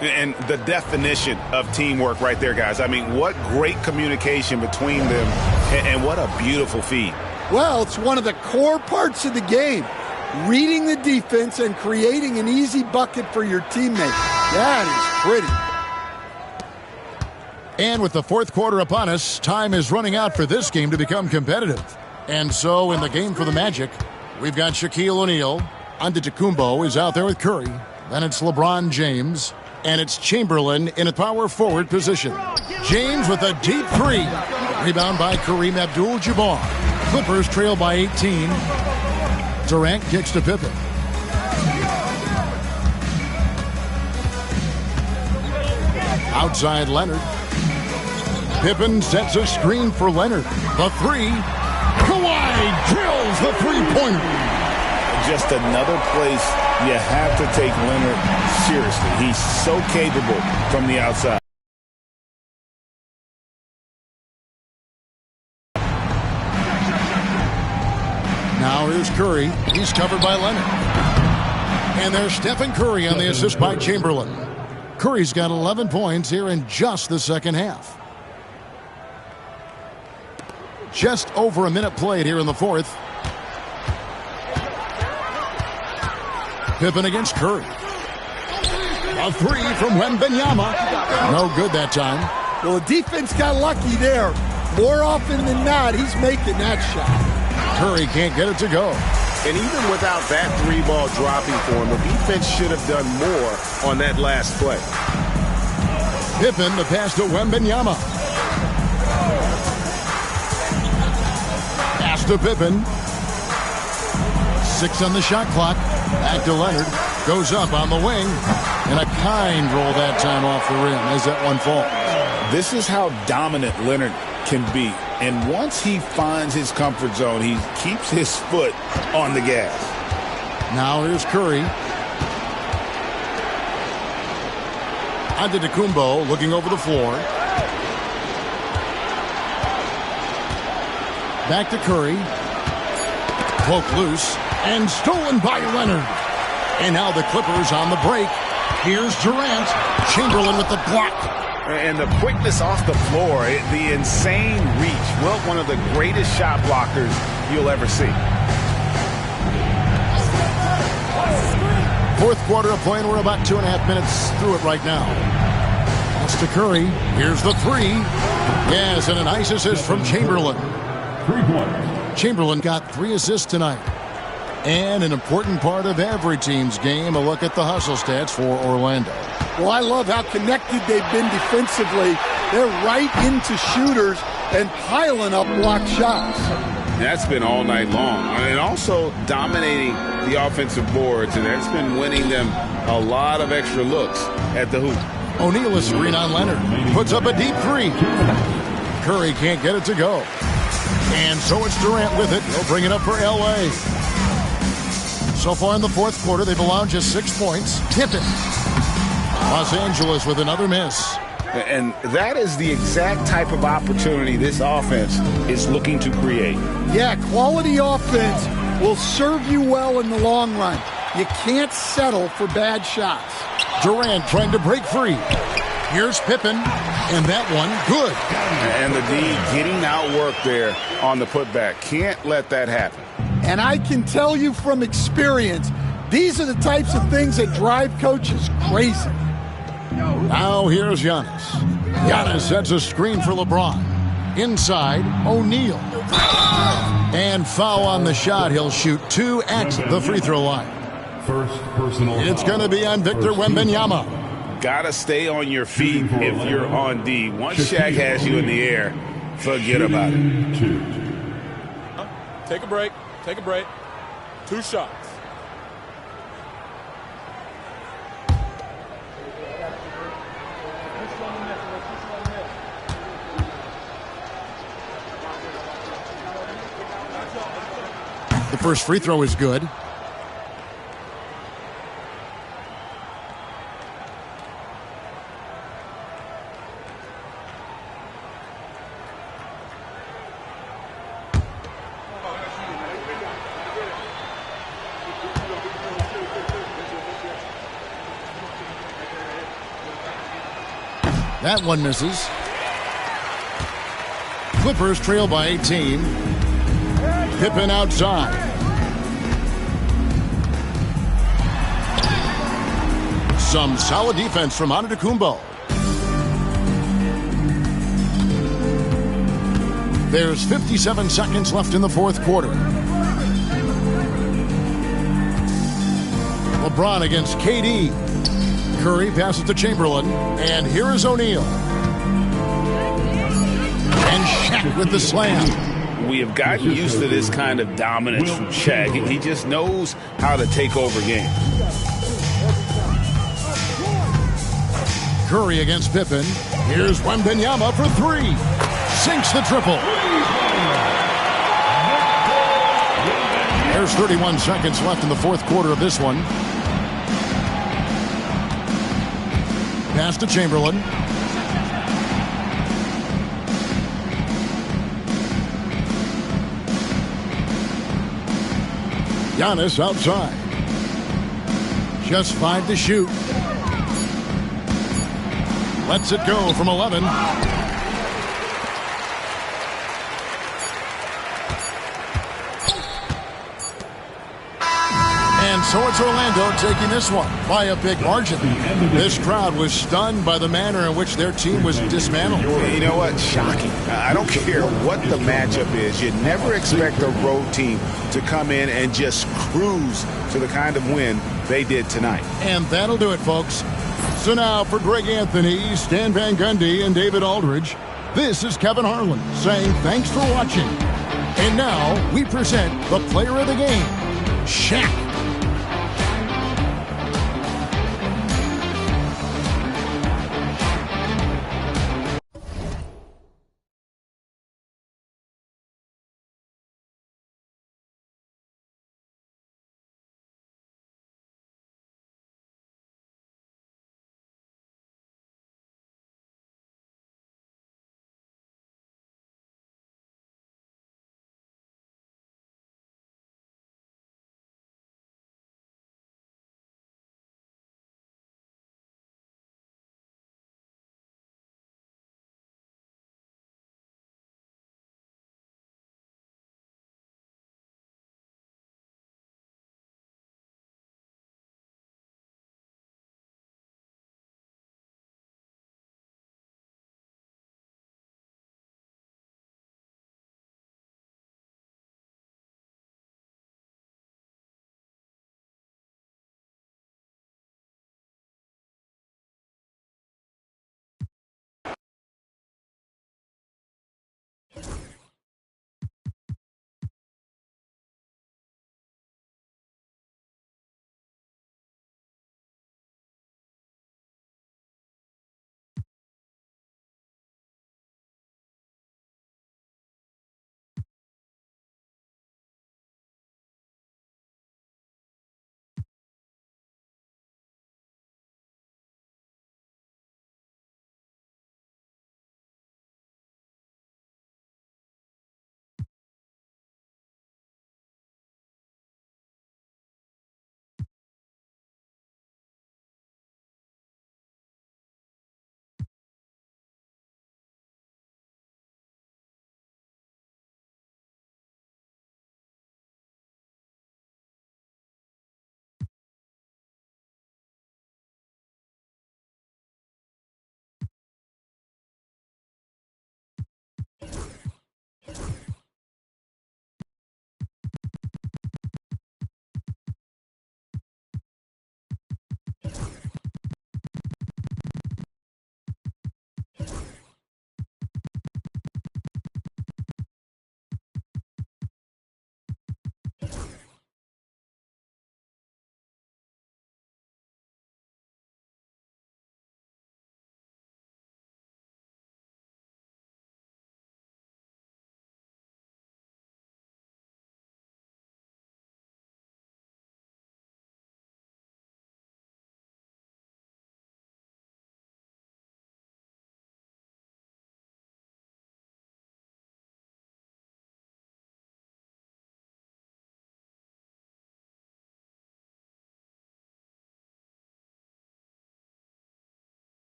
And the definition of teamwork right there, guys. I mean, what great communication between them, and what a beautiful feed. Well, it's one of the core parts of the game. Reading the defense and creating an easy bucket for your teammate. That is pretty. And with the fourth quarter upon us, time is running out for this game to become competitive. And so in the game for the Magic, we've got Shaquille O'Neal. Antetokounmpo is out there with Curry. Then it's LeBron James. And it's Chamberlain in a power forward position. James with a deep 3. Rebound by Kareem Abdul-Jabbar. Clippers trail by 18. Durant kicks to Pippen. Outside Leonard. Pippen sets a screen for Leonard. The 3. Kawhi drills the three-pointer. Just another place you have to take Leonard seriously. He's so capable from the outside. Now here's Curry. He's covered by Leonard. And there's Stephen Curry on the assist by Chamberlain. Curry's got 11 points here in just the second half. Just over a minute played here in the fourth. Pippen against Curry. A 3 from Wembanyama. No good that time. Well, the defense got lucky there. More often than not, he's making that shot. Curry can't get it to go. And even without that 3-ball dropping for him, the defense should have done more on that last play. Pippen, the pass to Wembanyama. Pass to Pippen. 6 on the shot clock. Back to Leonard. Goes up on the wing. And a kind roll that time off the rim as that one falls. This is how dominant Leonard can be. And once he finds his comfort zone, he keeps his foot on the gas. Now here's Curry. Antetokounmpo looking over the floor. Back to Curry. Broke loose and stolen by Leonard. And now the Clippers on the break. Here's Durant. Chamberlain with the block. And the quickness off the floor, the insane reach. Well, one of the greatest shot blockers you'll ever see. Fourth quarter of play, and we're about 2.5 minutes through it right now. Pass to Curry. Here's the three. Yes, and a nice assist from Chamberlain. 3 points. Chamberlain got 3 assists tonight. And an important part of every team's game, a look at the hustle stats for Orlando. Well, I love how connected they've been defensively. They're right into shooters and piling up block shots. That's been all night long. And also dominating the offensive boards, and that's been winning them a lot of extra looks at the hoop. O'Neal is screen on Leonard. Puts up a deep three. Curry can't get it to go. And so it's Durant with it. He'll bring it up for L.A. So far in the fourth quarter, they've allowed just 6 points. Pippen. Los Angeles with another miss. And that is the exact type of opportunity this offense is looking to create. Yeah, quality offense will serve you well in the long run. You can't settle for bad shots. Durant trying to break free. Here's Pippen, and that one good. And the D getting outworked there on the putback. Can't let that happen. And I can tell you from experience, these are the types of things that drive coaches crazy. Now here's Giannis. Giannis sets a screen for LeBron. Inside, O'Neal. And foul on the shot. He'll shoot 2 at the free throw line. First personal It's going to be on Victor Wembanyama. Gotta stay on your feet if you're on D. Once Shaq has you in the air, forget about it. Take a break. Take a break. 2 shots. The first free throw is good. That one misses. Clippers trail by 18. Pippen outside. Some solid defense from Antetokounmpo. There's 57 seconds left in the fourth quarter. LeBron against KD. Curry passes to Chamberlain, and here is O'Neal. And Shaq with the slam. We have gotten used to this kind of dominance from Shaq. He just knows how to take over games. Curry against Pippen. Here's Wembanyama for 3. Sinks the triple. There's 31 seconds left in the fourth quarter of this one. Pass to Chamberlain. Giannis outside. Just 5 to shoot. Lets it go from 11. And so it's Orlando taking this one by a big margin. This crowd was stunned by the manner in which their team was dismantled. You know what? Shocking. I don't care what the matchup is. You never expect a road team to come in and just cruise to the kind of win they did tonight. And that'll do it, folks. So now for Greg Anthony, Stan Van Gundy, and David Aldridge, this is Kevin Harlan saying thanks for watching. And now we present the player of the game, Shaq.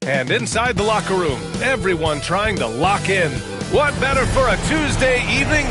And inside the locker room, everyone trying to lock in. What better for a Tuesday evening?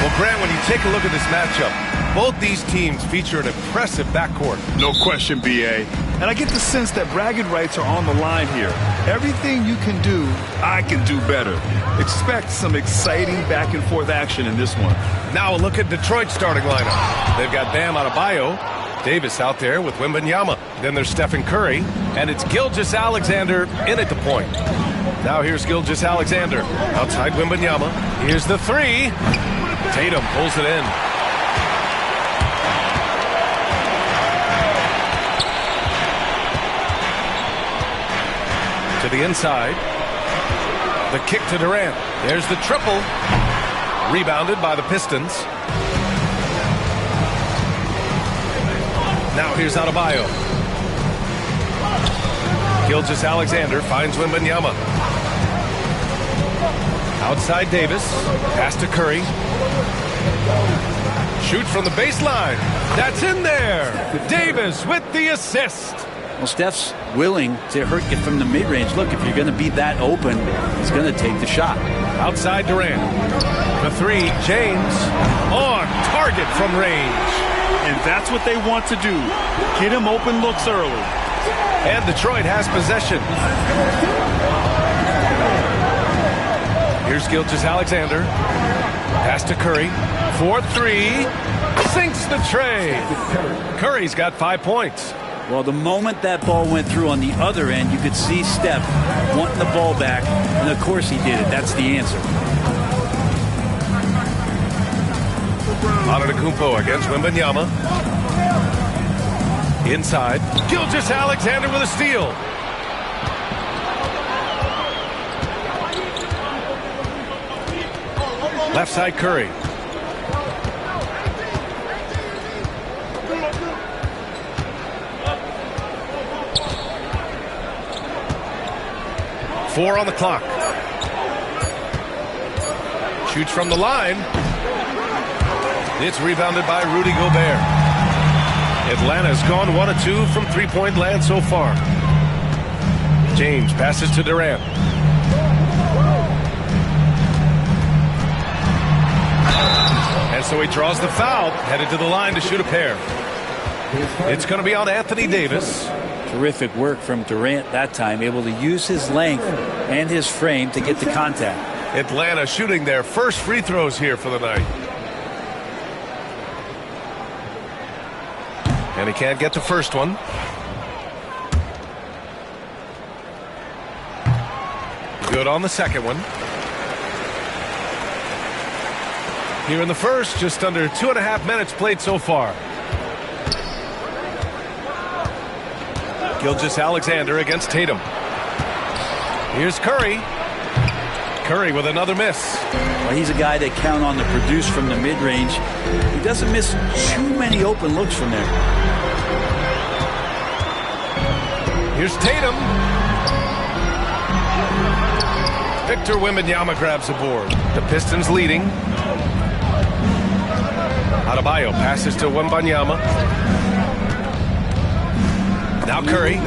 Well, Grant, when you take a look at this matchup, both these teams feature an impressive backcourt. No question, B.A. And I get the sense that bragging rights are on the line here. Everything you can do, I can do better. Expect some exciting back-and-forth action in this one. Now a look at Detroit's starting lineup. They've got Bam Adebayo, Davis out there with Wembanyama. Then there's Stephen Curry, and it's Gilgeous-Alexander in at the point. Now here's Gilgeous-Alexander outside Wembanyama. Here's the three. Tatum pulls it in. To the inside. The kick to Durant. There's the triple. Rebounded by the Pistons. Now here's Adebayo. Gilgeous-Alexander finds Wembanyama. Outside Davis. Pass to Curry. Shoots from the baseline. That's in there. Davis with the assist. Well, Steph's willing to hurt you from the mid-range. Look, if you're going to be that open, he's going to take the shot. Outside Durant. The three, James on target from range. And that's what they want to do. Get him open looks early. And Detroit has possession. Here's Gilgeous-Alexander. Pass to Curry. 4-3. Sinks the tray. Curry's got 5 points. Well, the moment that ball went through on the other end, you could see Steph wanting the ball back. And, of course, he did it. That's the answer. Antetokounmpo against Wembanyama. Inside. Gilgeous-Alexander with a steal. Left side Curry. Four on the clock. Shoots from the line. It's rebounded by Rudy Gobert. Atlanta's gone 1 of 2 from three-point land so far. James passes to Durant. And so he draws the foul, headed to the line to shoot a pair. It's going to be on Anthony Davis. Terrific work from Durant that time, able to use his length and his frame to get the contact. Atlanta shooting their first free throws here for the night. And he can't get the first one. Good on the second one. Here in the first, just under 2.5 minutes played so far. Gilgeous-Alexander against Tatum. Here's Curry. Curry with another miss. Well, he's a guy they count on to produce from the mid-range. He doesn't miss too many open looks from there. Here's Tatum. Victor Wembanyama grabs the board. The Pistons leading. Adebayo passes to Wembanyama. Now Curry.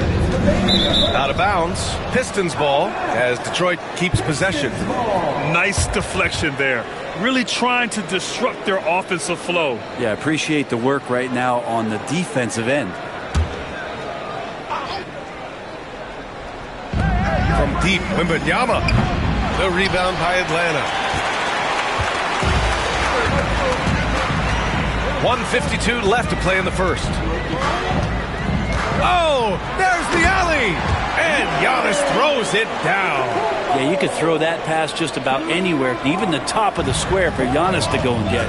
Out of bounds. Pistons ball as Detroit keeps possession. Nice deflection there. Really trying to disrupt their offensive flow. Yeah, appreciate the work right now on the defensive end. From deep, Wembanyama. The rebound by Atlanta. 1:52 left to play in the first. Oh, there's the alley. And Giannis throws it down. Yeah, you could throw that pass just about anywhere, even the top of the square for Giannis to go and get.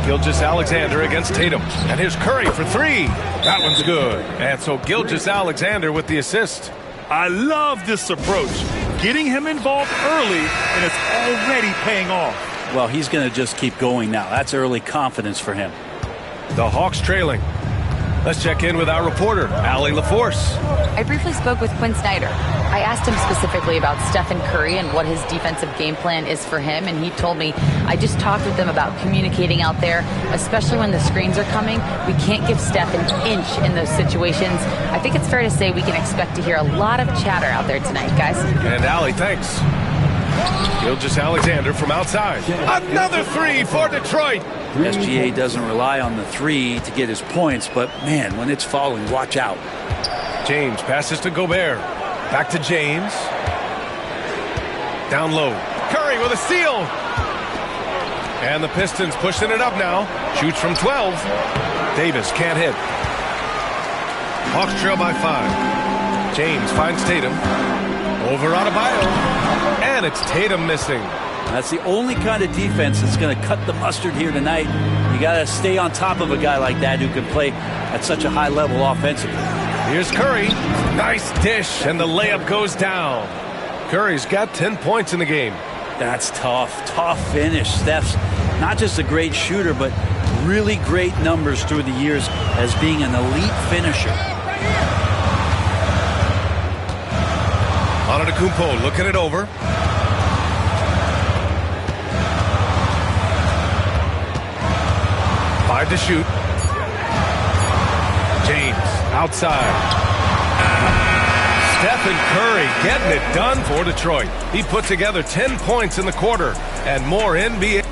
Gilgeous-Alexander against Tatum. And here's Curry for three. That one's good. And so Gilgeous-Alexander with the assist. I love this approach. Getting him involved early, and it's already paying off. Well, he's going to just keep going now. That's early confidence for him. The Hawks trailing. Let's check in with our reporter, Allie LaForce. I briefly spoke with Quinn Snyder. I asked him specifically about Stephen Curry and what his defensive game plan is for him, and he told me, I just talked with them about communicating out there, especially when the screens are coming. We can't give Steph an inch in those situations. I think it's fair to say we can expect to hear a lot of chatter out there tonight, guys. And Allie, thanks. Gilgeous-Alexander from outside. Another three for Detroit. SGA doesn't rely on the three to get his points, but man, when it's falling, watch out. James passes to Gobert. Back to James. Down low. Curry with a steal. And the Pistons pushing it up now. Shoots from 12. Davis can't hit. Hawks trail by 5. James finds Tatum. Over Adebayo. And it's Tatum missing. That's the only kind of defense that's going to cut the mustard here tonight. You got to stay on top of a guy like that who can play at such a high level offensively. Here's Curry. Nice dish, and the layup goes down. Curry's got 10 points in the game. That's tough. Tough finish. Steph's not just a great shooter, but really great numbers through the years as being an elite finisher. Antetokounmpo looking it over. Five to shoot. James outside. Stephen Curry getting it done for Detroit. He put together 10 points in the quarter and more NBA.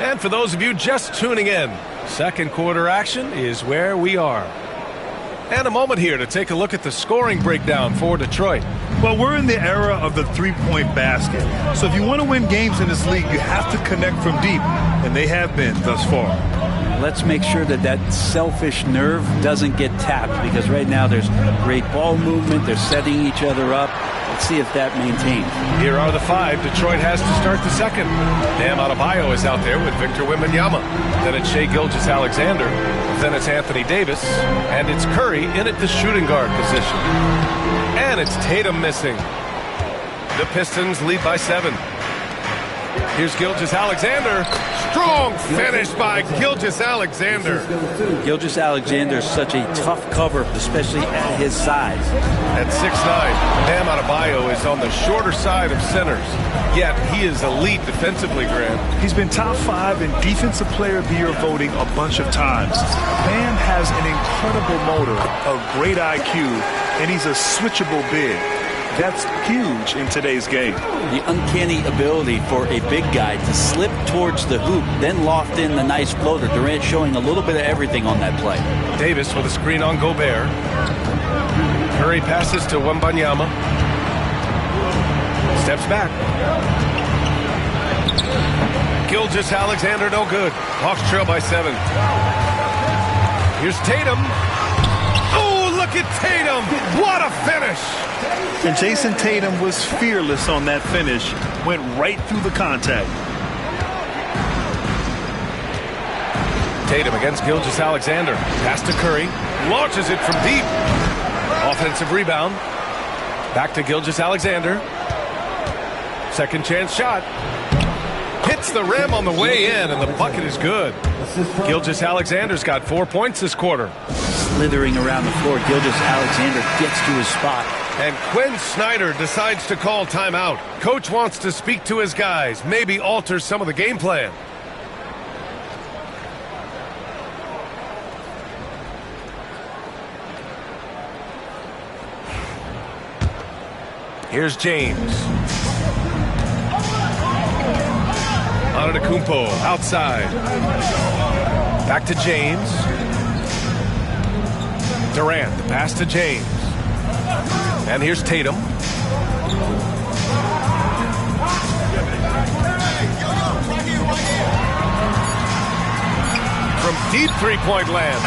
And for those of you just tuning in, second quarter action is where we are. And a moment here to take a look at the scoring breakdown for Detroit. Well, we're in the era of the three-point basket. So if you want to win games in this league, you have to connect from deep, and they have been thus far. Let's make sure that that selfish nerve doesn't get tapped, because right now there's great ball movement. They're setting each other up. Let's see if that maintains. Here are the 5 Detroit has to start the second. Bam Adebayo is out there with Victor Wembanyama. Then it's Shai Gilgeous-Alexander. Then it's Anthony Davis. And it's Curry in at the shooting guard position. And it's Tatum missing. The Pistons lead by 7. Here's Gilgeous-Alexander. Strong finish by Gilgeous-Alexander. Gilgeous-Alexander is such a tough cover, especially at his size. At 6'9", Bam Adebayo is on the shorter side of centers. Yet he is elite defensively, Grant. He's been top 5 in Defensive Player of the Year voting a bunch of times. Bam has an incredible motor, a great IQ, and he's a switchable big. That's huge in today's game. The uncanny ability for a big guy to slip towards the hoop, then loft in the nice floater. Durant showing a little bit of everything on that play. Davis with a screen on Gobert. Curry passes to Wembanyama. Steps back. Gilgeous-Alexander no good. Hawks trail by 7. Here's Tatum. Oh, look at Tatum. What a finish. And Jason Tatum was fearless on that finish. Went right through the contact. Tatum against Gilgeous-Alexander. Pass to Curry. Launches it from deep. Offensive rebound. Back to Gilgeous-Alexander. Second chance shot. Hits hits the rim on the way in, and the bucket is good. Gilgeous-Alexander's got 4 points this quarter. Slithering around the floor, Gilgeous-Alexander gets to his spot. And Quinn Snyder decides to call timeout. Coach wants to speak to his guys, maybe alter some of the game plan. Here's James. Antetokounmpo outside. Back to James. Durant, the pass to James. And here's Tatum. From deep three-point land.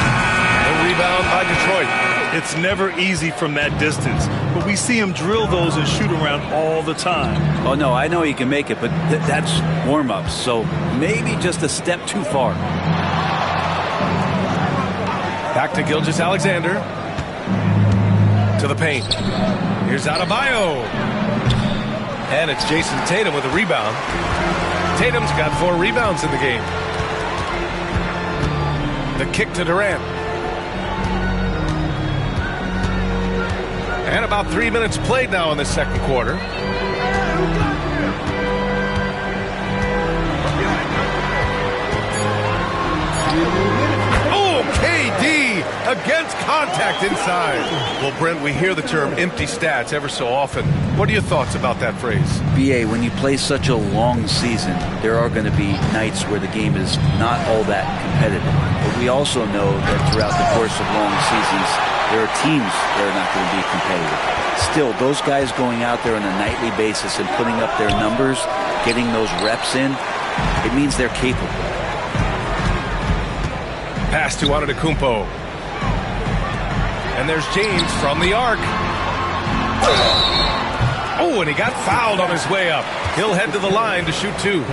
The rebound by Detroit. It's never easy from that distance, but we see him drill those and shoot around all the time. Oh, no, I know he can make it, but that's warm-ups, so maybe just a step too far. Back to Gilgeous-Alexander. To the paint. Here's Adebayo. And it's Jason Tatum with a rebound. Tatum's got 4 rebounds in the game. The kick to Durant. And about 3 minutes played now in the second quarter. Oh, KD against contact inside. Well, Brent, we hear the term empty stats ever so often. What are your thoughts about that phrase? BA, when you play such a long season, there are going to be nights where the game is not all that competitive. But we also know that throughout the course of long seasons, there are teams that are not going to be competitive. Still, those guys going out there on a nightly basis and putting up their numbers, getting those reps in, it means they're capable. Pass to Antetokounmpo. And there's James from the arc. Oh, and he got fouled on his way up. He'll head to the line to shoot 2.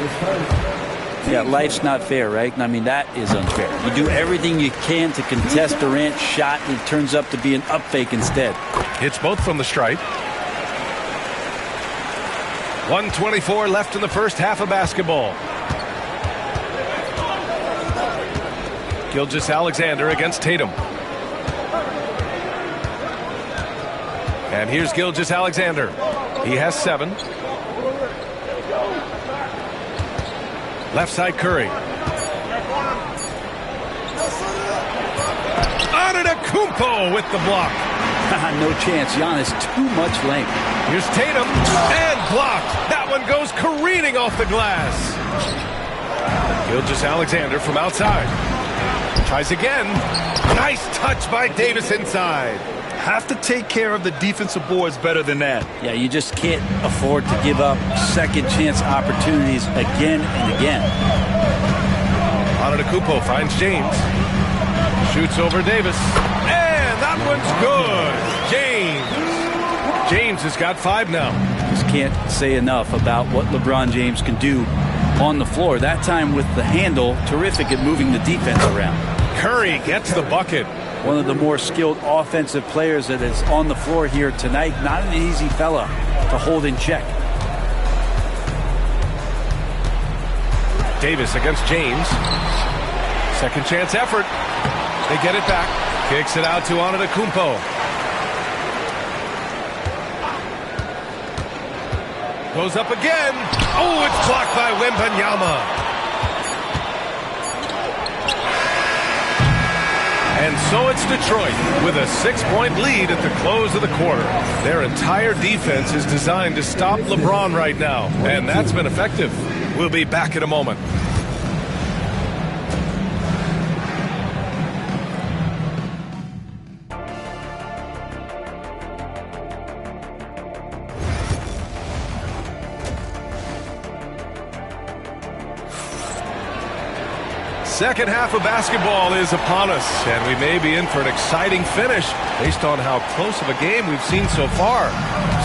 Yeah, life's not fair, right? I mean, that is unfair. You do everything you can to contest Durant's shot, and it turns up to be an up fake instead. Hits both from the stripe. 1:24 left in the first half of basketball. Gilgeous-Alexander against Tatum. And here's Gilgeous-Alexander. He has 7. Left side Curry. Antetokounmpo with the block. No chance. Giannis, too much length. Here's Tatum. And blocked. That one goes careening off the glass. Gilgeous-Alexander from outside. Tries again. Nice touch by Davis inside. Have to take care of the defensive boards better than that. Yeah, you just can't afford to give up second chance opportunities again and again. Antetokounmpo finds James. Shoots over Davis. And that one's good. James has got 5 now. Just can't say enough about what LeBron James can do on the floor. That time with the handle, terrific at moving the defense around. Curry gets the bucket. One of the more skilled offensive players that is on the floor here tonight. Not an easy fella to hold in check. Davis against James. Second chance effort. They get it back. Kicks it out to Antetokounmpo. Goes up again. Oh, it's blocked by Wembanyama. And so it's Detroit with a 6-point lead at the close of the quarter. Their entire defense is designed to stop LeBron right now, and that's been effective. We'll be back in a moment. Second half of basketball is upon us, and we may be in for an exciting finish based on how close of a game we've seen so far.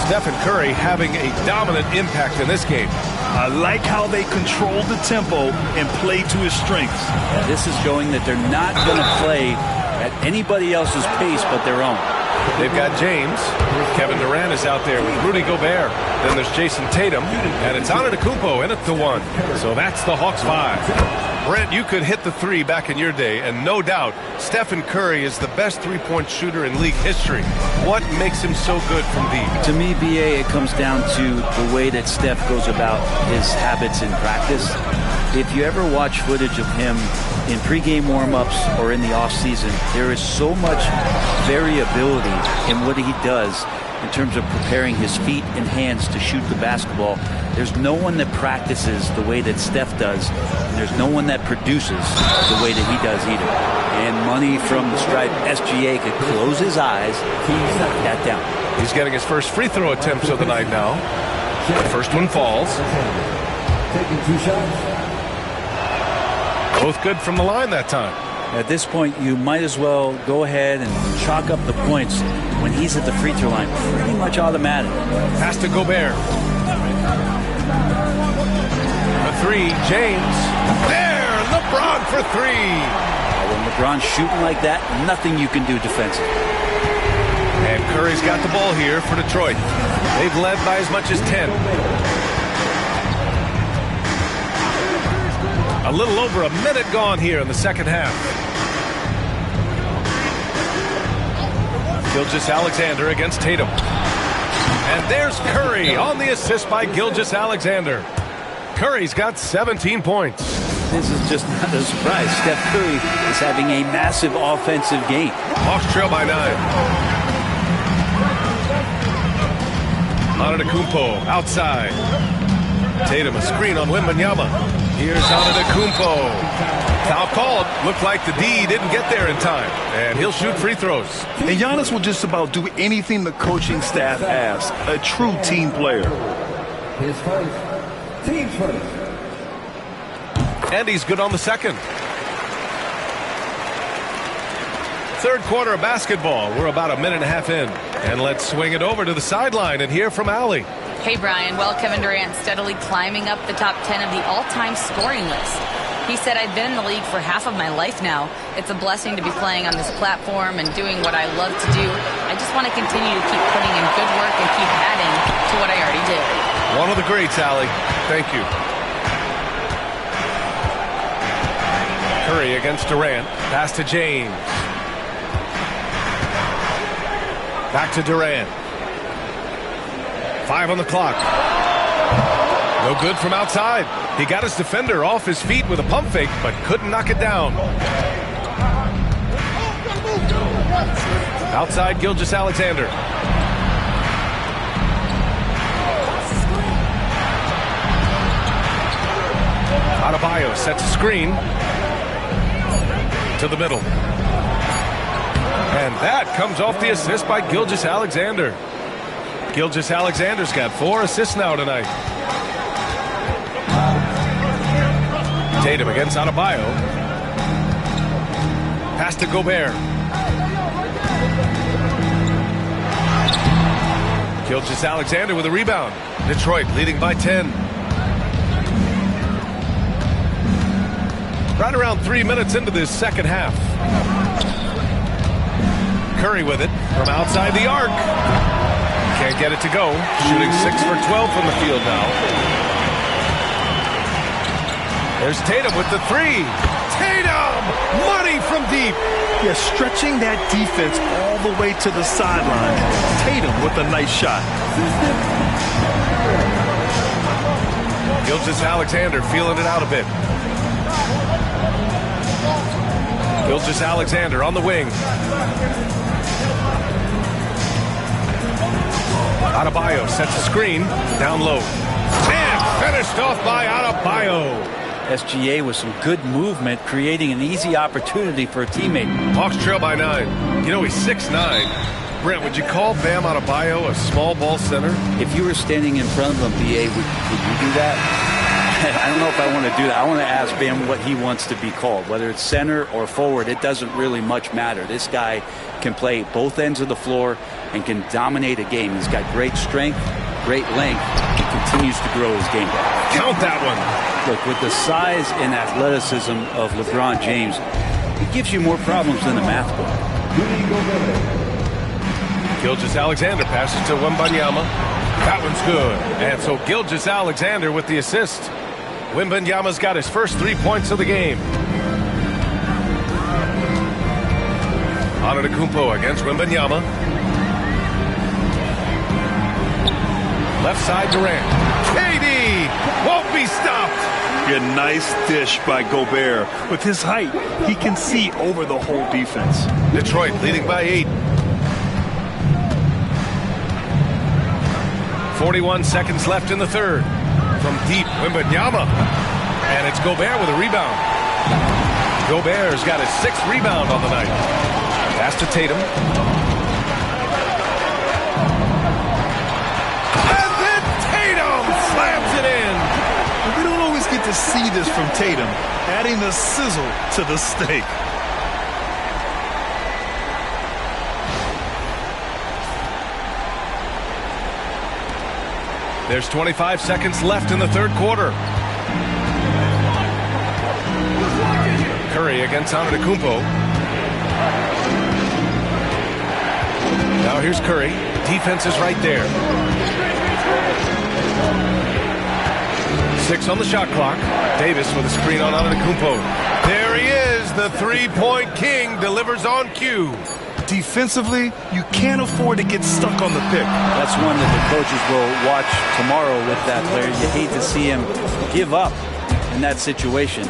Stephen Curry having a dominant impact in this game. I like how they control the tempo and play to his strengths. Yeah, this is showing that they're not going to play at anybody else's pace but their own. They've got James. Kevin Durant is out there with Rudy Gobert. Then there's Jason Tatum. And it's Antetokounmpo in at the 1. So that's the Hawks 5. Brent, you could hit the 3 back in your day, and no doubt Stephen Curry is the best three-point shooter in league history. What makes him so good from deep? To me, BA, it comes down to the way that Steph goes about his habits in practice. If you ever watch footage of him in pregame warm-ups or in the off-season, there is so much variability in what he does in terms of preparing his feet and hands to shoot the basketball. There's no one that practices the way that Steph does, and there's no one that produces the way that he does either. And money from the Stripe SGA could close his eyes and knock that down. He's getting his first free throw attempts of the night now. The first one falls. Taking 2 shots. Both good from the line that time. At this point, you might as well go ahead and chalk up the points when he's at the free throw line. Pretty much automatic. Pass to Gobert. A 3, James. There, LeBron for 3. When LeBron's shooting like that, nothing you can do defensively. And Curry's got the ball here for Detroit. They've led by as much as 10. A little over a minute gone here in the second half. Gilgeous-Alexander against Tatum. And there's Curry on the assist by Gilgeous-Alexander. Curry's got 17 points. This is just not a surprise. Steph Curry is having a massive offensive game. Hawks trail by 9. Antetokounmpo outside. Tatum a screen on Wembanyama. Here's Antetokounmpo. Foul called. Looked like the D didn't get there in time. And he'll shoot free throws. And Giannis will just about do anything the coaching staff asks. A true team player. His first. Team's first. And he's good on the second. Third quarter of basketball. We're about a minute and a half in. And let's swing it over to the sideline and hear from Allie. Hey, Brian. Well, Kevin Durant steadily climbing up the top 10 of the all-time scoring list. He said, I've been in the league for half of my life now. It's a blessing to be playing on this platform and doing what I love to do. I just want to continue to keep putting in good work and keep adding to what I already did. One of the greats, Allie. Thank you. Curry against Durant. Pass to James. Back to Durant. 5 on the clock. No good from outside. He got his defender off his feet with a pump fake, but couldn't knock it down. Outside Gilgeous-Alexander. Adebayo sets a screen to the middle. And that comes off the assist by Gilgeous-Alexander. Gilgeous-Alexander's got 4 assists now tonight. Tatum against Adebayo. Pass to Gobert. Gilgeous-Alexander with a rebound. Detroit leading by 10. Right around 3 minutes into this second half. Curry with it from outside the arc. Can't get it to go. Shooting 6 for 12 from the field now. There's Tatum with the 3. Tatum! Money from deep. Yeah, stretching that defense all the way to the sideline. Tatum with a nice shot. Gilgeous-Alexander feeling it out a bit. Gilgeous-Alexander on the wing. Adebayo sets a screen down low. And finished off by Adebayo. SGA with some good movement, creating an easy opportunity for a teammate. Hawks trail by 9. You know, he's 6'9". Brent, would you call Bam Adebayo a small ball center? If you were standing in front of him, BA, would you do that? I don't know if I want to do that. I want to ask Bam what he wants to be called. Whether it's center or forward, it doesn't really much matter. This guy can play both ends of the floor and can dominate a game. He's got great strength, great length. He continues to grow his game. Count that one. Look, with the size and athleticism of LeBron James, he gives you more problems than a math book. Gilgeous-Alexander passes to Wembanyama. That one's good. And so Gilgeous-Alexander with the assist. Wembanyama's got his first 3 points of the game. Antetokounmpo against Wembanyama. Left side Durant. KD won't be stopped. A nice dish by Gobert. With his height, he can see over the whole defense. Detroit leading by 8. 41 seconds left in the third. From deep, Wembanyama. And it's Gobert with a rebound. Gobert's got his 6th rebound on the night. Pass to Tatum. And then Tatum slams it in. We don't always get to see this from Tatum, adding the sizzle to the steak. There's 25 seconds left in the third quarter. Curry against Antetokounmpo. Now here's Curry. Defense is right there. 6 on the shot clock. Davis with a screen on Antetokounmpo. There he is. The three-point king delivers on cue. Defensively, you can't afford to get stuck on the pick. That's one that the coaches will watch tomorrow with that player. You hate to see him give up in that situation.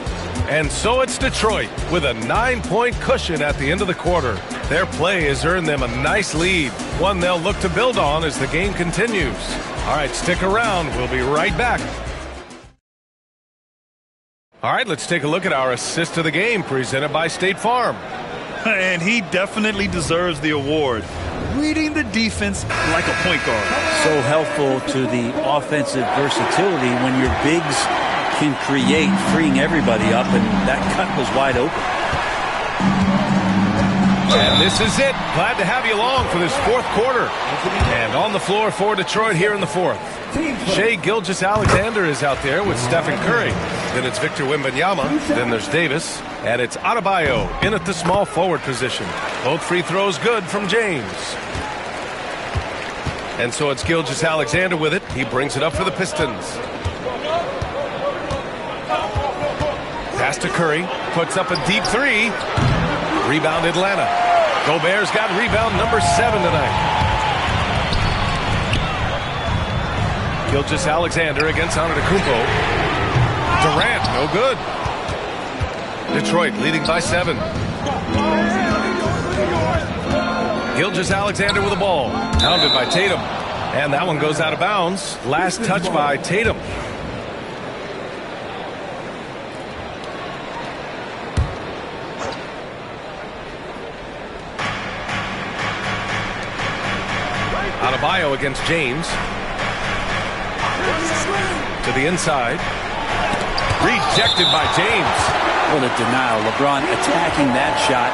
And so it's Detroit with a 9-point cushion at the end of the quarter. Their play has earned them a nice lead, one they'll look to build on as the game continues. All right, stick around. We'll be right back. All right, let's take a look at our assist of the game presented by State Farm. And he definitely deserves the award. Reading the defense like a point guard. So helpful to the offensive versatility when your bigs can create, freeing everybody up, and that cut was wide open. And this is it. Glad to have you along for this fourth quarter. And on the floor for Detroit here in the fourth. Shai Gilgeous-Alexander is out there with Stephen Curry. Then it's Victor Wembanyama. Then there's Davis. And it's Adebayo in at the small forward position. Both free throws good from James. And so it's Gilgeous-Alexander with it. He brings it up for the Pistons. Pass to Curry. Puts up a deep three. Rebound Atlanta. Gobert's got rebound number 7 tonight. Gilgeous-Alexander against Antetokounmpo. Durant, no good. Detroit leading by 7. Gilgeous-Alexander with the ball. Pounded by Tatum. And that one goes out of bounds. Last touch by Tatum. Adebayo against James. To the inside. Rejected by James. What a denial. LeBron attacking that shot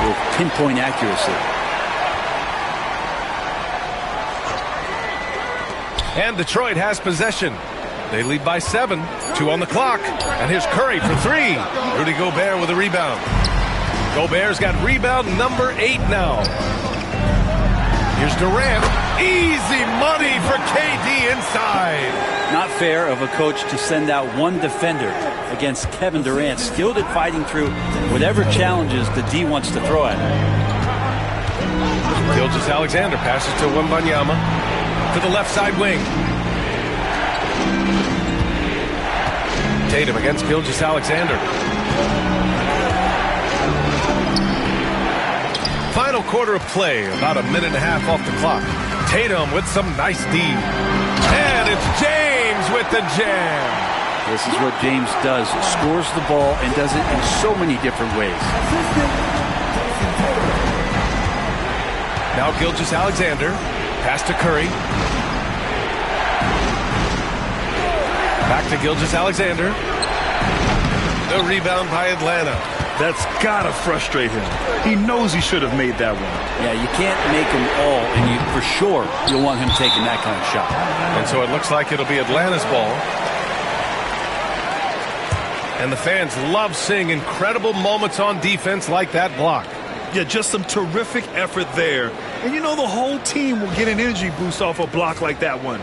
with pinpoint accuracy. And Detroit has possession. They lead by 7. 2 on the clock. And here's Curry for 3. Rudy Gobert with a rebound. Gobert's got rebound number 8 now. Here's Durant. Easy money for KD inside. Not fair of a coach to send out one defender against Kevin Durant, skilled at fighting through whatever challenges the D wants to throw at him. Gilgeous-Alexander passes to Wembanyama to the left side wing. Tatum against Gilgeous-Alexander. Final quarter of play, about a minute and a half off the clock. Tatum with some nice D. And it's James with the jam. This is what James does. Scores the ball and does it in so many different ways. Now Gilgeous-Alexander. Pass to Curry. Back to Gilgeous-Alexander. The rebound by Atlanta. That's gotta frustrate him. He knows he should have made that one. Yeah, you can't make them all, and you for sure you'll want him taking that kind of shot. And so it looks like it'll be Atlanta's ball. And the fans love seeing incredible moments on defense like that block. Yeah, just some terrific effort there. And you know the whole team will get an energy boost off a block like that one.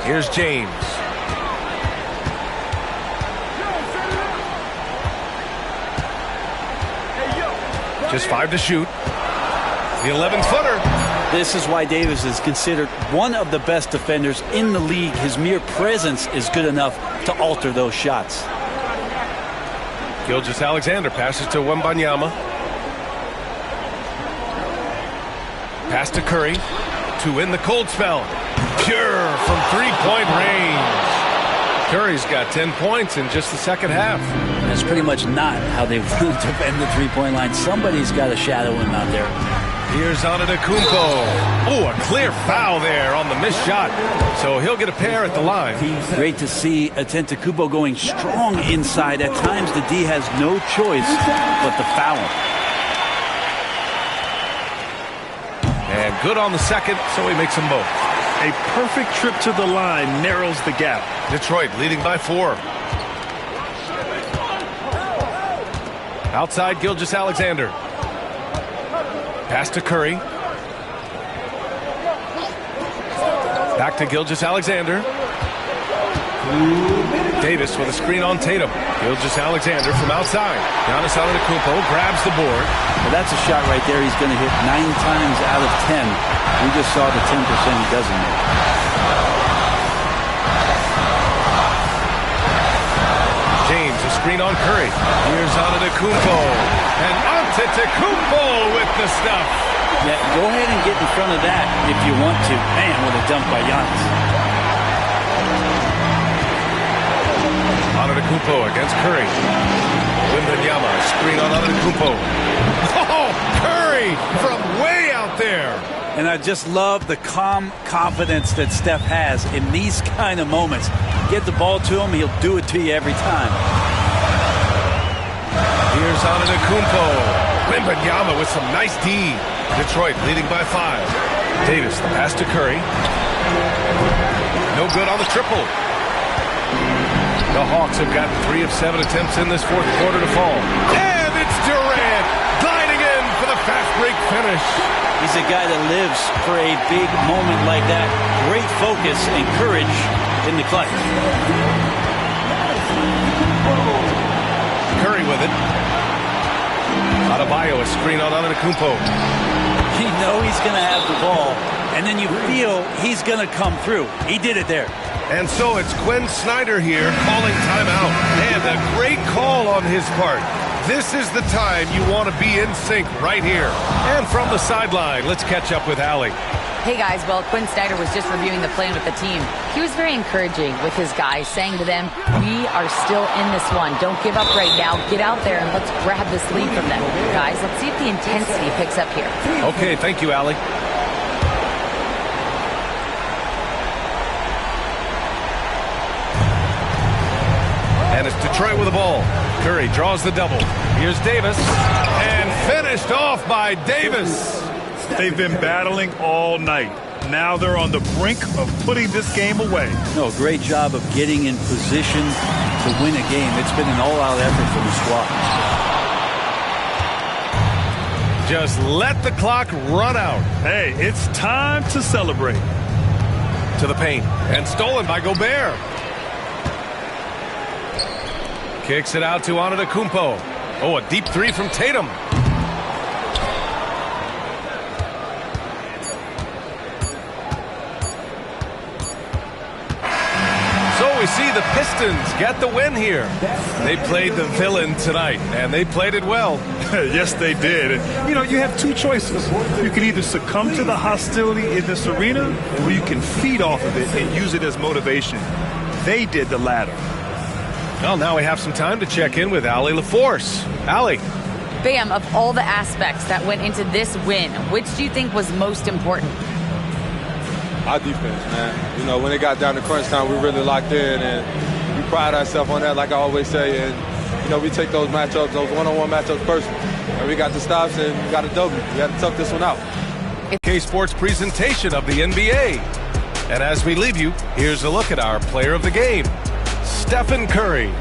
Here's James. Just 5 to shoot. The 11-footer. This is why Davis is considered one of the best defenders in the league. His mere presence is good enough to alter those shots. Gilgeous-Alexander passes to Wembanyama. Pass to Curry to win the cold spell. Pure from three-point range. Curry's got 10 points in just the second half. That's pretty much not how they want to defend the three-point line. Somebody's got to shadow him out there. Here's Antetokounmpo. Oh, a clear foul there on the missed shot. So he'll get a pair at the line. Great to see Antetokounmpo going strong inside. At times the D has no choice but to foul him. And good on the second, so he makes them both. A perfect trip to the line narrows the gap. Detroit leading by 4. Outside Gilgeous-Alexander. Pass to Curry. Back to Gilgeous-Alexander. Davis with a screen on Tatum. Gilgeous-Alexander from outside. Giannis Antetokounmpo grabs the board. Well, that's a shot right there he's going to hit 9 times out of 10. We just saw the 10% he doesn't make. James, a screen on Curry. Here's Antetokounmpo. And Antetokounmpo with the stuff. Yeah, go ahead and get in front of that if you want to. Man, what a dunk by Giannis. Antetokounmpo against Curry. Wembanyama, screen on Antetokounmpo. Oh, Curry from way out there. And I just love the calm confidence that Steph has in these kind of moments. Get the ball to him, he'll do it to you every time. Here's Antetokounmpo. Wembanyama with some nice D. Detroit leading by 5. Davis, the pass to Curry. No good on the triple. The Hawks have gotten 3 of 7 attempts in this fourth quarter to fall. And it's Durant gliding in for the fast break finish. He's a guy that lives for a big moment like that. Great focus and courage in the clutch. Curry with it. Adebayo, a screen on Antetokounmpo. You know he's going to have the ball, and then you feel he's going to come through. He did it there. And so it's Quinn Snyder here calling timeout. And a great call on his part. This is the time you want to be in sync right here. And from the sideline, let's catch up with Allie. Hey guys, well, Quinn Snyder was just reviewing the plan with the team. He was very encouraging with his guys, saying to them, we are still in this one. Don't give up right now. Get out there and let's grab this lead from them. Guys, let's see if the intensity picks up here. Okay, thank you, Allie. And it's Detroit with the ball. Curry draws the double. Here's Davis. And finished off by Davis. They've been battling all night. Now they're on the brink of putting this game away. No, great job of getting in position to win a game. It's been an all-out effort from the squad. Just let the clock run out. Hey, it's time to celebrate. To the paint. And stolen by Gobert. Kicks it out to Antetokounmpo. Oh, a deep 3 from Tatum. So we see the Pistons get the win here. They played the villain tonight, and they played it well. Yes, they did. And, you know, you have 2 choices. You can either succumb to the hostility in this arena, or you can feed off of it and use it as motivation. They did the latter. Well, now we have some time to check in with Allie LaForce. Allie. Bam, of all the aspects that went into this win, which do you think was most important? Our defense, man. You know, when it got down to crunch time, we really locked in, and we pride ourselves on that, like I always say. And, you know, we take those matchups, those one-on-one matchups personal. And we got the stops and we got a W. We got to tough this one out. K-Sports presentation of the NBA. And as we leave you, here's a look at our player of the game, Stephen Curry.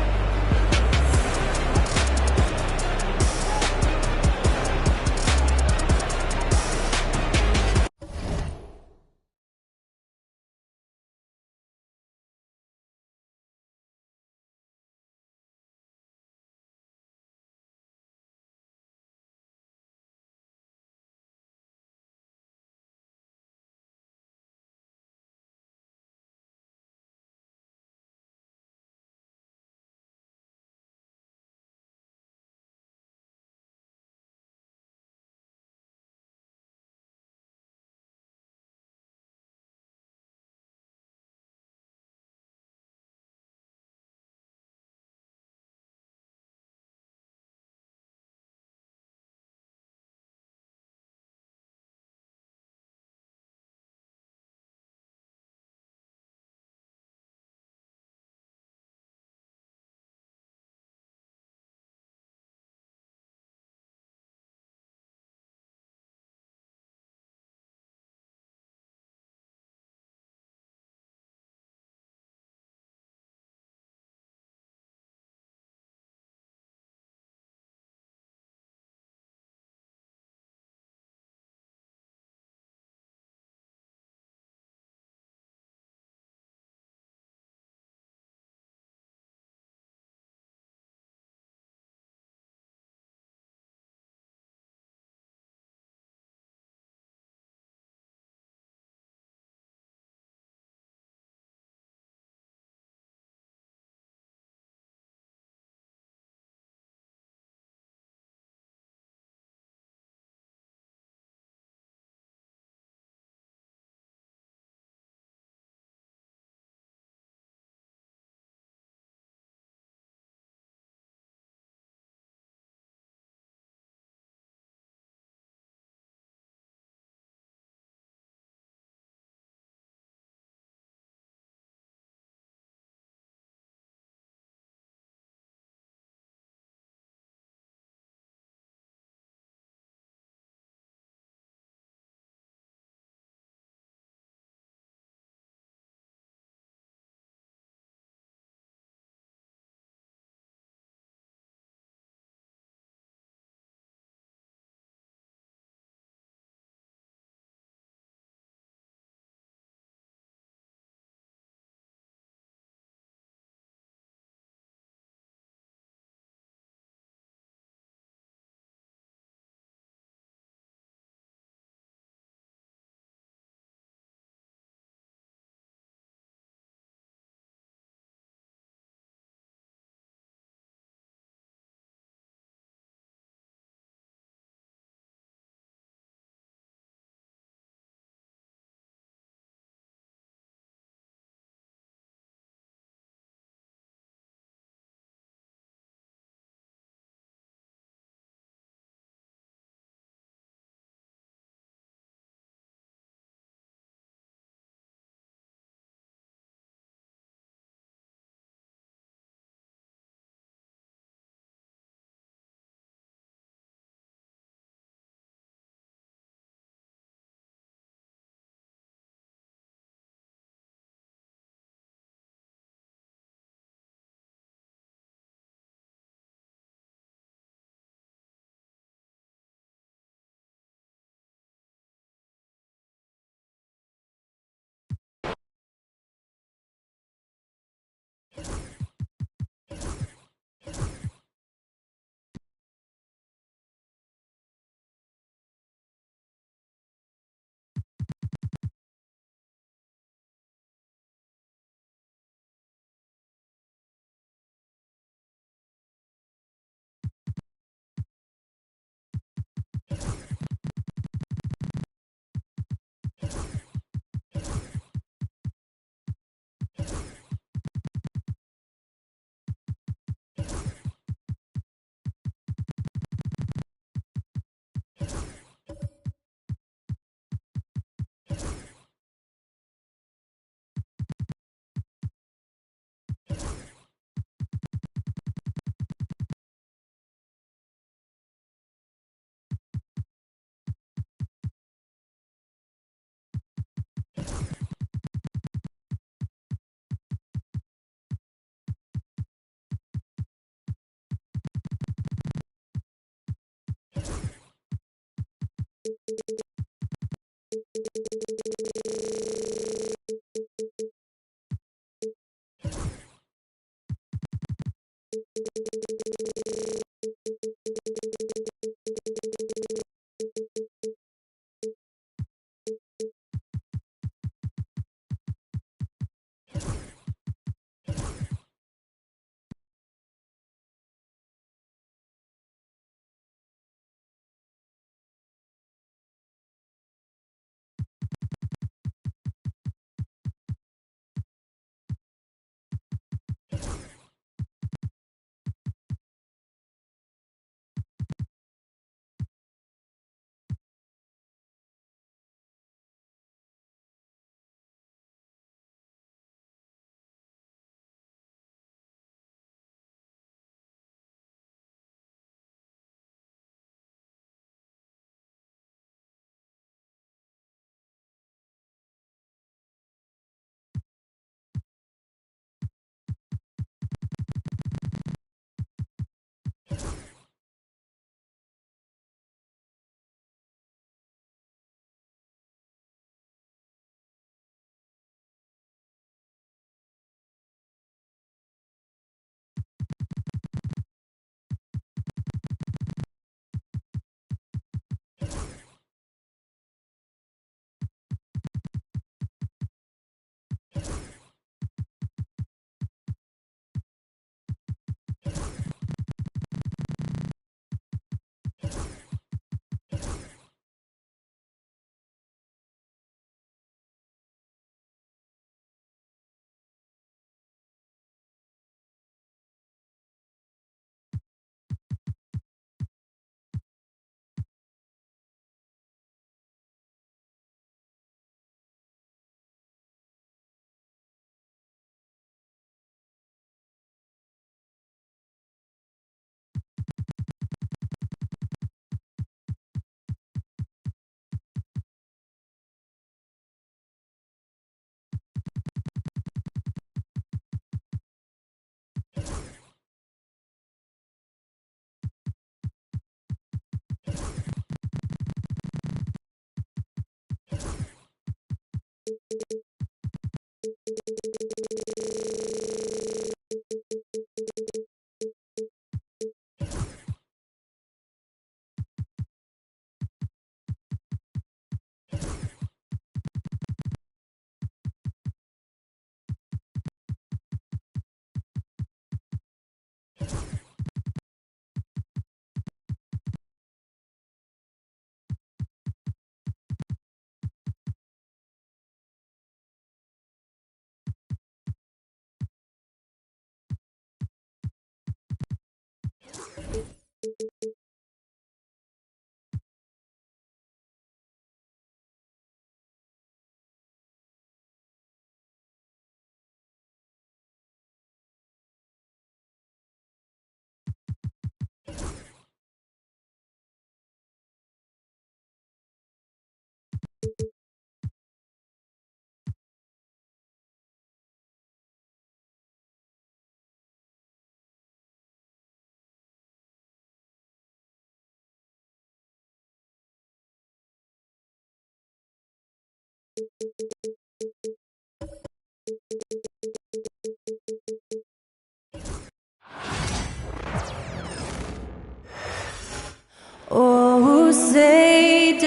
Oh, say does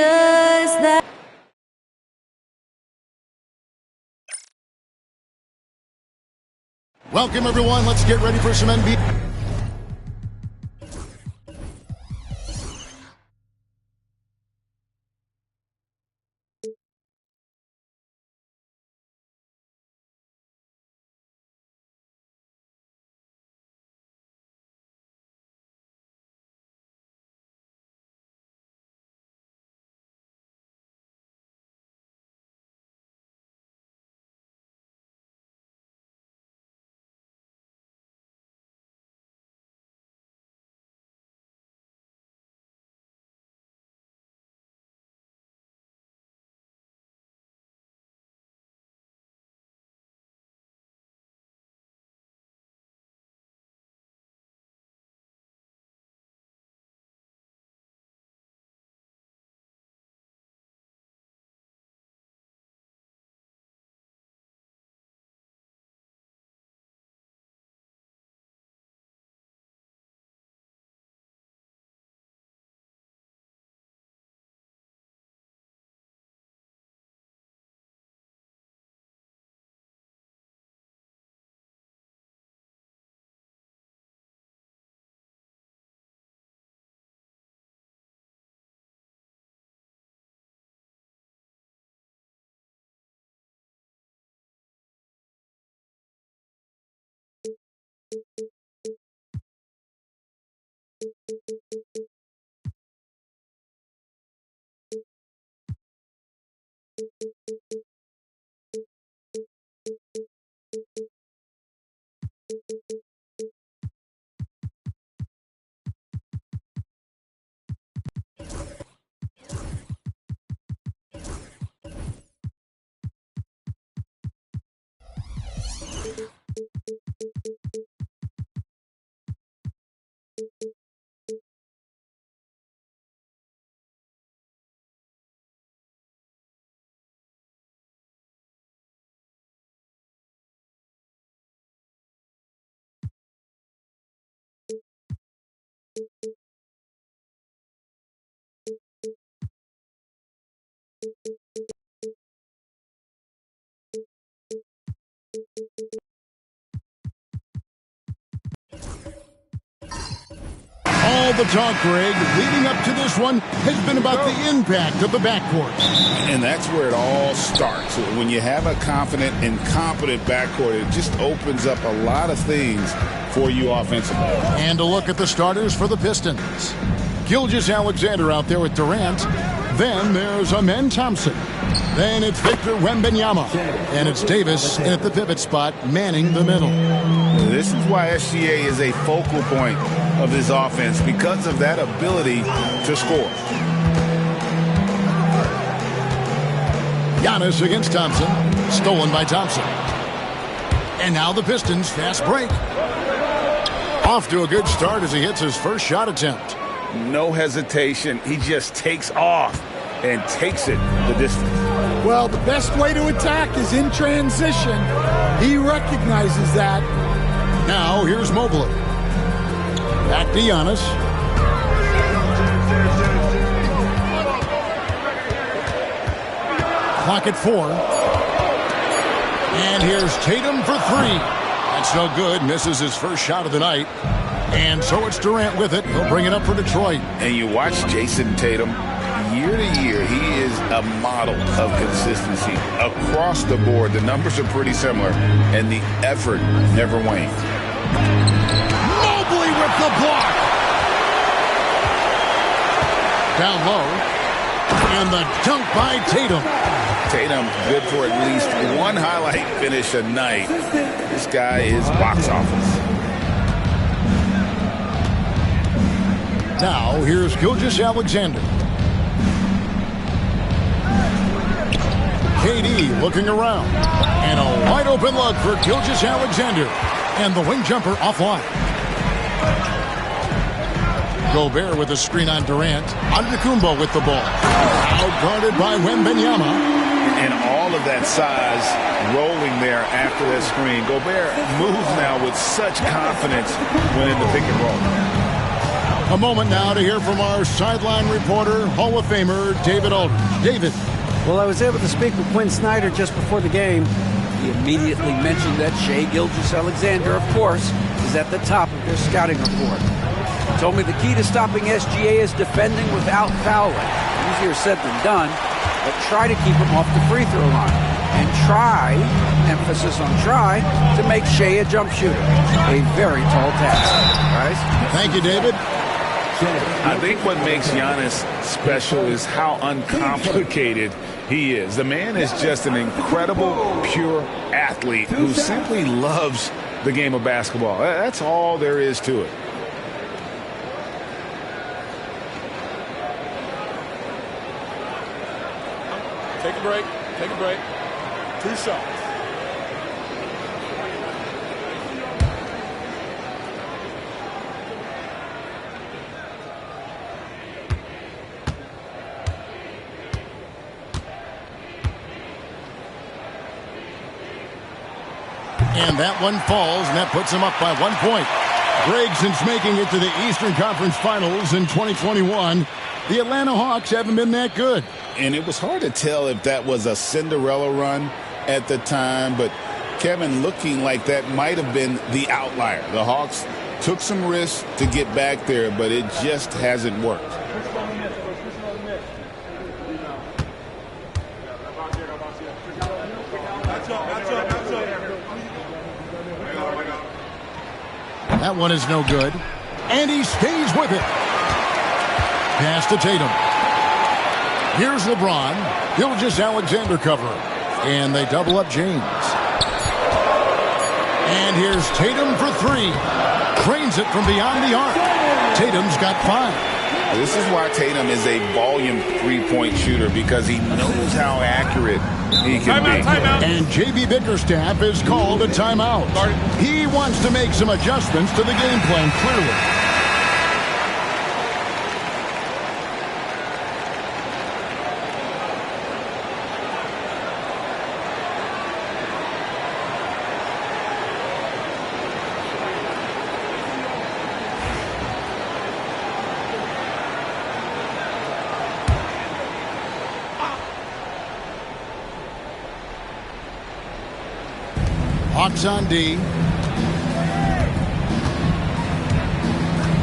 that. Welcome, everyone. Let's get ready for some NBA. All the talk, Greg, leading up to this one has been about the impact of the backcourt. And that's where it all starts. When you have a confident and competent backcourt, it just opens up a lot of things for you offensively. And a look at the starters for the Pistons. Gilgeous-Alexander out there with Durant. Then there's Amen Thompson. Then it's Victor Wembanyama. And it's Davis in at the pivot spot, manning the middle. This is why SGA is a focal point of this offense, because of that ability to score. Giannis against Thompson. Stolen by Thompson. And now the Pistons fast break. Off to a good start as he hits his first shot attempt. No hesitation. He just takes off and takes it the distance. Well, the best way to attack is in transition. He recognizes that. Now here's Mobley. Back to Giannis. Clock at 4. And here's Tatum for 3. That's no good. Misses his first shot of the night. And so it's Durant with it. He'll bring it up for Detroit. And you watch Jason Tatum. Year to year, he is a model of consistency. Across the board, the numbers are pretty similar, and the effort never wanes. Mobley with the block. Down low. And the dunk by Tatum. Tatum good for at least one highlight finish a night. This guy is box office. Now, here's Gilgeous-Alexander. KD looking around. And a wide open look for Gilgeous-Alexander. And the wing jumper offline. Gobert with a screen on Durant. Antetokounmpo with the ball. Outguarded by Wembanyama. And all of that size rolling there after that screen. Gobert moves now with such confidence when in the pick and roll. A moment now to hear from our sideline reporter, Hall of Famer David Aldridge. David. Well, I was able to speak with Quinn Snyder just before the game. He immediately mentioned that Shai Gilgeous-Alexander, of course, is at the top of their scouting report. He told me the key to stopping SGA is defending without fouling. Easier said than done, but try to keep him off the free throw line. And try, emphasis on try, to make Shai a jump shooter. A very tall task. Guys? Thank you, David. I think what makes Giannis special is how uncomplicated he is. The man is just an incredible, pure athlete who simply loves the game of basketball. That's all there is to it. Take a break. Take a break. 2 shots. And that one falls, and that puts him up by 1 point. Greg, since making it to the Eastern Conference Finals in 2021, the Atlanta Hawks haven't been that good. And it was hard to tell if that was a Cinderella run at the time, but Kevin, looking like that might have been the outlier. The Hawks took some risks to get back there, but it just hasn't worked. That one is no good. And he stays with it. Pass to Tatum. Here's LeBron. Gilgeous-Alexander cover. And they double up James. And here's Tatum for 3. Drains it from beyond the arc. Tatum's got 5. This is why Tatum is a volume three-point shooter, because he knows how accurate he can be. Timeout. And J.B. Bickerstaff is called a timeout. He wants to make some adjustments to the game plan, clearly. Hawks on D.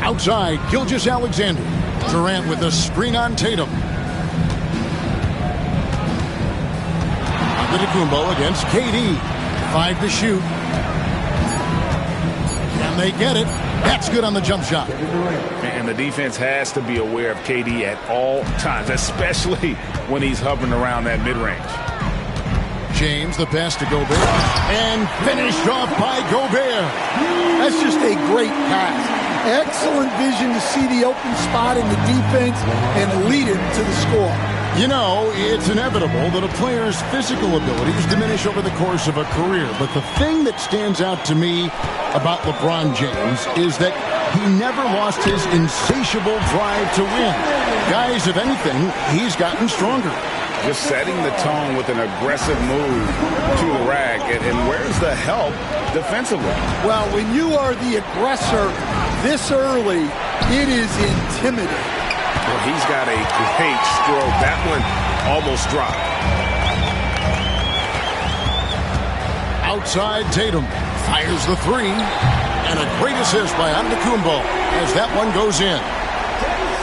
Outside, Gilgeous-Alexander. Durant with a screen on Tatum. Antetokounmpo against KD. 5 to shoot. Can they get it? That's good on the jump shot. And the defense has to be aware of KD at all times, especially when he's hovering around that mid-range. James, the pass to Gobert, and finished off by Gobert. That's just a great pass. Excellent vision to see the open spot in the defense and lead it to the score. You know, it's inevitable that a player's physical abilities diminish over the course of a career. But the thing that stands out to me about LeBron James is that he never lost his insatiable drive to win. Guys, if anything, he's gotten stronger. Just setting the tone with an aggressive move to the rack. And where's the help defensively? Well, when you are the aggressor this early, it is intimidating. Well, he's got a great stroke. That one almost dropped. Outside, Tatum fires the 3. And a great assist by Antetokounmpo as that one goes in.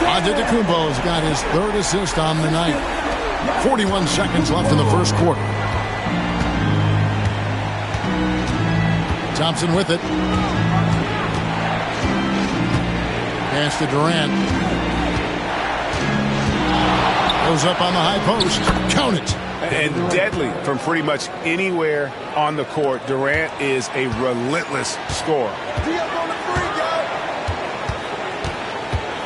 Antetokounmpo's got his 3rd assist on the night. 41 seconds left in the first quarter. Thompson with it. Pass to Durant. Goes up on the high post. Count it. And deadly from pretty much anywhere on the court. Durant is a relentless scorer.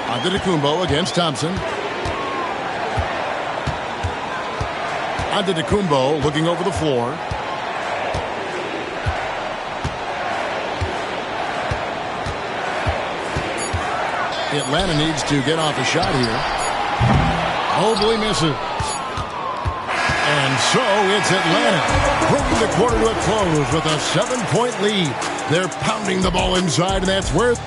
Antetokounmpo against Thompson. Antetokounmpo looking over the floor. Atlanta needs to get off a shot here. Mobley misses. And so it's Atlanta bringing the quarter to a close with a 7-point lead. They're pounding the ball inside, and that's worth.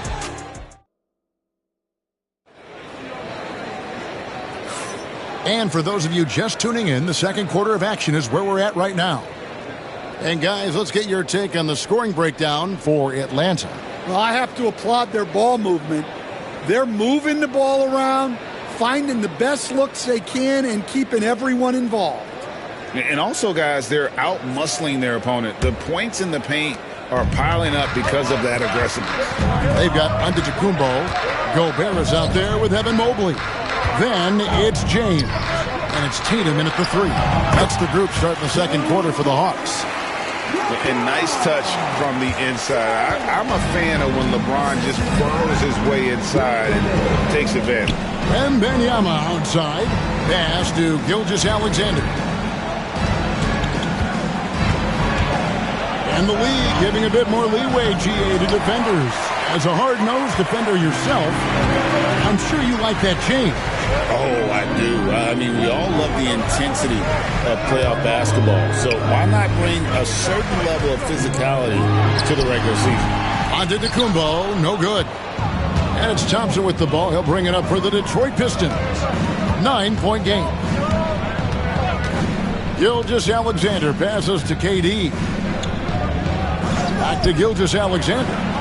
And for those of you just tuning in, the second quarter of action is where we're at right now. And guys, let's get your take on the scoring breakdown for Atlanta. Well, I have to applaud their ball movement. They're moving the ball around, finding the best looks they can, and keeping everyone involved. And also, guys, they're out-muscling their opponent. The points in the paint are piling up because of that aggressiveness. They've got Antetokounmpo. Gobert is out there with Evan Mobley. Then it's James. And it's Tatum in at the 3. That's the group starting the second quarter for the Hawks. And nice touch from the inside. I'm a fan of when LeBron just burrows his way inside and takes advantage. And Wembanyama outside. Pass to Gilgeous-Alexander. And the league giving a bit more leeway, GA, to defenders. As a hard-nosed defender yourself, I'm sure you like that change. Oh, I do. I mean, we all love the intensity of playoff basketball. So why not bring a certain level of physicality to the regular season? Antetokounmpo, no good. And it's Thompson with the ball. He'll bring it up for the Detroit Pistons. 9-point game. Gilgeous-Alexander passes to KD. Back to Gilgeous-Alexander.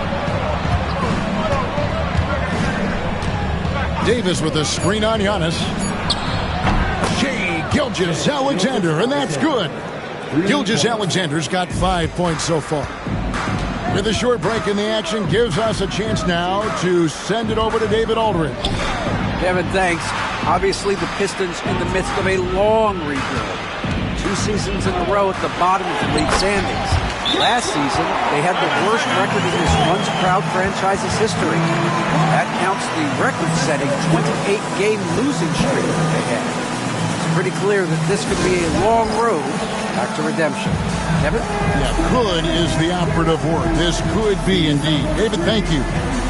Davis with a screen on Giannis. Shai Gilgeous-Alexander, and that's good. Gilgeous-Alexander's got 5 points so far. With a short break in the action, gives us a chance now to send it over to David Aldridge. Kevin, thanks. Obviously, the Pistons in the midst of a long rebuild. 2 seasons in a row at the bottom of the league standings. Last season, they had the worst record in this once-proud franchise's history. That counts the record-setting 28-game losing streak that they had. It's pretty clear that this could be a long road back to redemption. Kevin? Yeah, could is the operative word. This could be indeed. David, thank you.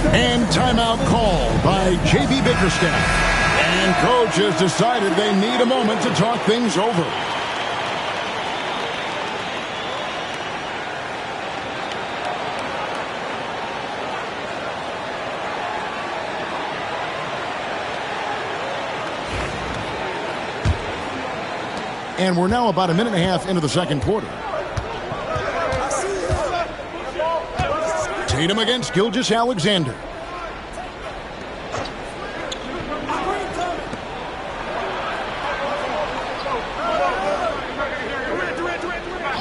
And timeout call by J.B. Bickerstaff. And coach has decided they need a moment to talk things over. And we're now about a minute and a half into the second quarter. Tatum against Gilgeous-Alexander.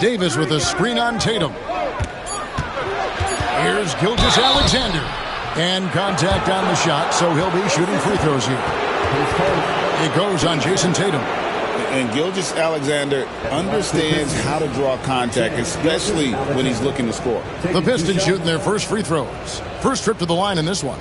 Davis with a screen on Tatum. Here's Gilgeous-Alexander. And contact on the shot, so he'll be shooting free throws here. It goes on Jason Tatum. And Gilgeous-Alexander understands how to draw contact, especially when he's looking to score. The Pistons shooting their first free throws. First trip to the line in this one.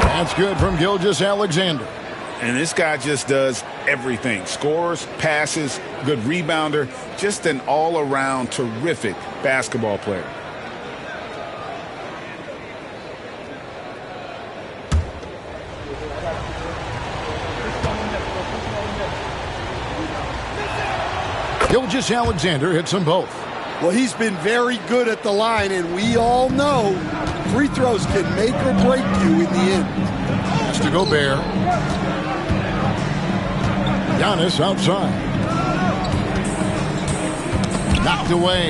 That's good from Gilgeous-Alexander. And this guy just does everything. Scores, passes, good rebounder. Just an all-around terrific basketball player. Gilgeous-Alexander hits them both. Well, he's been very good at the line, and we all know free throws can make or break you in the end. Has to Gobert. Giannis outside. Knocked away.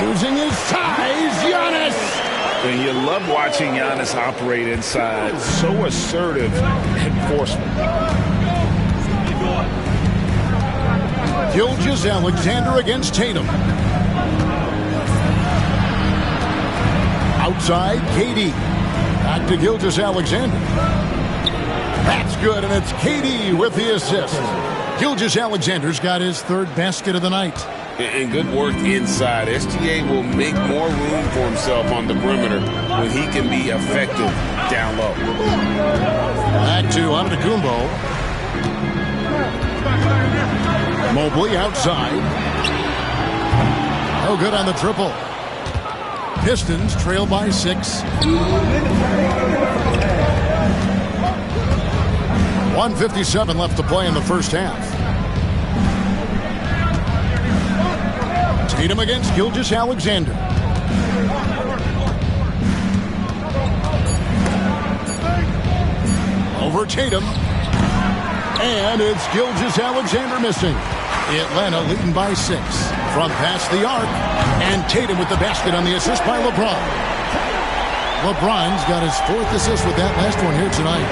Using his size, Giannis. And you love watching Giannis operate inside. So assertive and forceful. Gilgeous-Alexander against Tatum. Outside, KD. Back to Gilgeous-Alexander. That's good, and it's KD with the assist. Gilgeous-Alexander's got his third basket of the night. And good work inside. SGA will make more room for himself on the perimeter when he can be effective down low. Back to Antetokounmpo. Mobley outside. No good on the triple. Pistons trail by 6. 1:57 left to play in the first half. Tatum against Gilgeous-Alexander. Over Tatum. And it's Gilgeous-Alexander missing. Atlanta leading by 6 from past the arc. And Tatum with the basket on the assist by LeBron. LeBron's got his 4th assist with that last one here tonight.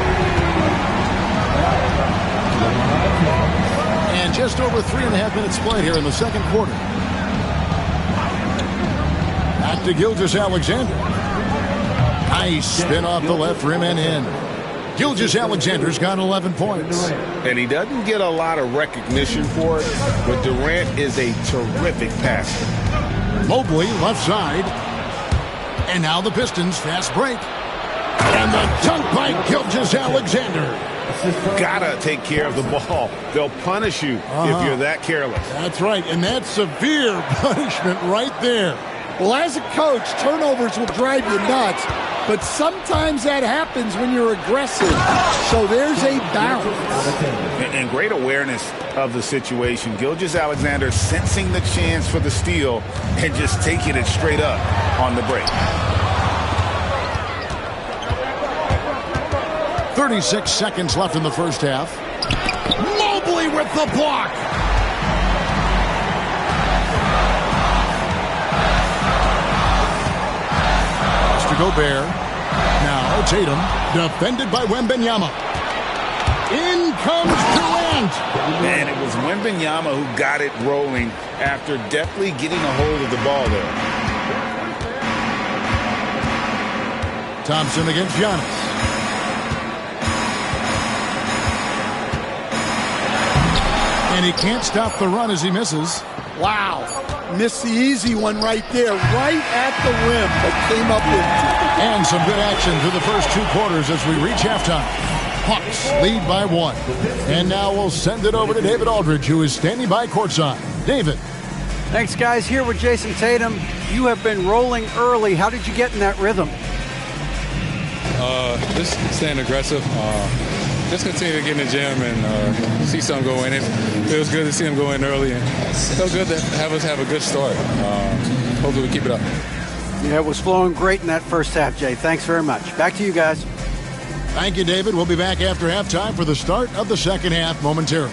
And just over 3.5 minutes played here in the second quarter. Back to Gilgeous-Alexander. Nice spin off the left rim and in. Gilgeous-Alexander's got 11 points. And he doesn't get a lot of recognition for it, but Durant is a terrific passer. Mobley left side. And now the Pistons fast break. And the dunk by Gilgeous-Alexander. Gotta take care of the ball. They'll punish you if you're that careless. That's right, and that's severe punishment right there. Well, as a coach, turnovers will drive you nuts, but sometimes that happens when you're aggressive. So there's a balance. And great awareness of the situation. Gilgeous-Alexander sensing the chance for the steal and just taking it straight up on the break. 36 seconds left in the first half. Mobley with the block. Mr. Gobert. Now Tatum, defended by Wembanyama. In comes Durant. And it was Wembanyama who got it rolling after deftly getting a hold of the ball there. Thompson against Giannis. And he can't stop the run as he misses. Wow. Missed the easy one right there, right at the rim, but came up empty. And some good action through the first 2 quarters as we reach halftime. Hawks lead by 1. And now we'll send it over to David Aldridge, who is standing by courtside. David. Thanks, guys. Here with Jason Tatum. You have been rolling early. How did you get in that rhythm? Just staying aggressive. Just continue to get in the gym and see something go in. It feels good to see him go in early, and it feels good to have us have a good start. Hopefully we keep it up. Yeah, it was flowing great in that first half, Jay. Thanks very much. Back to you guys. Thank you, David. We'll be back after halftime for the start of the second half momentarily.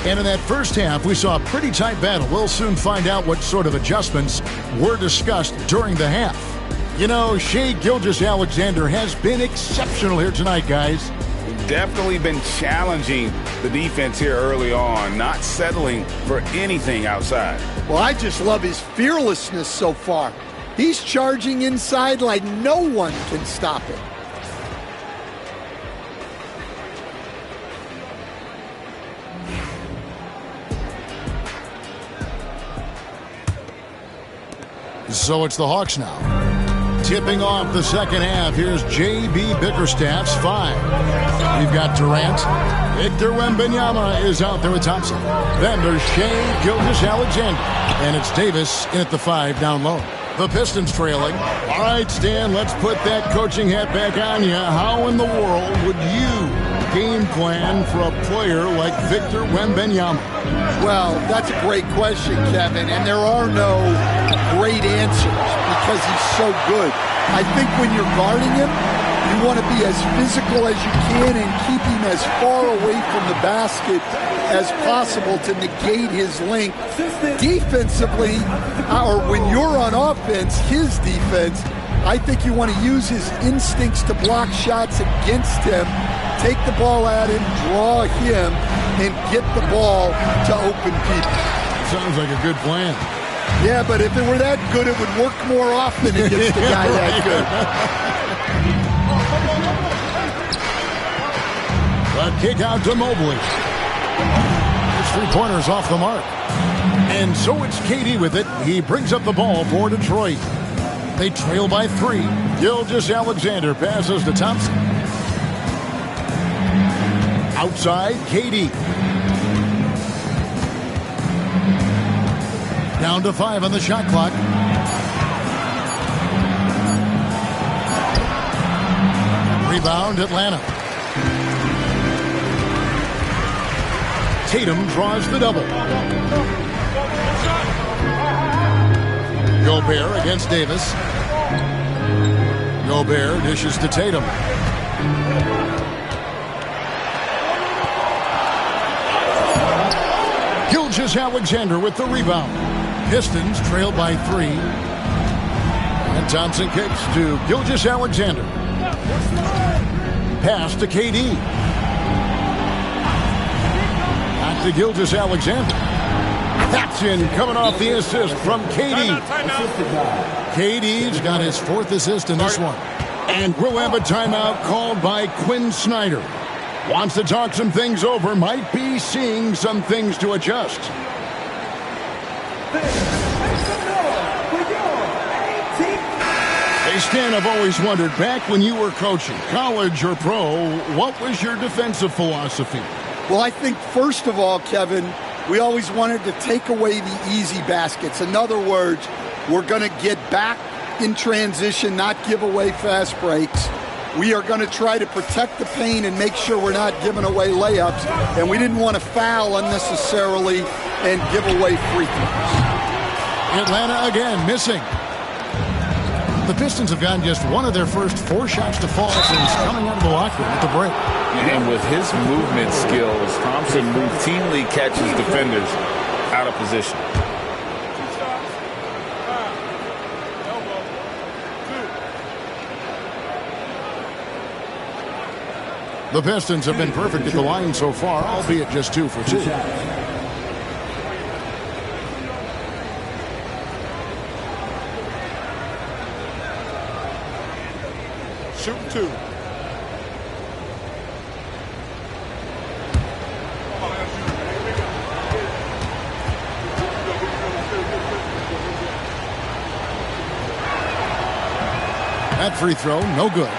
And in that first half, we saw a pretty tight battle. We'll soon find out what sort of adjustments were discussed during the half. You know, Shai Gilgeous-Alexander has been exceptional here tonight, guys. Definitely been challenging the defense here early on, not settling for anything outside. Well, I just love his fearlessness so far. He's charging inside like no one can stop him. So it's the Hawks now. Tipping off the second half, here's J.B. Bickerstaff's 5. We've got Durant. Victor Wembanyama is out there with Thompson. Then there's Shai Gilgeous-Alexander. And it's Davis in at the 5 down low. The Pistons trailing. All right, Stan, let's put that coaching hat back on you. How in the world would you game plan for a player like Victor Wembanyama? Well, that's a great question, Kevin, and there are no great answers because he's so good. I think when you're guarding him, you want to be as physical as you can and keep him as far away from the basket as possible to negate his length. Defensively, or when you're on offense, his defense, I think you want to use his instincts to block shots against him, take the ball at him, draw him, and get the ball to open people. Sounds like a good plan. Yeah, but if it were that good, it would work more often against a guy that good. A kick out to Mobley. His 3-pointers off the mark. And so it's KD with it. He brings up the ball for Detroit. They trail by 3. Gilgeous-Alexander passes to Thompson. Outside, KD. Down to 5 on the shot clock. Rebound, Atlanta. Tatum draws the double. Gobert against Davis. Gobert dishes to Tatum. Gilgeous-Alexander with the rebound. Pistons trail by 3. And Thompson kicks to Gilgeous-Alexander. Pass to KD. Back to Gilgeous-Alexander. That's in, coming off the assist from KD. KD's got his 4th assist in this one. And we'll have a timeout called by Quinn Snyder. Wants to talk some things over, might be seeing some things to adjust. Hey, Stan, I've always wondered, back when you were coaching, college or pro, what was your defensive philosophy? Well, I think, first of all, Kevin, we always wanted to take away the easy baskets. In other words, we're going to get back in transition, not give away fast breaks. We are going to try to protect the paint and make sure we're not giving away layups. And we didn't want to foul unnecessarily and give away free throws. Atlanta again missing. The Pistons have gotten just one of their first 4 shots to fall since coming out of the locker room at the break. And with his movement skills, Thompson routinely catches defenders out of position. The Pistons have been perfect at the line so far, albeit just 2 for 2. Shooting 2. That free throw, no good.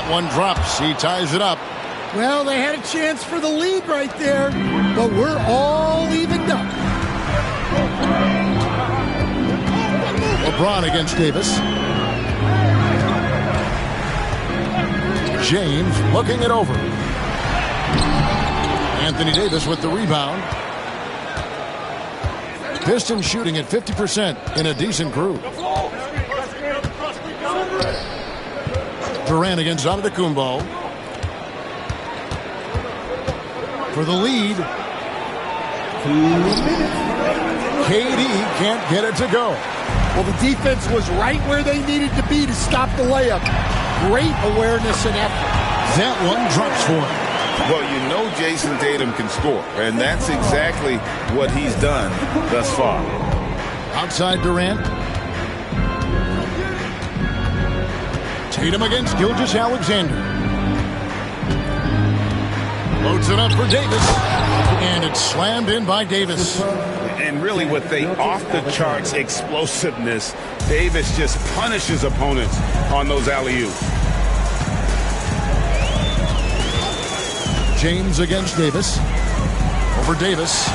One drops. He ties it up. Well, they had a chance for the lead right there, but we're all evened up. LeBron against Davis. James looking it over. Anthony Davis with the rebound. Pistons shooting at 50% in a decent groove. Durant against Antetokounmpo. For the lead. KD can't get it to go. Well, the defense was right where they needed to be to stop the layup. Great awareness and effort. That one drops for him. Well, you know Jason Tatum can score, and that's exactly what he's done thus far. Outside Durant. Tatum against Gilgeous-Alexander. Loads it up for Davis. And it's slammed in by Davis. And really with the off-the-charts explosiveness, Davis just punishes opponents on those alley-oops. James against Davis. Over Davis.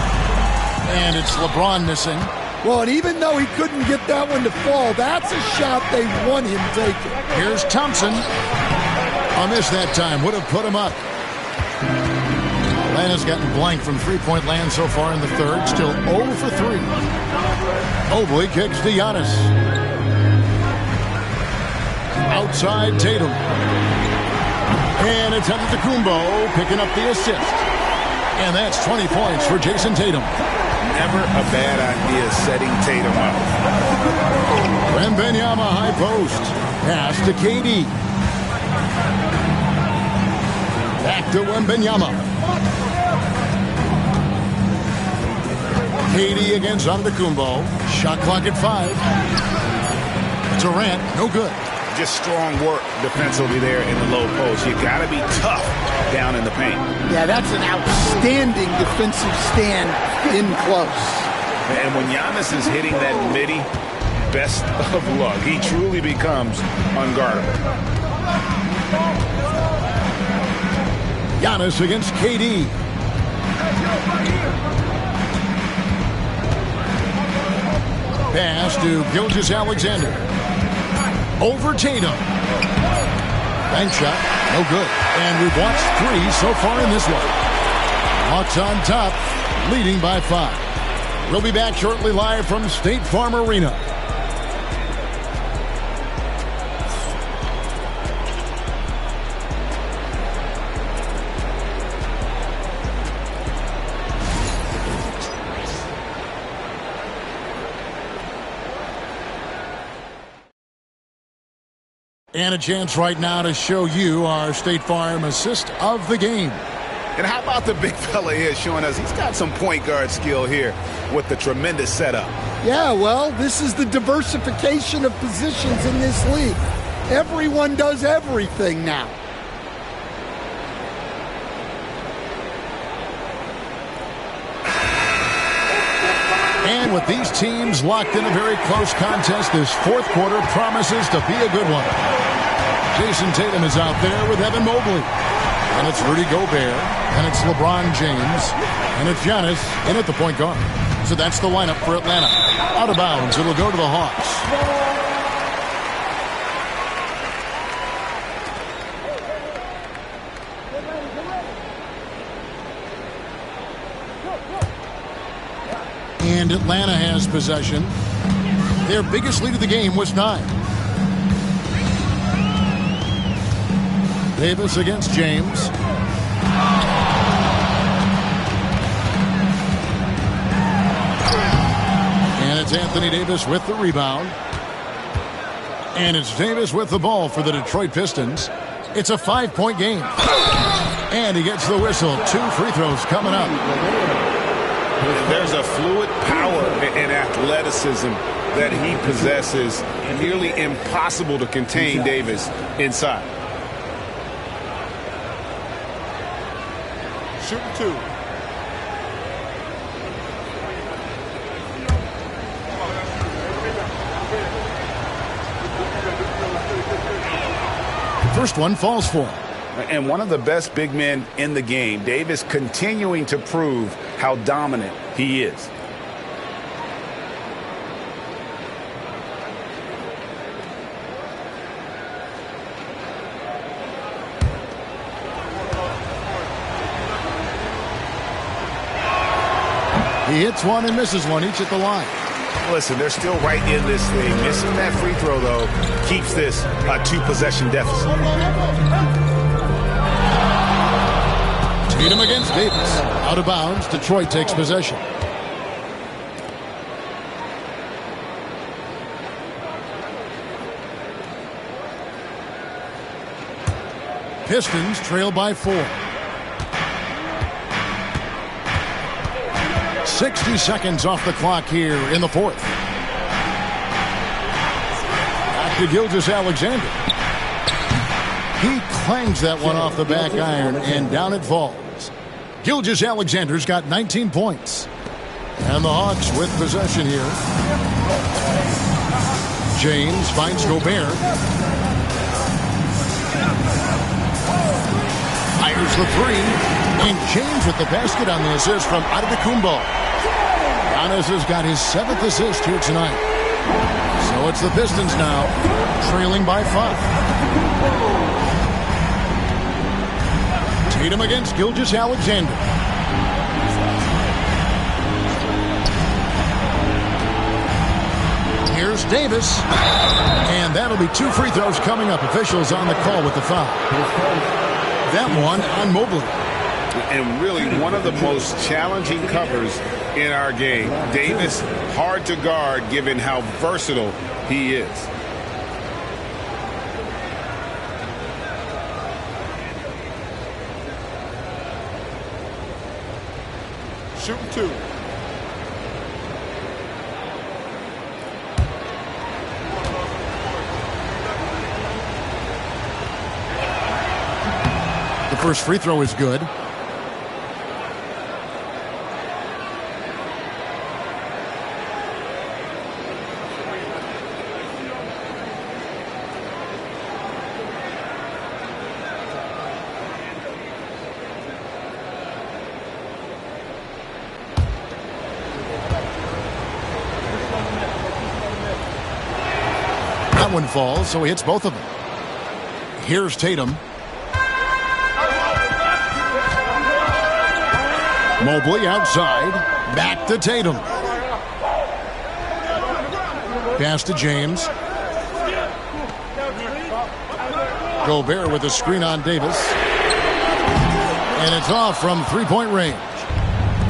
And it's LeBron missing. Well, and even though he couldn't get that one to fall, that's a shot they want him taking. Here's Thompson. A miss that time. Would have put him up. Atlanta's gotten blank from three-point land so far in the third. Still 0 for 3. Mobley kicks to Giannis. Outside Tatum. And it's Antetokounmpo picking up the assist. And that's 20 points for Jason Tatum. Never a bad idea setting Tatum up. Wembanyama high post. Pass to KD. Back to Wembanyama. KD against Antetokounmpo. Shot clock at 5. Durant, no good. Just strong work defensively there in the low post. You got to be tough down in the paint. Yeah, that's an outstanding defensive stand in close. And when Giannis is hitting that midi, best of luck. He truly becomes unguardable. Giannis against KD. Pass to Gilgeous-Alexander. Over Tatum. Bank shot, no good. And we've watched 3 so far in this one. Hawks on top, leading by 5. We'll be back shortly live from State Farm Arena. And a chance right now to show you our State Farm assist of the game. And how about the big fella here showing us he's got some point guard skill here with the tremendous setup. Yeah, well, this is the diversification of positions in this league. Everyone does everything now. And with these teams locked in a very close contest, this fourth quarter promises to be a good one. Jason Tatum is out there with Evan Mobley. And it's Rudy Gobert. And it's LeBron James. And it's Giannis in at the point guard. So that's the lineup for Atlanta. Out of bounds, it'll go to the Hawks. And Atlanta has possession. Their biggest lead of the game was 9. Davis against James. And it's Anthony Davis with the rebound. And it's Davis with the ball for the Detroit Pistons. It's a 5-point game. And he gets the whistle. 2 free throws coming up. There's a fluid power and athleticism that he possesses. Nearly impossible to contain Davis inside. Shooting 2. First one falls for him. And one of the best big men in the game, Davis continuing to prove how dominant he is. He hits one and misses one, each at the line. Listen, they're still right in this thing. Missing that free throw, though, keeps this a 2-possession deficit. Tatum against Davis. Out of bounds. Detroit takes possession. Pistons trail by 4. 60 seconds off the clock here in the fourth. Back to Gilgeous-Alexander. He clangs that one off the back iron, and down it falls. Gilgeous-Alexander's got 19 points. And the Hawks with possession here. James finds Gobert. Fires the three. And James with the basket on the assist from Antetokounmpo. Giannis has got his 7th assist here tonight. So it's the Pistons now, trailing by 5. Tatum against Gilgeous-Alexander. Here's Davis. And that'll be 2 free throws coming up. Officials on the call with the foul. That one on Mobley. And really one of the most challenging covers in our game. Davis, hard to guard given how versatile he is. Shooting 2. The first free throw is good. That one falls, so he hits both of them. Here's Tatum. Mobley outside. Back to Tatum. Pass to James. Gobert with a screen on Davis. And it's off from three-point range.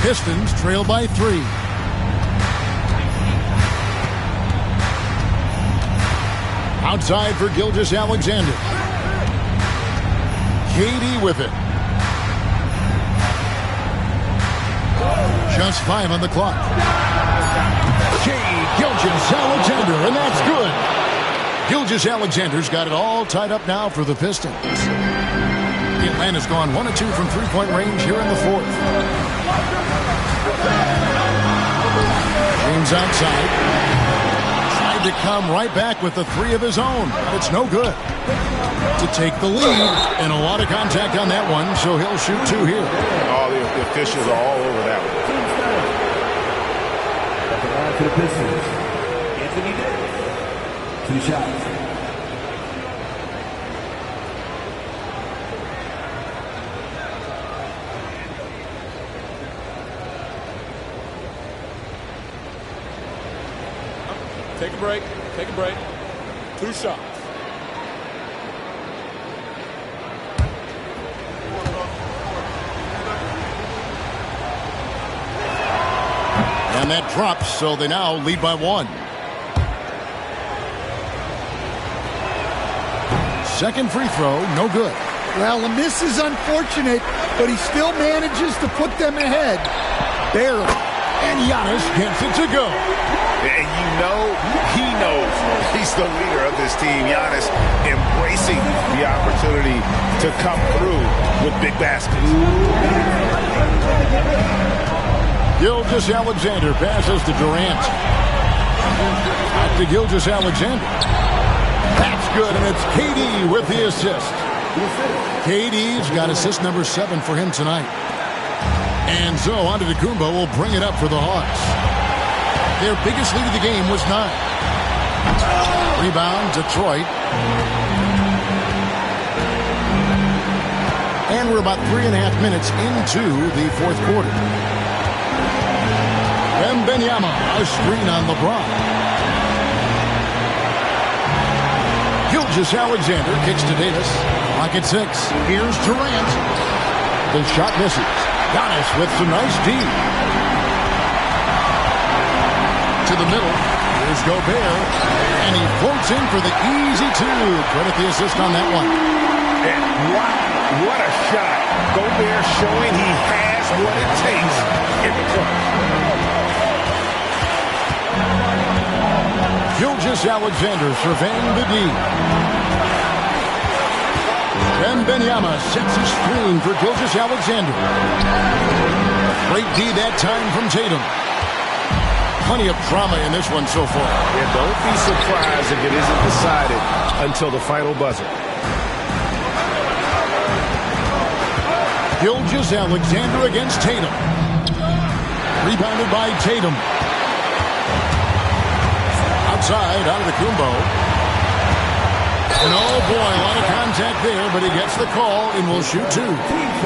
Pistons trail by 3. Outside for Gilgeous-Alexander. KD with it. Just 5 on the clock. Gilgeous-Alexander, and that's good. Gilgeous-Alexander's got it all tied up now for the Pistons. Atlanta's gone 1 of 2 from three-point range here in the fourth. James outside. Tried to come right back with the 3 of his own, but it's no good. To take the lead, and a lot of contact on that one, so he'll shoot 2 here. All the officials are all over that one. To the Pistons, Anthony Davis. 2 shots. Take a break. Take a break. 2 shots. And that drops, so they now lead by 1. Second free throw, no good. Well, the miss is unfortunate, but he still manages to put them ahead. Barely. And Giannis gets it to go. And you know, he knows he's the leader of this team. Giannis embracing the opportunity to come through with big baskets. Gilgeous-Alexander passes to Durant. Back to Gilgeous-Alexander. That's good, and it's KD with the assist. KD's got assist number 7 for him tonight. And so Antetokounmpo will bring it up for the Hawks. Their biggest lead of the game was 9. Rebound, Detroit. And we're about 3.5 minutes into the fourth quarter. Wembanyama, a screen on LeBron. Gilgeous-Alexander kicks to Davis. Clock at 6. Here's Durant. The shot misses. Giannis with some nice D. To the middle. Here's Gobert. And he floats in for the easy 2. Credit the assist on that one. And wow, what a shot. Gobert showing he has what it takes in the clutch. Gilgeous-Alexander surveying the D. Wembanyama sets his screen for Gilgeous-Alexander. Great D that time from Tatum. Plenty of drama in this one so far. Yeah, don't be surprised if it isn't decided until the final buzzer. Gilgeous-Alexander against Tatum. Rebounded by Tatum. Outside, out of the Kumbo. And oh boy, a lot of contact there, but he gets the call and will shoot two.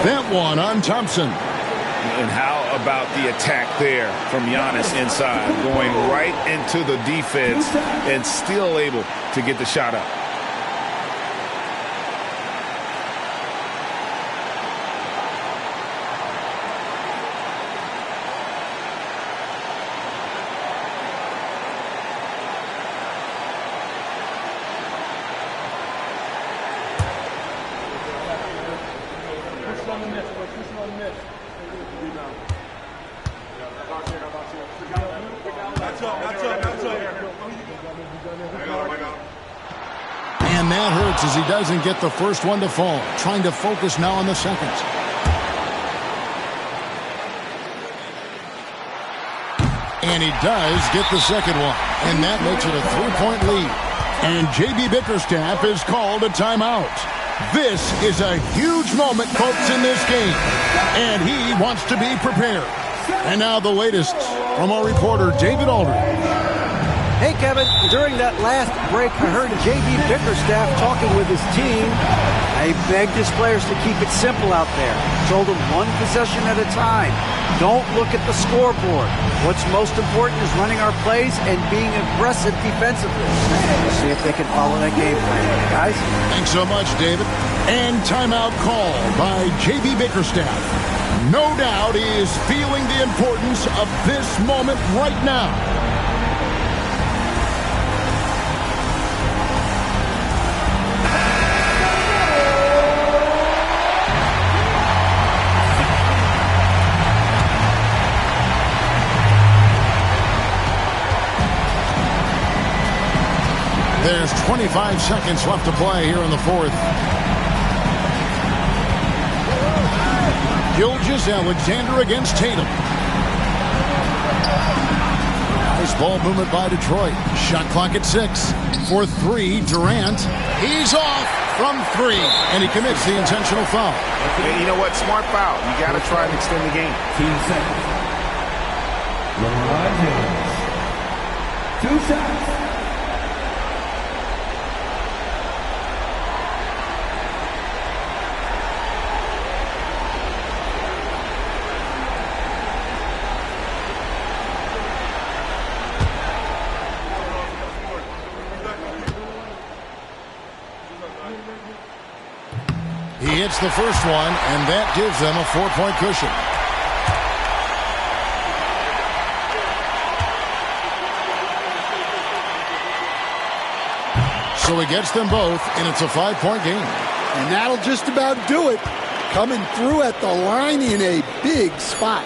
That one on Thompson. And how about the attack there from Giannis inside, going right into the defense and still able to get the shot up. And that hurts as he doesn't get the first one to fall. Trying to focus now on the second. And he does get the second one. And that makes it a 3-point lead. And J.B. Bickerstaff is called a timeout. This is a huge moment, folks, in this game. And he wants to be prepared. And now the latest from our reporter, David Aldridge. Hey, Kevin, during that last break, I heard J.B. Bickerstaff talking with his team. I begged his players to keep it simple out there. Told them one possession at a time. Don't look at the scoreboard. What's most important is running our plays and being aggressive defensively. We'll see if they can follow that game plan, guys. Thanks so much, David. And timeout call by J.B. Bickerstaff. No doubt he is feeling the importance of this moment right now. There's 25 seconds left to play here in the fourth. Gilgeous-Alexander against Tatum. Nice ball movement by Detroit. Shot clock at 6. For 3, Durant. He's off from 3. And he commits the intentional foul. And you know what? Smart foul. You got to try and extend the game. 2 seconds. LeBron James. 2 shots. He hits the first one, and that gives them a 4-point cushion. So he gets them both, and it's a 5-point game. And that'll just about do it. Coming through at the line in a big spot.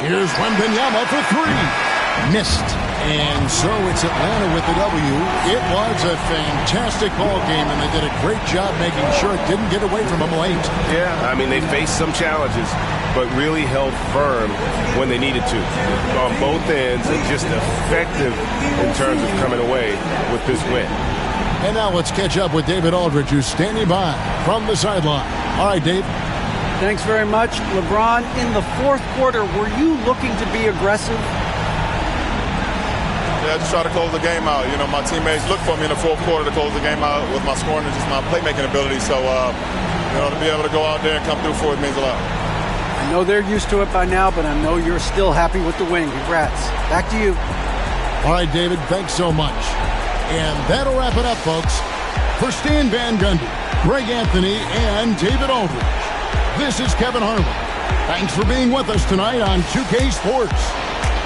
Here's Wembanyama for 3. Missed. And so it's Atlanta with the W. It was a fantastic ball game, and they did a great job making sure it didn't get away from them late. Yeah, I mean, they faced some challenges, but really held firm when they needed to. On both ends, and just effective in terms of coming away with this win. And now let's catch up with David Aldridge, who's standing by from the sideline. All right, Dave. Thanks very much. LeBron, in the fourth quarter, were you looking to be aggressive? Yeah, just try to close the game out. You know, my teammates look for me in the fourth quarter to close the game out with my scoring and just my playmaking ability. So, you know, to be able to go out there and come through for it means a lot. I know they're used to it by now, but I know you're still happy with the win. Congrats. Back to you. All right, David, thanks so much. And that'll wrap it up, folks. For Stan Van Gundy, Greg Anthony, and David Aldridge, this is Kevin Harlan. Thanks for being with us tonight on 2K Sports.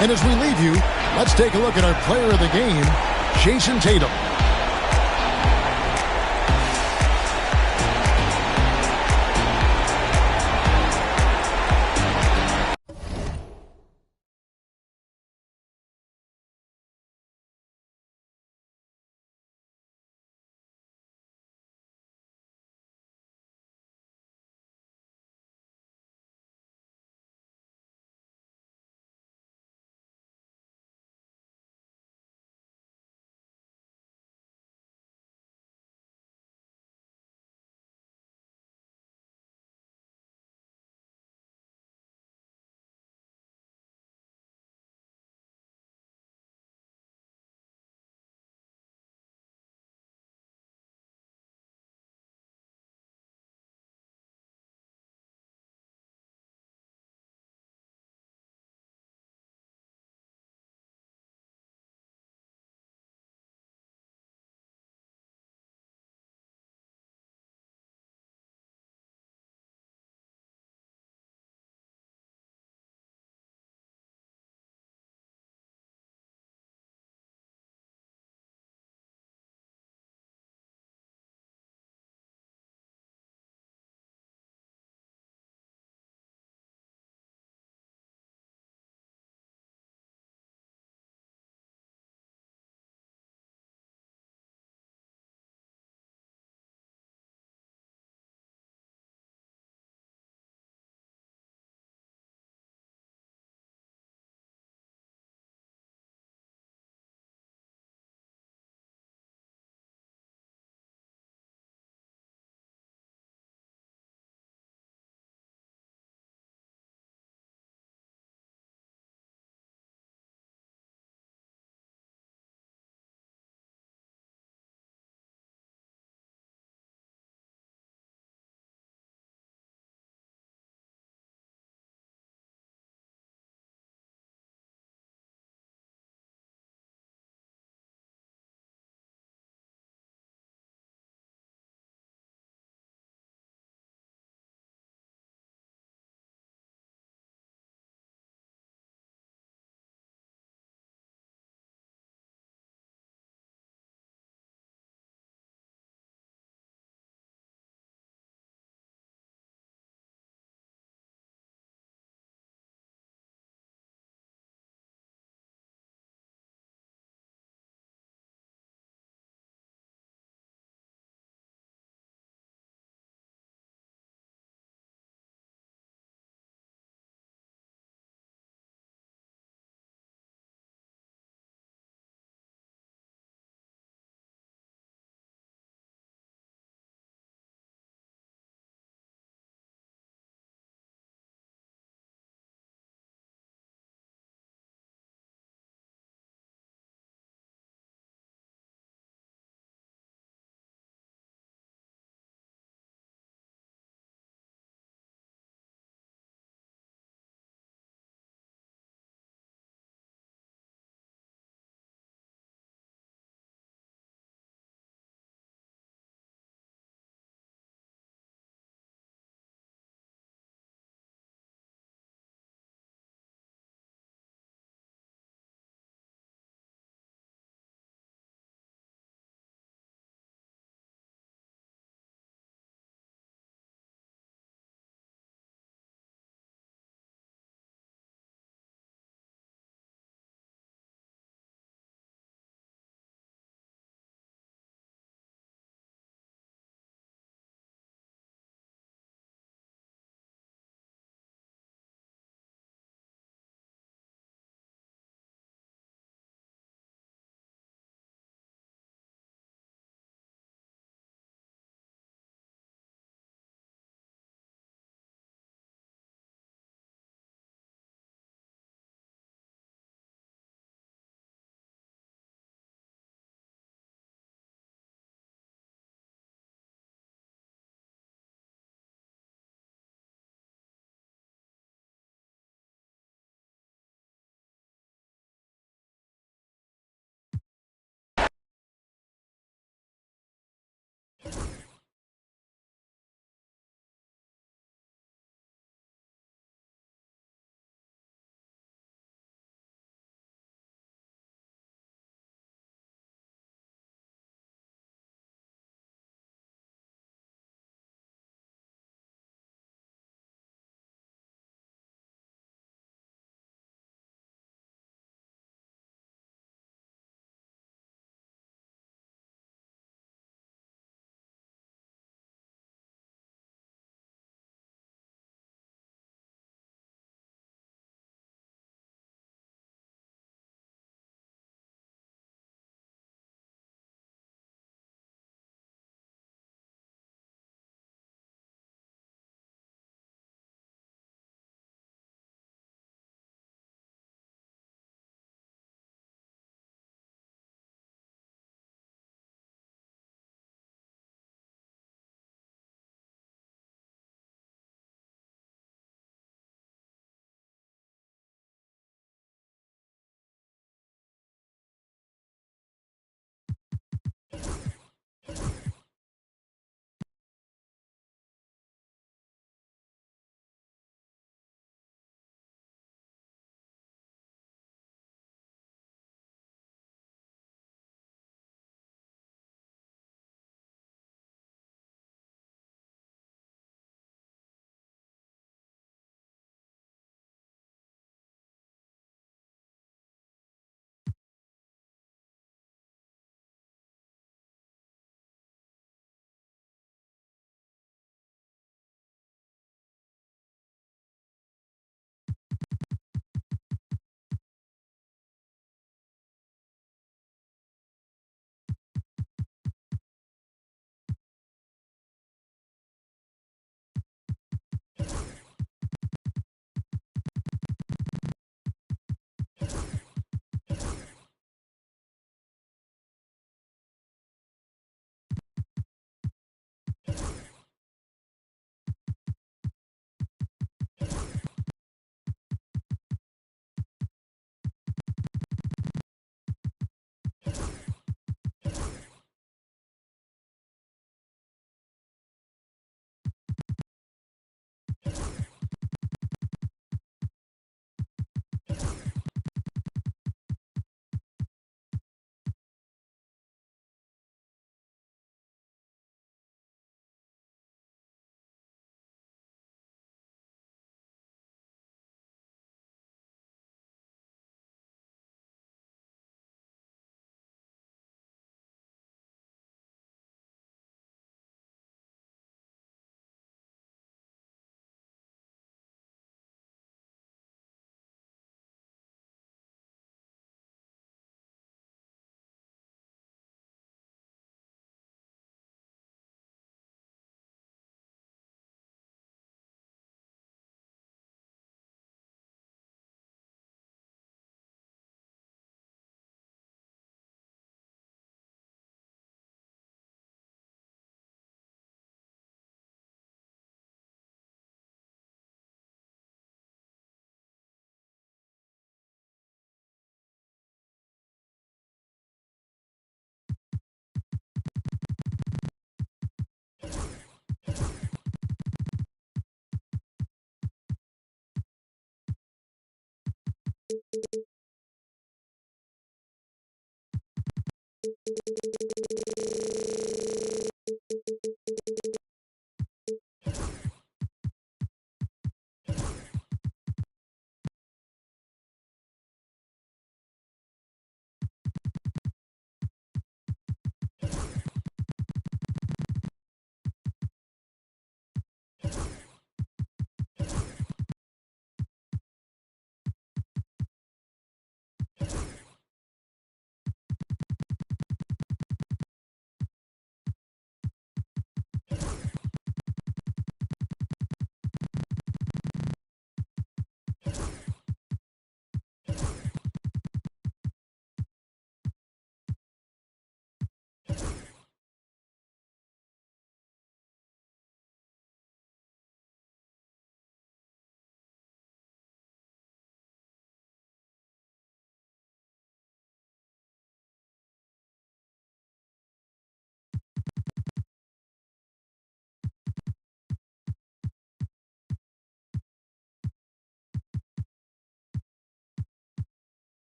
And as we leave you, let's take a look at our player of the game, Jason Tatum.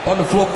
On the floor.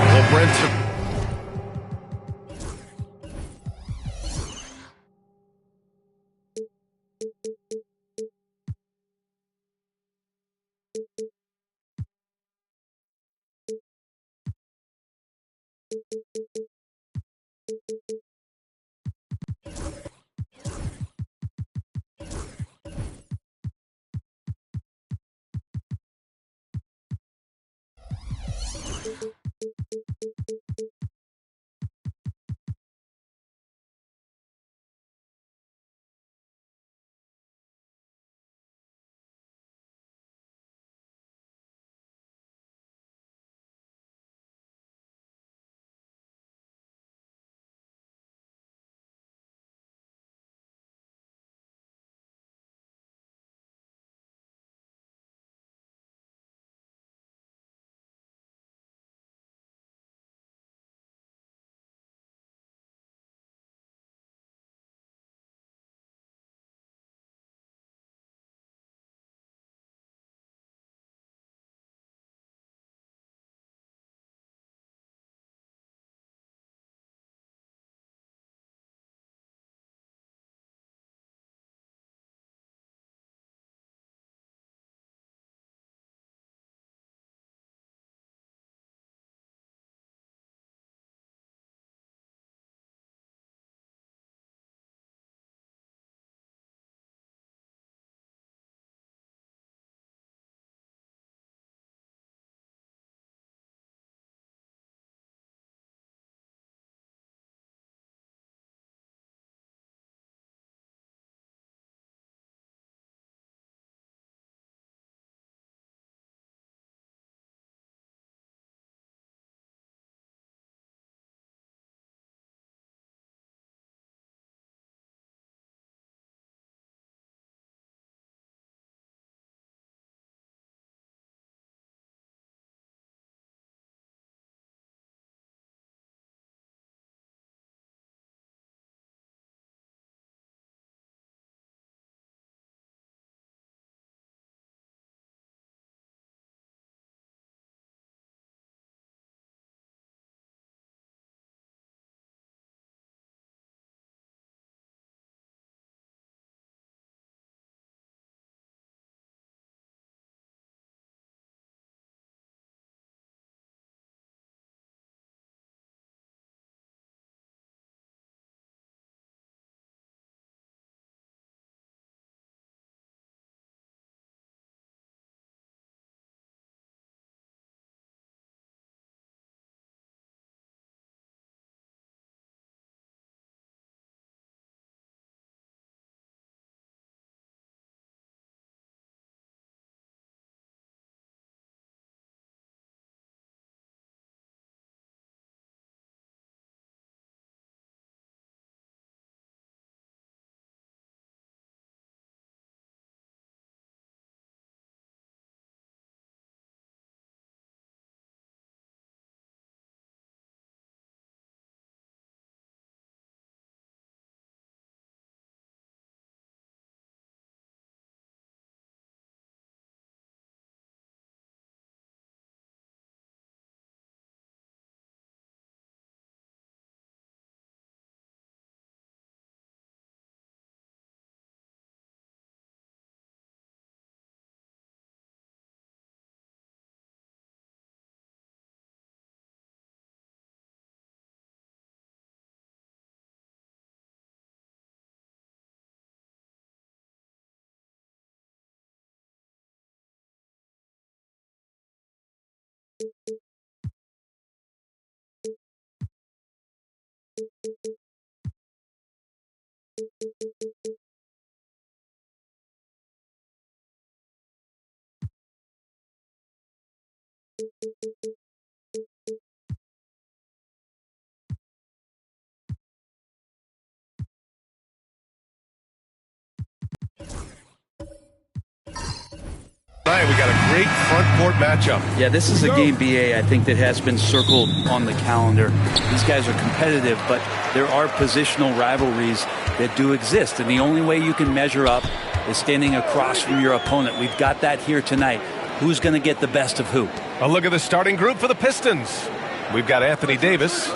Right, we got a great front court matchup. Yeah, this is a game, BA, I think that has been circled on the calendar. These guys are competitive, but there are positional rivalries that do exist, and the only way you can measure up is standing across from your opponent. We've got that here tonight. Who's going to get the best of who? A look at the starting group for the Pistons. We've got Anthony Davis.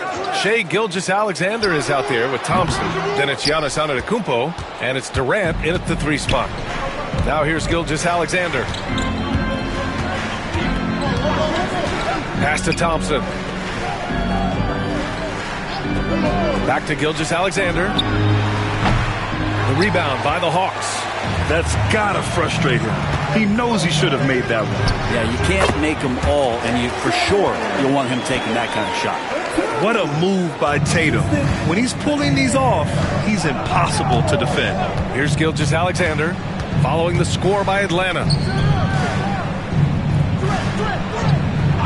Shai Gilgeous-Alexander is out there with Thompson. Then it's Giannis Antetokounmpo, and it's Durant in at the 3 spot. Now here's Gilgeous-Alexander. Pass to Thompson. Back to Gilgeous-Alexander. The rebound by the Hawks. That's gotta frustrate him. He knows he should have made that one. Yeah, you can't make them all, and you for sure you'll want him taking that kind of shot. What a move by Tatum. When he's pulling these off, he's impossible to defend. Here's Gilgeous-Alexander following the score by Atlanta.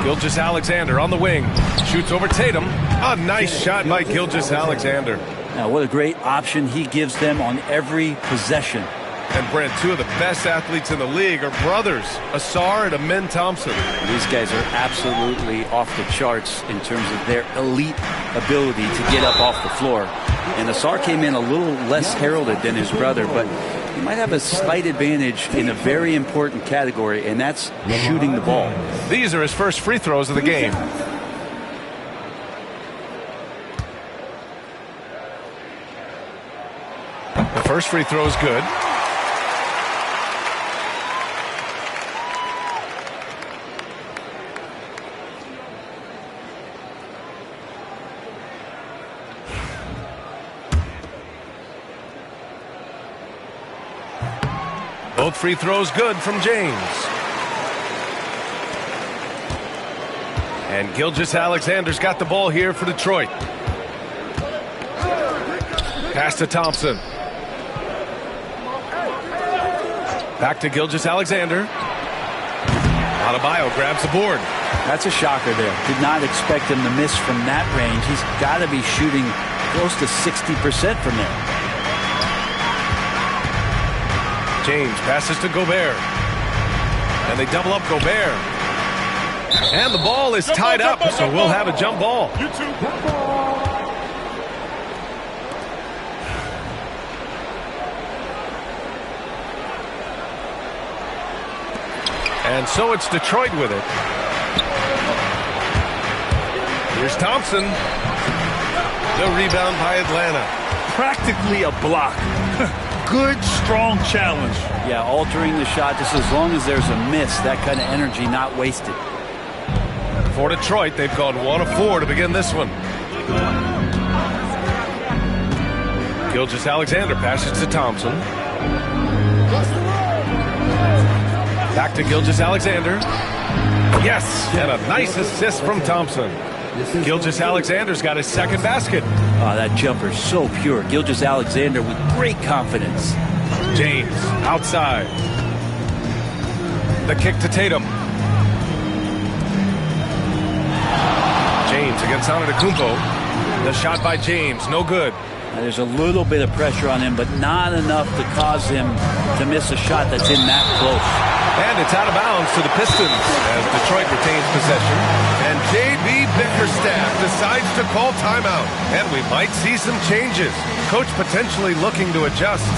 Gilgeous-Alexander on the wing. Shoots over Tatum. A nice shot by Gilgeous-Alexander. Now, what a great option he gives them on every possession. And Brent, two of the best athletes in the league are brothers, Ausar and Amen Thompson. These guys are absolutely off the charts in terms of their elite ability to get up off the floor. And Ausar came in a little less heralded than his brother, but he might have a slight advantage in a very important category, and that's shooting the ball. These are his first free throws of the game. The first free throw is good. Both free throws good from James. And Gilgeous-Alexander's got the ball here for Detroit. Pass to Thompson. Back to Gilgeous-Alexander. Adebayo grabs the board. That's a shocker there. Did not expect him to miss from that range. He's got to be shooting close to 60% from there. James passes to Gobert. And they double up Gobert. And the ball is tied up, so we'll have a jump ball. And so it's Detroit with it. Here's Thompson. The rebound by Atlanta. Practically a block. Good, strong challenge. Yeah, altering the shot just as long as there's a miss. That kind of energy not wasted. For Detroit, they've gone 1 of 4 to begin this one. Gilgeous-Alexander passes to Thompson. Back to Gilgeous-Alexander. Yes, and a nice assist from Thompson. Gilgeous-Alexander's got his second basket. Oh, that jumper so pure. Gilgeous-Alexander with great confidence. James outside. The kick to Tatum. James against Antetokounmpo. The shot by James, no good. Now, there's a little bit of pressure on him, but not enough to cause him to miss a shot that's in that close. And it's out of bounds to the Pistons as Detroit retains possession. And J.B. Bickerstaff decides to call timeout. And we might see some changes. Coach potentially looking to adjust.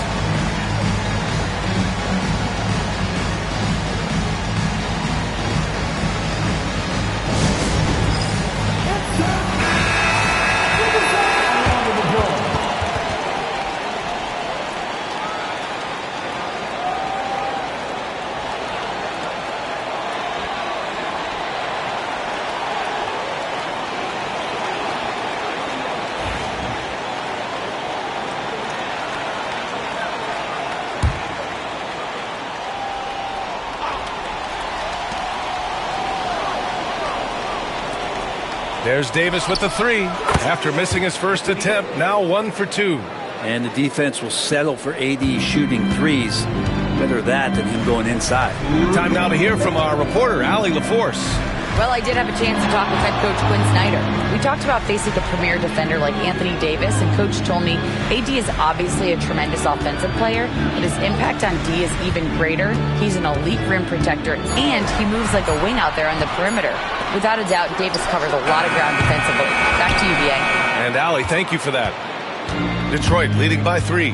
There's Davis with the 3. After missing his first attempt, now 1 for 2. And the defense will settle for AD shooting threes. Better that than him going inside. Time now to hear from our reporter, Allie LaForce. Well, I did have a chance to talk with head coach Quinn Snyder. We talked about facing a premier defender like Anthony Davis, and coach told me AD is obviously a tremendous offensive player, but his impact on D is even greater. He's an elite rim protector, and he moves like a wing out there on the perimeter. Without a doubt, Davis covers a lot of ground defensively. Back to you, B.A. And Allie, thank you for that. Detroit leading by 3.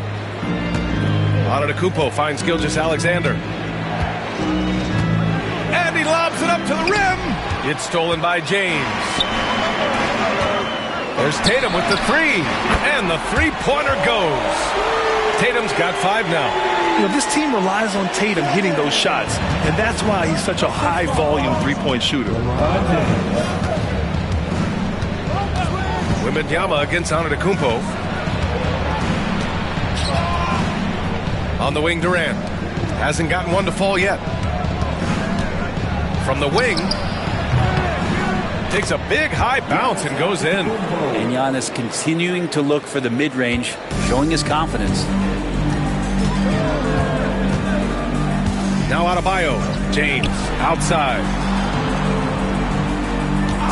Antetokounmpo finds Gilgeous-Alexander. And he lobs it up to the rim. It's stolen by James. There's Tatum with the 3. And the three-pointer goes. Tatum's got 5 now. You know, this team relies on Tatum hitting those shots, and that's why he's such a high-volume three-point shooter. Wembanyama against Antetokounmpo. On the wing, Durant. Hasn't gotten one to fall yet. From the wing. Takes a big high bounce and goes in. And Giannis continuing to look for the mid-range, showing his confidence. Now Adebayo. James outside.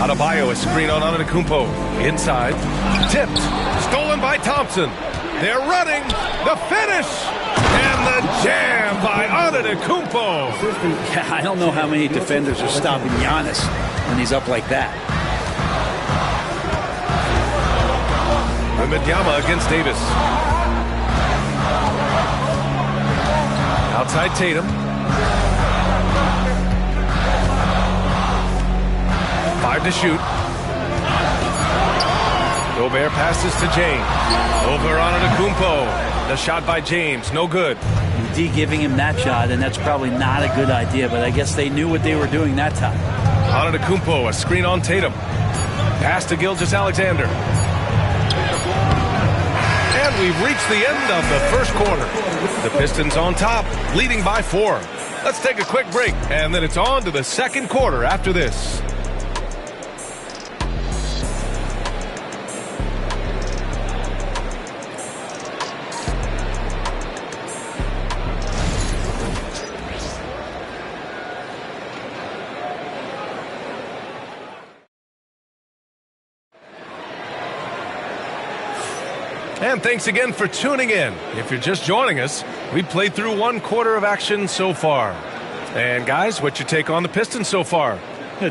Adebayo is screen on Antetokounmpo. Inside. Tipped. Stolen by Thompson. They're running. The finish. And the jam by Antetokounmpo. Yeah, I don't know how many defenders are stopping Giannis when he's up like that. Wembanyama against Davis. Outside Tatum. 5 to shoot. Gobert passes to James. Over Antetokounmpo. The shot by James, no good. D giving him that shot, and that's probably not a good idea, but I guess they knew what they were doing that time. Antetokounmpo, a screen on Tatum. Pass to Gilgeous-Alexander. And we've reached the end of the first quarter. The Pistons on top, leading by 4. Let's take a quick break, and then it's on to the second quarter after this. And thanks again for tuning in. If you're just joining us, we played through 1 quarter of action so far. And guys, what's your take on the Pistons so far?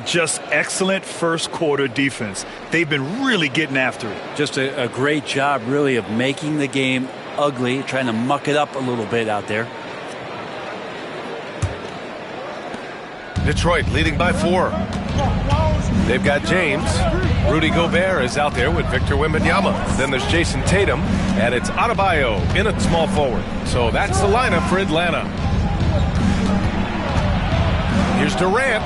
Just excellent first quarter defense. They've been really getting after it. Just a great job, really, of making the game ugly, trying to muck it up a little bit out there. Detroit leading by 4. They've got James. Rudy Gobert is out there with Victor Wembanyama. Then there's Jason Tatum, and it's Adebayo in at small forward. So that's the lineup for Atlanta. Here's Durant.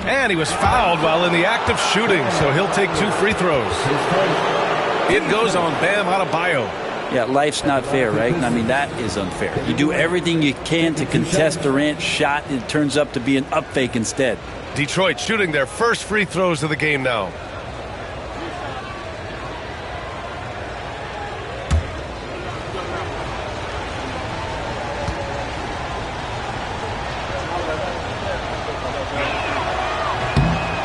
And he was fouled while in the act of shooting, so he'll take 2 free throws. It goes on Bam Adebayo. Yeah, life's not fair, right? I mean, that is unfair. You do everything you can to contest Durant's shot, and it turns up to be an up fake instead. Detroit shooting their first free throws of the game now.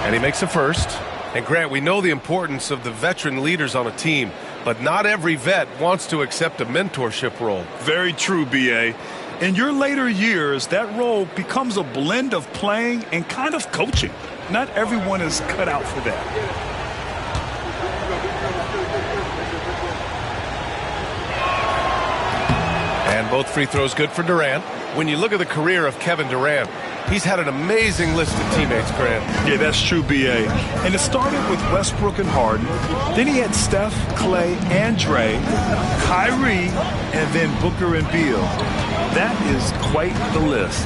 And he makes a first. And Grant, we know the importance of the veteran leaders on a team, but not every vet wants to accept a mentorship role. Very true, B.A. In your later years, that role becomes a blend of playing and kind of coaching. Not everyone is cut out for that. And both free throws good for Durant. When you look at the career of Kevin Durant, he's had an amazing list of teammates, Grant. Yeah, that's true, B.A. And it started with Westbrook and Harden. Then he had Steph, Clay, and Dre, Kyrie, and then Booker and Beal. That is quite the list.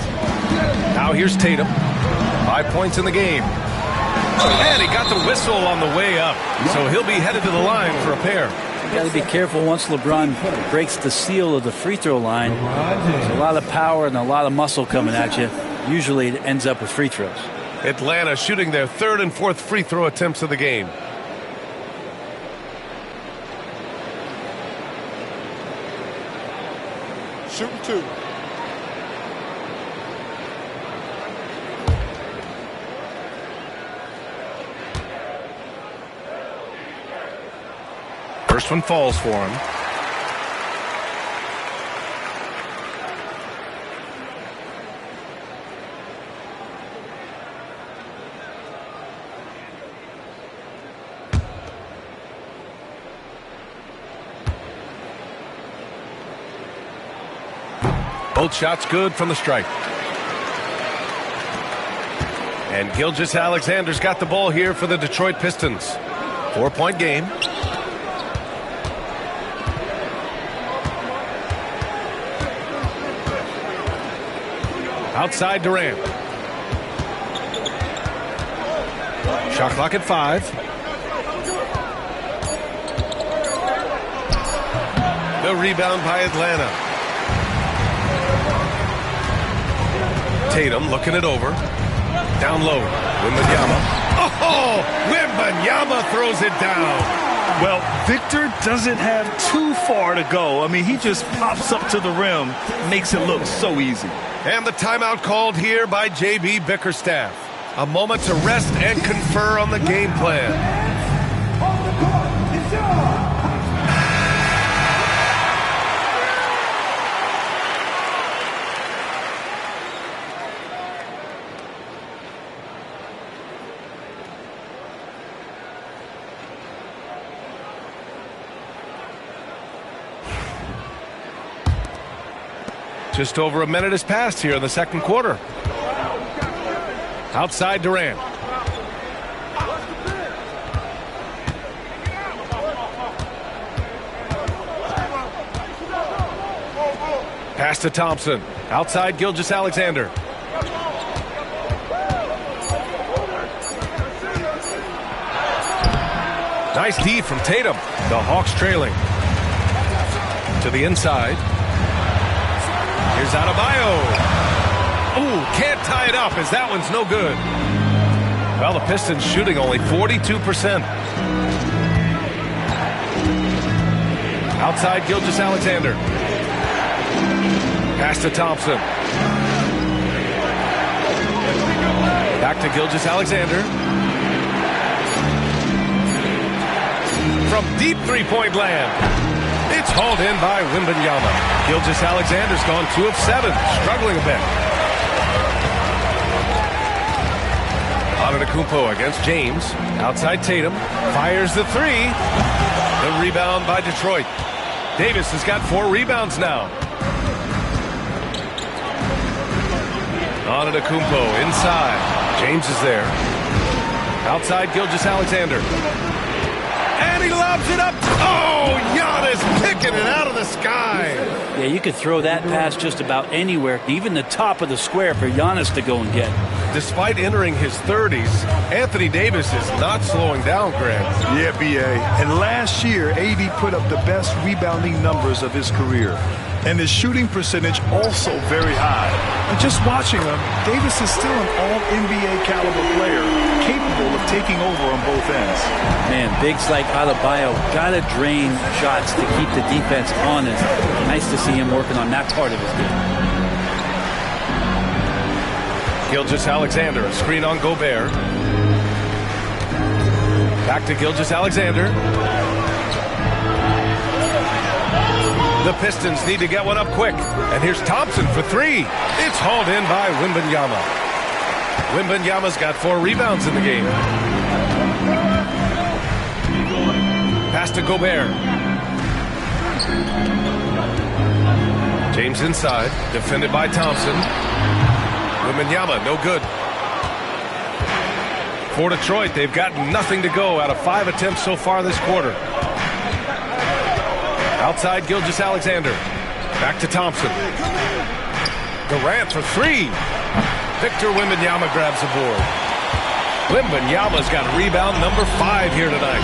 Now here's Tatum. 5 points in the game. And he got the whistle on the way up. So he'll be headed to the line for a pair. You got to be careful once LeBron breaks the seal of the free throw line. There's a lot of power and a lot of muscle coming at you. Usually it ends up with free throws. Atlanta shooting their third and fourth free throw attempts of the game. Shooting 2. First one falls for him. Both shots good from the stripe. And Gilgeous-Alexander's got the ball here for the Detroit Pistons. 4-point game. Outside Durant. Shot clock at 5. The rebound by Atlanta. Tatum looking it over. Down low. Wembanyama. Oh! Wembanyama throws it down. Well, Victor doesn't have too far to go. I mean, he just pops up to the rim, makes it look so easy. And the timeout called here by J.B. Bickerstaff. A moment to rest and confer on the game plan. Just over a minute has passed here in the second quarter. Outside Durant. Pass to Thompson. Outside Gilgeous-Alexander. Nice D from Tatum. The Hawks trailing. To the inside. Here's Adebayo. Ooh, can't tie it up as that one's no good. Well, the Pistons shooting only 42%. Outside Gilgeous-Alexander. Pass to Thompson. Back to Gilgeous-Alexander. From deep three-point land. It's hauled in by Wembanyama. Gilgeous-Alexander's gone 2 of 7, struggling a bit. Antetokounmpo against James. Outside Tatum. Fires the 3. The rebound by Detroit. Davis has got 4 rebounds now. Antetokounmpo inside. James is there. Outside Gilgeous-Alexander. And he lobs it up. Oh, Giannis picking it out of the sky. Yeah, you could throw that pass just about anywhere, even the top of the square for Giannis to go and get. Despite entering his 30s, Anthony Davis is not slowing down, Grant. Yeah, B.A. And last year, AD put up the best rebounding numbers of his career. And his shooting percentage also very high. And just watching him, Davis is still an all-NBA caliber player, capable of taking over on both ends. Man, bigs like Adebayo gotta drain shots to keep the defense honest. Nice to see him working on that part of his game. Gilgeous-Alexander, a screen on Gobert. Back to Gilgeous-Alexander. The Pistons need to get one up quick. And here's Thompson for 3. It's hauled in by Wembanyama. Wembanyama's got 4 rebounds in the game. Pass to Gobert. James inside, defended by Thompson. Wembanyama, no good. For Detroit, they've got nothing to go out of 5 attempts so far this quarter. Outside Gilgeous-Alexander. Back to Thompson. Durant for 3. Victor Wembanyama grabs the board. Wembanyama's got rebound number 5 here tonight.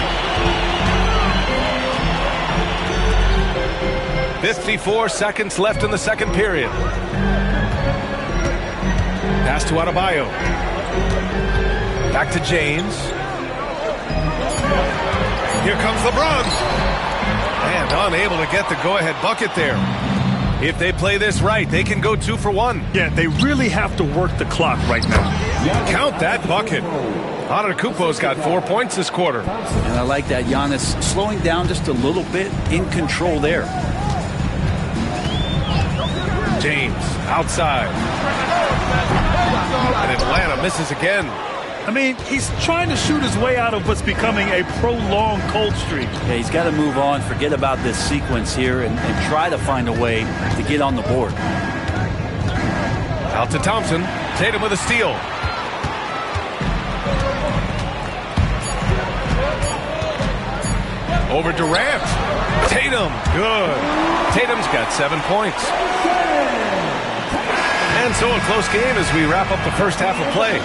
54 seconds left in the second period. Pass to Adebayo. Back to James. Here comes LeBron. And unable to get the go-ahead bucket there. If they play this right, they can go 2 for 1. Yeah, they really have to work the clock right now. Count that bucket. Antetokounmpo's got 4 points this quarter. And I like that. Giannis slowing down just a little bit, in control there. James outside. And Atlanta misses again. I mean, he's trying to shoot his way out of what's becoming a prolonged cold streak. Yeah, he's got to move on, forget about this sequence here, and try to find a way to get on the board. Out to Thompson. Tatum with a steal. Over Durant. Tatum. Good. Tatum's got 7 points. And so a close game as we wrap up the first half of play.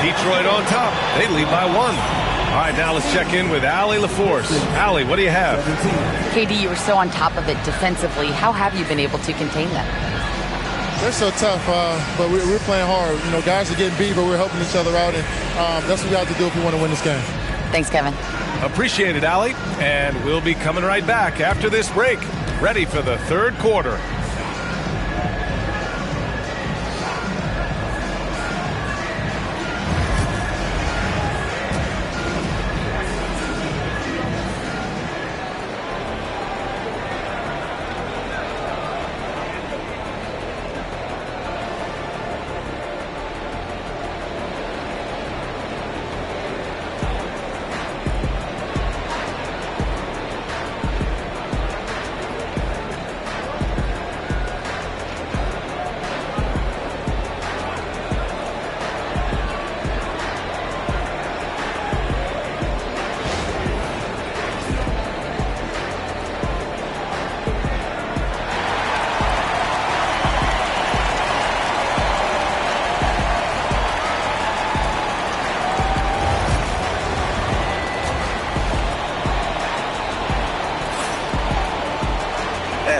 Detroit on top. They lead by 1. All right, now let's check in with Allie LaForce. Allie, what do you have? KD, you were so on top of it defensively. How have you been able to contain them? They're so tough, but we're playing hard. You know, guys are getting beat, but we're helping each other out, and that's what we have to do if we want to win this game. Thanks, Kevin. Appreciate it, Allie. And we'll be coming right back after this break. Ready for the third quarter.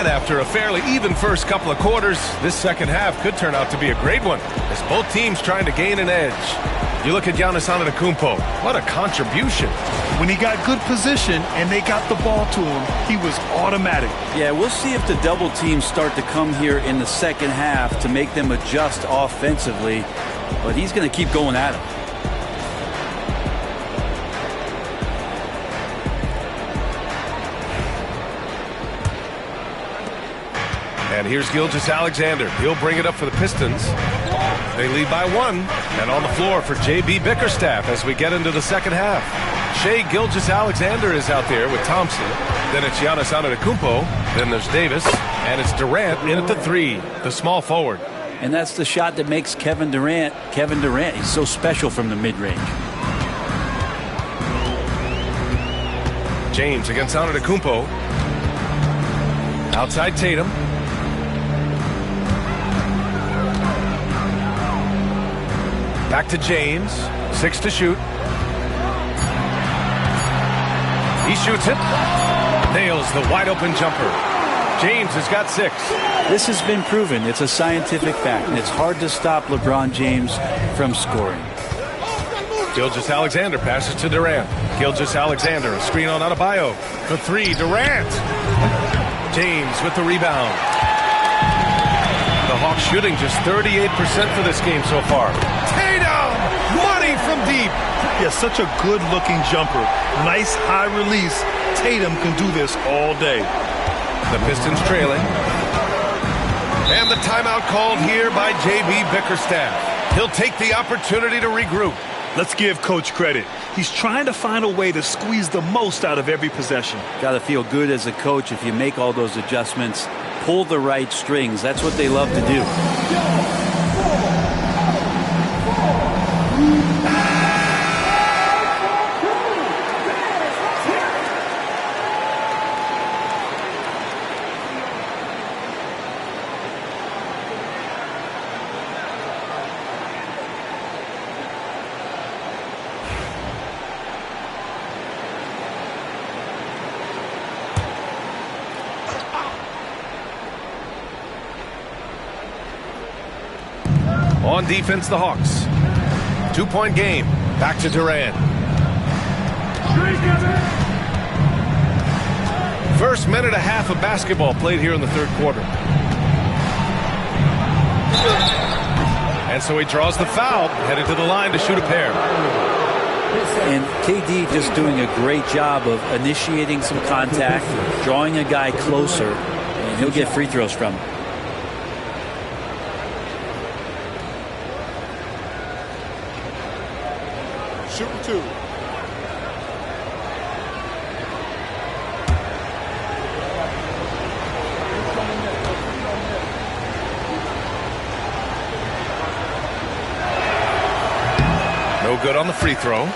After a fairly even first couple of quarters, this second half could turn out to be a great one as both teams trying to gain an edge. You look at Giannis Antetokounmpo, what a contribution. When he got good position and they got the ball to him, he was automatic. Yeah, we'll see if the double teams start to come here in the second half to make them adjust offensively, but he's going to keep going at him. And here's Gilgeous-Alexander. He'll bring it up for the Pistons. They lead by 1. And on the floor for J.B. Bickerstaff as we get into the second half. Shai Gilgeous-Alexander is out there with Thompson. Then it's Giannis Antetokounmpo. Then there's Davis. And it's Durant in at the 3, the small forward. And that's the shot that makes Kevin Durant. He's so special from the mid-range. James against Antetokounmpo. Outside Tatum. Back to James. 6 to shoot. He shoots it. Nails the wide open jumper. James has got 6. This has been proven. It's a scientific fact, and it's hard to stop LeBron James from scoring. Gilgeous-Alexander passes to Durant. Gilgeous-Alexander, a screen on Adebayo. For 3, Durant. James with the rebound. The Hawks shooting just 38% for this game so far. Tatum! Money from deep! Yeah, such a good-looking jumper. Nice high release. Tatum can do this all day. The Pistons trailing. And the timeout called here by J.B. Bickerstaff. He'll take the opportunity to regroup. Let's give Coach credit. He's trying to find a way to squeeze the most out of every possession. Got to feel good as a coach if you make all those adjustments, pull the right strings. That's what they love to do. On defense, the Hawks. 2-point game. Back to Durant. First minute and a half of basketball played here in the third quarter. And so he draws the foul, headed to the line to shoot a pair. And KD just doing a great job of initiating some contact, drawing a guy closer, and he'll get free throws from him. Shooting 2. No good on the free throw.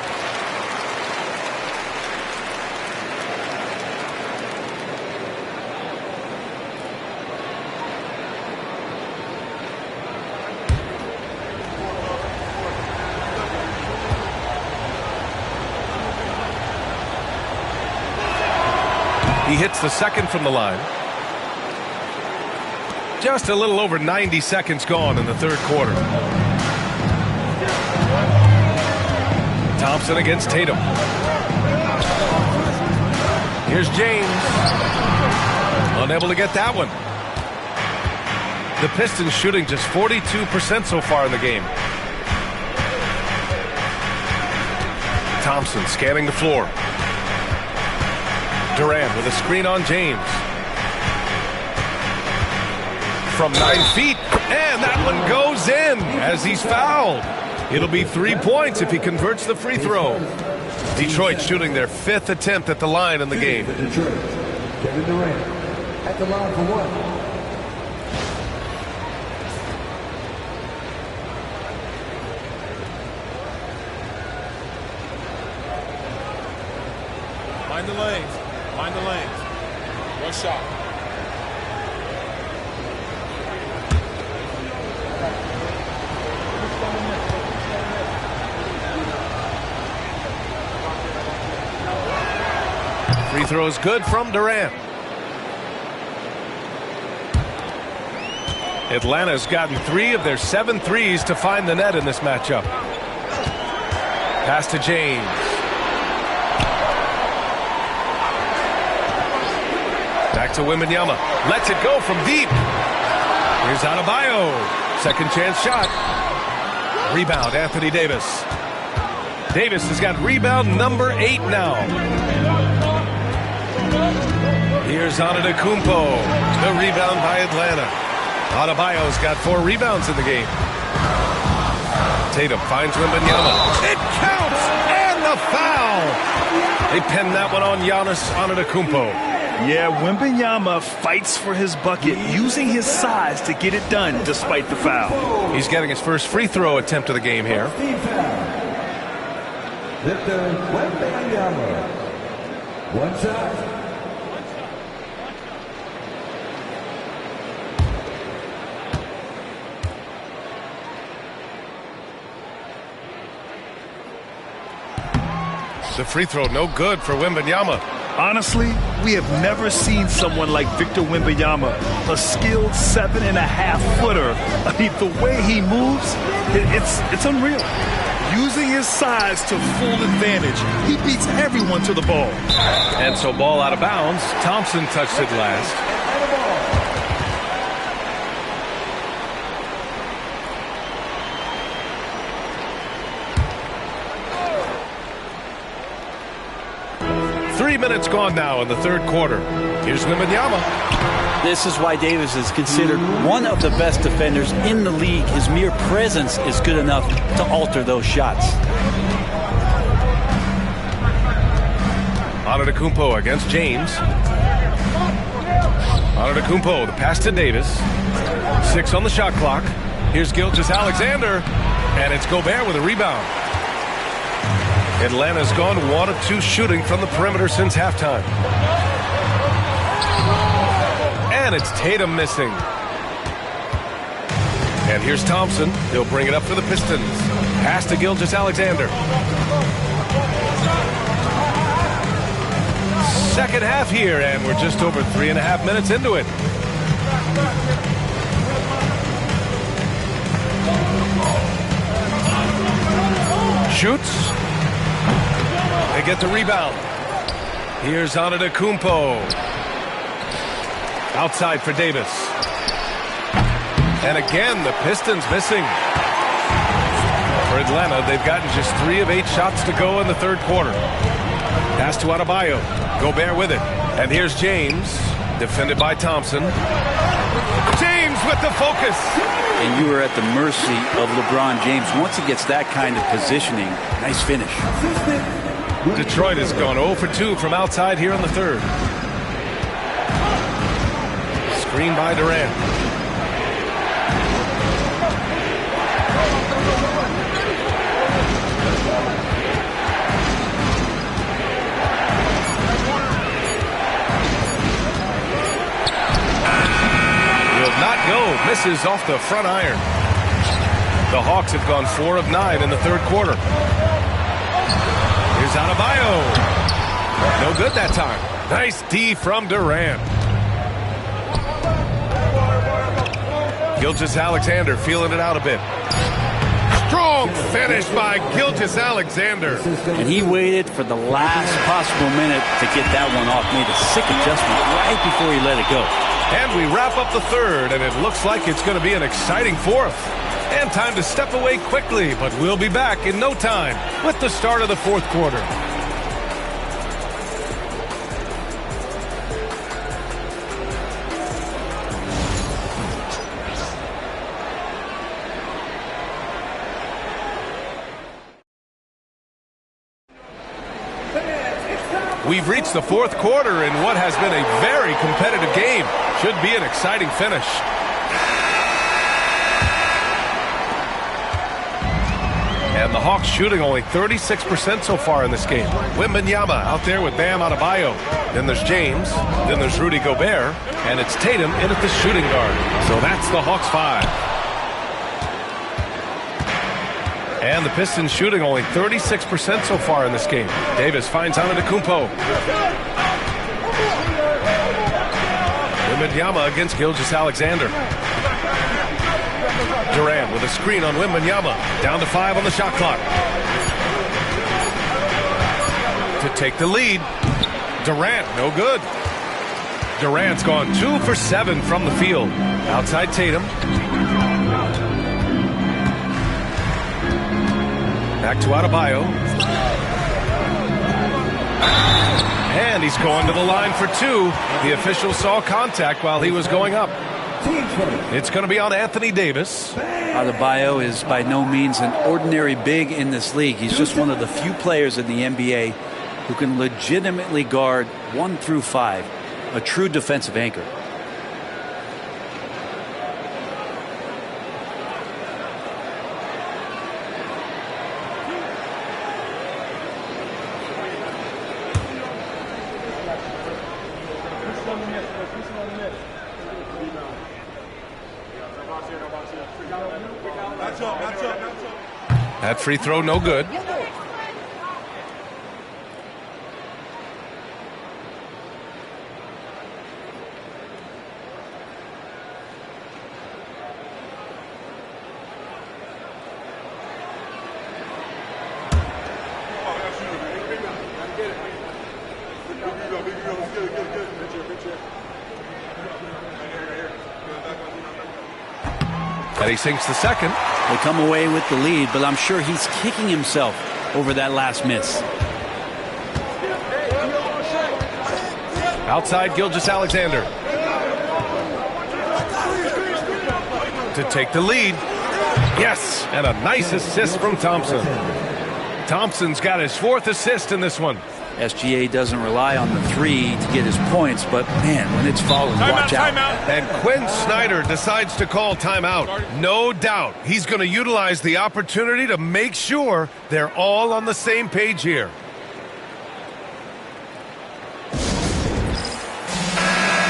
He hits the second from the line. Just a little over 90 seconds gone in the third quarter. Thompson against Tatum. Here's James. Unable to get that one. The Pistons shooting just 42% so far in the game. Thompson scanning the floor. Durant with a screen on James. From 9 feet, and that one goes in as he's fouled. It'll be 3 points if he converts the free throw. Detroit shooting their 5th attempt at the line in the game. Kevin Durant at the line for 1. Mind the lanes. Mind the lanes. One shot. Free throw is good from Durant. Atlanta's gotten 3 of their 7 threes to find the net in this matchup. Pass to James. Back to Wembanyama. Lets it go from deep. Here's Adebayo. Second chance shot. Rebound, Anthony Davis. Davis has got rebound number 8 now. Here's Antetokounmpo. The rebound by Atlanta. Adebayo's got 4 rebounds in the game. Tatum finds Wembanyama. It counts! And the foul! They pinned that one on Giannis Antetokounmpo. Yeah, Wembanyama fights for his bucket, using his size to get it done despite the foul. He's getting his first free throw attempt of the game here. Victor Wembanyama. One shot. The free throw no good for Wembanyama. Honestly, we have never seen someone like Victor Wembanyama, a skilled 7.5-footer. I mean, the way he moves, it's unreal. Using his size to full advantage, he beats everyone to the ball. And so ball out of bounds. Thompson touched it last. Minutes gone now in the third quarter. Here's Wembanyama. This is why Davis is considered one of the best defenders in the league. His mere presence is good enough to alter those shots. Antetokounmpo against James. Antetokounmpo, the pass to Davis. 6 on the shot clock. Here's Gilgeous-Alexander, and it's Gobert with a rebound. Atlanta's gone 1 of 2 shooting from the perimeter since halftime. And it's Tatum missing. And here's Thompson. He'll bring it up for the Pistons. Pass to Gilgeous-Alexander. Second half here, and we're just over 3.5 minutes into it. Shoots. They get the rebound. Here's Antetokounmpo. Outside for Davis. And again, the Pistons missing. For Atlanta, they've gotten just 3 of 8 shots to go in the third quarter. Pass to Adebayo. Gobert with it. And here's James, defended by Thompson. James with the focus. And you are at the mercy of LeBron James. Once he gets that kind of positioning, nice finish. Detroit has gone 0 for 2 from outside here in the third. Screen by Durant. Not go. Misses off the front iron. The Hawks have gone 4 of 9 in the third quarter. Here's Adebayo. No good that time. Nice D from Durant. Gilgeous-Alexander feeling it out a bit. Strong finish by Gilgeous-Alexander. And he waited for the last possible minute to get that one off. Made a sick adjustment right before he let it go. And we wrap up the third, and it looks like it's going to be an exciting fourth. And time to step away quickly, but we'll be back in no time with the start of the fourth quarter. We've reached the fourth quarter in what has been a very competitive game. Should be an exciting finish. And the Hawks shooting only 36% so far in this game. Wembanyama out there with Bam Adebayo. Then there's James. Then there's Rudy Gobert. And it's Tatum in at the shooting guard. So that's the Hawks 5. And the Pistons shooting only 36% so far in this game. Davis finds Antetokounmpo. Wembanyama against Gilgeous-Alexander. Durant with a screen on Wembanyama. Down to 5 on the shot clock. To take the lead. Durant, no good. Durant's gone 2 for 7 from the field. Outside Tatum. Back to Adebayo. And he's going to the line for 2. The official saw contact while he was going up. It's going to be on Anthony Davis. Adebayo is by no means an ordinary big in this league. He's just one of the few players in the NBA who can legitimately guard 1 through 5. A true defensive anchor. That free throw, no good. And he sinks the second. They come away with the lead, but I'm sure he's kicking himself over that last miss. Outside Gilgeous-Alexander. To take the lead. Yes, and a nice assist from Thompson. Thompson's got his 4th assist in this one. SGA doesn't rely on the 3 to get his points, but man, when it's falling, watch out. And Quinn Snyder decides to call timeout. No doubt he's going to utilize the opportunity to make sure they're all on the same page here.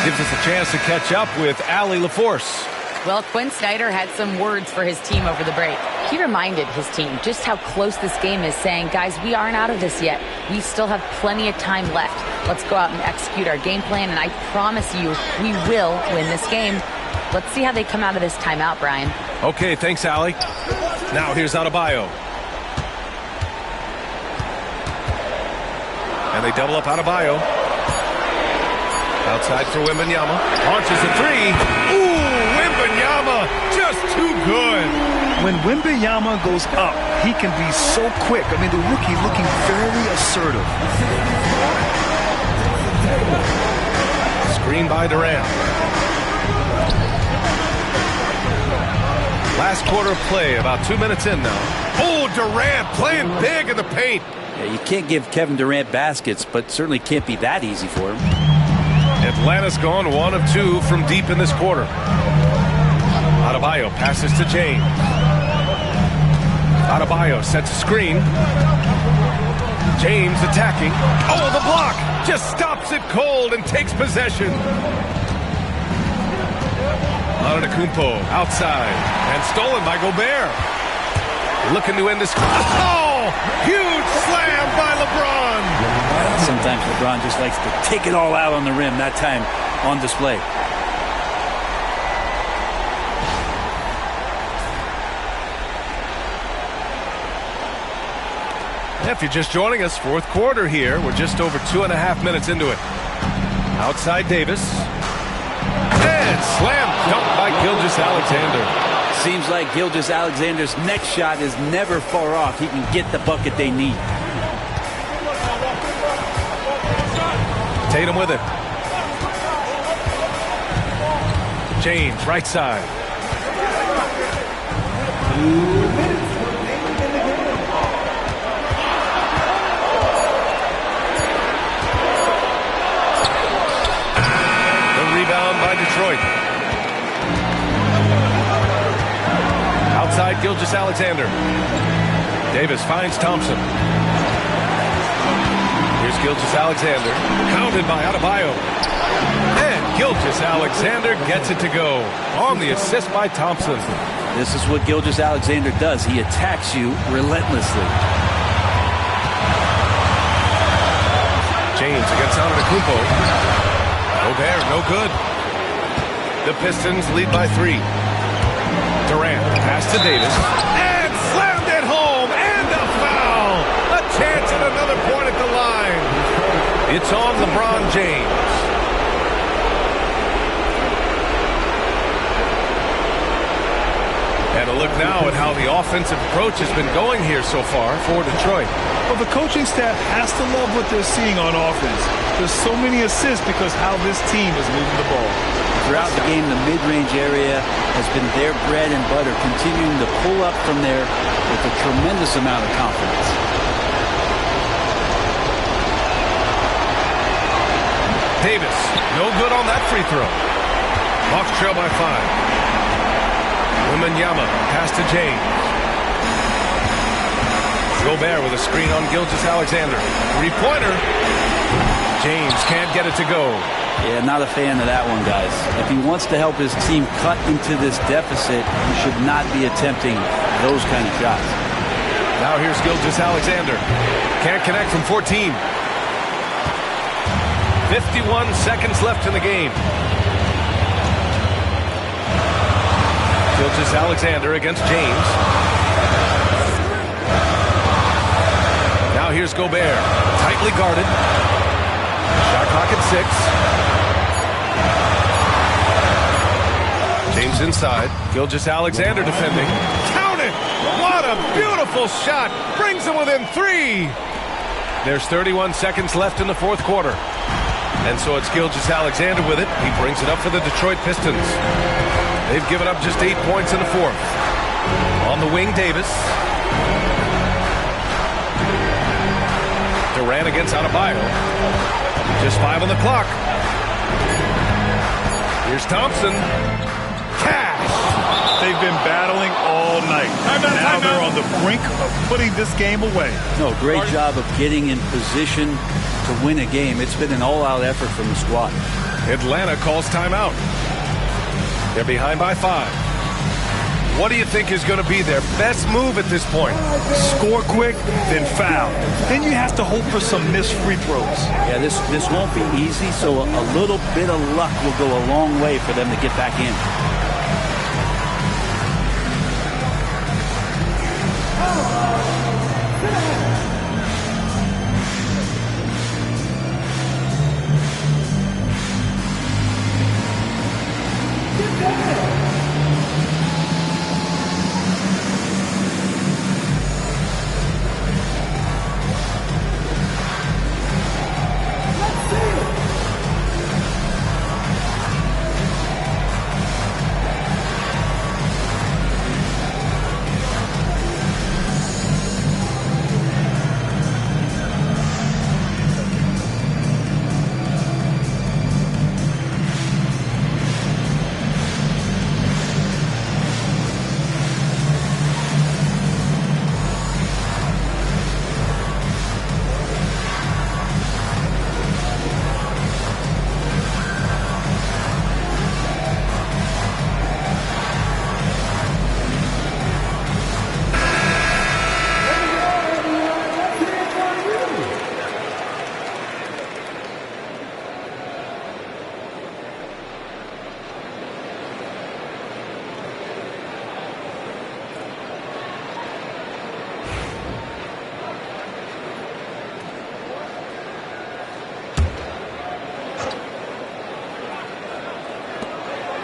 Gives us a chance to catch up with Allie LaForce. Well, Quinn Snyder had some words for his team over the break. He reminded his team just how close this game is, saying, guys, we aren't out of this yet. We still have plenty of time left. Let's go out and execute our game plan, and I promise you we will win this game. Let's see how they come out of this timeout, Brian. Okay, thanks, Allie. Now here's Adebayo. And they double up Adebayo. Outside for Wembanyama. Launches a three. Ooh, Wembanyama just too good. When Wembanyama goes up, he can be so quick. I mean, the rookie looking very assertive. Screen by Durant. Last quarter of play, about 2 minutes in now. Oh, Durant playing big in the paint. Yeah, you can't give Kevin Durant baskets, but certainly can't be that easy for him. Atlanta's gone 1 of 2 from deep in this quarter. Adebayo passes to James. Adebayo sets a screen. James attacking. Oh, the block! Just stops it cold and takes possession. Antetokounmpo outside and stolen by Gobert. Looking to end this. Oh! Huge slam by LeBron. Sometimes LeBron just likes to take it all out on the rim. That time on display. If you're just joining us, fourth quarter here. We're just over 2.5 minutes into it. Outside Davis. And slam dunk by Gilgeous-Alexander. Seems like Gilgeous-Alexander's next shot is never far off. He can get the bucket they need. Tatum with it. James, right side. Rebound by Detroit. Outside Gilgeous-Alexander. Davis finds Thompson. Here's Gilgeous-Alexander. Counted by Adebayo. And Gilgeous-Alexander gets it to go. On the assist by Thompson. This is what Gilgeous-Alexander does. He attacks you relentlessly. James against Antetokounmpo. Gobert, no good. The Pistons lead by 3. Durant, pass to Davis. And slammed it home. And a foul. A chance at another point at the line. It's on LeBron James. And a look now at how the offensive approach has been going here so far for Detroit. Well, the coaching staff has to love what they're seeing on offense. There's so many assists because how this team is moving the ball. Throughout the game, the mid-range area has been their bread and butter, continuing to pull up from there with a tremendous amount of confidence. Davis, no good on that free throw. Hawks trail by 5. Wembanyama, pass to James. Gobert with a screen on Gilgeous-Alexander. Three-pointer. James can't get it to go. Yeah, not a fan of that one, guys. If he wants to help his team cut into this deficit, he should not be attempting those kind of shots. Now here's Gilgeous-Alexander. Can't connect from 14. 51 seconds left in the game. Gilgeous-Alexander against James. Now here's Gobert. Tightly guarded. Shot clock at 6. James inside. Gilgeous-Alexander defending. Count it! What a beautiful shot! Brings him within 3. There's 31 seconds left in the fourth quarter. And so it's Gilgeous-Alexander with it. He brings it up for the Detroit Pistons. They've given up just 8 points in the fourth. On the wing, Davis. Durant against Adebayo. Just 5 on the clock. Here's Thompson. Cash. They've been battling all night. Now they're on the brink of putting this game away. No, great job of getting in position to win a game. It's been an all-out effort from the squad. Atlanta calls timeout. They're behind by 5. What do you think is going to be their best move at this point? Score quick, then foul. Then you have to hope for some missed free throws. Yeah, this won't be easy, so a little bit of luck will go a long way for them to get back in.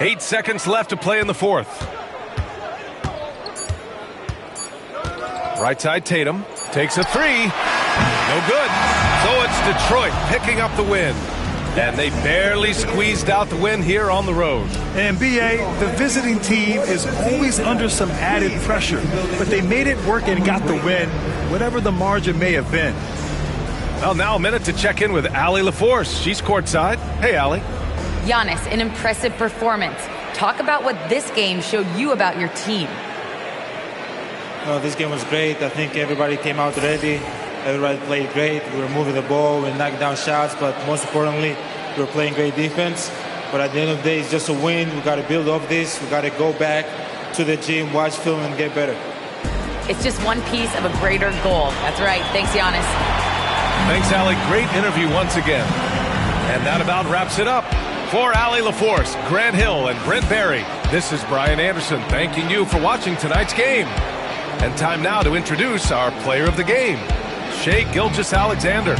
8 seconds left to play in the fourth. Right side, Tatum takes a three. No good. So it's Detroit picking up the win. And they barely squeezed out the win here on the road. And BA, the visiting team is always under some added pressure, but they made it work and got the win, whatever the margin may have been. Well, now a minute to check in with Allie LaForce. She's courtside. Hey, Allie. Giannis, an impressive performance. Talk about what this game showed you about your team. This game was great. I think everybody came out ready. Everybody played great. We were moving the ball, we knocked down shots, but most importantly, we were playing great defense. But at the end of the day, it's just a win. We got to build off this. We got to go back to the gym, watch film, and get better. It's just one piece of a greater goal. That's right. Thanks, Giannis. Thanks, Allie. Great interview once again. And that about wraps it up. For Allie LaForce, Grant Hill, and Brent Barry, this is Brian Anderson thanking you for watching tonight's game. And time now to introduce our player of the game, Shai Gilgeous-Alexander.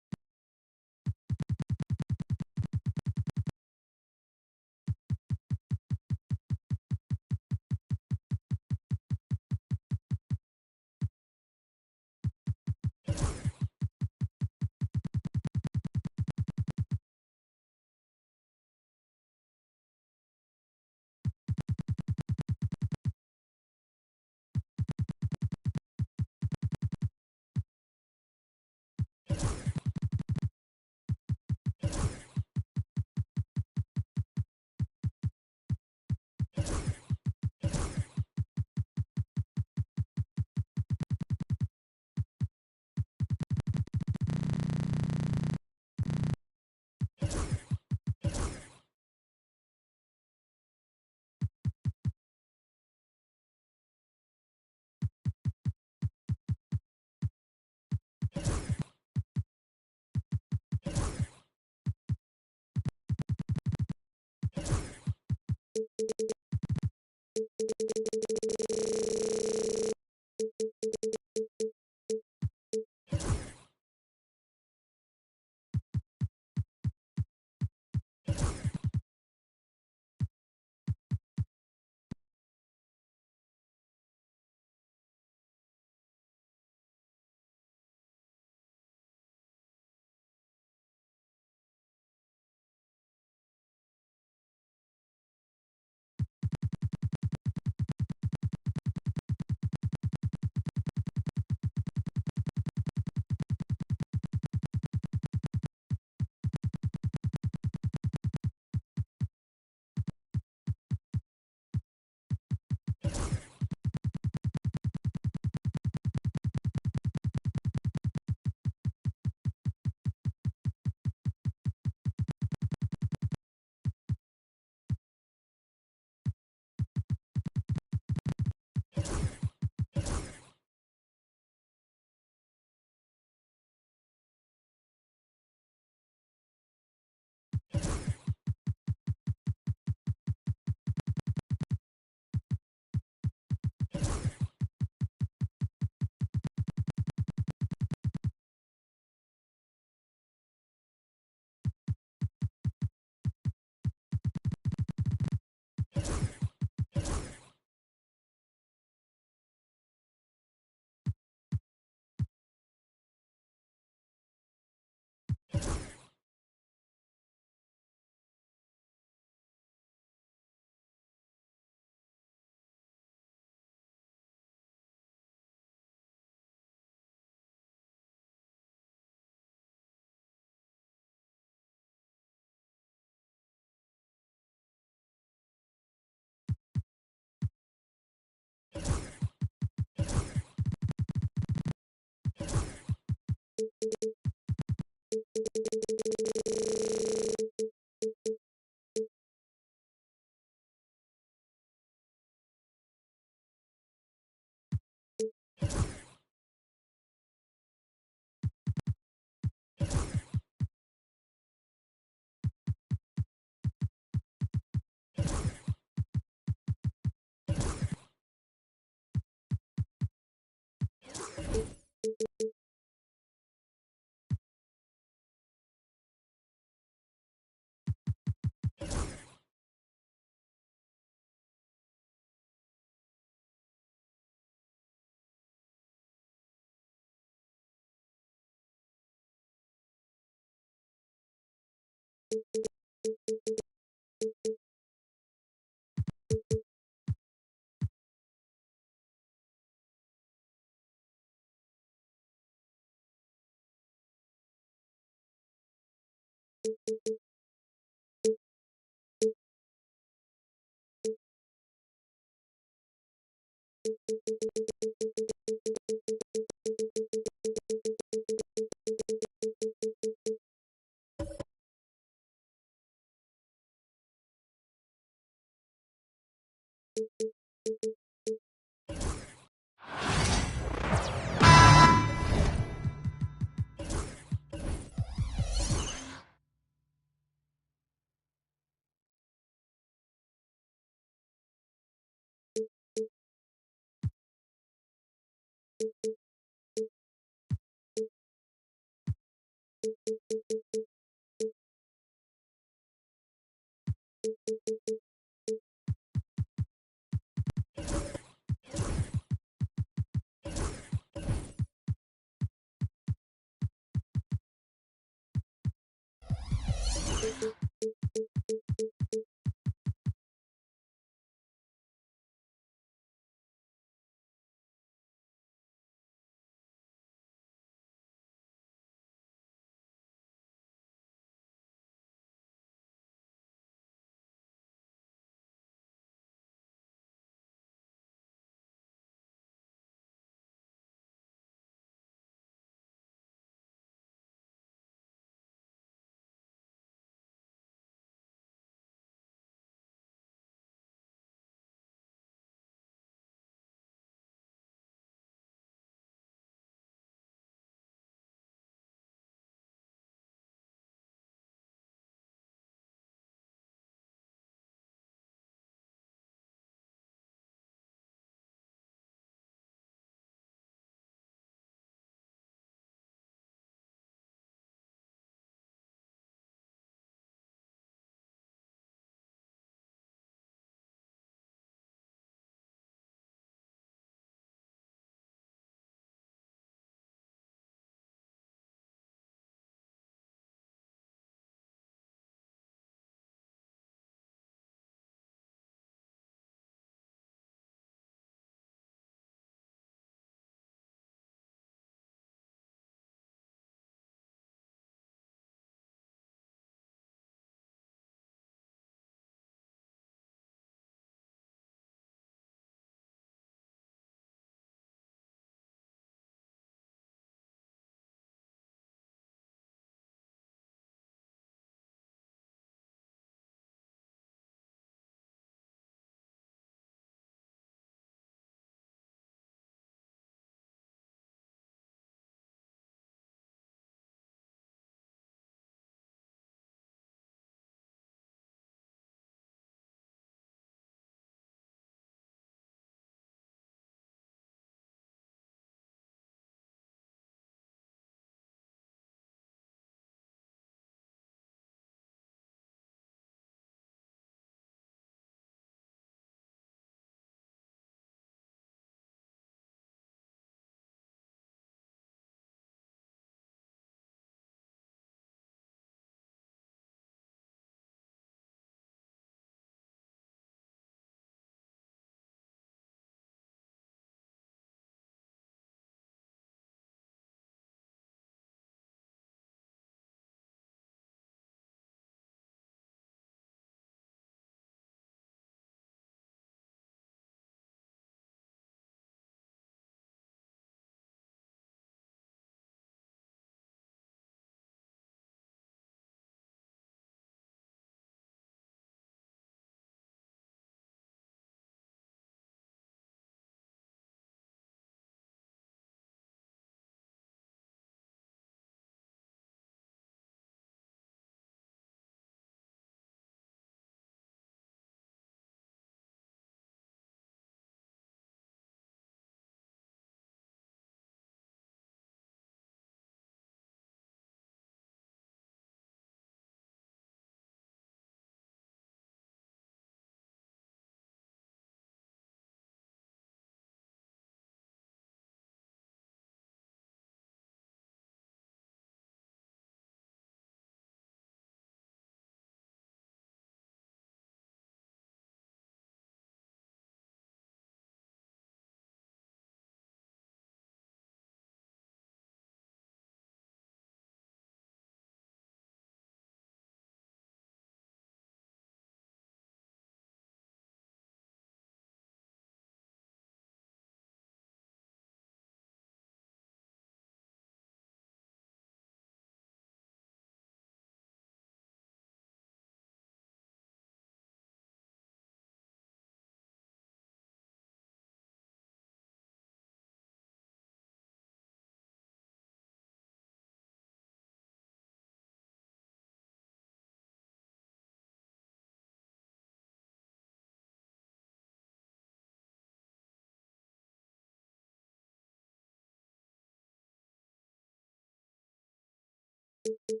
Hi,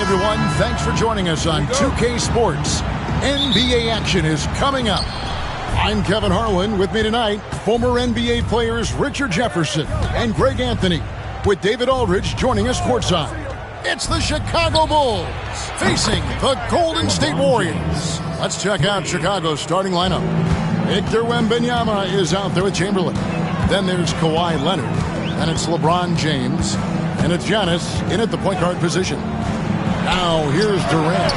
everyone. Thanks for joining us on 2K Sports. NBA action is coming up. I'm Kevin Harlan. With me tonight, former NBA players Richard Jefferson and Greg Anthony, with David Aldridge joining us courtside. It's the Chicago Bulls facing the Golden State Warriors. Let's check out Chicago's starting lineup. Victor Wembanyama is out there with Chamberlain. Then there's Kawhi Leonard. And it's LeBron James. And it's Giannis in at the point guard position. Now here's Durant.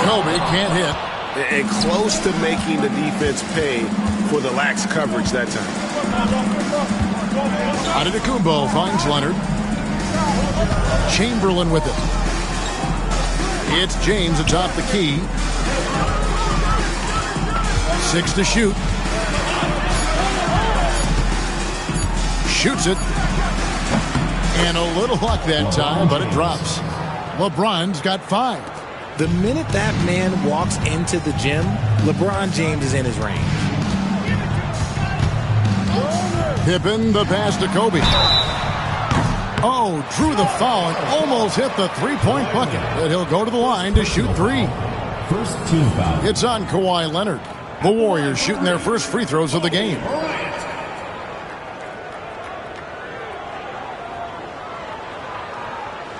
Kobe can't hit. And close to making the defense pay for the lax coverage that time. Antetokounmpo finds Leonard. Chamberlain with it. It's James atop the key. 6 to shoot. Shoots it. And a little luck that time, but it drops. LeBron's got 5. The minute that man walks into the gym, LeBron James is in his range. Pippen the pass to Kobe. Oh, drew the foul and almost hit the three-point bucket. But he'll go to the line to shoot 3. First team foul. It's on Kawhi Leonard. The Warriors shooting their first free throws of the game.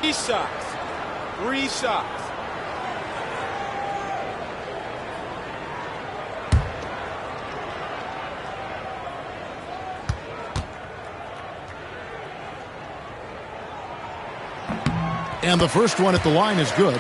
3 shots. 3 shots. And the first one at the line is good.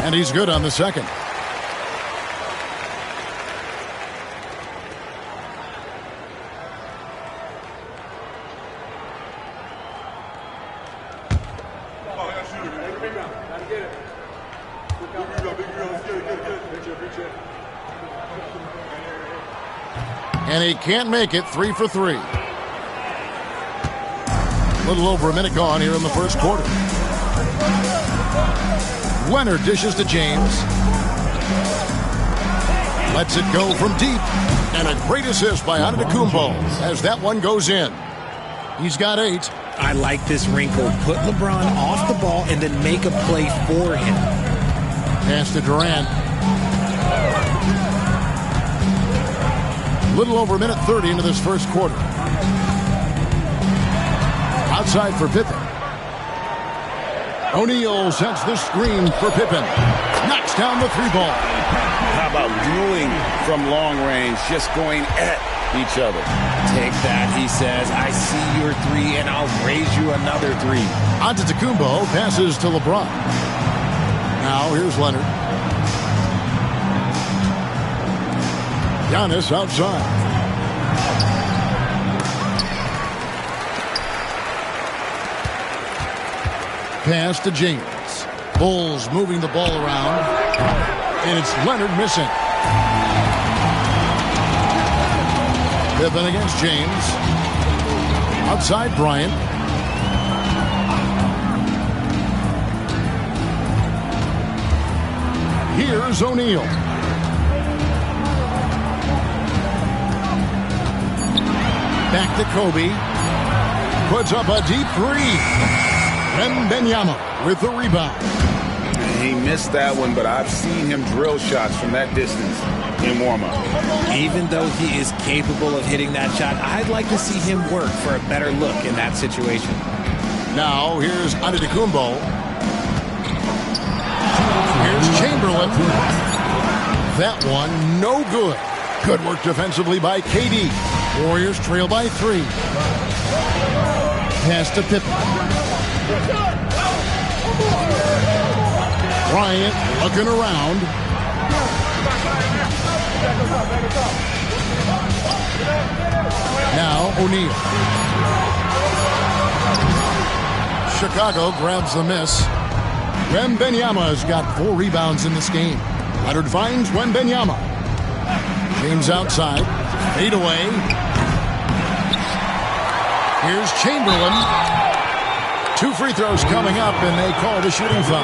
And he's good on the second. And he can't make it. 3 for 3. A little over a minute gone here in the first quarter. Leonard dishes to James. Lets it go from deep. And a great assist by Antetokounmpo as that one goes in. He's got 8. I like this wrinkle. Put LeBron off the ball and then make a play for him. Pass to Durant. Little over a minute 30 into this first quarter. Outside for Pippen. O'Neal sends the screen for Pippen. Knocks down the 3-ball. How about dueling from long range, just going at each other? Take that, he says. I see your 3, and I'll raise you another 3. Antetokounmpo passes to LeBron. Now here's Leonard. Giannis outside. Pass to James. Bulls moving the ball around. And it's Leonard missing. Pippen against James. Outside Bryant. Here's O'Neal. Back to Kobe. Puts up a deep 3. Wembanyama with the rebound. He missed that one, but I've seen him drill shots from that distance in warm-up. Even though he is capable of hitting that shot, I'd like to see him work for a better look in that situation. Now here's Antetokounmpo. Here's Chamberlain. That one no good. Good work defensively by KD. Warriors trail by 3. Pass to Pippen. Bryant looking around. Now O'Neal. Chicago grabs the miss. Wembanyama's got 4 rebounds in this game. Leonard finds Wembanyama. James outside. Fade away. Here's Chamberlain. 2 free throws coming up, and they call the shooting foul.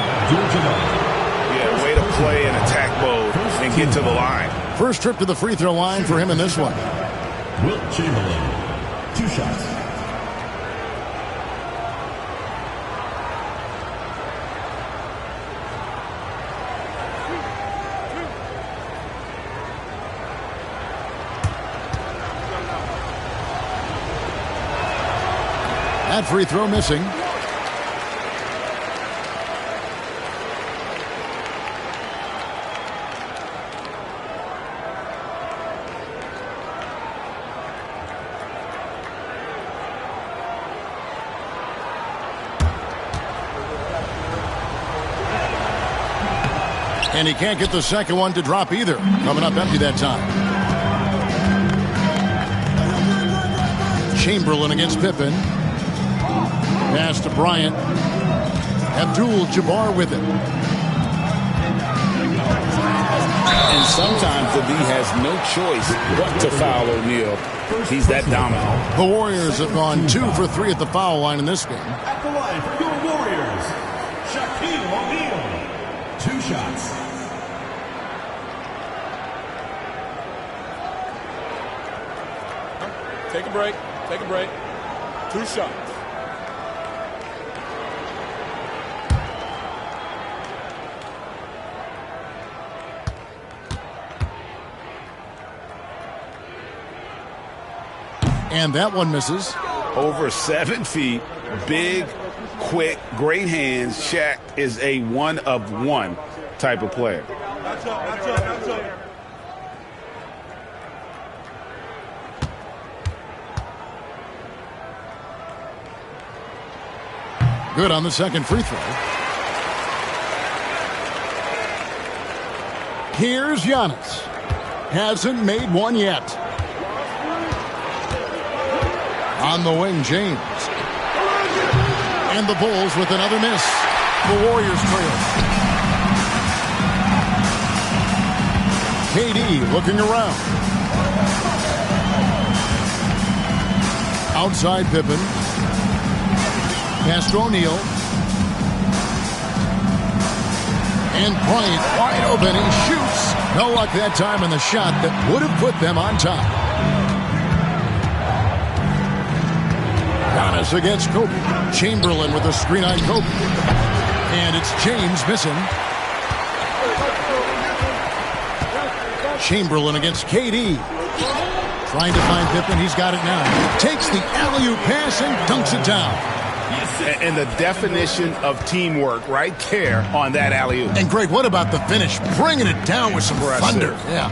Yeah, way to play in attack mode and get to the line. First trip to the free throw line for him in this one. Wilt Chamberlain, 2 shots. That free throw missing. And he can't get the second one to drop either. Coming up empty that time. Chamberlain against Pippen. Pass to Bryant. Abdul-Jabbar with it. And sometimes the D has no choice but to foul O'Neal. He's that dominant. The Warriors have gone 2 for 3 at the foul line in this game. At the line for your Warriors, Shaquille O'Neal, 2 shots. Take a break. Take a break. 2 shots. And that one misses. Over 7 feet, big, quick, great hands. Shaq is a one-of-one type of player. That's up. Good on the second free throw. Here's Giannis. Hasn't made one yet. On the wing, James. And the Bulls with another miss. The Warriors trail. KD looking around. Outside Pippen. Pass to O'Neal. And Bryant wide open. He shoots. No luck that time in the shot that would have put them on top. Giannis against Kobe. Chamberlain with a screen on Kobe. And it's James missing. Chamberlain against KD. Trying to find Pippen. He's got it now. Takes the alley-oop pass and dunks it down. And the definition of teamwork right there on that alley-oop. And Greg, what about the finish? Bringing it down with some thunder. Yeah.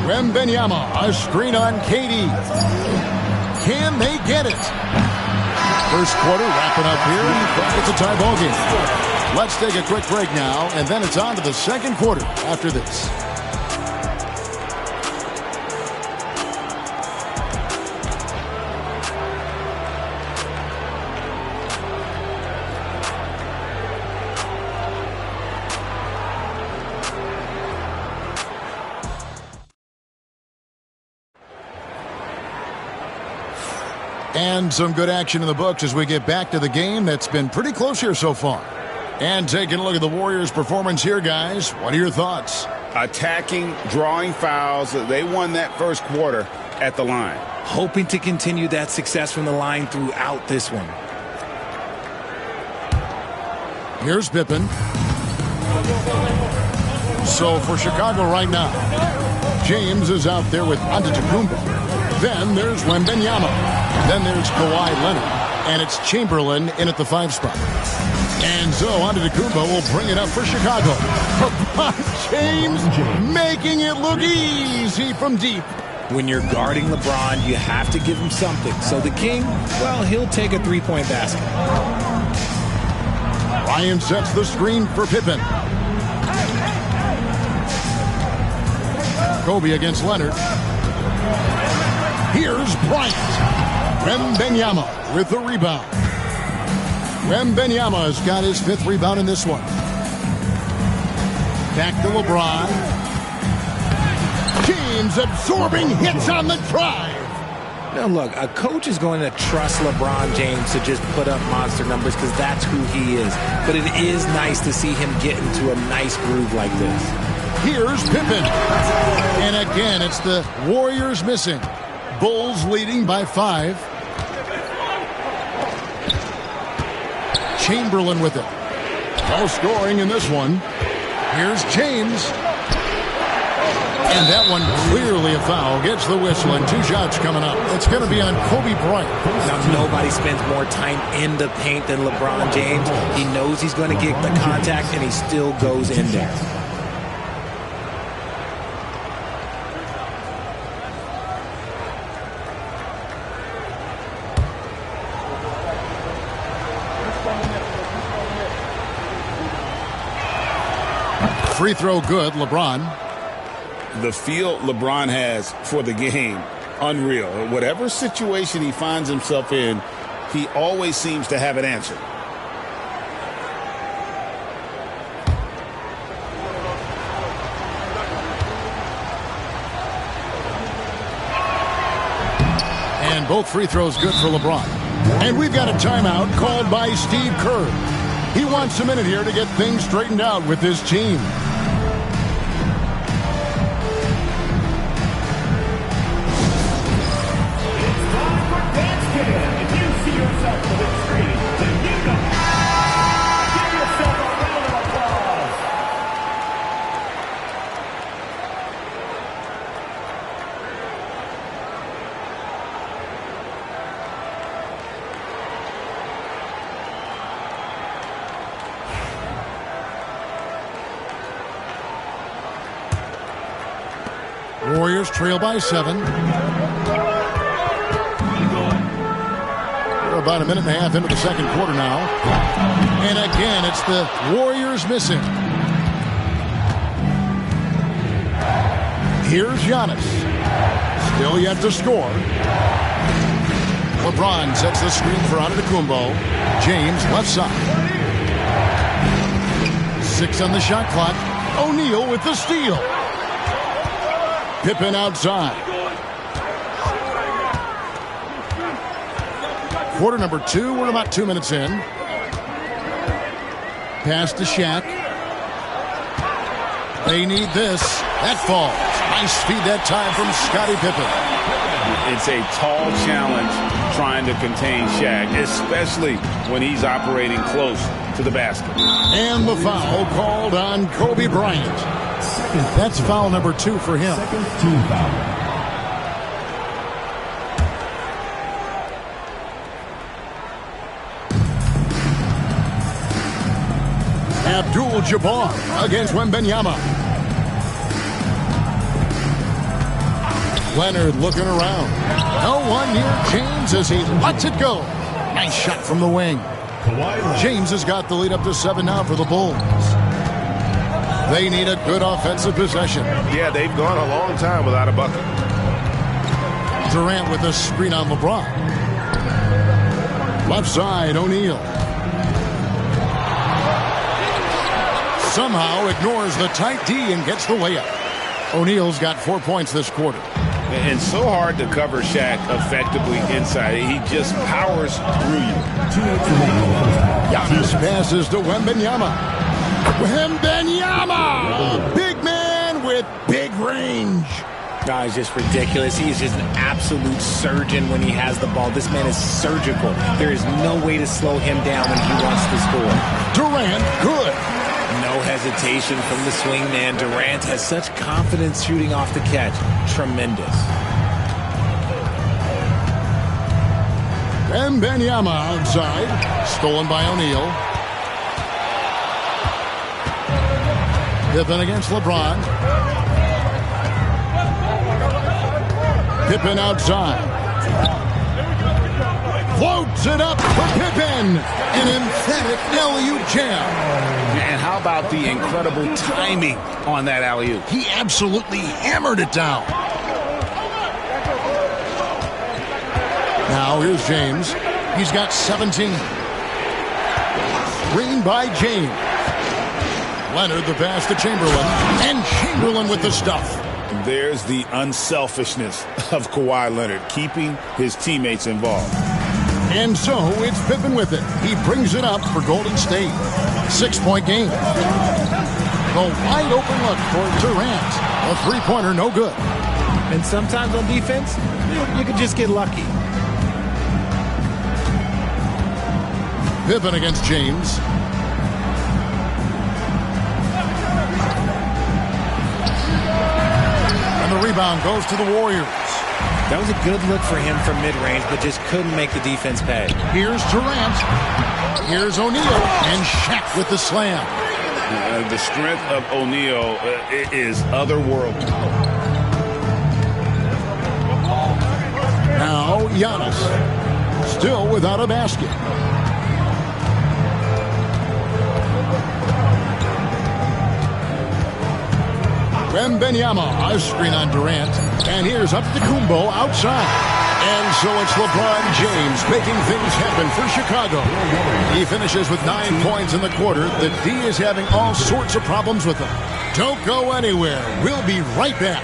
Wembanyama, a screen on KD. Can they get it? First quarter wrapping up here, and it's a tie ball game. Let's take a quick break now, and then it's on to the second quarter after this. And some good action in the books as we get back to the game that's been pretty close here so far. And taking a look at the Warriors' performance here, guys. What are your thoughts? Attacking, drawing fouls. They won that first quarter at the line. Hoping to continue that success from the line throughout this one. Here's Pippen. So for Chicago right now, James is out there with Antetokounmpo. Then there's Wembanyama. Then there's Kawhi Leonard. And it's Chamberlain in at the 5 spot. And so Antetokounmpo will bring it up for Chicago. James making it look easy from deep. When you're guarding LeBron, you have to give him something. So the King, well, he'll take a 3-point basket. Bryant sets the screen for Pippen. Kobe against Leonard. Here's Bryant. Wembanyama with the rebound. Wembanyama's got his 5th rebound in this one. Back to LeBron. James absorbing hits on the drive. Now, look, a coach is going to trust LeBron James to just put up monster numbers because that's who he is. But it is nice to see him get into a nice groove like this. Here's Pippen. And again, it's the Warriors missing. Bulls leading by 5. Chamberlain with it. No scoring in this one. Here's James. And that one clearly a foul. Gets the whistle and 2 shots coming up. It's going to be on Kobe Bryant. Now, nobody spends more time in the paint than LeBron James. He knows he's going to get the contact, and he still goes in there. Free throw good, LeBron. The feel LeBron has for the game, unreal. Whatever situation he finds himself in, he always seems to have an answer. And both free throws good for LeBron. And we've got a timeout called by Steve Kerr. He wants a minute here to get things straightened out with his team. Warriors trail by 7. We're about a minute and a half into the second quarter now. And again, it's the Warriors missing. Here's Giannis. Still yet to score. LeBron sets the screen for Antetokounmpo. James left side. 6 on the shot clock. O'Neal with the steal. Pippen outside. Quarter number 2. We're about 2 minutes in. Pass to Shaq. They need this. That falls. Nice feed that time from Scottie Pippen. It's a tall challenge trying to contain Shaq, especially when he's operating close to the basket. And the foul called on Kobe Bryant. That's foul number 2 for him. Abdul-Jabbar against Wembanyama. Leonard looking around. No one near James as he lets it go. Nice shot from the wing. James has got the lead up to 7 now for the Bulls. They need a good offensive possession. Yeah, they've gone a long time without a bucket. Durant with a screen on LeBron. Left side, O'Neal. Somehow ignores the tight D and gets the layup. O'Neal's got 4 points this quarter. And so hard to cover Shaq effectively inside. He just powers through you. Giannis passes to Wembanyama. Wembanyama! Big man with big range. He's just ridiculous. He is just an absolute surgeon when he has the ball. This man is surgical. There is no way to slow him down when he wants to score. Durant, good. No hesitation from the swing man. Durant has such confidence shooting off the catch. Tremendous. Wembanyama outside. Stolen by O'Neal. Pippen against LeBron. Pippen outside. Floats. Puts it up for Pippen. An emphatic alley-oop jam. And how about the incredible timing on that alley-oop? He absolutely hammered it down. Now here's James. He's got 17. Green by James. Leonard the pass to Chamberlain. And Chamberlain with the stuff. There's the unselfishness of Kawhi Leonard, keeping his teammates involved. And so it's Pippen with it. He brings it up for Golden State. 6-point game. The wide open look for Durant. A three-pointer, no good. And sometimes on defense, you can just get lucky. Pippen against James. And the rebound goes to the Warriors. That was a good look for him from mid-range, but just couldn't make the defense pay. Here's Durant. Here's O'Neal. And Shaq with the slam. The strength of O'Neal is otherworldly. Now Giannis. Still without a basket. Wembanyama, a screen on Durant. And here's Antetokounmpo outside. And so it's LeBron James making things happen for Chicago. He finishes with 9 points in the quarter. The D is having all sorts of problems with him. Don't go anywhere. We'll be right back.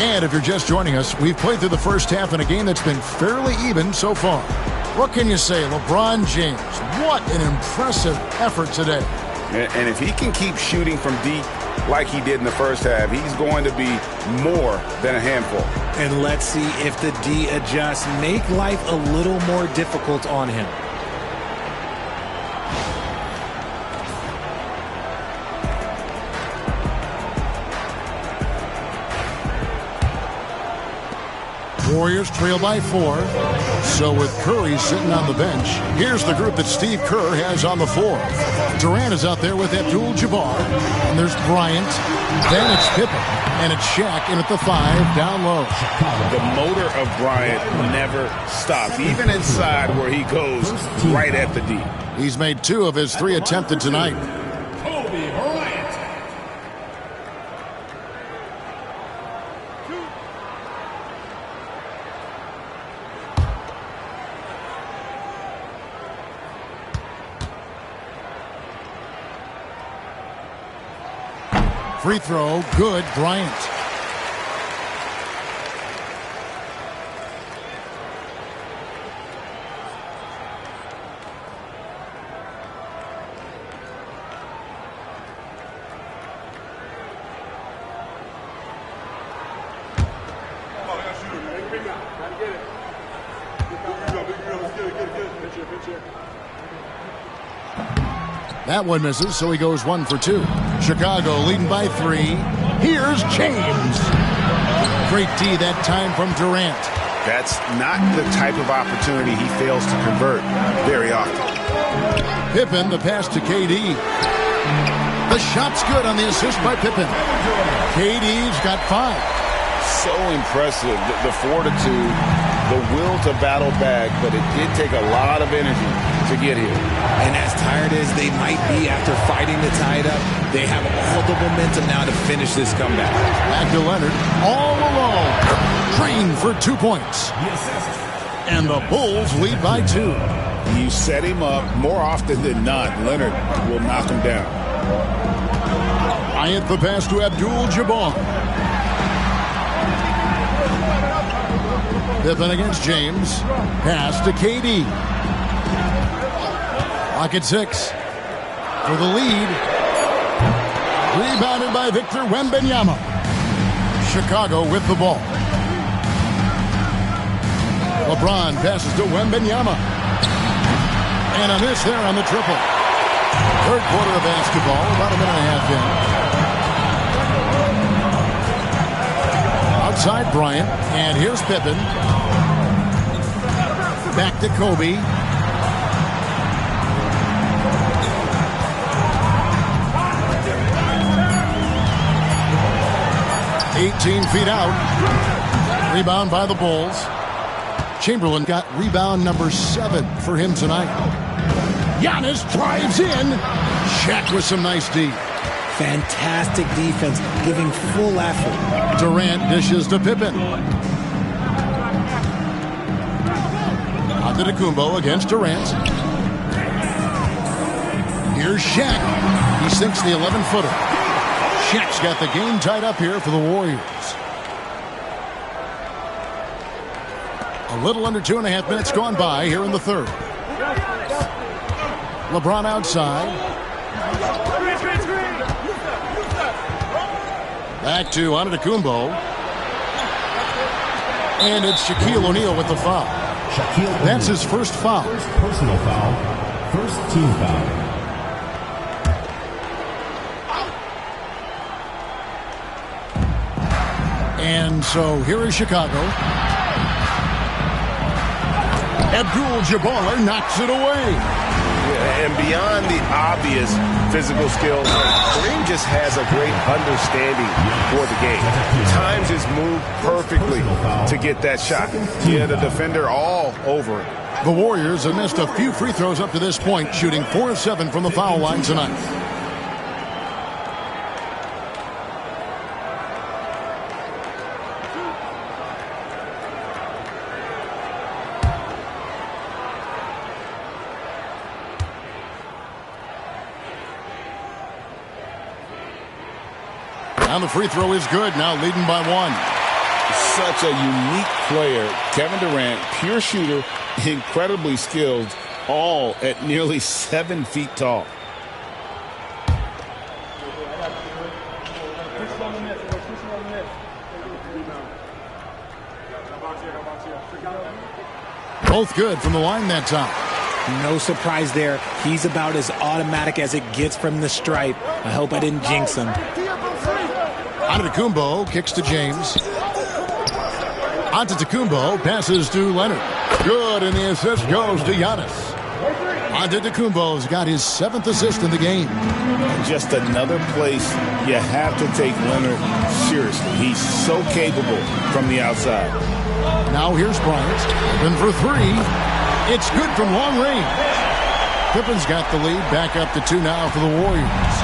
And if you're just joining us, we've played through the first half in a game that's been fairly even so far. What can you say, LeBron James? What an impressive effort today. And if he can keep shooting from deep like he did in the first half, he's going to be more than a handful. And let's see if the D adjusts, make life a little more difficult on him. Warriors trail by 4. So with Curry sitting on the bench, here's the group that Steve Kerr has on the floor. Durant is out there with Abdul-Jabbar. And there's Bryant. Then it's Pippen. And it's Shaq in at the 5 down low. The motor of Bryant never stops, even inside where he goes right at the D. He's made 2 of his 3 attempted tonight. Free throw, good, Bryant. That one misses, so he goes 1 for 2. Chicago leading by 3. Here's James. Great D that time from Durant. That's not the type of opportunity he fails to convert very often. Pippen, the pass to KD. The shot's good on the assist by Pippen. KD's got 5. So impressive, the fortitude, the will to battle back, but it did take a lot of energy to get here. And as tired as they might be after fighting to tie it up, they have all the momentum now to finish this comeback. Back to Leonard, all alone. Drained for 2 points. And the Bulls lead by 2. You set him up more often than not. Leonard will knock him down. Bryant the pass to Abdul-Jabbar. Pippen against James. Pass to KD. Clock at 6. For the lead. Rebounded by Victor Wembanyama. Chicago with the ball. LeBron passes to Wembanyama. And a miss there on the triple. Third quarter of basketball, about a minute and a half in. Outside Bryant, and here's Pippen. Back to Kobe. "18 feet out." Rebound by the Bulls. Chamberlain got rebound number 7 for him tonight. Giannis drives in. Shaq with some nice D. Fantastic defense, giving full effort. Durant dishes to Pippen. Antetokounmpo against Durant. Here's Shaq. He sinks the 11-footer. Shaq's got the game tied up here for the Warriors. A little under 2.5 minutes gone by here in the third. LeBron outside. Back to Antetokounmpo. And it's Shaquille O'Neal with the foul. That's his first foul. First personal foul. First team foul. And so here is Chicago. Abdul-Jabbar knocks it away. Yeah, and beyond the obvious physical skills, Kareem just has a great understanding for the game. Times his move perfectly to get that shot. He had a defender all over it. The Warriors have missed a few free throws up to this point, shooting 4 of 7 from the foul line tonight. And the free throw is good, now leading by 1. Such a unique player. Kevin Durant, pure shooter, incredibly skilled, all at nearly 7 feet tall. Both good from the line that time. No surprise there. He's about as automatic as it gets from the stripe. I hope I didn't jinx him. Antetokounmpo kicks to James. Antetokounmpo passes to Leonard. Good, and the assist goes to Giannis. Antetokounmpo's got his 7th assist in the game. Just another place you have to take Leonard seriously. He's so capable from the outside. Now here's Bryant. Open for 3. It's good from long range. Pippen's got the lead. Back up to 2 now for the Warriors.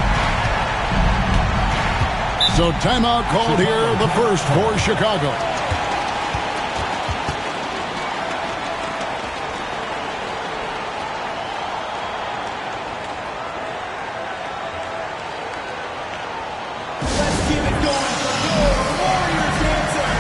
So timeout called here, the first for Chicago. Let's keep it going for your Warriors answers.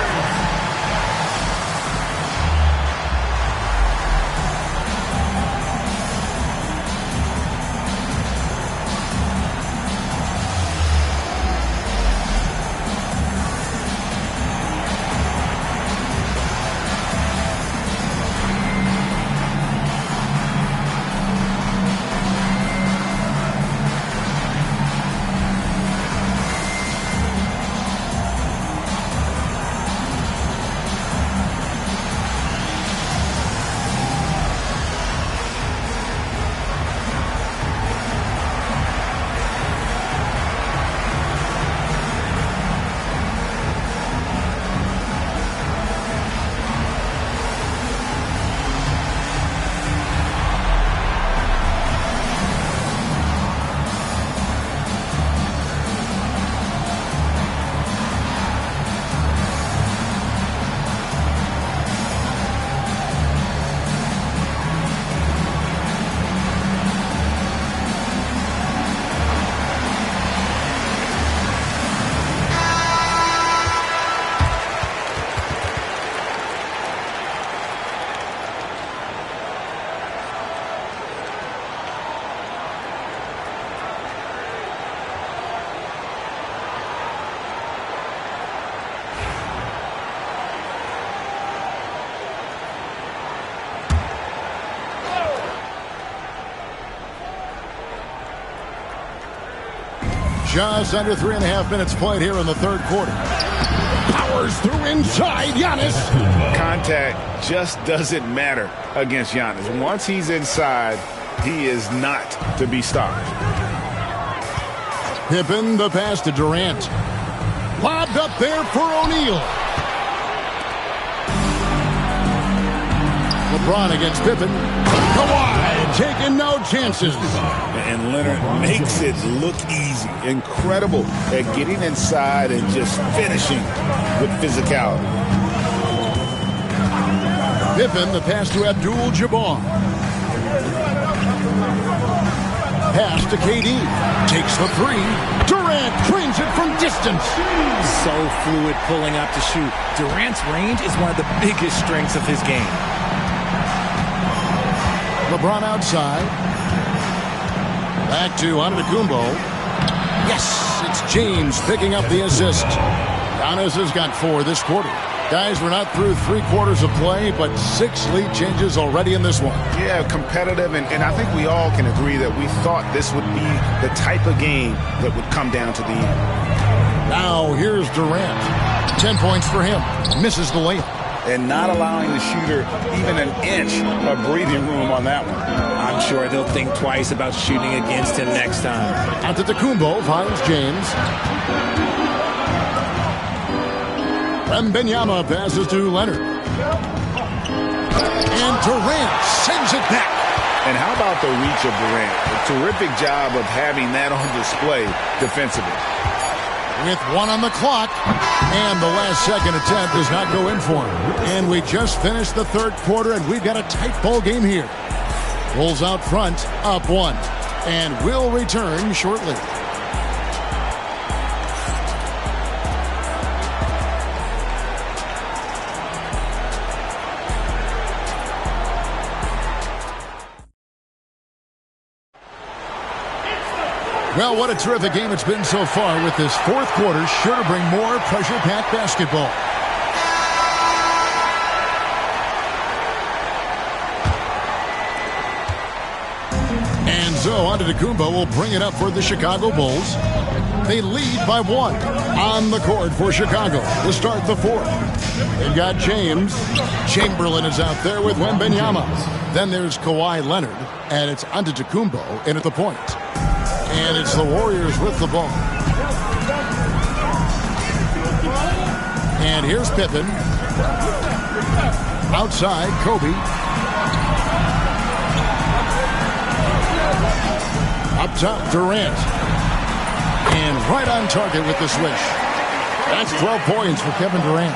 Just under 3.5 minutes played here in the third quarter. Powers through inside, Giannis. Contact just doesn't matter against Giannis. Once he's inside, he is not to be stopped. Pippen, the pass to Durant. Lobbed up there for O'Neal. LeBron against Pippen. Kawhi taking no chances. And Leonard makes it look easy. Incredible at getting inside and just finishing with physicality. Pippen, the pass to Abdul-Jabbar. Pass to KD. Takes the three. Durant drains it from distance. So fluid pulling up to shoot. Durant's range is one of the biggest strengths of his game. LeBron outside. Back to Antetokounmpo. Yes, it's James picking up the assist. Giannis has got 4 this quarter. Guys, we're not through 3 quarters of play, but 6 lead changes already in this one. Yeah, competitive, and I think we all can agree that we thought this would be the type of game that would come down to the end. Now, here's Durant. 10 points for him. Misses the layup. And not allowing the shooter even an inch of breathing room on that one. I'm sure they'll think twice about shooting against him next time. Antetokounmpo finds James. Wembanyama passes to Leonard. And Durant sends it back. And how about the reach of Durant? A terrific job of having that on display defensively. With 1 on the clock, and the last second attempt does not go in for him. And we just finished the third quarter, and we've got a tight ball game here. Bulls out front, up 1, and will return shortly. Well, what a terrific game it's been so far, with this fourth quarter sure to bring more pressure-packed basketball. And so Antetokounmpo will bring it up for the Chicago Bulls. They lead by 1 on the court for Chicago to start the fourth. They've got James. Chamberlain is out there with Wembanyama. Then there's Kawhi Leonard, and it's Antetokounmpo in at the point. And it's the Warriors with the ball. And here's Pippen. Outside, Kobe. Up top, Durant. And right on target with the swish. That's 12 points for Kevin Durant.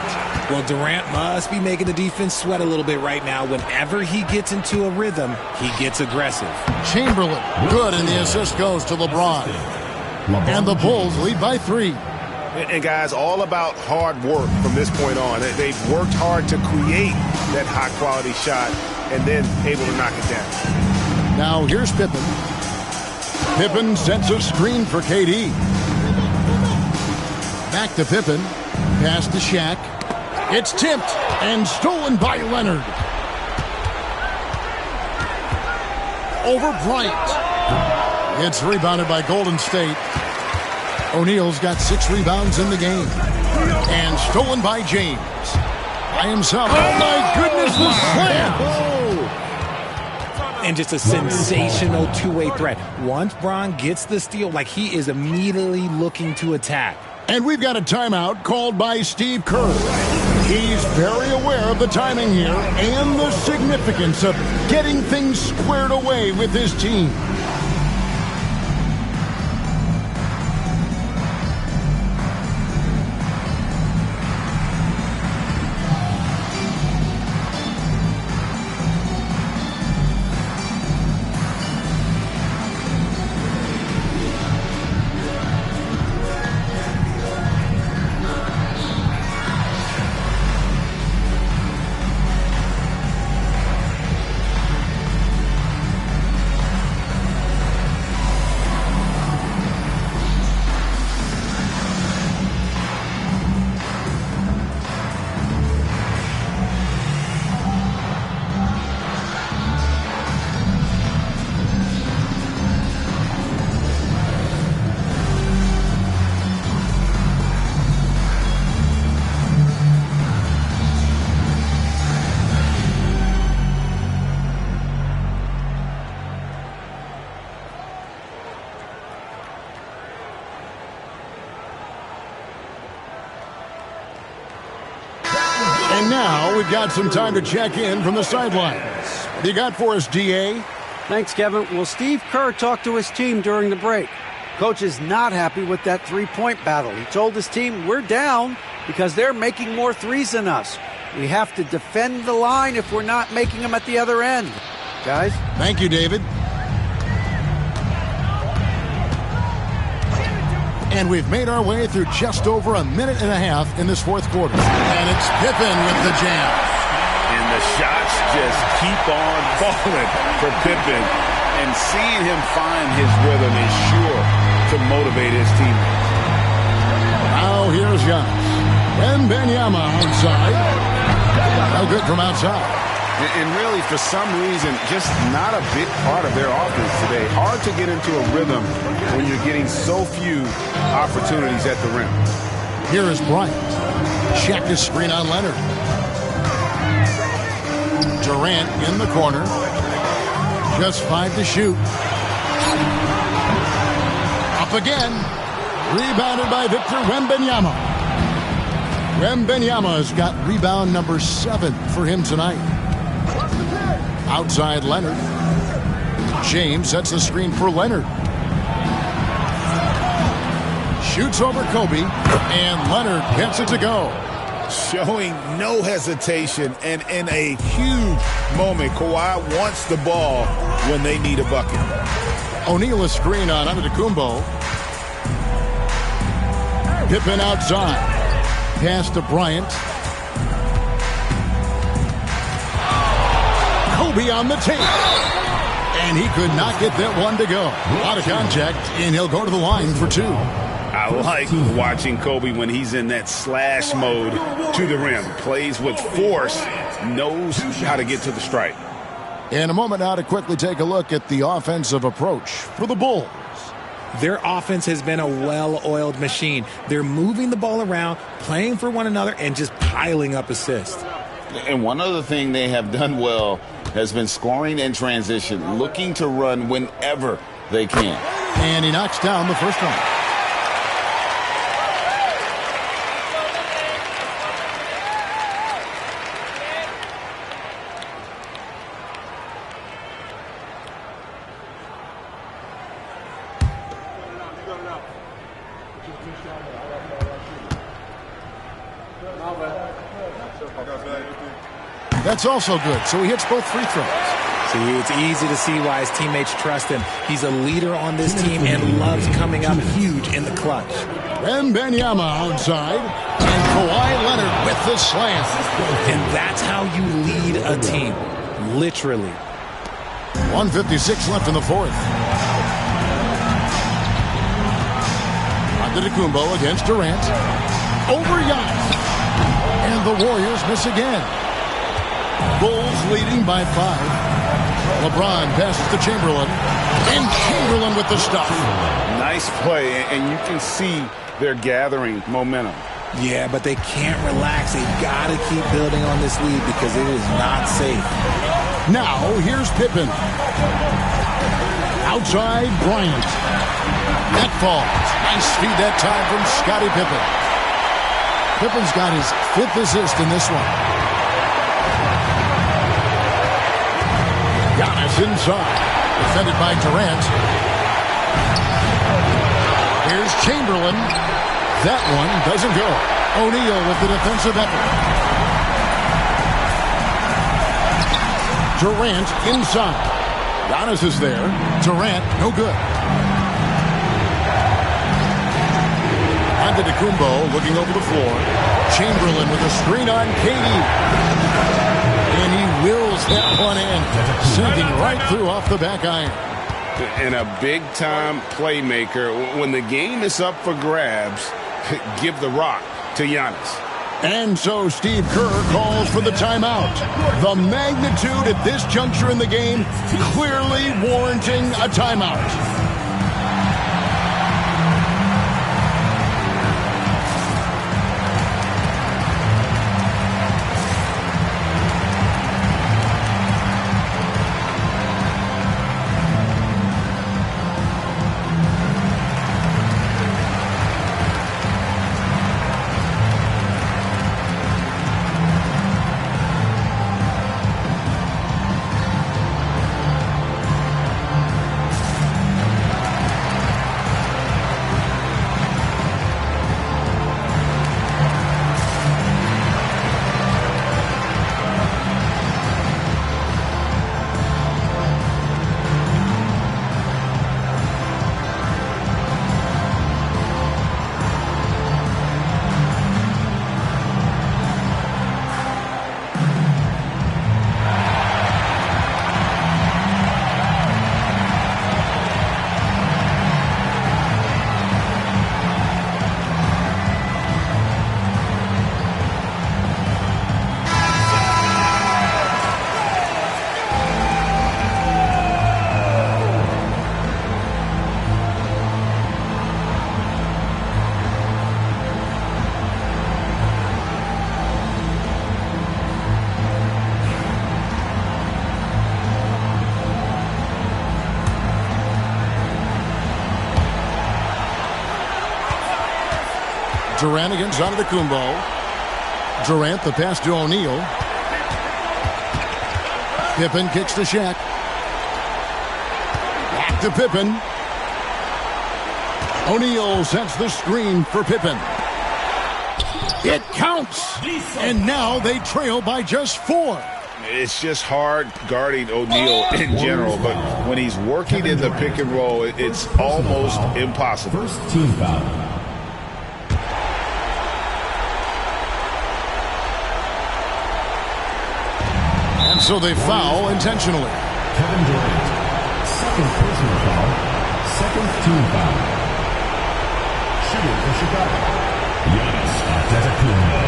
Well, Durant must be making the defense sweat a little bit right now. Whenever he gets into a rhythm, he gets aggressive. Chamberlain, good, and the assist goes to LeBron. And the Bulls lead by 3. And guys, all about hard work from this point on. They've worked hard to create that high-quality shot and then able to knock it down. Now here's Pippen. Pippen sets a screen for KD. Back to Pippen. Pass to Shaq. It's tipped and stolen by Leonard. Over Bryant. It's rebounded by Golden State. O'Neal's got 6 rebounds in the game. And stolen by James. By himself. Oh my goodness, the slam! And just a sensational two-way threat. Once Bron gets the steal, like he is immediately looking to attack. And we've got a timeout called by Steve Kerr. He's very aware of the timing here and the significance of getting things squared away with his team. And now we've got some time to check in from the sidelines. What do you got for us, DA? Thanks, Kevin. Well, Steve Kerr talked to his team during the break. Coach is not happy with that three-point battle. He told his team, we're down because they're making more threes than us. We have to defend the line if we're not making them at the other end. Guys? Thank you, David. And we've made our way through just over a minute and a half in this fourth quarter. And it's Pippen with the jam. And the shots just keep on falling for Pippen. And seeing him find his rhythm is sure to motivate his teammates. Now here's Giannis. Wembanyama outside. No good from outside. And really, for some reason, just not a big part of their offense today. Hard to get into a rhythm when you're getting so few opportunities at the rim. Here is Bryant. Check his screen on Leonard. Durant in the corner. Just 5 to shoot. Up again. Rebounded by Victor Wembanyama. Wembanyama's got rebound number 7 for him tonight. Outside Leonard. James sets the screen for Leonard. Shoots over Kobe, and Leonard gets it to go. Showing no hesitation, and in a huge moment, Kawhi wants the ball when they need a bucket. O'Neal a screen on Antetokounmpo. Pippen outside. Pass to Bryant. Kobe on the tape. And he could not get that one to go. Out of contact, and he'll go to the line for 2. I like watching Kobe when he's in that slash mode to the rim. Plays with force, knows how to get to the stripe. In a moment now to quickly take a look at the offensive approach for the Bulls. Their offense has been a well-oiled machine. They're moving the ball around, playing for one another, and just piling up assists. And one other thing they have done well has been scoring in transition, looking to run whenever they can. And he knocks down the first one. That's also good. So he hits both free throws. See, it's easy to see why his teammates trust him. He's a leader on this team and loves coming up huge in the clutch. Wembanyama outside. And Kawhi Leonard with the slam. And that's how you lead a team. Literally. 1:56 left in the fourth. Antetokounmpo against Durant. Over Giannis. And the Warriors miss again. Bulls leading by 5. LeBron passes to Chamberlain. And Chamberlain with the stop. Nice play, and you can see they're gathering momentum. Yeah, but they can't relax. They've got to keep building on this lead because it is not safe. Now, here's Pippen. Outside, Bryant. That falls. Nice feed that time from Scottie Pippen. Pippen's got his 5th assist in this one. Giannis inside. Defended by Durant. Here's Chamberlain. That one doesn't go. O'Neal with the defensive effort. Durant inside. Giannis is there. Durant, no good. Antetokounmpo looking over the floor. Chamberlain with a screen on KD. And he wills that one in, sinking right through off the back iron. And a big-time playmaker. When the game is up for grabs, give the rock to Giannis. And so Steve Kerr calls for the timeout. The magnitude at this juncture in the game clearly warranting a timeout. Durant against Antetokounmpo. Durant, the pass to O'Neal. Pippen kicks to Shaq. Back to Pippen. O'Neal sets the screen for Pippen. It counts. And now they trail by just 4. It's just hard guarding O'Neal in general, but when he's working in the pick and roll, it's almost impossible. First team foul. And so they foul intentionally. Kevin Durant. Second personal foul. Second team foul. Shooting for Chicago. Giannis Antetokounmpo.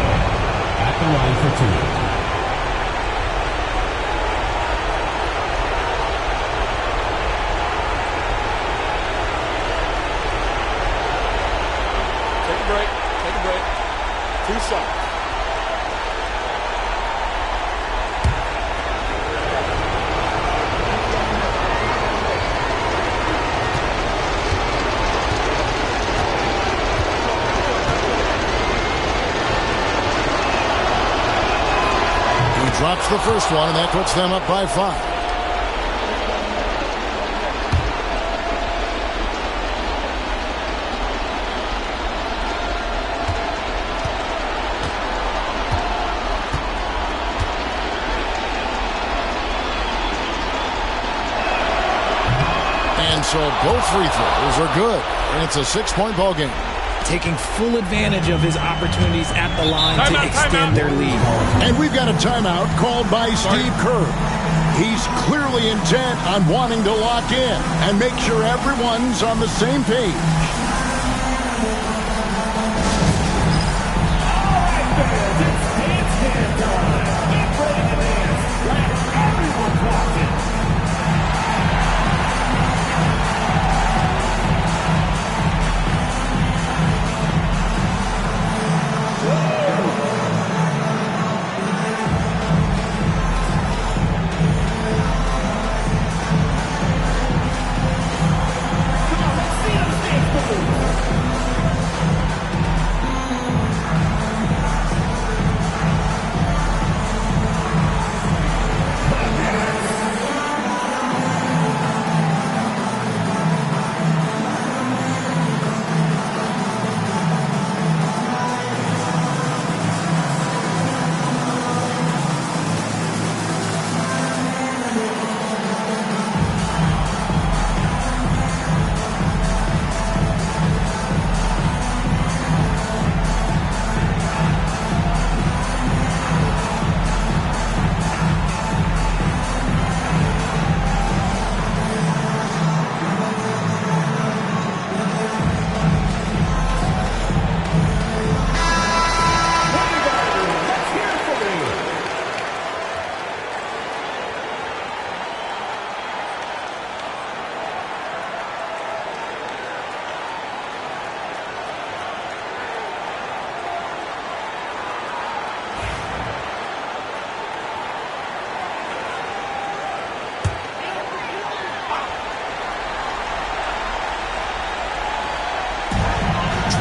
At the line for 2. Take a break. Take a break. 2 shots. Drops the first one, and that puts them up by 5. And so both free throws are good, and it's a 6-point ball game. Taking full advantage of his opportunities at the line to extend their lead. And we've got a timeout called by Steve Kerr. He's clearly intent on wanting to lock in and make sure everyone's on the same page.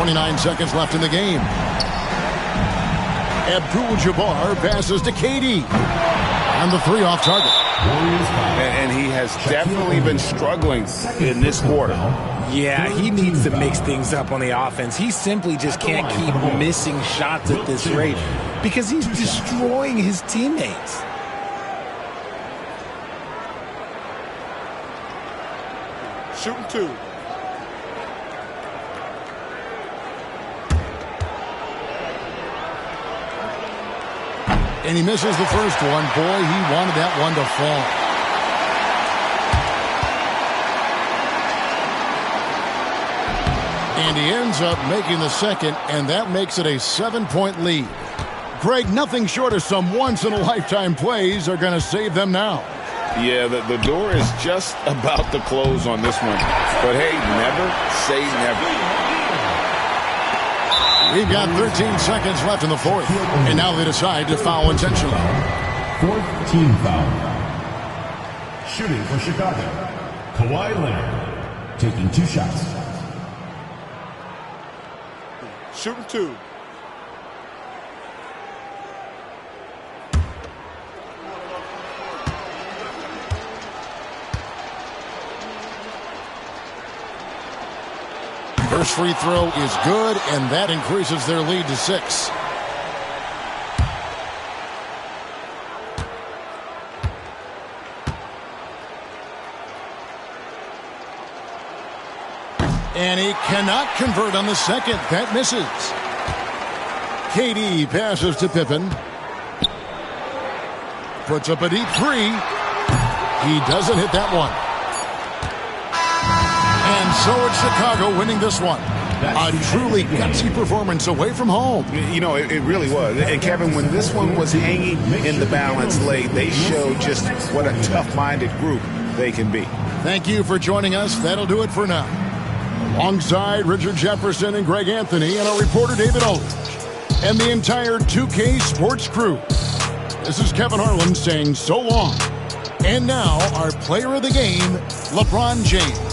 .29 seconds left in the game. Abdul-Jabbar passes to KD. And the 3 off target. And he has definitely been struggling in this quarter. Yeah, he needs to mix things up on the offense. He simply just can't keep missing shots at this rate because he's destroying his teammates. Shooting 2. And he misses the first one. Boy, he wanted that one to fall. And he ends up making the second, and that makes it a 7-point lead. Greg, nothing short of some once-in-a-lifetime plays are going to save them now. Yeah, the door is just about to close on this one. But, hey, never say never. We've got 13 seconds left in the fourth. And now they decide to foul intentionally. 4th team foul. Shooting for Chicago. Kawhi Leonard taking 2 shots. shooting 2. First free throw is good, and that increases their lead to 6. And he cannot convert on the second. That misses. KD passes to Pippen. Puts up a deep 3. He doesn't hit that one. And so it's Chicago winning this one. A truly gutsy performance away from home. You know, it really was. And, Kevin, when this one was hanging in the balance late, they showed just what a tough-minded group they can be. Thank you for joining us. That'll do it for now. Alongside Richard Jefferson and Greg Anthony and our reporter David Aldridge and the entire 2K Sports crew, this is Kevin Harlan saying so long. And now our player of the game, LeBron James.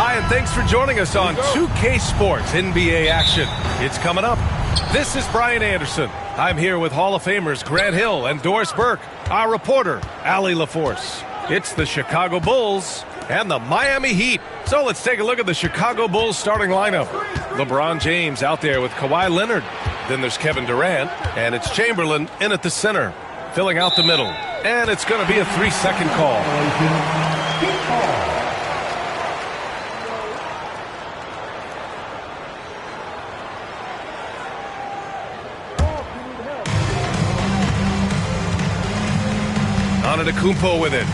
Hi, and thanks for joining us on 2K Sports NBA action. It's coming up. This is Brian Anderson. I'm here with Hall of Famers Grant Hill and Doris Burke, our reporter, Allie LaForce. It's the Chicago Bulls and the Miami Heat. So let's take a look at the Chicago Bulls starting lineup. LeBron James out there with Kawhi Leonard. Then there's Kevin Durant, and it's Chamberlain in at the center, filling out the middle. And it's going to be a 3-second call. Antetokounmpo with it.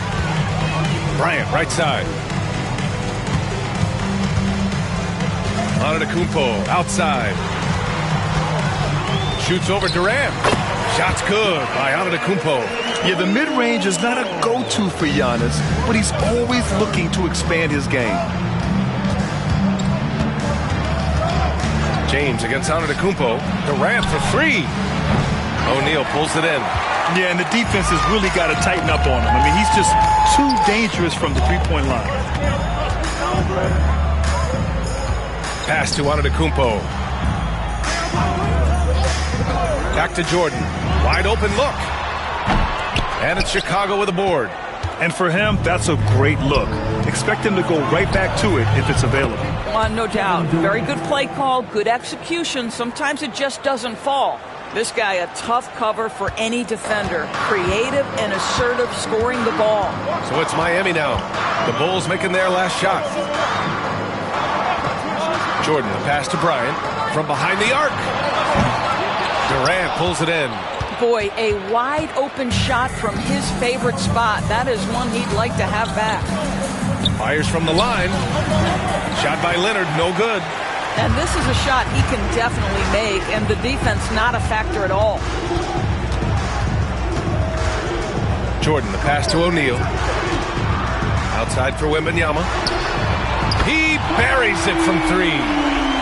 Bryant, right side. Antetokounmpo, outside. Shoots over Durant. Shot's good by Antetokounmpo. Yeah, the mid-range is not a go-to for Giannis, but he's always looking to expand his game. James against Antetokounmpo. Durant for three. O'Neal pulls it in. Yeah, and the defense has really got to tighten up on him. I mean, he's just too dangerous from the three-point line. Pass to Antetokounmpo. Back to Jordan. Wide open look. And it's Chicago with a board. And for him, that's a great look. Expect him to go right back to it if it's available. No doubt. Very good play call, good execution. Sometimes it just doesn't fall. This guy, a tough cover for any defender. Creative and assertive, scoring the ball. So it's Miami now. The Bulls making their last shot. Jordan, the pass to Bryant from behind the arc. Durant pulls it in. Boy, a wide open shot from his favorite spot. That is one he'd like to have back. Fires from the line. Shot by Leonard, no good. And this is a shot he can definitely make, and the defense not a factor at all. Jordan, the pass to O'Neal. Outside for Wembanyama. He buries it from three.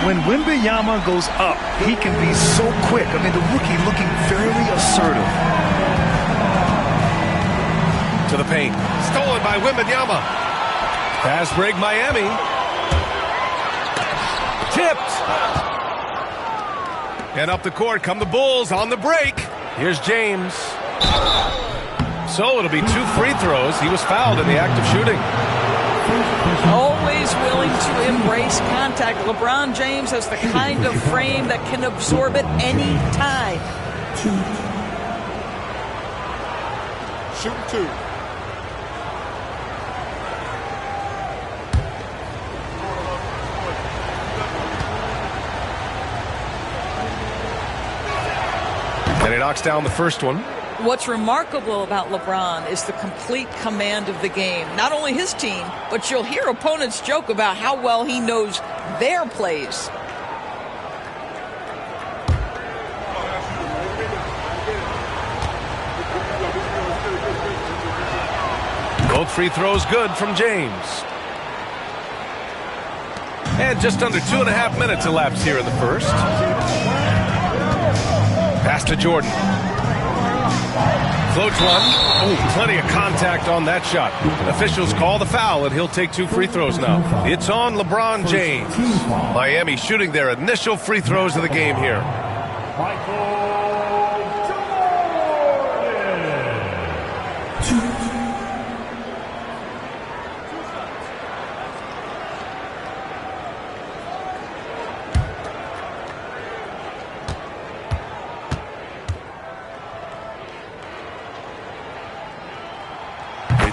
When Wembanyama goes up, he can be so quick. I mean, the rookie looking very assertive. To the paint. Stolen by Wembanyama. Pass break Miami. Tipped. And up the court come the Bulls on the break. Here's James. So it'll be 2 free throws. He was fouled in the act of shooting. Always willing to embrace contact. LeBron James has the kind of frame that can absorb it any time. Shooting 2. And he knocks down the first one. What's remarkable about LeBron is the complete command of the game. Not only his team, but you'll hear opponents joke about how well he knows their plays. Both free throws good from James. And just under 2.5 minutes elapsed here in the first. Pass to Jordan. Floats one. Oh, plenty of contact on that shot. Officials call the foul, and he'll take 2 free throws now. It's on LeBron James. Miami shooting their initial free throws of the game here.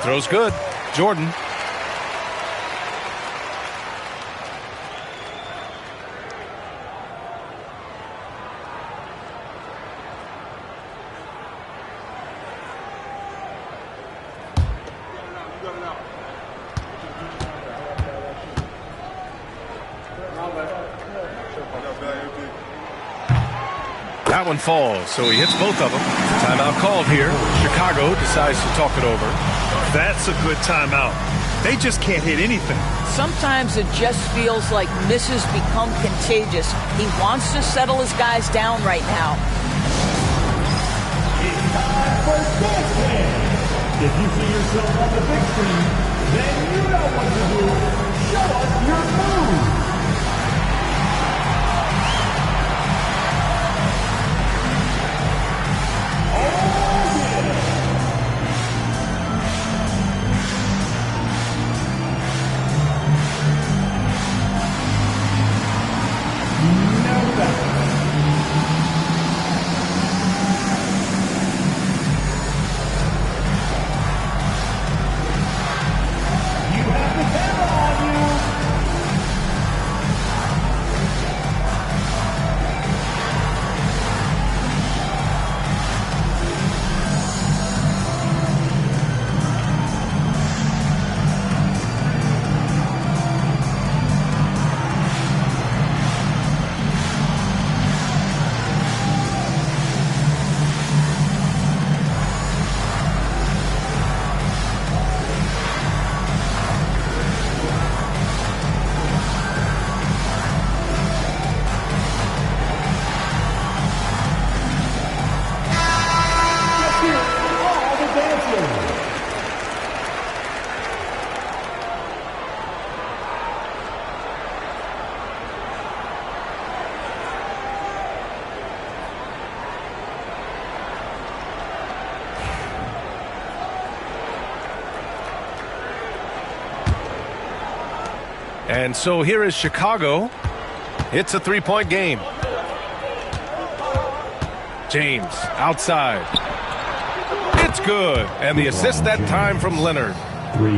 Throws good. Jordan. That one falls, so he hits both of them. Timeout called here. Chicago decides to talk it over. That's a good timeout. They just can't hit anything. Sometimes it just feels like misses become contagious. He wants to settle his guys down right now. If you see yourself on the big screen, then you know what to do. Show us your move. And so here is Chicago. It's a 3-point game. James outside. It's good. And the assist that time from Leonard.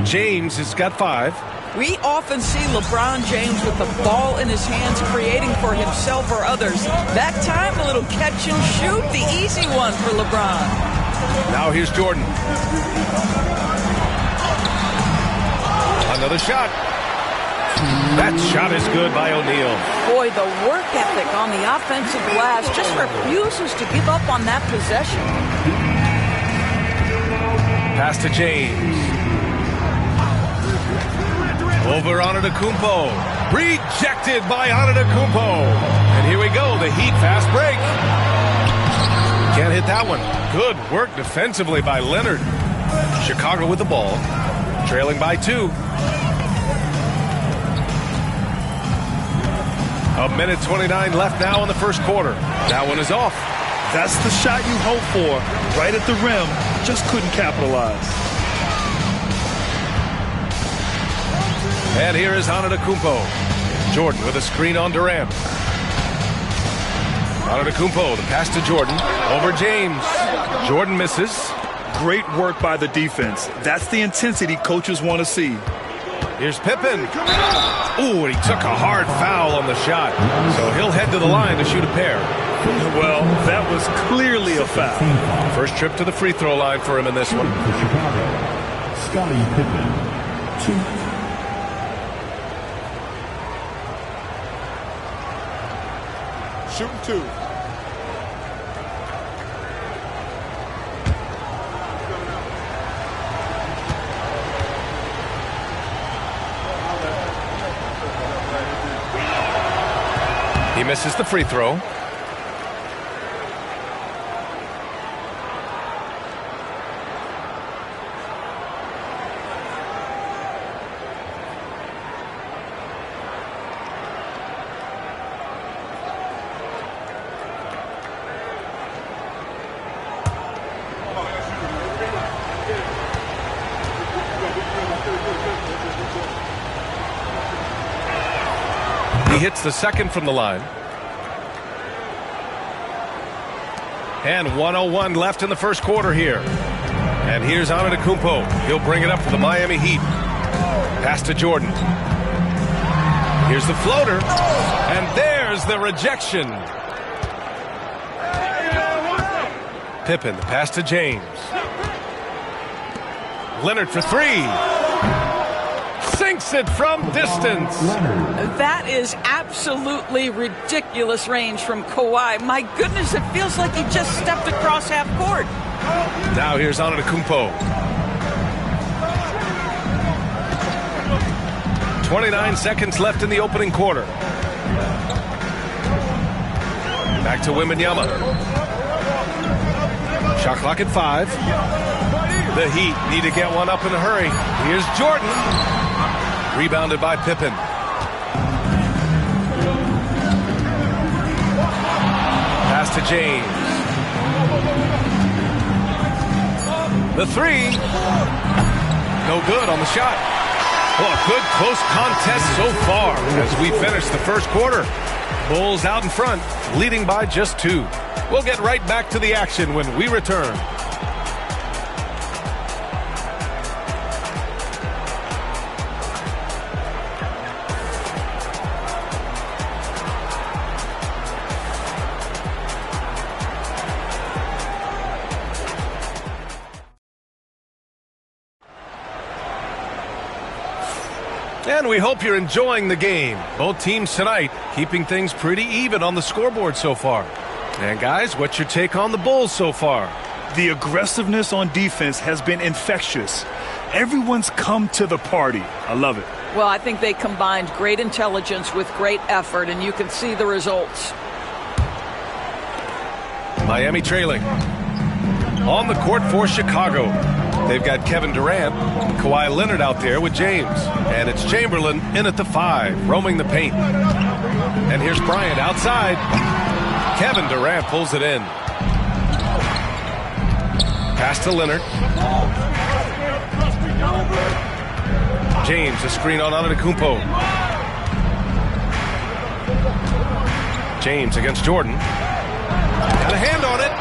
James has got 5. We often see LeBron James with the ball in his hands creating for himself or others. That time, a little catch and shoot, the easy one for LeBron. Now here's Jordan. Another shot. That shot is good by O'Neal. Boy, the work ethic on the offensive glass just refuses to give up on that possession. Pass to James. Over Antetokounmpo. Rejected by Antetokounmpo. And here we go, the Heat fast break. Can't hit that one. Good work defensively by Leonard. Chicago with the ball. Trailing by 2. A minute 29 left now in the first quarter. That one is off. That's the shot you hope for. Right at the rim. Just couldn't capitalize. And here is Antetokounmpo. Jordan with a screen on Durant. Antetokounmpo, the pass to Jordan. Over James. Jordan misses. Great work by the defense. That's the intensity coaches want to see. Here's Pippen. Ooh, and he took a hard foul on the shot. So he'll head to the line to shoot a pair. Well, that was clearly a foul. First trip to the free throw line for him in this one. For Chicago, Scottie Pippen, 2. Shooting 2. He misses the free throw. He hits the second from the line. And 1:01 left in the first quarter here. And here's Antetokounmpo. He'll bring it up for the Miami Heat. Pass to Jordan. Here's the floater. And there's the rejection. Pippen, the pass to James. Leonard for three. Sinks it from distance. That is absolutely ridiculous range from Kawhi. My goodness, it feels like he just stepped across half court. Now here's Antetokounmpo. 29 seconds left in the opening quarter. Back to Wembanyama. Shot clock at 5. The Heat need to get one up in a hurry. Here's Jordan. Rebounded by Pippen. Pass to James. The three. No good on the shot. Well, a good close contest so far as we finish the first quarter. Bulls out in front, leading by just 2. We'll get right back to the action when we return. And we hope you're enjoying the game. Both teams tonight keeping things pretty even on the scoreboard so far. And guys, what's your take on the Bulls so far? The aggressiveness on defense has been infectious. Everyone's come to the party. I love it. Well, I think they combined great intelligence with great effort, and you can see the results. Miami trailing. On the court for Chicago. They've got Kevin Durant, Kawhi Leonard out there with James. And it's Chamberlain in at the 5, roaming the paint. And here's Bryant outside. Kevin Durant pulls it in. Pass to Leonard. James, a screen on Antetokounmpo. James against Jordan. Got a hand on it.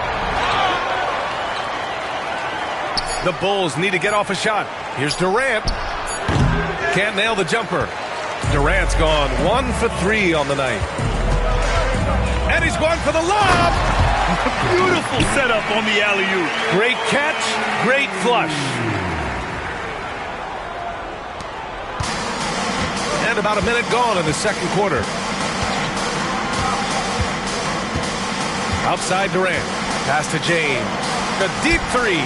The Bulls need to get off a shot. Here's Durant. Can't nail the jumper. Durant's gone 1 for 3 on the night. And he's going for the lob. Beautiful setup on the alley-oop. Great catch, great flush. And about a minute gone in the second quarter. Outside Durant. Pass to James. The deep 3.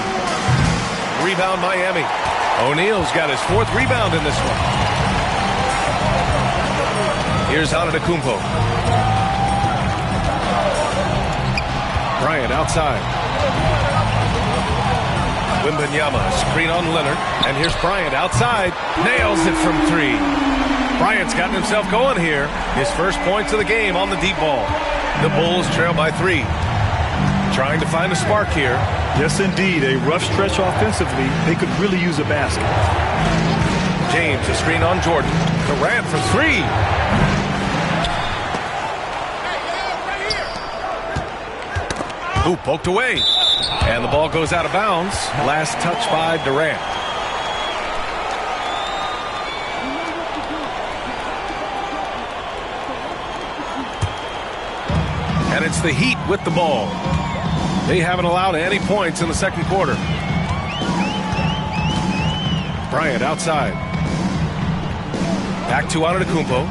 Rebound Miami. O'Neal's got his 4th rebound in this one. Here's Antetokounmpo. Bryant outside. Wembanyama, screen on Leonard. And here's Bryant outside. Nails it from 3. Bryant's gotten himself going here. His first points of the game on the deep ball. The Bulls trail by 3. Trying to find a spark here. Yes, indeed. A rough stretch offensively. They could really use a basket. James, a screen on Jordan. Durant for 3. Ooh, poked away. And the ball goes out of bounds. Last touch by Durant. And And it's the Heat with the ball. They haven't allowed any points in the second quarter. Bryant outside. Back to Antetokounmpo.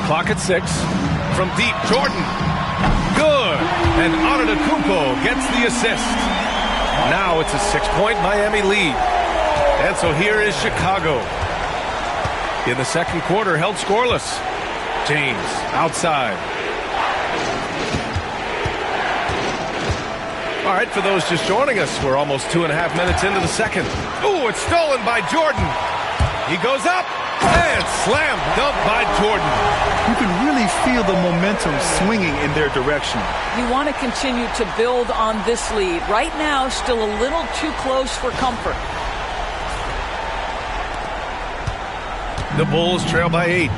Clock at 6. From deep, Jordan. Good. And Antetokounmpo gets the assist. Now it's a 6-point Miami lead. And so here is Chicago. In the second quarter, held scoreless. James outside. All right, for those just joining us, we're almost 2.5 minutes into the second. Ooh, it's stolen by Jordan. He goes up and slam dunk by Jordan. You can really feel the momentum swinging in their direction. You want to continue to build on this lead. Right now, still a little too close for comfort. The Bulls trail by 8.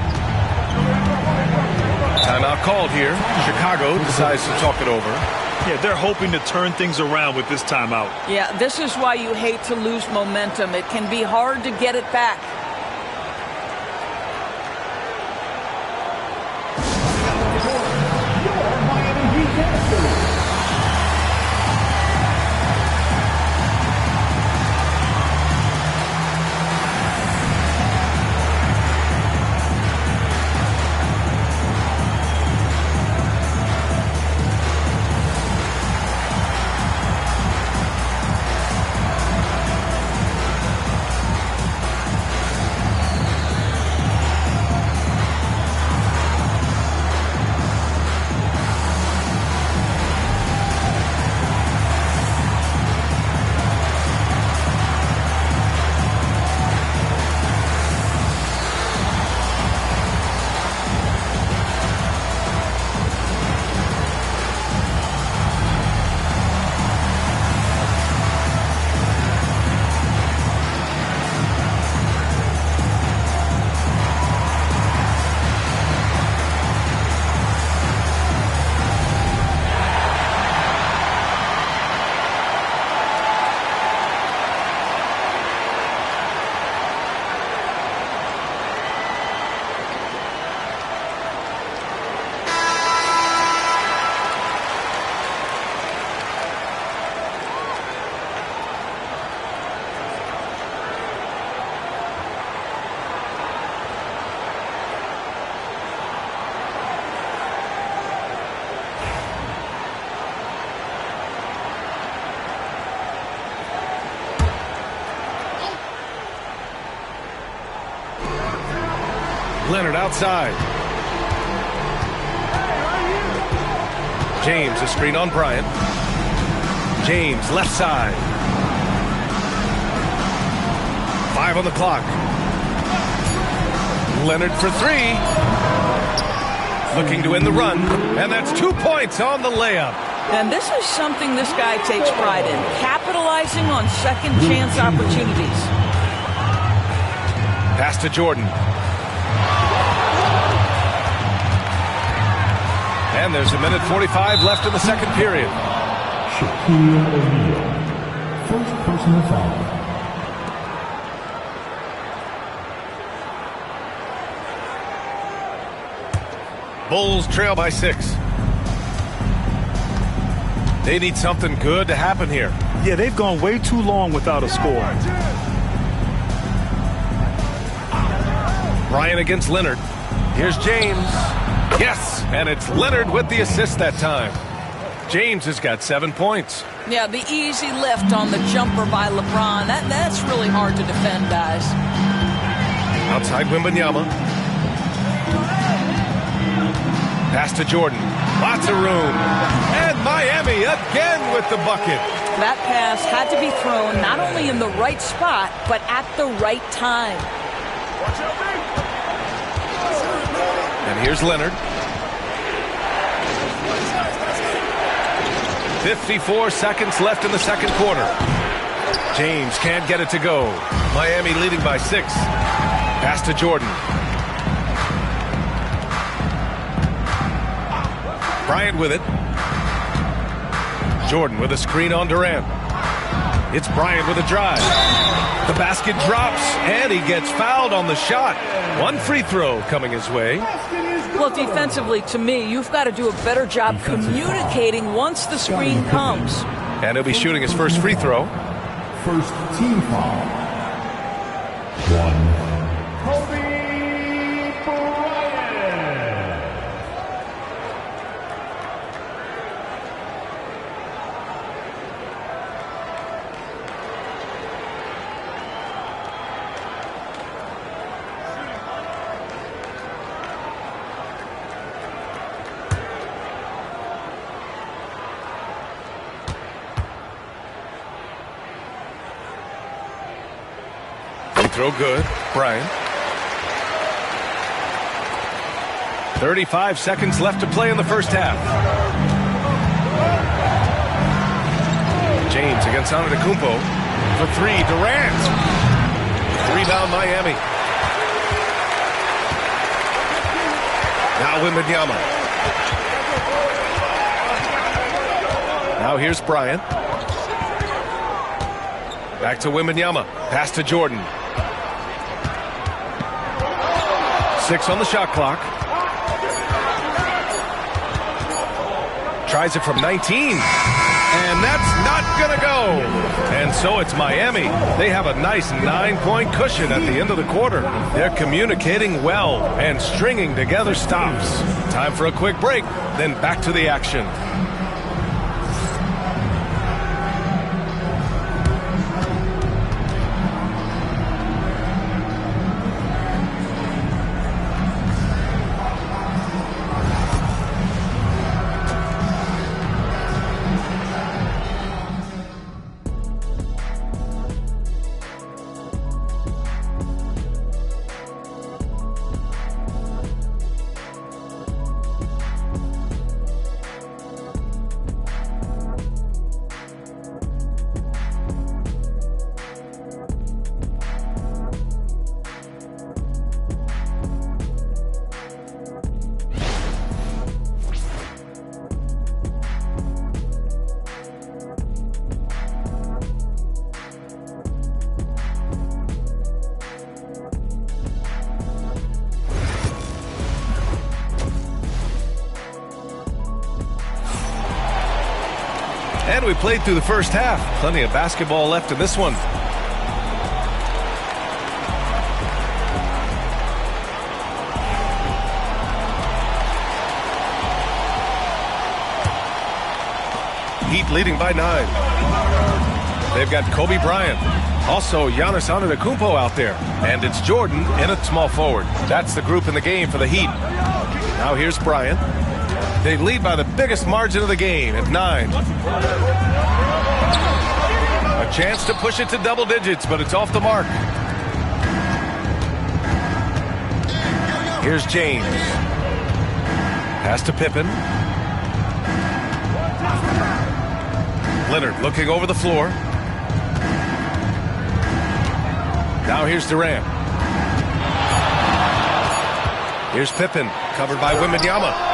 Timeout called here. Chicago decides to talk it over. Yeah, they're hoping to turn things around with this timeout. Yeah, this is why you hate to lose momentum. It can be hard to get it back. Leonard outside. James, a screen on Bryant. James, left side. 5 on the clock. Leonard for 3. Looking to win the run. And that's 2 points on the layup. And this is something this guy takes pride in. Capitalizing on second chance opportunities. Pass to Jordan. And there's 1:45 left in the second period. Shaquille O'Neal. First personal foul. Bulls trail by 6. They need something good to happen here. Yeah, they've gone way too long without a score. Bryant against Leonard. Here's James. Yes, and it's Leonard with the assist that time. James has got 7 points. Yeah, the easy lift on the jumper by LeBron. That's really hard to defend, guys. Outside Wembanyama. Pass to Jordan. Lots of room. And Miami again with the bucket. That pass had to be thrown not only in the right spot, but at the right time. And here's Leonard. 54 seconds left in the second quarter. James can't get it to go. Miami leading by 6. Pass to Jordan. Bryant with it. Jordan with a screen on Durant. It's Bryant with a drive. The basket drops, and he gets fouled on the shot. One free throw coming his way. Well, defensively, to me, you've got to do a better job communicating once the screen comes. And he'll be shooting his first free throw. First team foul. 1. Kobe Bryant. Throw good. Bryant. 35 seconds left to play in the first half. James against Antetokounmpo. For three, Durant. Rebound, Miami. Now Wembanyama. Now here's Bryant. Back to Wembanyama. Pass to Jordan. 6 on the shot clock. Tries it from 19. And that's not going to go. And so it's Miami. They have a nice 9-point cushion at the end of the quarter. They're communicating well and stringing together stops. Time for a quick break, then back to the action. And we played through the first half. Plenty of basketball left in this one. Heat leading by 9. They've got Kobe Bryant. Also, Giannis Antetokounmpo out there. And it's Jordan in at small forward. That's the group in the game for the Heat. Now here's Bryant. They lead by the biggest margin of the game at 9. A chance to push it to double digits, but it's off the mark. Here's James. Pass to Pippen. Leonard looking over the floor. Now here's Durant. Here's Pippen, covered by Wembanyama.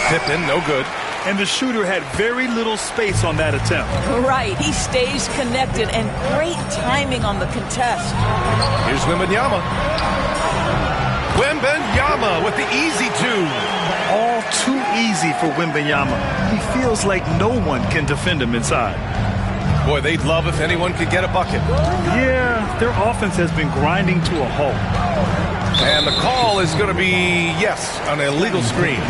Pippen, no good. And the shooter had very little space on that attempt. Right, he stays connected, and great timing on the contest. Here's Wembanyama. Wembanyama with the easy 2. All too easy for Wembanyama. He feels like no one can defend him inside. Boy, they'd love if anyone could get a bucket. Yeah, their offense has been grinding to a halt. And the call is going to be, yes, an illegal screen.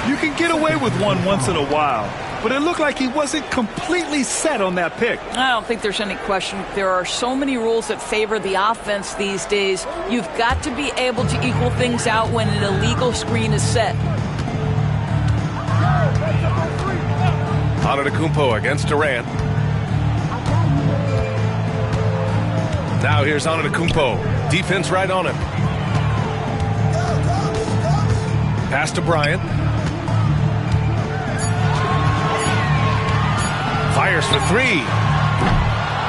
You can get away with one once in a while, but it looked like he wasn't completely set on that pick. I don't think there's any question. There are so many rules that favor the offense these days. You've got to be able to equal things out when an illegal screen is set. Antetokounmpo against Durant. Now here's Antetokounmpo. Defense right on him. Pass to Bryant. Fires for 3.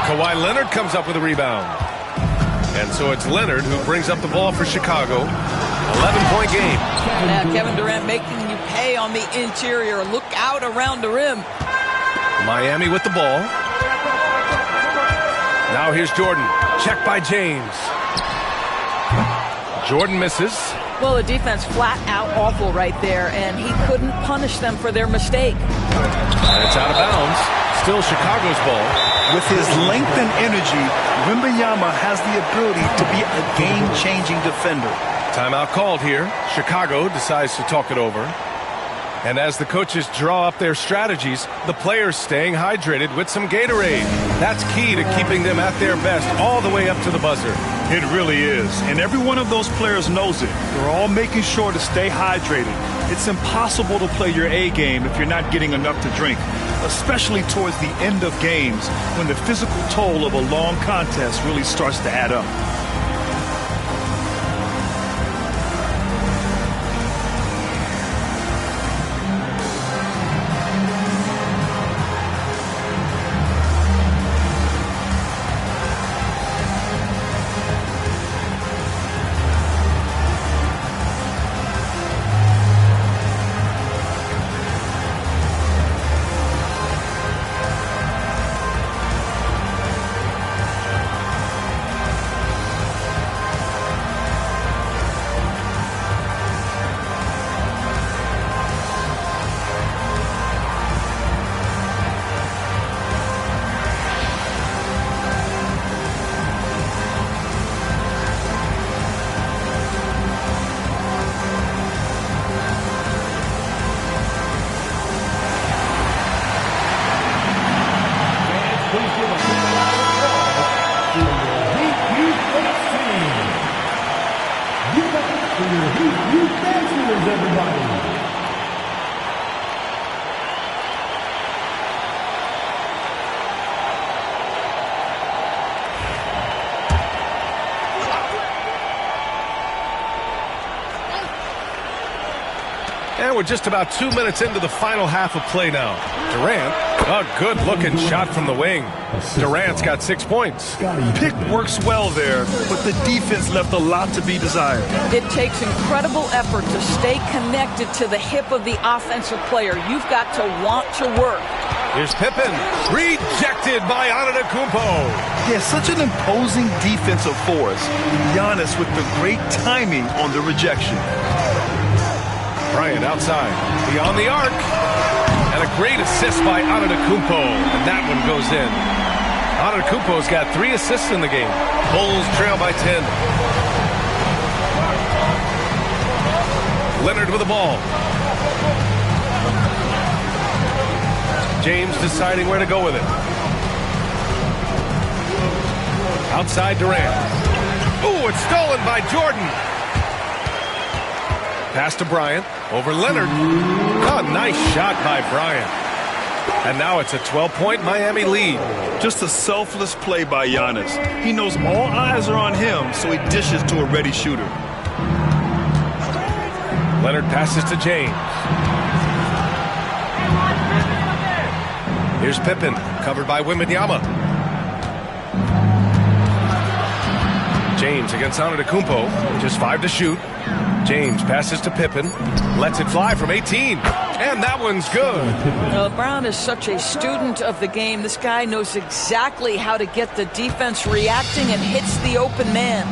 Kawhi Leonard comes up with a rebound. And so it's Leonard who brings up the ball for Chicago. 11-point game. Yeah, Kevin Durant making you pay on the interior. Look out around the rim. Miami with the ball. Now here's Jordan. Check by James. Jordan misses. Well, the defense flat out awful right there, and he couldn't punish them for their mistake. And it's out of bounds. Still Chicago's ball. With his length and energy, Wembanyama has the ability to be a game-changing defender. Timeout called here. Chicago decides to talk it over. And as the coaches draw up their strategies, the players staying hydrated with some Gatorade. That's key to keeping them at their best all the way up to the buzzer. It really is. And every one of those players knows it. They're all making sure to stay hydrated. It's impossible to play your A game if you're not getting enough to drink, especially towards the end of games when the physical toll of a long contest really starts to add up. And we're just about 2 minutes into the final half of play now. Durant, a good-looking shot from the wing. Durant's got 6 points. Pick works well there, but the defense left a lot to be desired. It takes incredible effort to stay connected to the hip of the offensive player. You've got to want to work. Here's Pippen, rejected by Antetokounmpo. Yeah, such an imposing defensive force. Giannis with the great timing on the rejection. Bryant outside, beyond the arc. And a great assist by Antetokounmpo, and that one goes in. Antetokounmpo's got 3 assists in the game. Bulls trail by 10. Leonard with the ball. James deciding where to go with it. Outside Durant. Ooh, it's stolen by Jordan. Pass to Bryant. Over Leonard. Oh, nice shot by Bryant. And now it's a 12-point Miami lead. Just a selfless play by Giannis. He knows all eyes are on him, so he dishes to a ready shooter. Leonard passes to James. Here's Pippen, covered by Wembanyama. James against Antetokounmpo, just 5 to shoot. James passes to Pippen, lets it fly from 18, and that one's good. Brown is such a student of the game. This guy knows exactly how to get the defense reacting and hits the open man.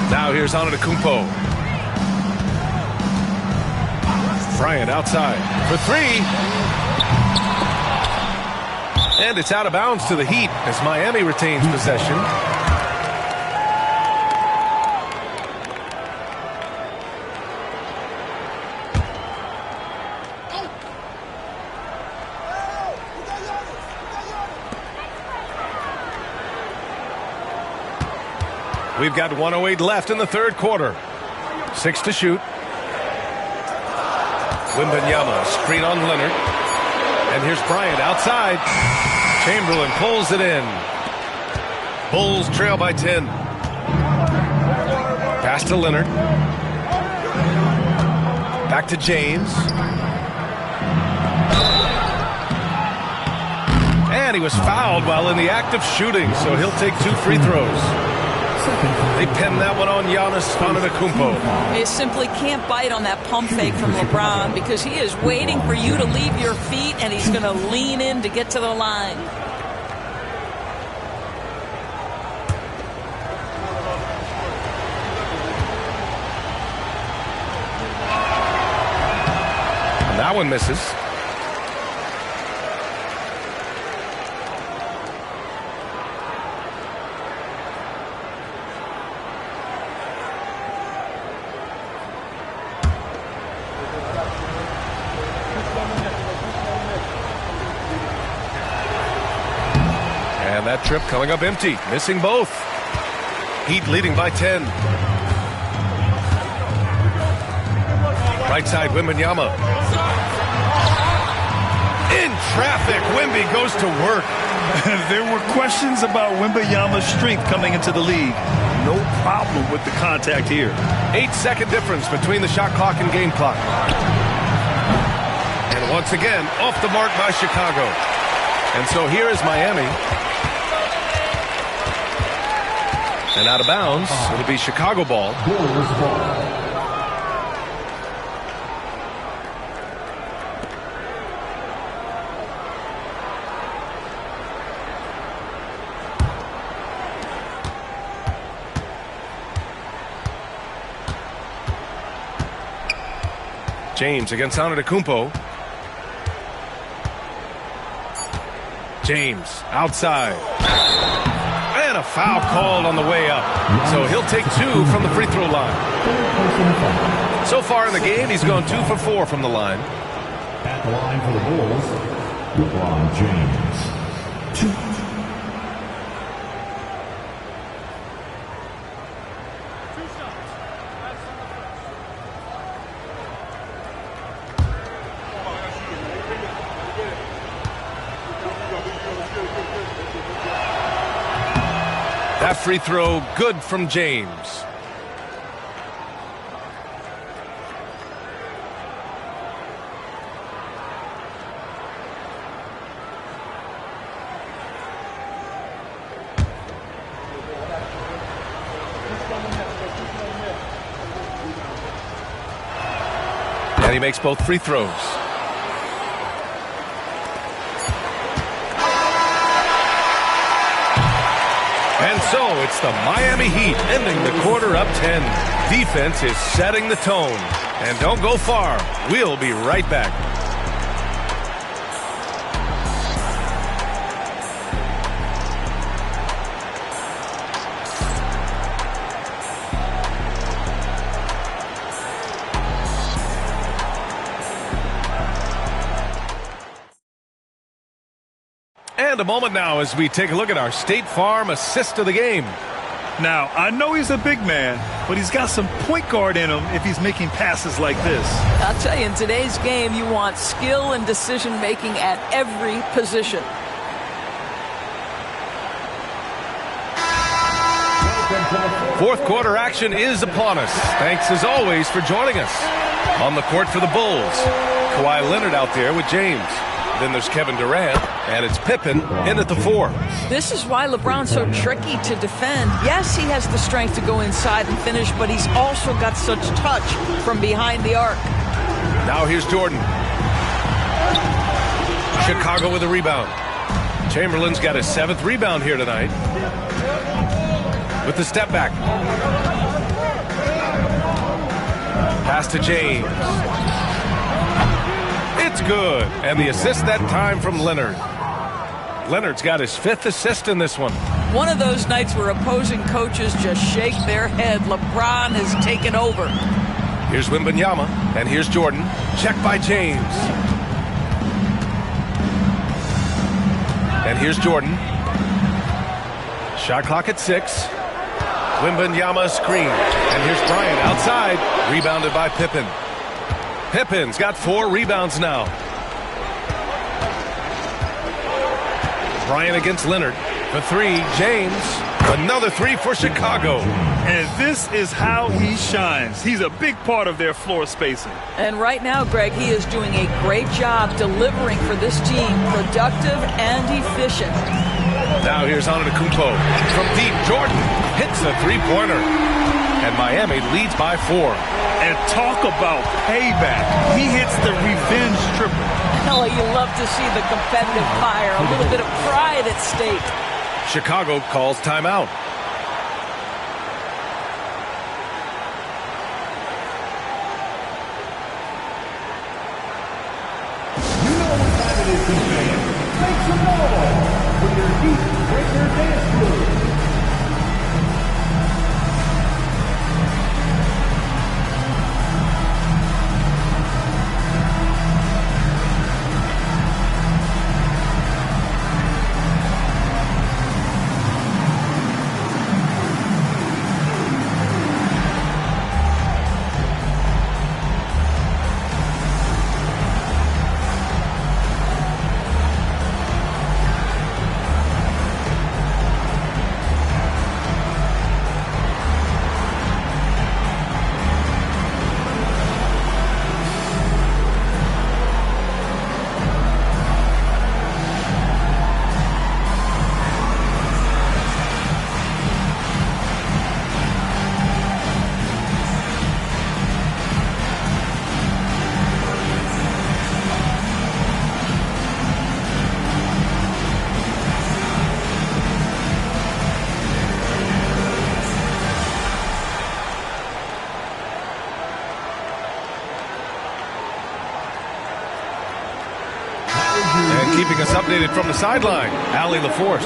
Now here's Antetokounmpo. Bryant outside for 3. And it's out of bounds to the Heat as Miami retains possession. We've got 1:08 left in the third quarter. 6 to shoot. Wembanyama, screen on Leonard. And here's Bryant outside. Chamberlain pulls it in. Bulls trail by 10. Pass to Leonard. Back to James. And he was fouled while in the act of shooting, so he'll take 2 free throws. They pin that one on Giannis Antetokounmpo. They simply can't bite on that pump fake from LeBron because he is waiting for you to leave your feet, and he's going to lean in to get to the line. That one misses. And that trip coming up empty, missing both. Heat leading by 10. Right side, Wembanyama. In traffic, Wemby goes to work. There were questions about Wembanyama's strength coming into the league. No problem with the contact here. 8-second difference between the shot clock and game clock. And once again, off the mark by Chicago. And so here is Miami. And out of bounds, it'll be Chicago ball. James against Antetokounmpo. James outside. And a foul called on the way up. So he'll take 2 from the free throw line. So far in the game, he's gone 2 for 4 from the line. At the line for the Bulls, LeBron James. 2. That free throw good from James. And he makes both free throws. And so it's the Miami Heat ending the quarter up 10. Defense is setting the tone. And don't go far. We'll be right back. And a moment now as we take a look at our State Farm assist of the game. Now, I know he's a big man, but he's got some point guard in him if he's making passes like this. I'll tell you, in today's game, you want skill and decision-making at every position. Fourth quarter action is upon us. Thanks, as always, for joining us. On the court for the Bulls, Kawhi Leonard out there with James. Then there's Kevin Durant, and it's Pippen in at the 4. This is why LeBron's so tricky to defend. Yes, he has the strength to go inside and finish, but he's also got such touch from behind the arc. Now here's Jordan. Chicago with a rebound. Chamberlain's got his 7th rebound here tonight. With the step back. Pass to James. It's good. And the assist that time from Leonard. Leonard's got his 5th assist in this one. One of those nights where opposing coaches just shake their head. LeBron has taken over. Here's Wembanyama, and here's Jordan. Check by James. And here's Jordan. Shot clock at 6. Wembanyama screen. And here's Bryant outside. Rebounded by Pippen. Pippen's got 4 rebounds now. Bryant against Leonard. For 3, James. Another 3 for Chicago. And this is how he shines. He's a big part of their floor spacing. And right now, Greg, he is doing a great job delivering for this team. Productive and efficient. Now here's Antetokounmpo. From deep, Jordan hits a 3-pointer. And Miami leads by 4. And talk about payback. He hits the revenge triple. Oh, you love to see the competitive fire. A little bit of pride at stake. Chicago calls timeout. Pistons fans, make some noise for your Heat Breaker Dance Crew. Keeping us updated from the sideline, Allie LaForce.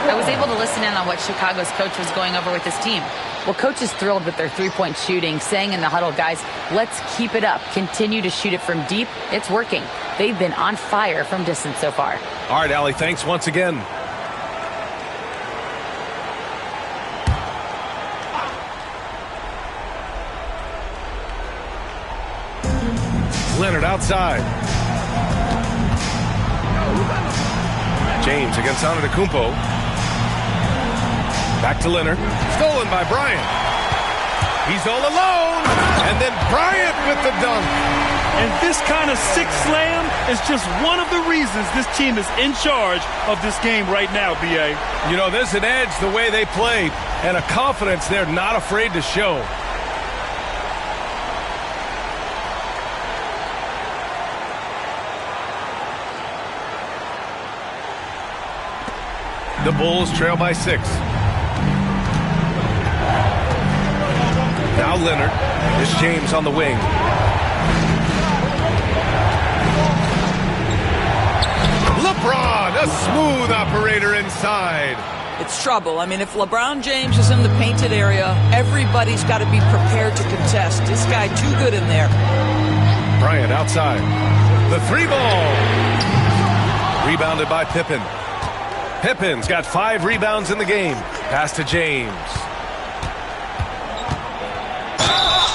I was able to listen in on what Chicago's coach was going over with his team. Well, coach is thrilled with their three-point shooting, saying in the huddle, guys, let's keep it up. Continue to shoot it from deep. It's working. They've been on fire from distance so far. All right, Allie, thanks once again. Leonard outside. James against Antetokounmpo. Back to Leonard. Stolen by Bryant. He's all alone. And then Bryant with the dunk. And this kind of six slam is just one of the reasons this team is in charge of this game right now, B.A. You know, there's an edge the way they play and a confidence they're not afraid to show. The Bulls trail by 6. Now Leonard. Here's James on the wing. LeBron, a smooth operator inside. It's trouble. I mean, if LeBron James is in the painted area, everybody's got to be prepared to contest. This guy too good in there. Bryant outside. The 3-ball. Rebounded by Pippen. Pippen's got 5 rebounds in the game. Pass to James.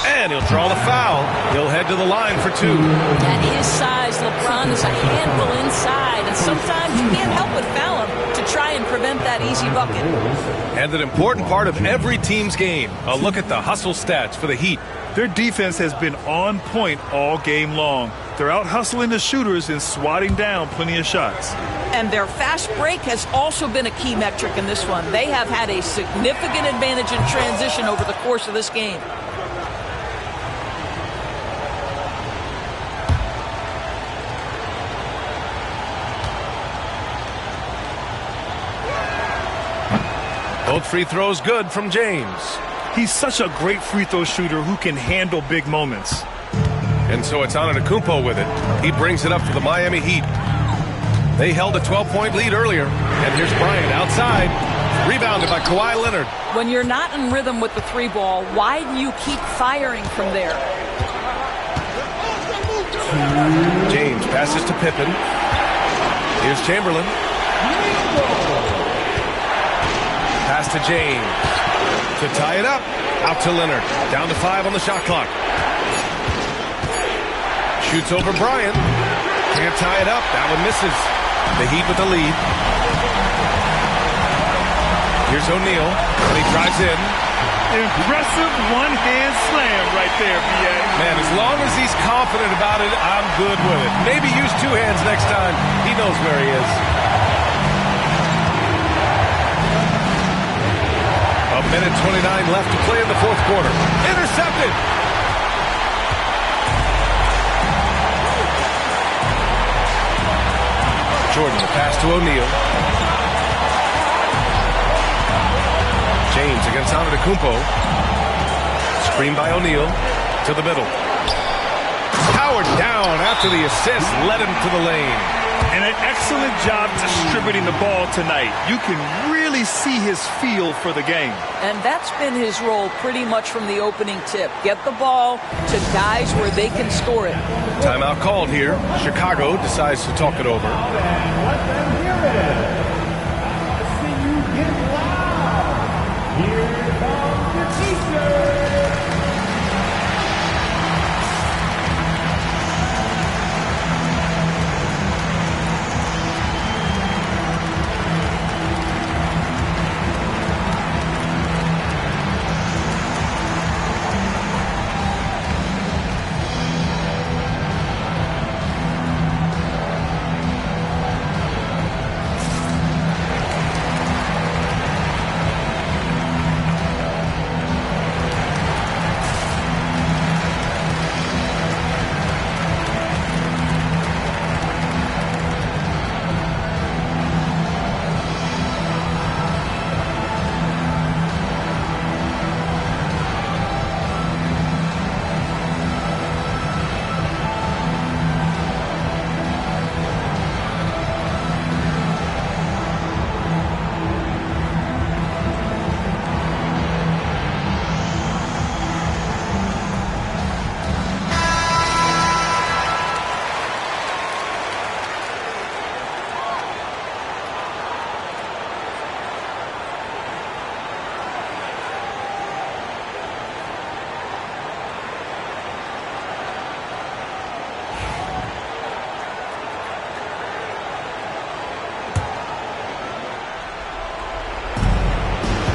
And he'll draw the foul. He'll head to the line for 2. At his size, LeBron is a handful inside, and sometimes you can't help but foul him to try and prevent that easy bucket. And an important part of every team's game. A look at the hustle stats for the Heat. Their defense has been on point all game long. They're out hustling the shooters and swatting down plenty of shots. And their fast break has also been a key metric in this one. They have had a significant advantage in transition over the course of this game. Both free throws good from James. He's such a great free throw shooter who can handle big moments. And so it's Antetokounmpo with it. He brings it up for the Miami Heat. They held a 12-point lead earlier. And here's Bryant outside. Rebounded by Kawhi Leonard. When you're not in rhythm with the 3-ball, why do you keep firing from there? James passes to Pippen. Here's Chamberlain. Pass to James. To tie it up. Out to Leonard. Down to 5 on the shot clock. Shoots over Bryant. Can't tie it up. That one misses. The Heat with the lead. Here's O'Neal. And he drives in. Impressive one-hand slam right there, B.A. Man, as long as he's confident about it, I'm good with it. Maybe use 2 hands next time. He knows where he is. A minute 29 left to play in the 4th quarter. Intercepted. Jordan, the pass to O'Neal. James against Antetokounmpo. Screen by O'Neal. To the middle. Howard down after the assist. Led him to the lane. And an excellent job distributing the ball tonight. You can really see his feel for the game. And that's been his role pretty much from the opening tip. Get the ball to guys where they can score it. Timeout called here. Chicago decides to talk it over.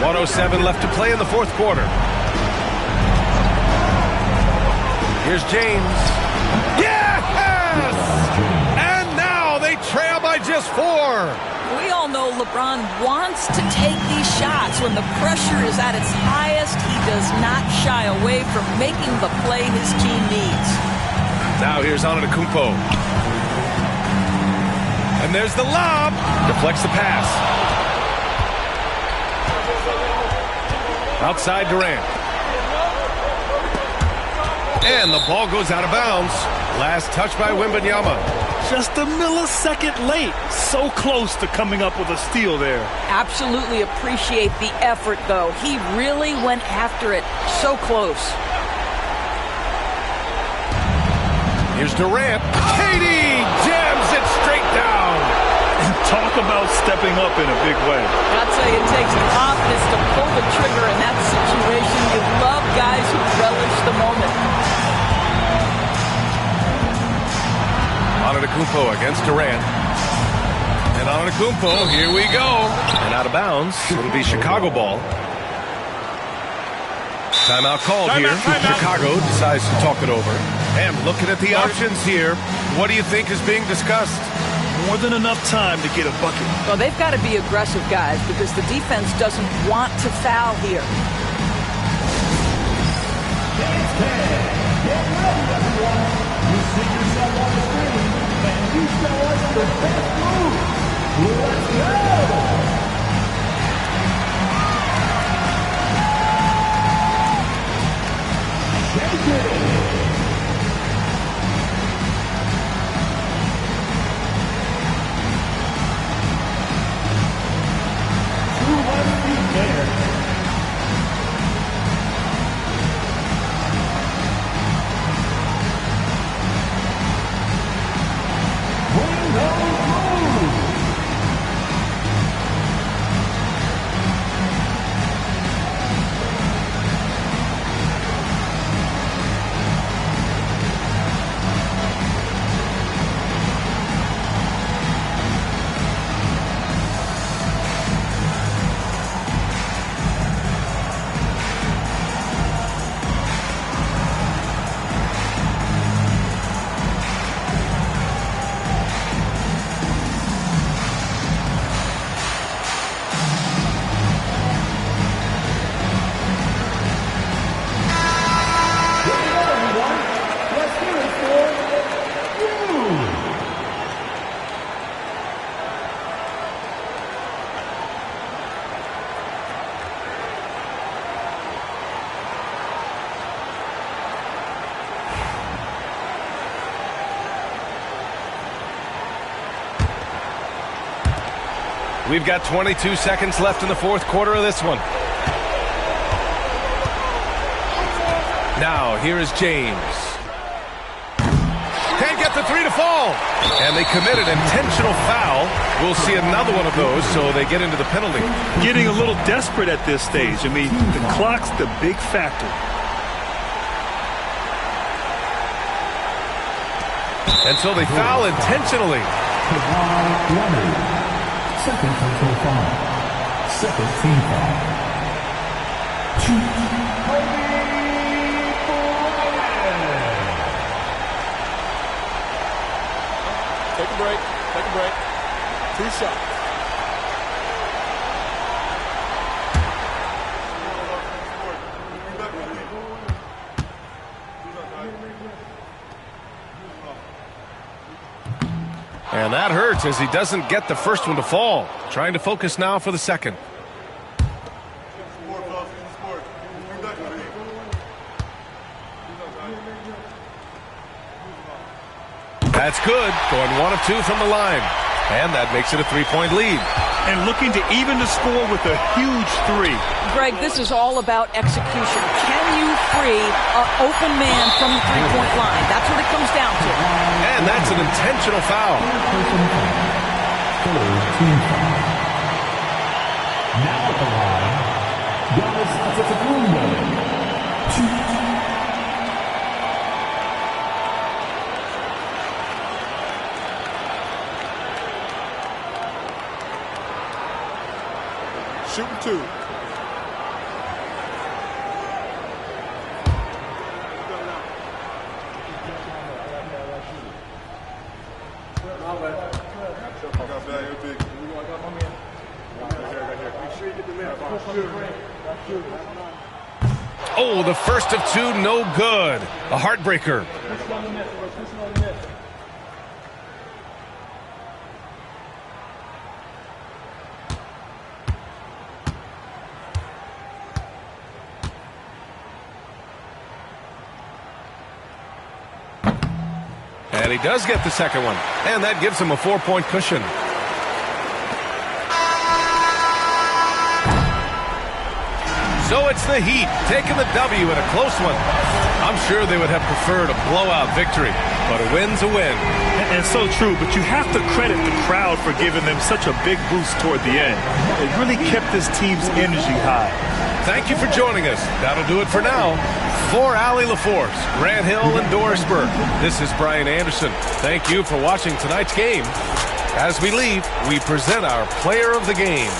.107 left to play in the fourth quarter. Here's James. Yes! And now they trail by just 4. We all know LeBron wants to take these shots. When the pressure is at its highest, he does not shy away from making the play his team needs. Now here's Antetokounmpo. And there's the lob. Deflects the pass. Outside Durant. And the ball goes out of bounds. Last touch by Wembanyama. Just a millisecond late. So close to coming up with a steal there. Absolutely appreciate the effort, though. He really went after it. So close. Here's Durant. Katie jams it straight down. Talk about stepping up in a big way. I'll tell you, it takes confidence to pull the trigger in that situation. You love guys who relish the moment. Antetokounmpo against Durant. And Antetokounmpo, here we go. And out of bounds. It'll be Chicago ball. Timeout called here. Chicago decides to talk it over. And looking at the options here, what do you think is being discussed? More than enough time to get a bucket. Well, they've got to be aggressive, guys, because the defense doesn't want to foul here. Get ready, everyone. You see yourself on the screen, and you show us your best move. Let's go! Shake it! We've got 22 seconds left in the fourth quarter of this one. Now, here is James. Can't get the three to fall. And they commit an intentional foul. We'll see another one of those, so they get into the penalty. Getting a little desperate at this stage. I mean, the clock's the big factor. And so they foul intentionally. Second personal foul. Second team foul. Take a break. Take a break. 2 shots. And that hurts as he doesn't get the first one to fall. Trying to focus now for the second. That's good. Going 1 of 2 from the line. And that makes it a 3-point lead. And looking to even the score with a huge 3. Greg, this is all about execution. Can you free an open man from the three-point line? That's what it comes down to. And that's an intentional foul. Now at the line, Giannis Antetokounmpo. 2. Shooting 2. Oh, the first of 2, no good. A heartbreaker. And he does get the second one. And that gives him a 4-point cushion. So it's the Heat taking the W in a close one. I'm sure they would have preferred a blowout victory, but a win's a win. And so true, but you have to credit the crowd for giving them such a big boost toward the end. It really kept this team's energy high. Thank you for joining us. That'll do it for now. For Allie LaForce, Grant Hill, and Doris Burke, this is Brian Anderson. Thank you for watching tonight's game. As we leave, we present our player of the game.